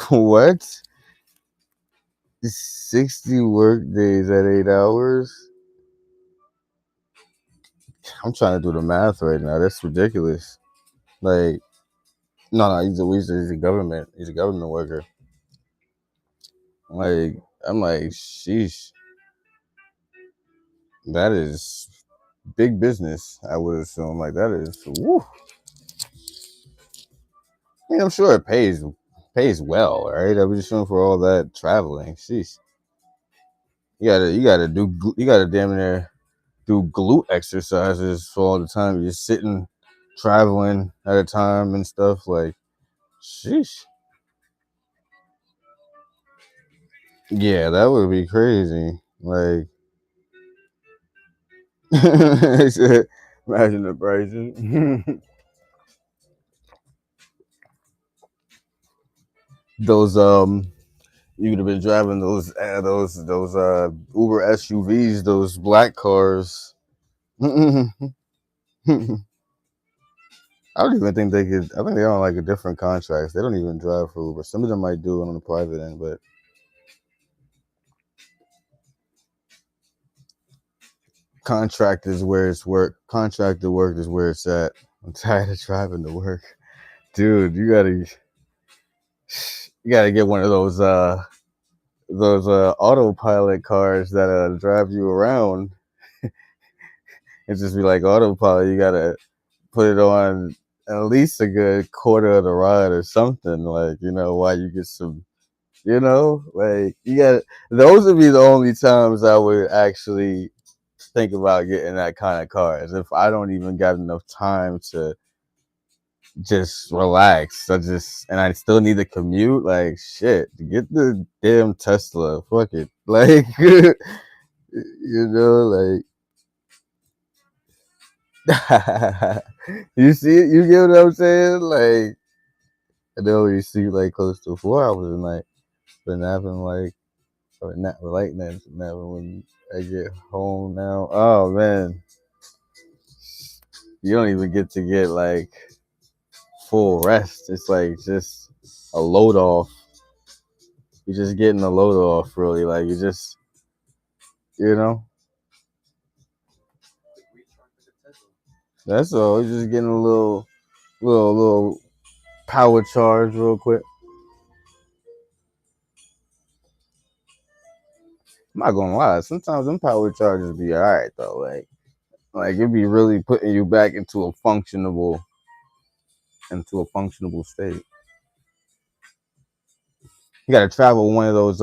What? 60 work days at 8 hours? I'm trying to do the math right now. That's ridiculous. Like, no, he's a government. He's a government worker. Like, I'm like, sheesh. That is big business. I would assume. Like, that is. Woo. I mean, I'm sure it pays well, right? I was just assuming for all that traveling. Sheesh. You gotta damn near do glute exercises for all the time. You're sitting, traveling at a time and stuff. Like, sheesh. Yeah, that would be crazy. Like, imagine the prices. Those you could have been driving those Uber SUVs, those black cars. I don't even think they could. I think they're on like a different contracts. They don't even drive for Uber. Some of them might do it on the private end, but contract is where it's work. Contracted work is where it's at. I'm tired of driving to work, dude. You gotta get one of those autopilot cars that drive you around. It just be like autopilot. You gotta put it on at least a good quarter of the ride or something. Like, while you get some, like you got. Those would be the only times I would actually think about getting that kind of car. As if I don't even got enough time to just relax. And I still need to commute. Like shit, get the damn Tesla. Fuck it. Like like you see it, you get what I'm saying? Like I know you see like close to 4 hours a night. Been napping like or not late naps napping when I get home now. Oh man. You don't even get to get like full rest. It's like just a load off. You're just getting a load off really. Like you just you know that's all. You're just getting a little power charge real quick. I'm not gonna lie. Sometimes them power charges be alright though. Like it be really putting you back into a functionable state. You gotta travel with one of those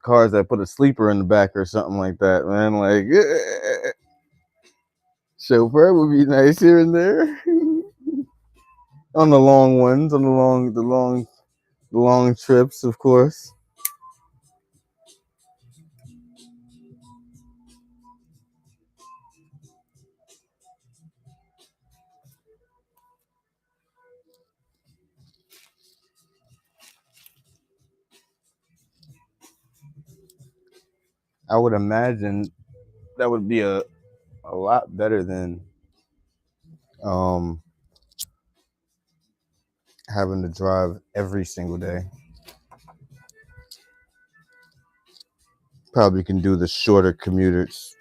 cars that put a sleeper in the back or something like that, man. Like chauffeur would be nice here and there. On the long ones, on the long trips, of course. I would imagine that would be a lot better than um having to drive every single day. Probably can do the shorter commutes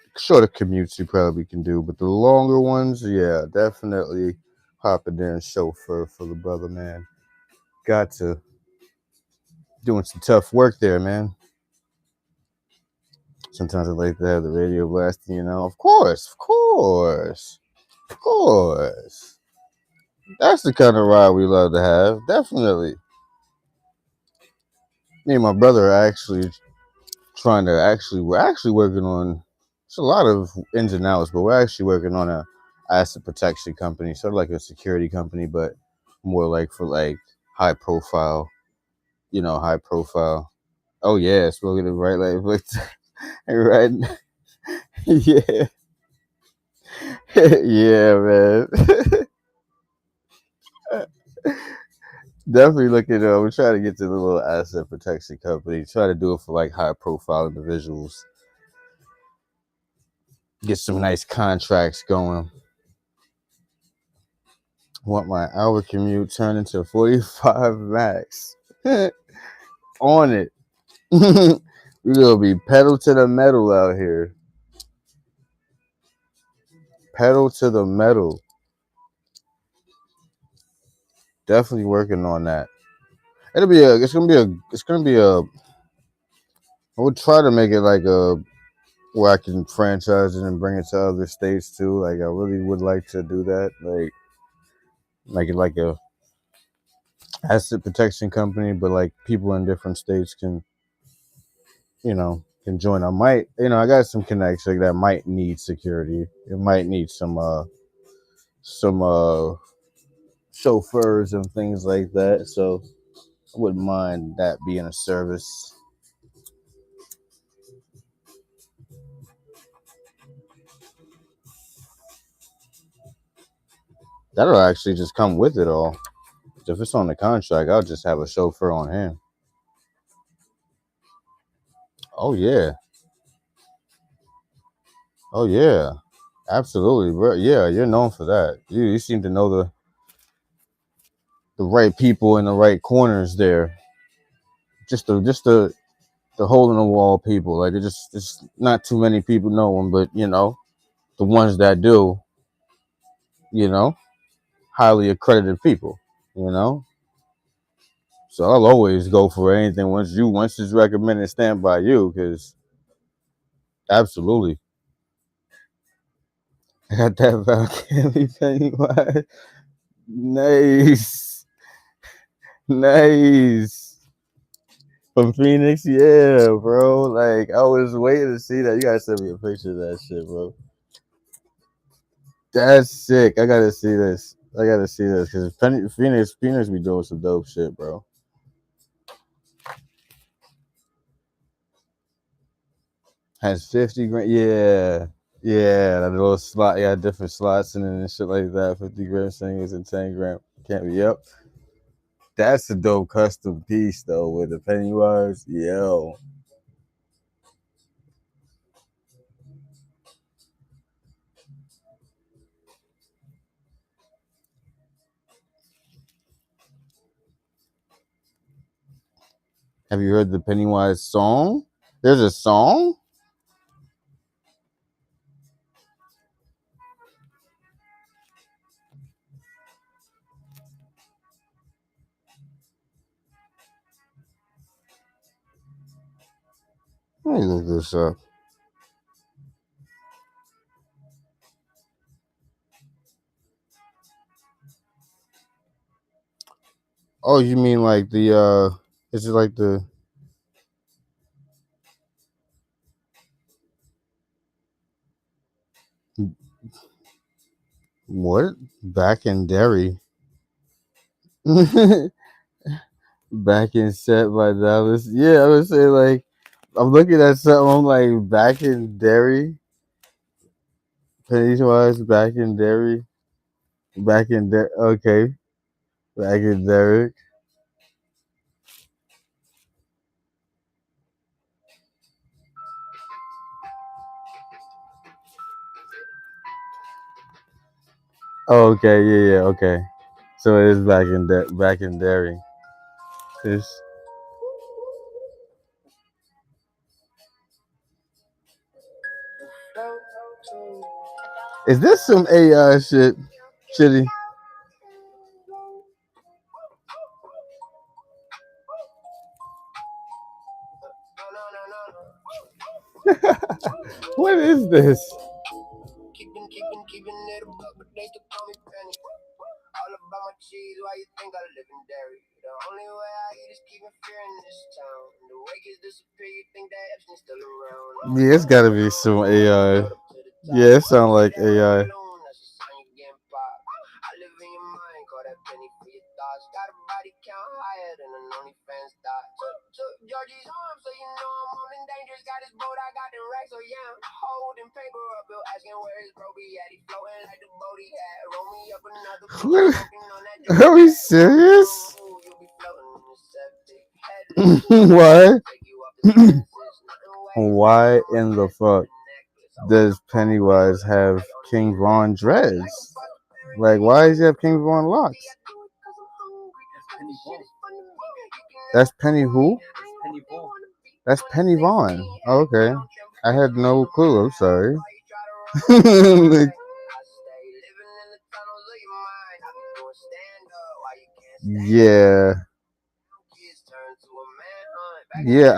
you probably can do, but the longer ones, yeah, definitely hop in there and chauffeur for the brother, man. Got to. Doing some tough work there, man. Sometimes I like to have the radio blasting, you know. Of course. That's the kind of ride we love to have. Definitely. Me and my brother are actually we're actually working on, it's a lot of ins and outs, but we're actually working on a asset protection company, sort of like a security company, but more like for like high profile. Oh yeah, smoking it right, like right. Yeah. Yeah, man. Definitely looking. We're trying to get to the little asset protection company. Try to do it for like high profile individuals. Get some nice contracts going. Want my hour commute turned into 45 max. On it. We're gonna be pedal to the metal out here. Pedal to the metal. Definitely working on that. It's gonna be a. I would try to make it like a where I can franchise it and bring it to other states too. Like I really would like to do that. Like make it like a asset protection company, but like people in different states can, can join. I got some connections that might need security. It might need some chauffeurs and things like that. So I wouldn't mind that being a service. That'll actually just come with it all. If it's on the contract, I'll just have a chauffeur on hand. Oh yeah. Oh yeah. Absolutely, bro. Yeah, you're known for that. You seem to know the right people in the right corners there. Just the hole in the wall people. Like it's not too many people know them, but the ones that do, you know, highly accredited people. You know, so I'll always go for anything once it's recommended, stand by you, because absolutely, I got that Val Kelly Pennywise. Nice, nice. From Phoenix, yeah, bro. Like I was waiting to see that. You gotta send me a picture of that shit, bro. That's sick. I gotta see this. Because Phoenix be doing some dope shit, bro. Has 50 grand. Yeah, yeah. That little slot. Yeah, different slots in it and shit like that. 50 gram singles and 10 gram. Can't be. Yep. That's a dope custom piece though with the Pennywise. Yo. Have you heard the Pennywise song? There's a song? Let me look this up. Oh, you mean like the is it like the What? Back in Derry. Back in set by Dallas. Yeah, I would say like I'm looking at something. I'm like back in Derry. Pennywise back in Derry. Back in Derry. Okay, back in Derrick. Oh, okay, yeah, yeah, okay. So it is back in Derry. Is is this some AI shit? Shitty. What is this? Keeping it a buck, but they still call me Penny. All about my cheese, why you think I live in Derry? The only way I eat is keeping fear in this town. And the way kids disappear, you think that Epstein's still around. Yeah, it's gotta be some AI. Yeah, it sounds like AI. That's a sign you getting popped. I live in your mind, call that penny for your thoughts. Got a body count higher than an OnlyFans thought. Took Georgie's arm, so you know I'm on in dangerous. Got his boat, I got the racks, so yeah, I'm holding paper up, Bill asking where his bro be at. He floating like the boat he had. Roll me up another smoking on that. Are we serious? You'll be floating in the septic. Why? Why in the fuck does Pennywise have King Von dreads? Like, why does he have King Von locks? That's Penny who? That's Penny Vaughn. Oh, okay. I had no clue. I'm sorry. Like, yeah. Yeah,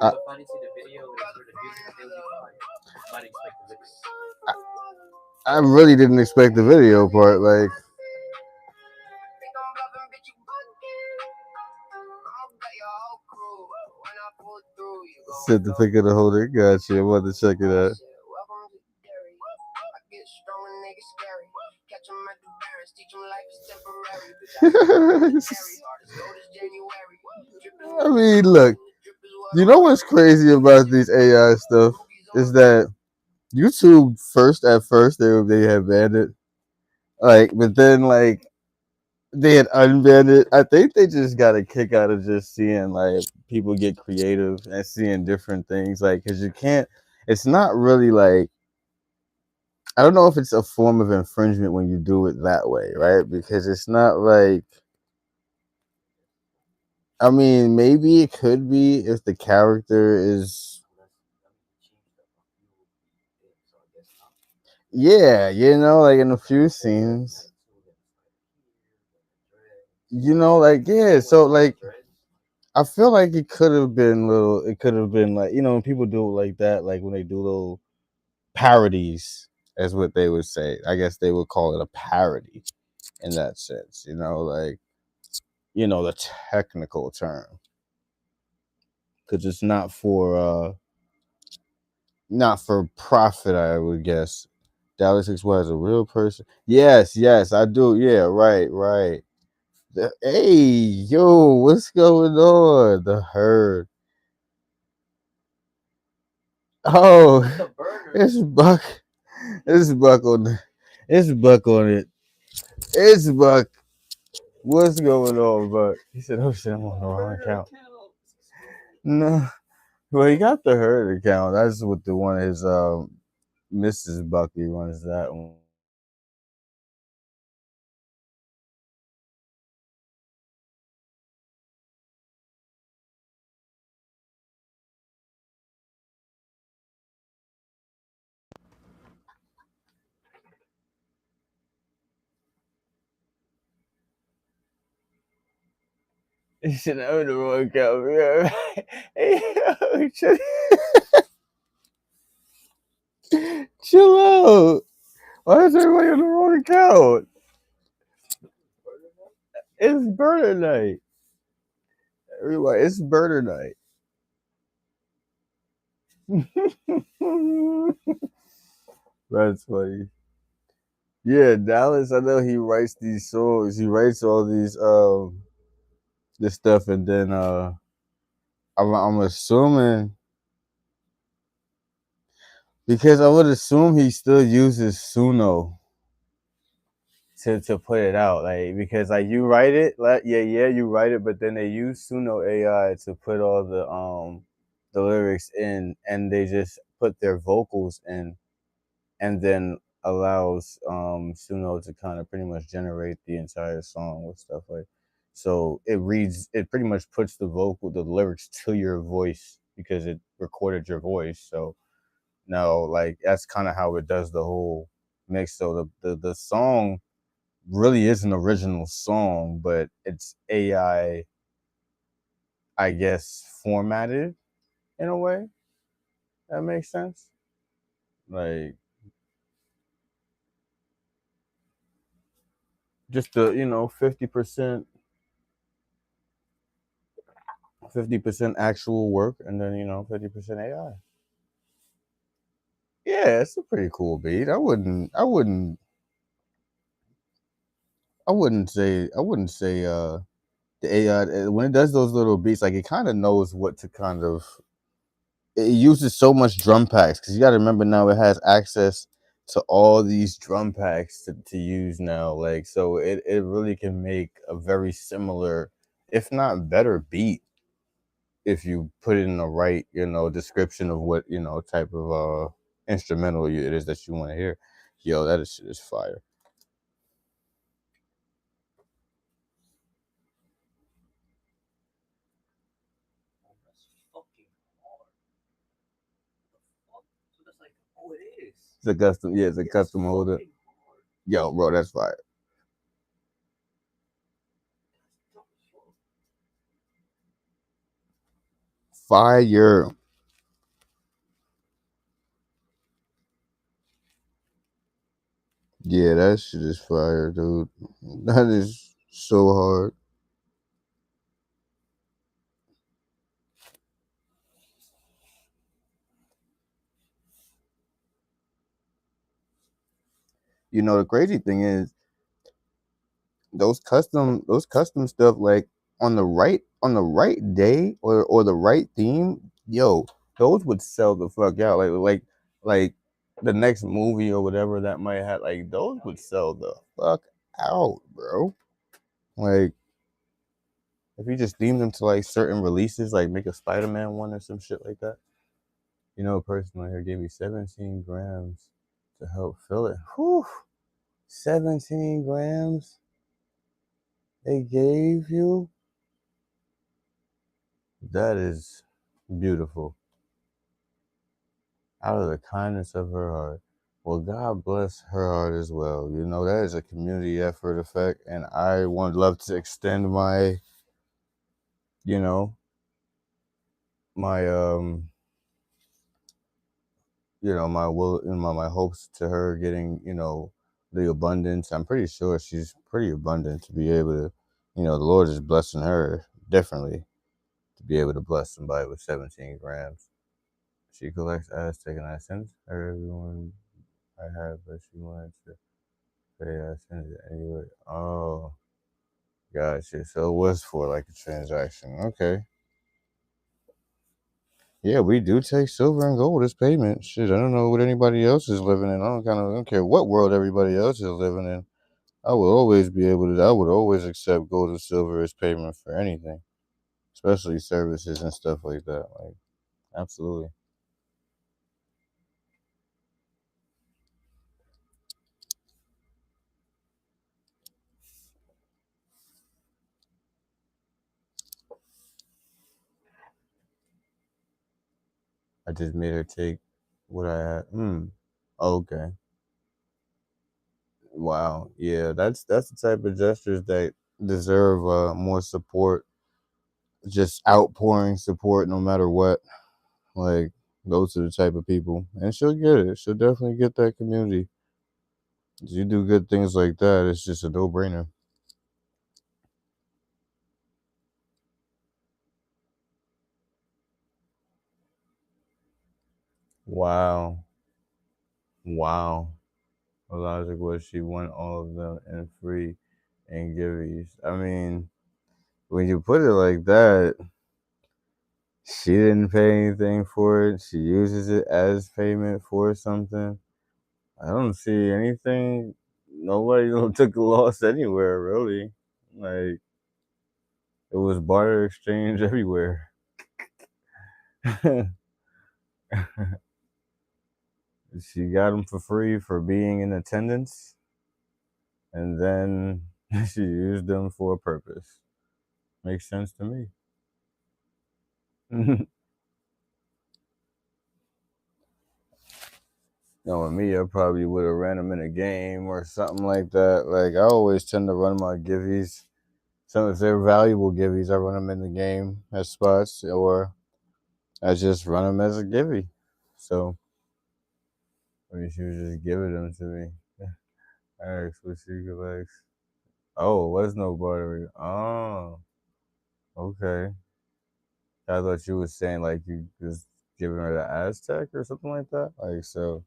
I, I really didn't expect the video part. Like, certificate of the holder. Gotcha. I'm about to check it out. I mean, look. You know what's crazy about these AI stuff is that YouTube at first they had banned it, like, but then like they had unbanned it. I think they just got a kick out of just seeing like people get creative and seeing different things, like, because you can't. It's not really like, I don't know if it's a form of infringement when you do it that way, right? Because it's not like, I mean, maybe it could be if the character is, yeah, like in a few scenes, like, yeah, so like I feel like it could have been like, when people do it like that, like when they do little parodies, as what they would say. I guess they would call it a parody in that sense, like, the technical term. Because it's not for profit, I would guess. Dallas XY is a real person. Yes, I do. Yeah, right. Hey, yo, what's going on? The herd. Oh, it's Buck. It's Buck on the. It's Buck on it. It's Buck. What's going on, Buck? He said, "Oh shit, I'm on the wrong account." No, well, he got the herd account. That's what the one is. Mrs. Bucky runs that one. He said, "I'm on the wrong account." Yeah, right. Hey, chill out. Why is everybody on the wrong account? It's burner night. Everybody, it's burner night. That's funny. Yeah, Dallas. I know he writes these songs. He writes all these this stuff, and then I'm assuming because I would assume he still uses Suno to put it out, like because like you write it, like yeah you write it, but then they use Suno AI to put all the lyrics in, and they just put their vocals in, and then allows Suno to kind of pretty much generate the entire song with stuff like. So it pretty much puts the lyrics to your voice because it recorded your voice. So now, like that's kind of how it does the whole mix. So the song really is an original song, but it's I guess, formatted in a way that makes sense. Like just the 50% actual work, and then 50% AI. Yeah, it's a pretty cool beat. I wouldn't say the AI when it does those little beats, like it kind of knows what to kind of. It uses so much drum packs because you got to remember now it has access to all these drum packs to use now. Like so, it really can make a very similar, if not better, beat if you put it in the right description of what type of instrumental it is that you want to hear. Yo, that shit is fire. That's fucking hard. What the fuck? So that's like, oh, it is. It's a custom, yeah, it's a custom holder. Fucking hard. Yo, bro, that's fire. That's tough as fuck. Fire. Yeah, that shit is fire, dude. That is so hard. The crazy thing is those custom stuff, like on the right day or the right theme, yo, those would sell the fuck out. Like the next movie or whatever that might have, like those would sell the fuck out, bro. Like if you just themed them to like certain releases, like make a Spider-Man one or some shit like that. A person right here gave me 17 grams to help fill it. Whew. 17 grams they gave you? That is beautiful. Out of the kindness of her heart. Well, God bless her heart as well. That is a community effort effect, and I would love to extend my, you know, my my will my hopes to her getting, the abundance. I'm pretty sure she's pretty abundant to be able to, the Lord is blessing her differently to be able to bless somebody with 17 grams. She collects Aztec, and I sent her everyone I have, but she wanted to pay. I sent it anyway. Oh, gotcha. So it was for like a transaction. Okay. Yeah, we do take silver and gold as payment. Shit, I don't know what anybody else is living in. I don't care what world everybody else is living in. I would always be able to. I would always accept gold and silver as payment for anything, especially services and stuff like that. Like, absolutely. I just made her take what I had. Okay. Wow. Yeah, that's the type of gestures that deserve more support. Just outpouring support, no matter what. Like those are the type of people, and she'll get it. She'll definitely get that community. You do good things like that, it's just a no-brainer. Wow. Wow. Logic was she won all of them in free and giveies. I mean, when you put it like that, she didn't pay anything for it. She uses it as payment for something. I don't see anything. Nobody took a loss anywhere, really. Like, it was barter exchange everywhere. She got them for free for being in attendance, and then she used them for a purpose. Makes sense to me. Knowing me, I probably would have ran them in a game or something like that. Like, I always tend to run my givvies. So if they're valuable givvies, I run them in the game as spots, or I just run them as a givvy. So, I mean, she was just giving them to me. I asked what she collects. Oh, it was no bartering. Oh, okay. I thought you was saying like you was giving her the Aztec or something like that. Like, so.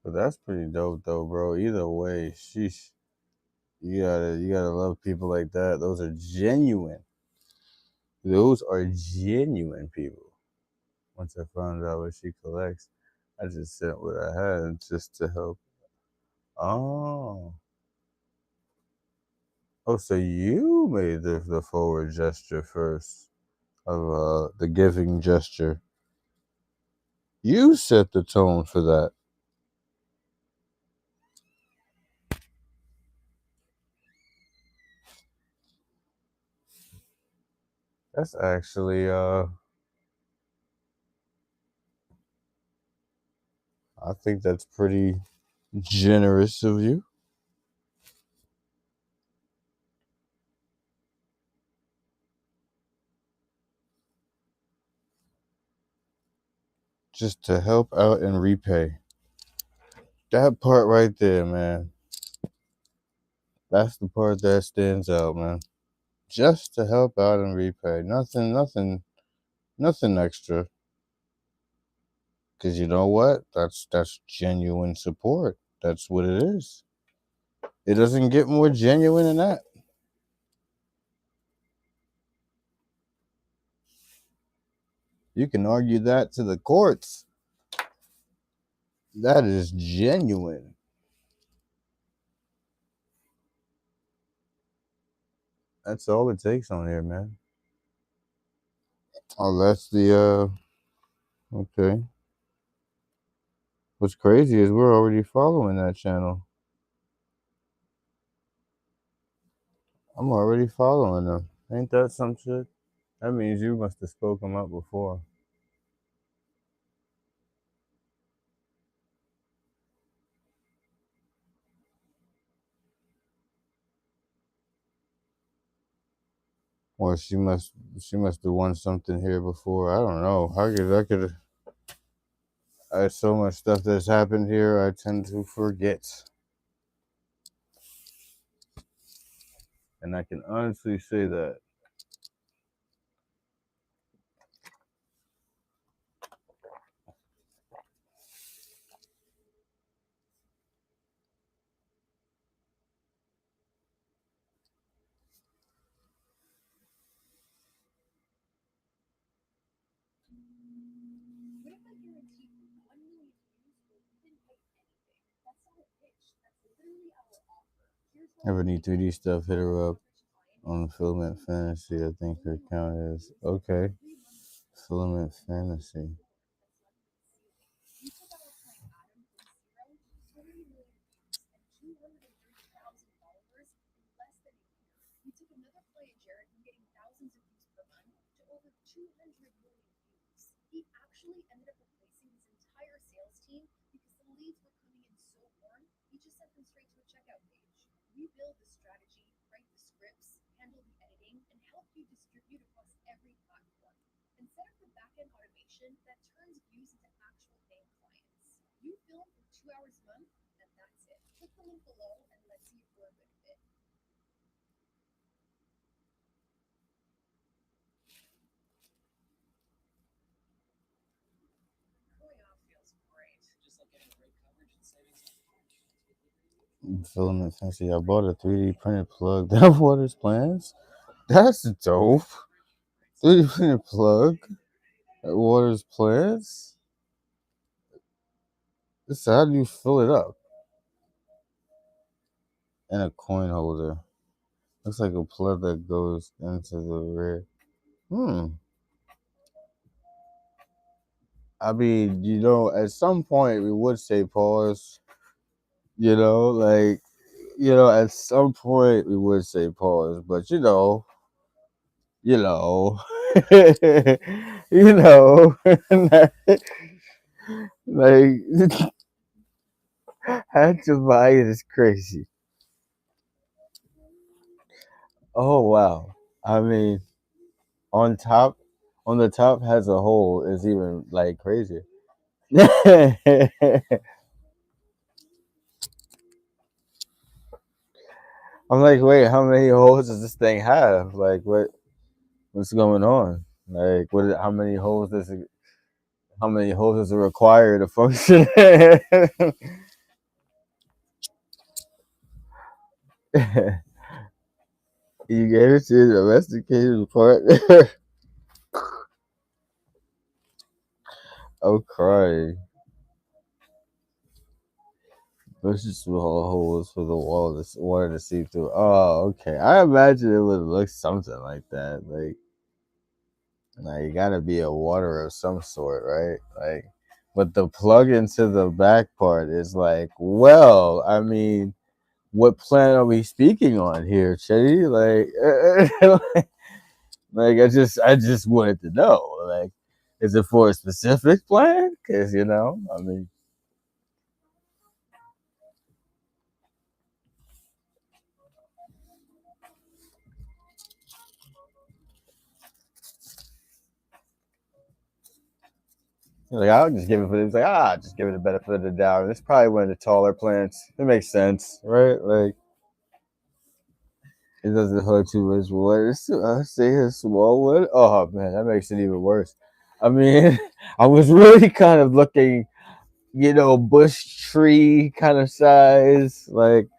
But that's pretty dope though, bro. Either way, sheesh. You gotta love people like that. Those are genuine. Those are genuine people. Once I found out what she collects, I just sent what I had just to help. Oh. Oh, so you made the forward gesture first of the giving gesture. You set the tone for that. That's actually I think that's pretty generous of you. Just to help out and repay. That part right there, man. That's the part that stands out, man. Just to help out and repay. Nothing extra. Cause you know what? That's genuine support. That's what it is. It doesn't get more genuine than that. You can argue that to the courts. That is genuine. That's all it takes on here, man. Oh, that's the okay. What's crazy is we're already following that channel. I'm already following them. Ain't that some shit? That means you must have spoke them up before. Or she must have won something here before. I don't know. I so much stuff that's happened here I tend to forget. And I can honestly say that. What if I guarantee you 1 million views where you didn't pay anything? That's not a pitch. That's literally our offer. Here's what Ever we need do. 3D stuff, hit her up On on Filament Fantasy. I think her account is okay. Filament Fantasy. we took our client Adam from 0 to 30 million views and 230,000 followers in less than a year. We took another client, Jared, from getting thousands of views per month to over 200 million views. He actually ended up replacing his entire sales team because the leads were coming in so warm, he just sent them straight to a checkout page. We build the strategy, write the scripts, handle the editing, and help you distribute across every platform. and set up the back-end automation that turns views into actual paying clients. You film for 2 hours a month, and that's it. Click the link below and let's see if we're a good fit. Growing up feels great. Just like getting great coverage and savings on Filament fancy. I bought a 3D printed plug that waters plants. That's dope. 3D printed plug that waters plants. So how do you fill it up? And a coin holder. Looks like a plug that goes into the rear. I mean, at some point we would say pause. At some point we would say pause, but you know, you know, like had to buy it is crazy. Oh wow! I mean, on top, on the top has a hole is even like crazier. I'm like, wait, how many holes does this thing have? Like, what's going on? Like, how many holes does it? How many holes does it require to function? You gave it to the domesticated partner. I'm crying. Those just small holes for the wall to water to see through. Oh, okay. I imagine it would look something like that. Like you gotta be a water of some sort, right? Like, but the plug into the back part is like, well, I mean, what plant are we speaking on here, Chetty? Like I just wanted to know, like, is it for a specific plant? Because I mean. Like I'll just give it for. It's like just give it a benefit of the doubt. It's probably one of the taller plants. It makes sense, right? Like it doesn't hurt too much water. I say a small one. Oh man, that makes it even worse. I mean, I was really kind of looking, bush tree kind of size. Like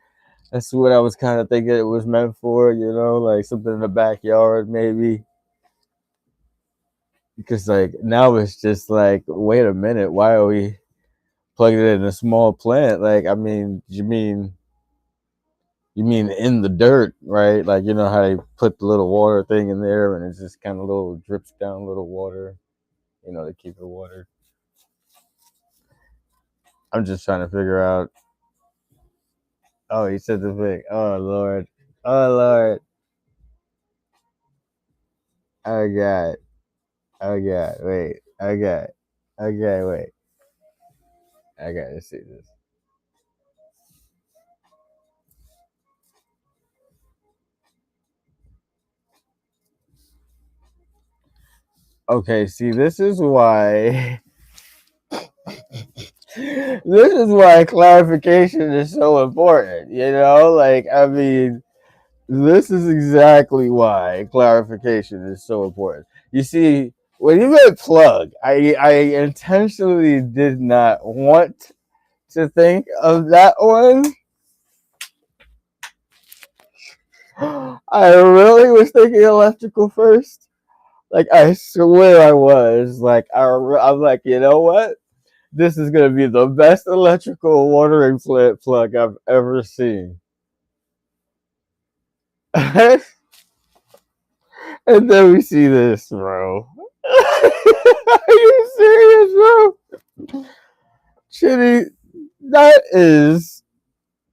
that's what I was kind of thinking it was meant for. Like something in the backyard maybe. Because like now it's just like, wait a minute, why are we plugging it in a small plant? Like, I mean, you mean in the dirt, right? Like how they put the little water thing in there and it just kind of little drips down little water, to keep it watered. I'm just trying to figure out. Oh, he said the thing. Oh Lord. Oh Lord. Oh God. Oh God. Wait. Oh God. Okay, wait. I gotta see this. Okay, see, this is why. This is why clarification is so important. Like, I mean, this is exactly why clarification is so important. You see, when you made plug, I intentionally did not want to think of that one. I really was thinking electrical first. Like, I swear I was. Like, I'm like, you know what? This is going to be the best electrical watering plant plug I've ever seen. And then we see this, bro. Are you serious, bro? Chitty, that is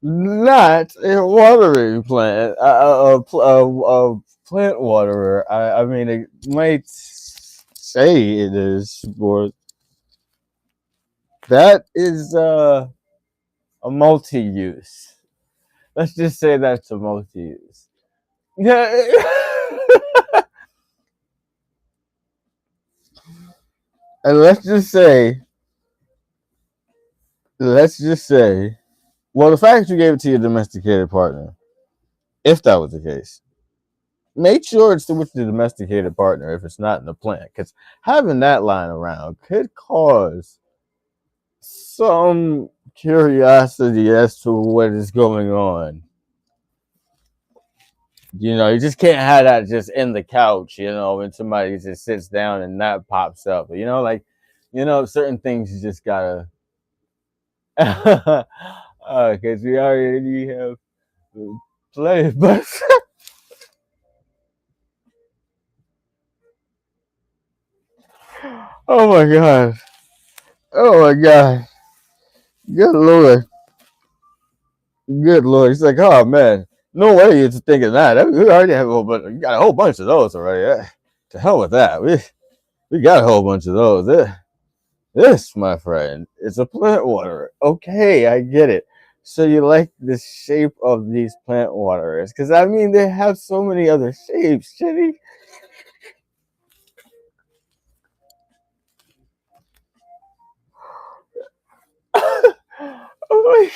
not a watering plant. A plant waterer. I mean, it might say it is, but that is a multi-use. Let's just say that's a multi-use. Yeah. And let's just say, well, the fact that you gave it to your domesticated partner, if that was the case, make sure it's with the domesticated partner if it's not in the plant, because having that lying around could cause some curiosity as to what is going on. You just can't have that just in the couch, when somebody just sits down and that pops up. Certain things you just gotta, because we already have plenty, but oh my god, oh my god, good lord, good lord. He's like, oh man, no way you're thinking that. We already have a whole bunch. You got a whole bunch of those already. To hell with that. We got a whole bunch of those. This, my friend, is a plant waterer. Okay, I get it. So you like the shape of these plant waterers? Because I mean, they have so many other shapes, Jenny. Oh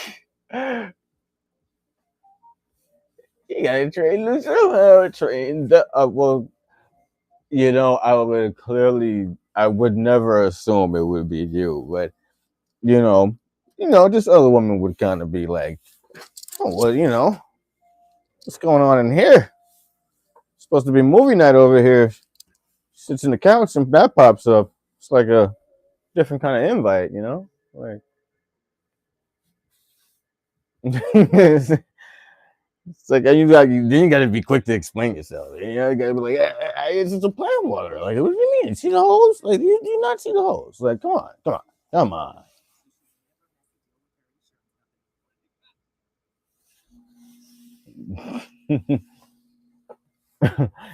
my! You gotta train them somehow. Train the well. I would never assume it would be you, but you know, this other woman would kind of be like, oh, well, what's going on in here? It's supposed to be movie night over here. Sits in the couch and that pops up. It's like a different kind of invite, Like it's like then you got to be quick to explain yourself. You got to be like, it's just a plant water. Like, what do you mean? See the holes? Like, do you not see the holes? Like, come on.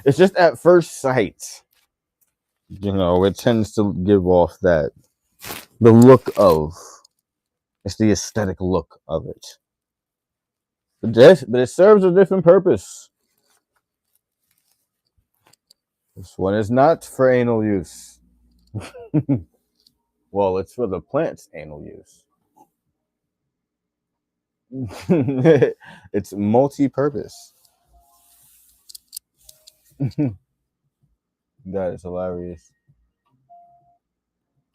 It's just at first sight, it tends to give off the look of. It's the aesthetic look of it. But it serves a different purpose. This one is not for anal use. Well, it's for the plant's anal use. It's multi-purpose. That is hilarious.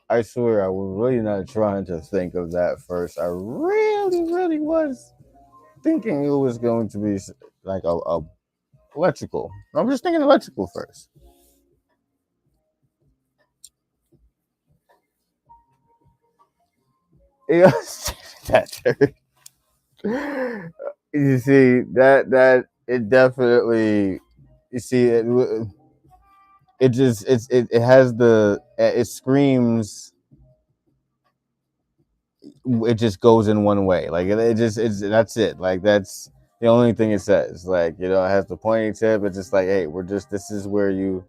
I swear I was really not trying to think of that first. I really, really was thinking it was going to be like a electrical. I'm just thinking electrical first. That you see that it definitely, you see it just it has it screams, it just goes in one way, like it's that's it, like that's the only thing it says, like it has the pointy tip. It's just like, hey, this is where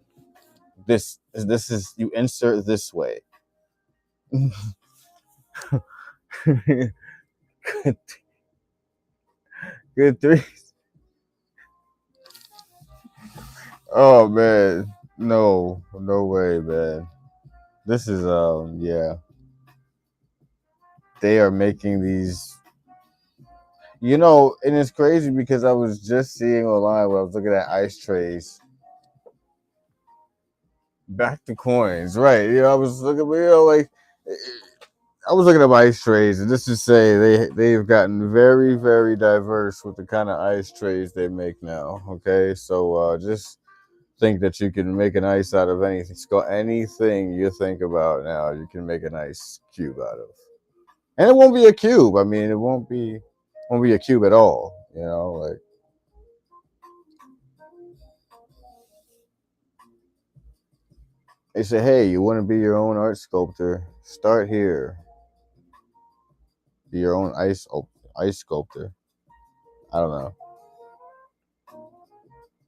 this is you insert this way. Good three. Oh man, no way, man. This is yeah. They are making these, and it's crazy because I was just seeing online when I was looking at ice trays. Back to coins, right? I was looking, like I was looking at ice trays, and just to say they've gotten very, very diverse with the kind of ice trays they make now. Okay, so just think that you can make an ice out of anything. Anything you think about now, you can make an ice cube out of, and it won't be a cube. I mean, it won't be a cube at all. Like. They say, hey, you want to be your own art sculptor? Start here. Be your own ice sculptor. I don't know.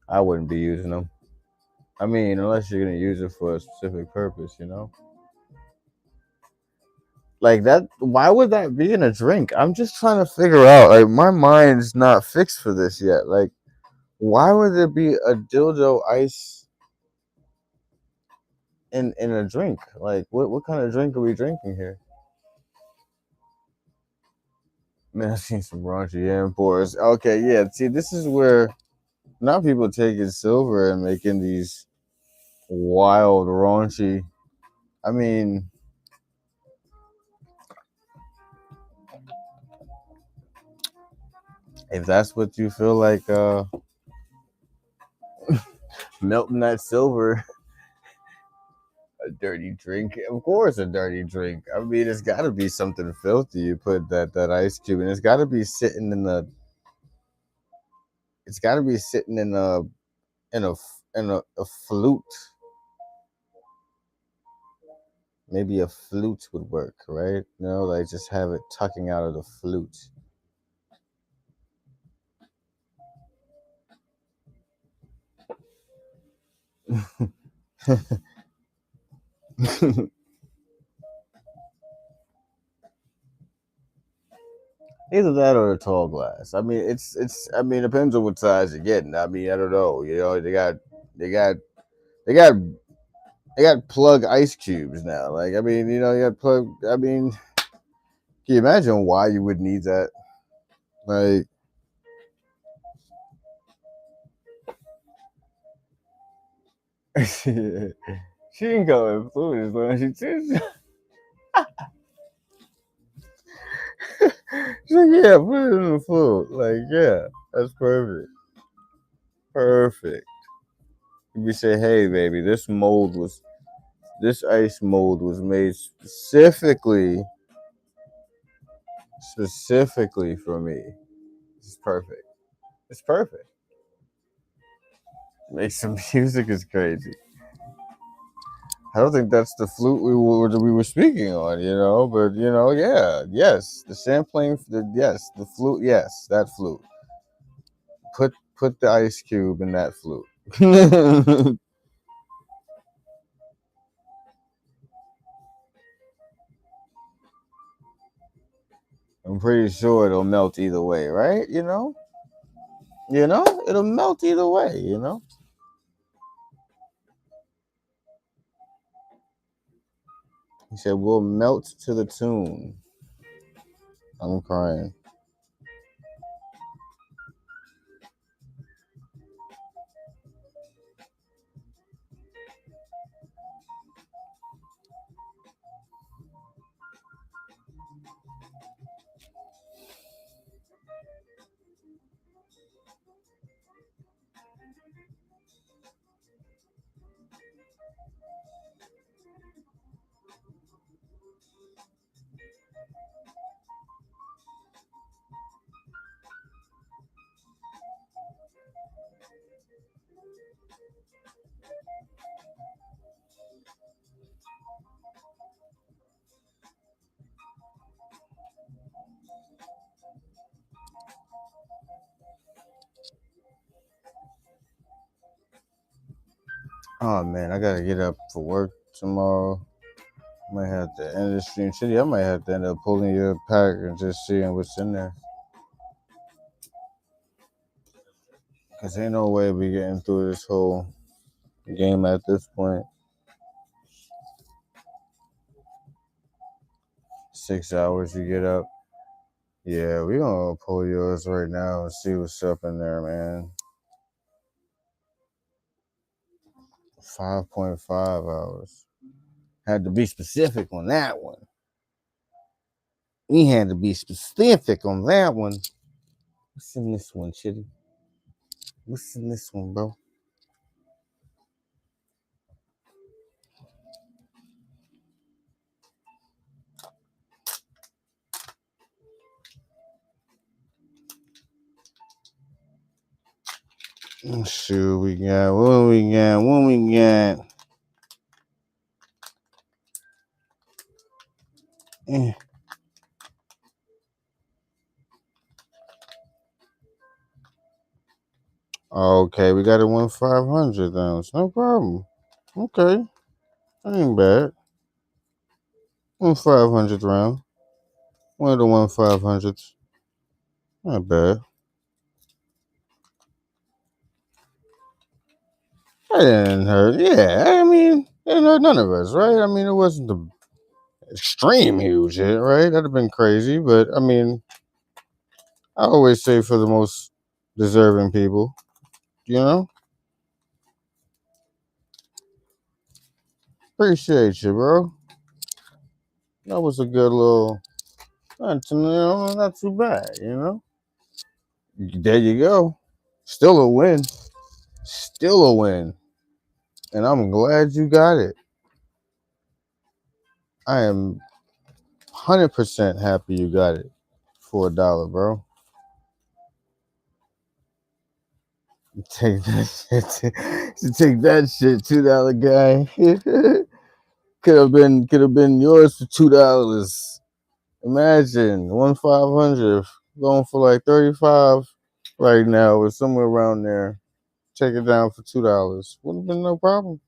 I wouldn't be using them. I mean, unless you're gonna use it for a specific purpose, Like that. Why would that be in a drink? I'm just trying to figure out. Like, my mind's not fixed for this yet. Like, why would there be a dildo ice in a drink. Like, what kind of drink are we drinking here? Man, I've seen some raunchy imports. Okay, yeah. See, this is where now people taking silver and making these wild raunchy. I mean, if that's what you feel like melting that silver, a dirty drink, of course a dirty drink. I mean, it's got to be something filthy. You put that ice cube, and it's got to be sitting in the. It's got to be sitting in a flute. Maybe a flute would work, right? You know, like just have it tucking out of the flute. Either that or a tall glass. I mean, it's. I mean, it depends on what size you're getting. I mean, I don't know. You know, they got they got they got plug ice cubes now. Like, I mean, you know, you got plug. I mean, can you imagine why you would need that? Like, she can go in fluid as long as she chooses. She's like, yeah, put it in the food. Like, yeah, that's perfect. Perfect. We say, hey, baby, this ice mold was made specifically for me. It's perfect. It's perfect. Make some music is crazy. I don't think that's the flute we were speaking on, you know, but you know, yeah, yes, the sampling, yes, the flute, yes, that flute. Put the ice cube in that flute. I'm pretty sure it'll melt either way, right? You know, it'll melt either way. You know. He said, "We'll melt to the tune." I'm crying. Oh man, I gotta get up for work tomorrow. I might have to end the stream. Shitty, I might have to end up pulling your pack and just seeing what's in there. Cause ain't no way we getting through this whole game at this point. 6 hours you get up. Yeah, we gonna pull yours right now and see what's up in there, man. 5.5 hours. Had to be specific on that one. We had to be specific on that one. What's in this one, Chitty? What's in this one, bro? Let's see what we got. What we got? Eh. Okay, we got it 1,500 then. It's no problem. Okay, ain't bad. 1,500 round. One of the 1,500s. Not bad. It didn't hurt. Yeah, I mean, it didn't hurt none of us, right? I mean, it wasn't the extreme huge hit, right? That'd have been crazy, but I mean, I always say for the most deserving people, you know. Appreciate you, bro. That was a good little, not too bad, you know. There you go. Still a win. Still a win. And I'm glad you got it. I am 100% happy you got it for $1, bro. Take that shit. Take that shit, $2 guy. could have been yours for $2. Imagine 1/500 going for like 35 right now or somewhere around there. Take it down for $2. Would have been no problem.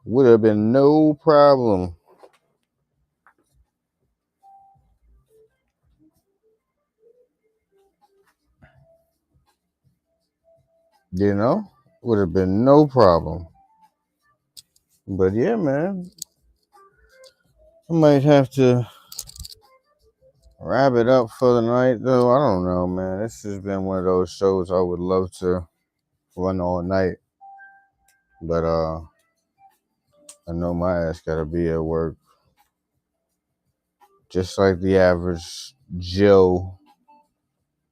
Would have been no problem. You know? Would have been no problem. But yeah, man. I might have to wrap it up for the night, though. I don't know, man. This has been one of those shows I would love to run all night. But I know my ass gotta be at work. Just like the average Joe.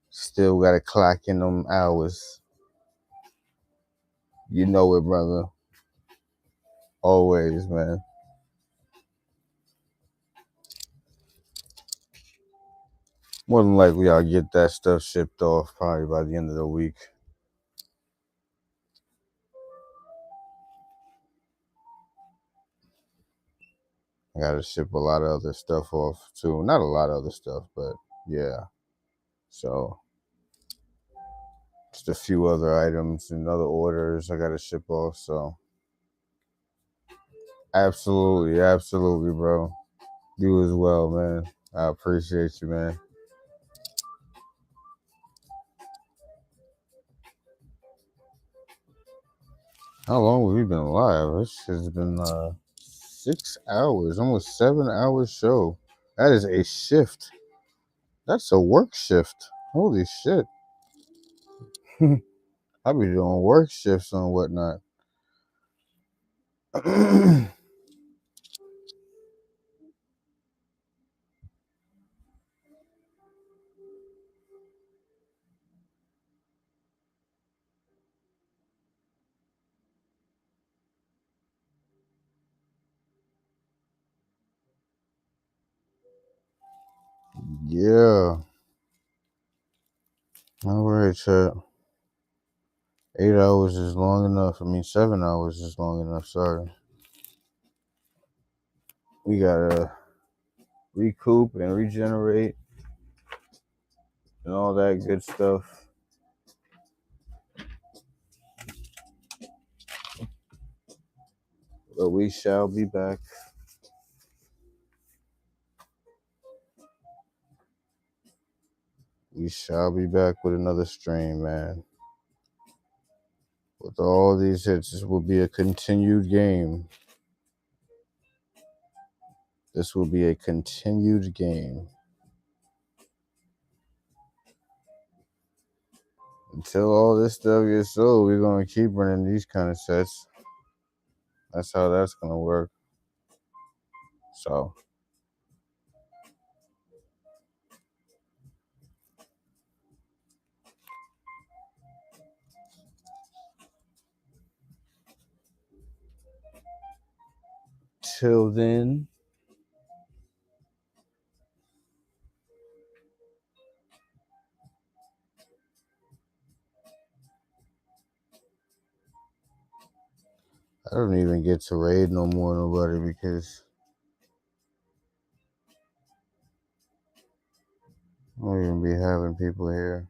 Still gotta clock in them hours. You know it, brother. Always, man. More than likely, I'll get that stuff shipped off probably by the end of the week. I gotta ship a lot of other stuff off too. Not a lot of other stuff, but yeah. So just a few other items and other orders I gotta ship off. So absolutely, bro. You as well, man. I appreciate you, man. How long have we been live? This has been 6 hours, almost 7 hours show. That is a shift. That's a work shift. Holy shit. I be doing work shifts and whatnot. Yeah. All right, chat. 8 hours is long enough. 7 hours is long enough. Sorry. We gotta recoup and regenerate and all that good stuff. But we shall be back. We shall be back with another stream, man. With all these hits, this will be a continued game. This will be a continued game. Until all this stuff gets sold, we're going to keep running these kind of sets. That's how that's going to work. So, till then, I don't even get to raid no more nobody because I don't even be having people here.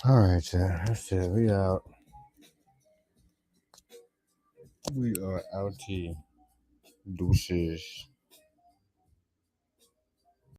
All right, yeah, that's it. We out. We are out here. Deuces.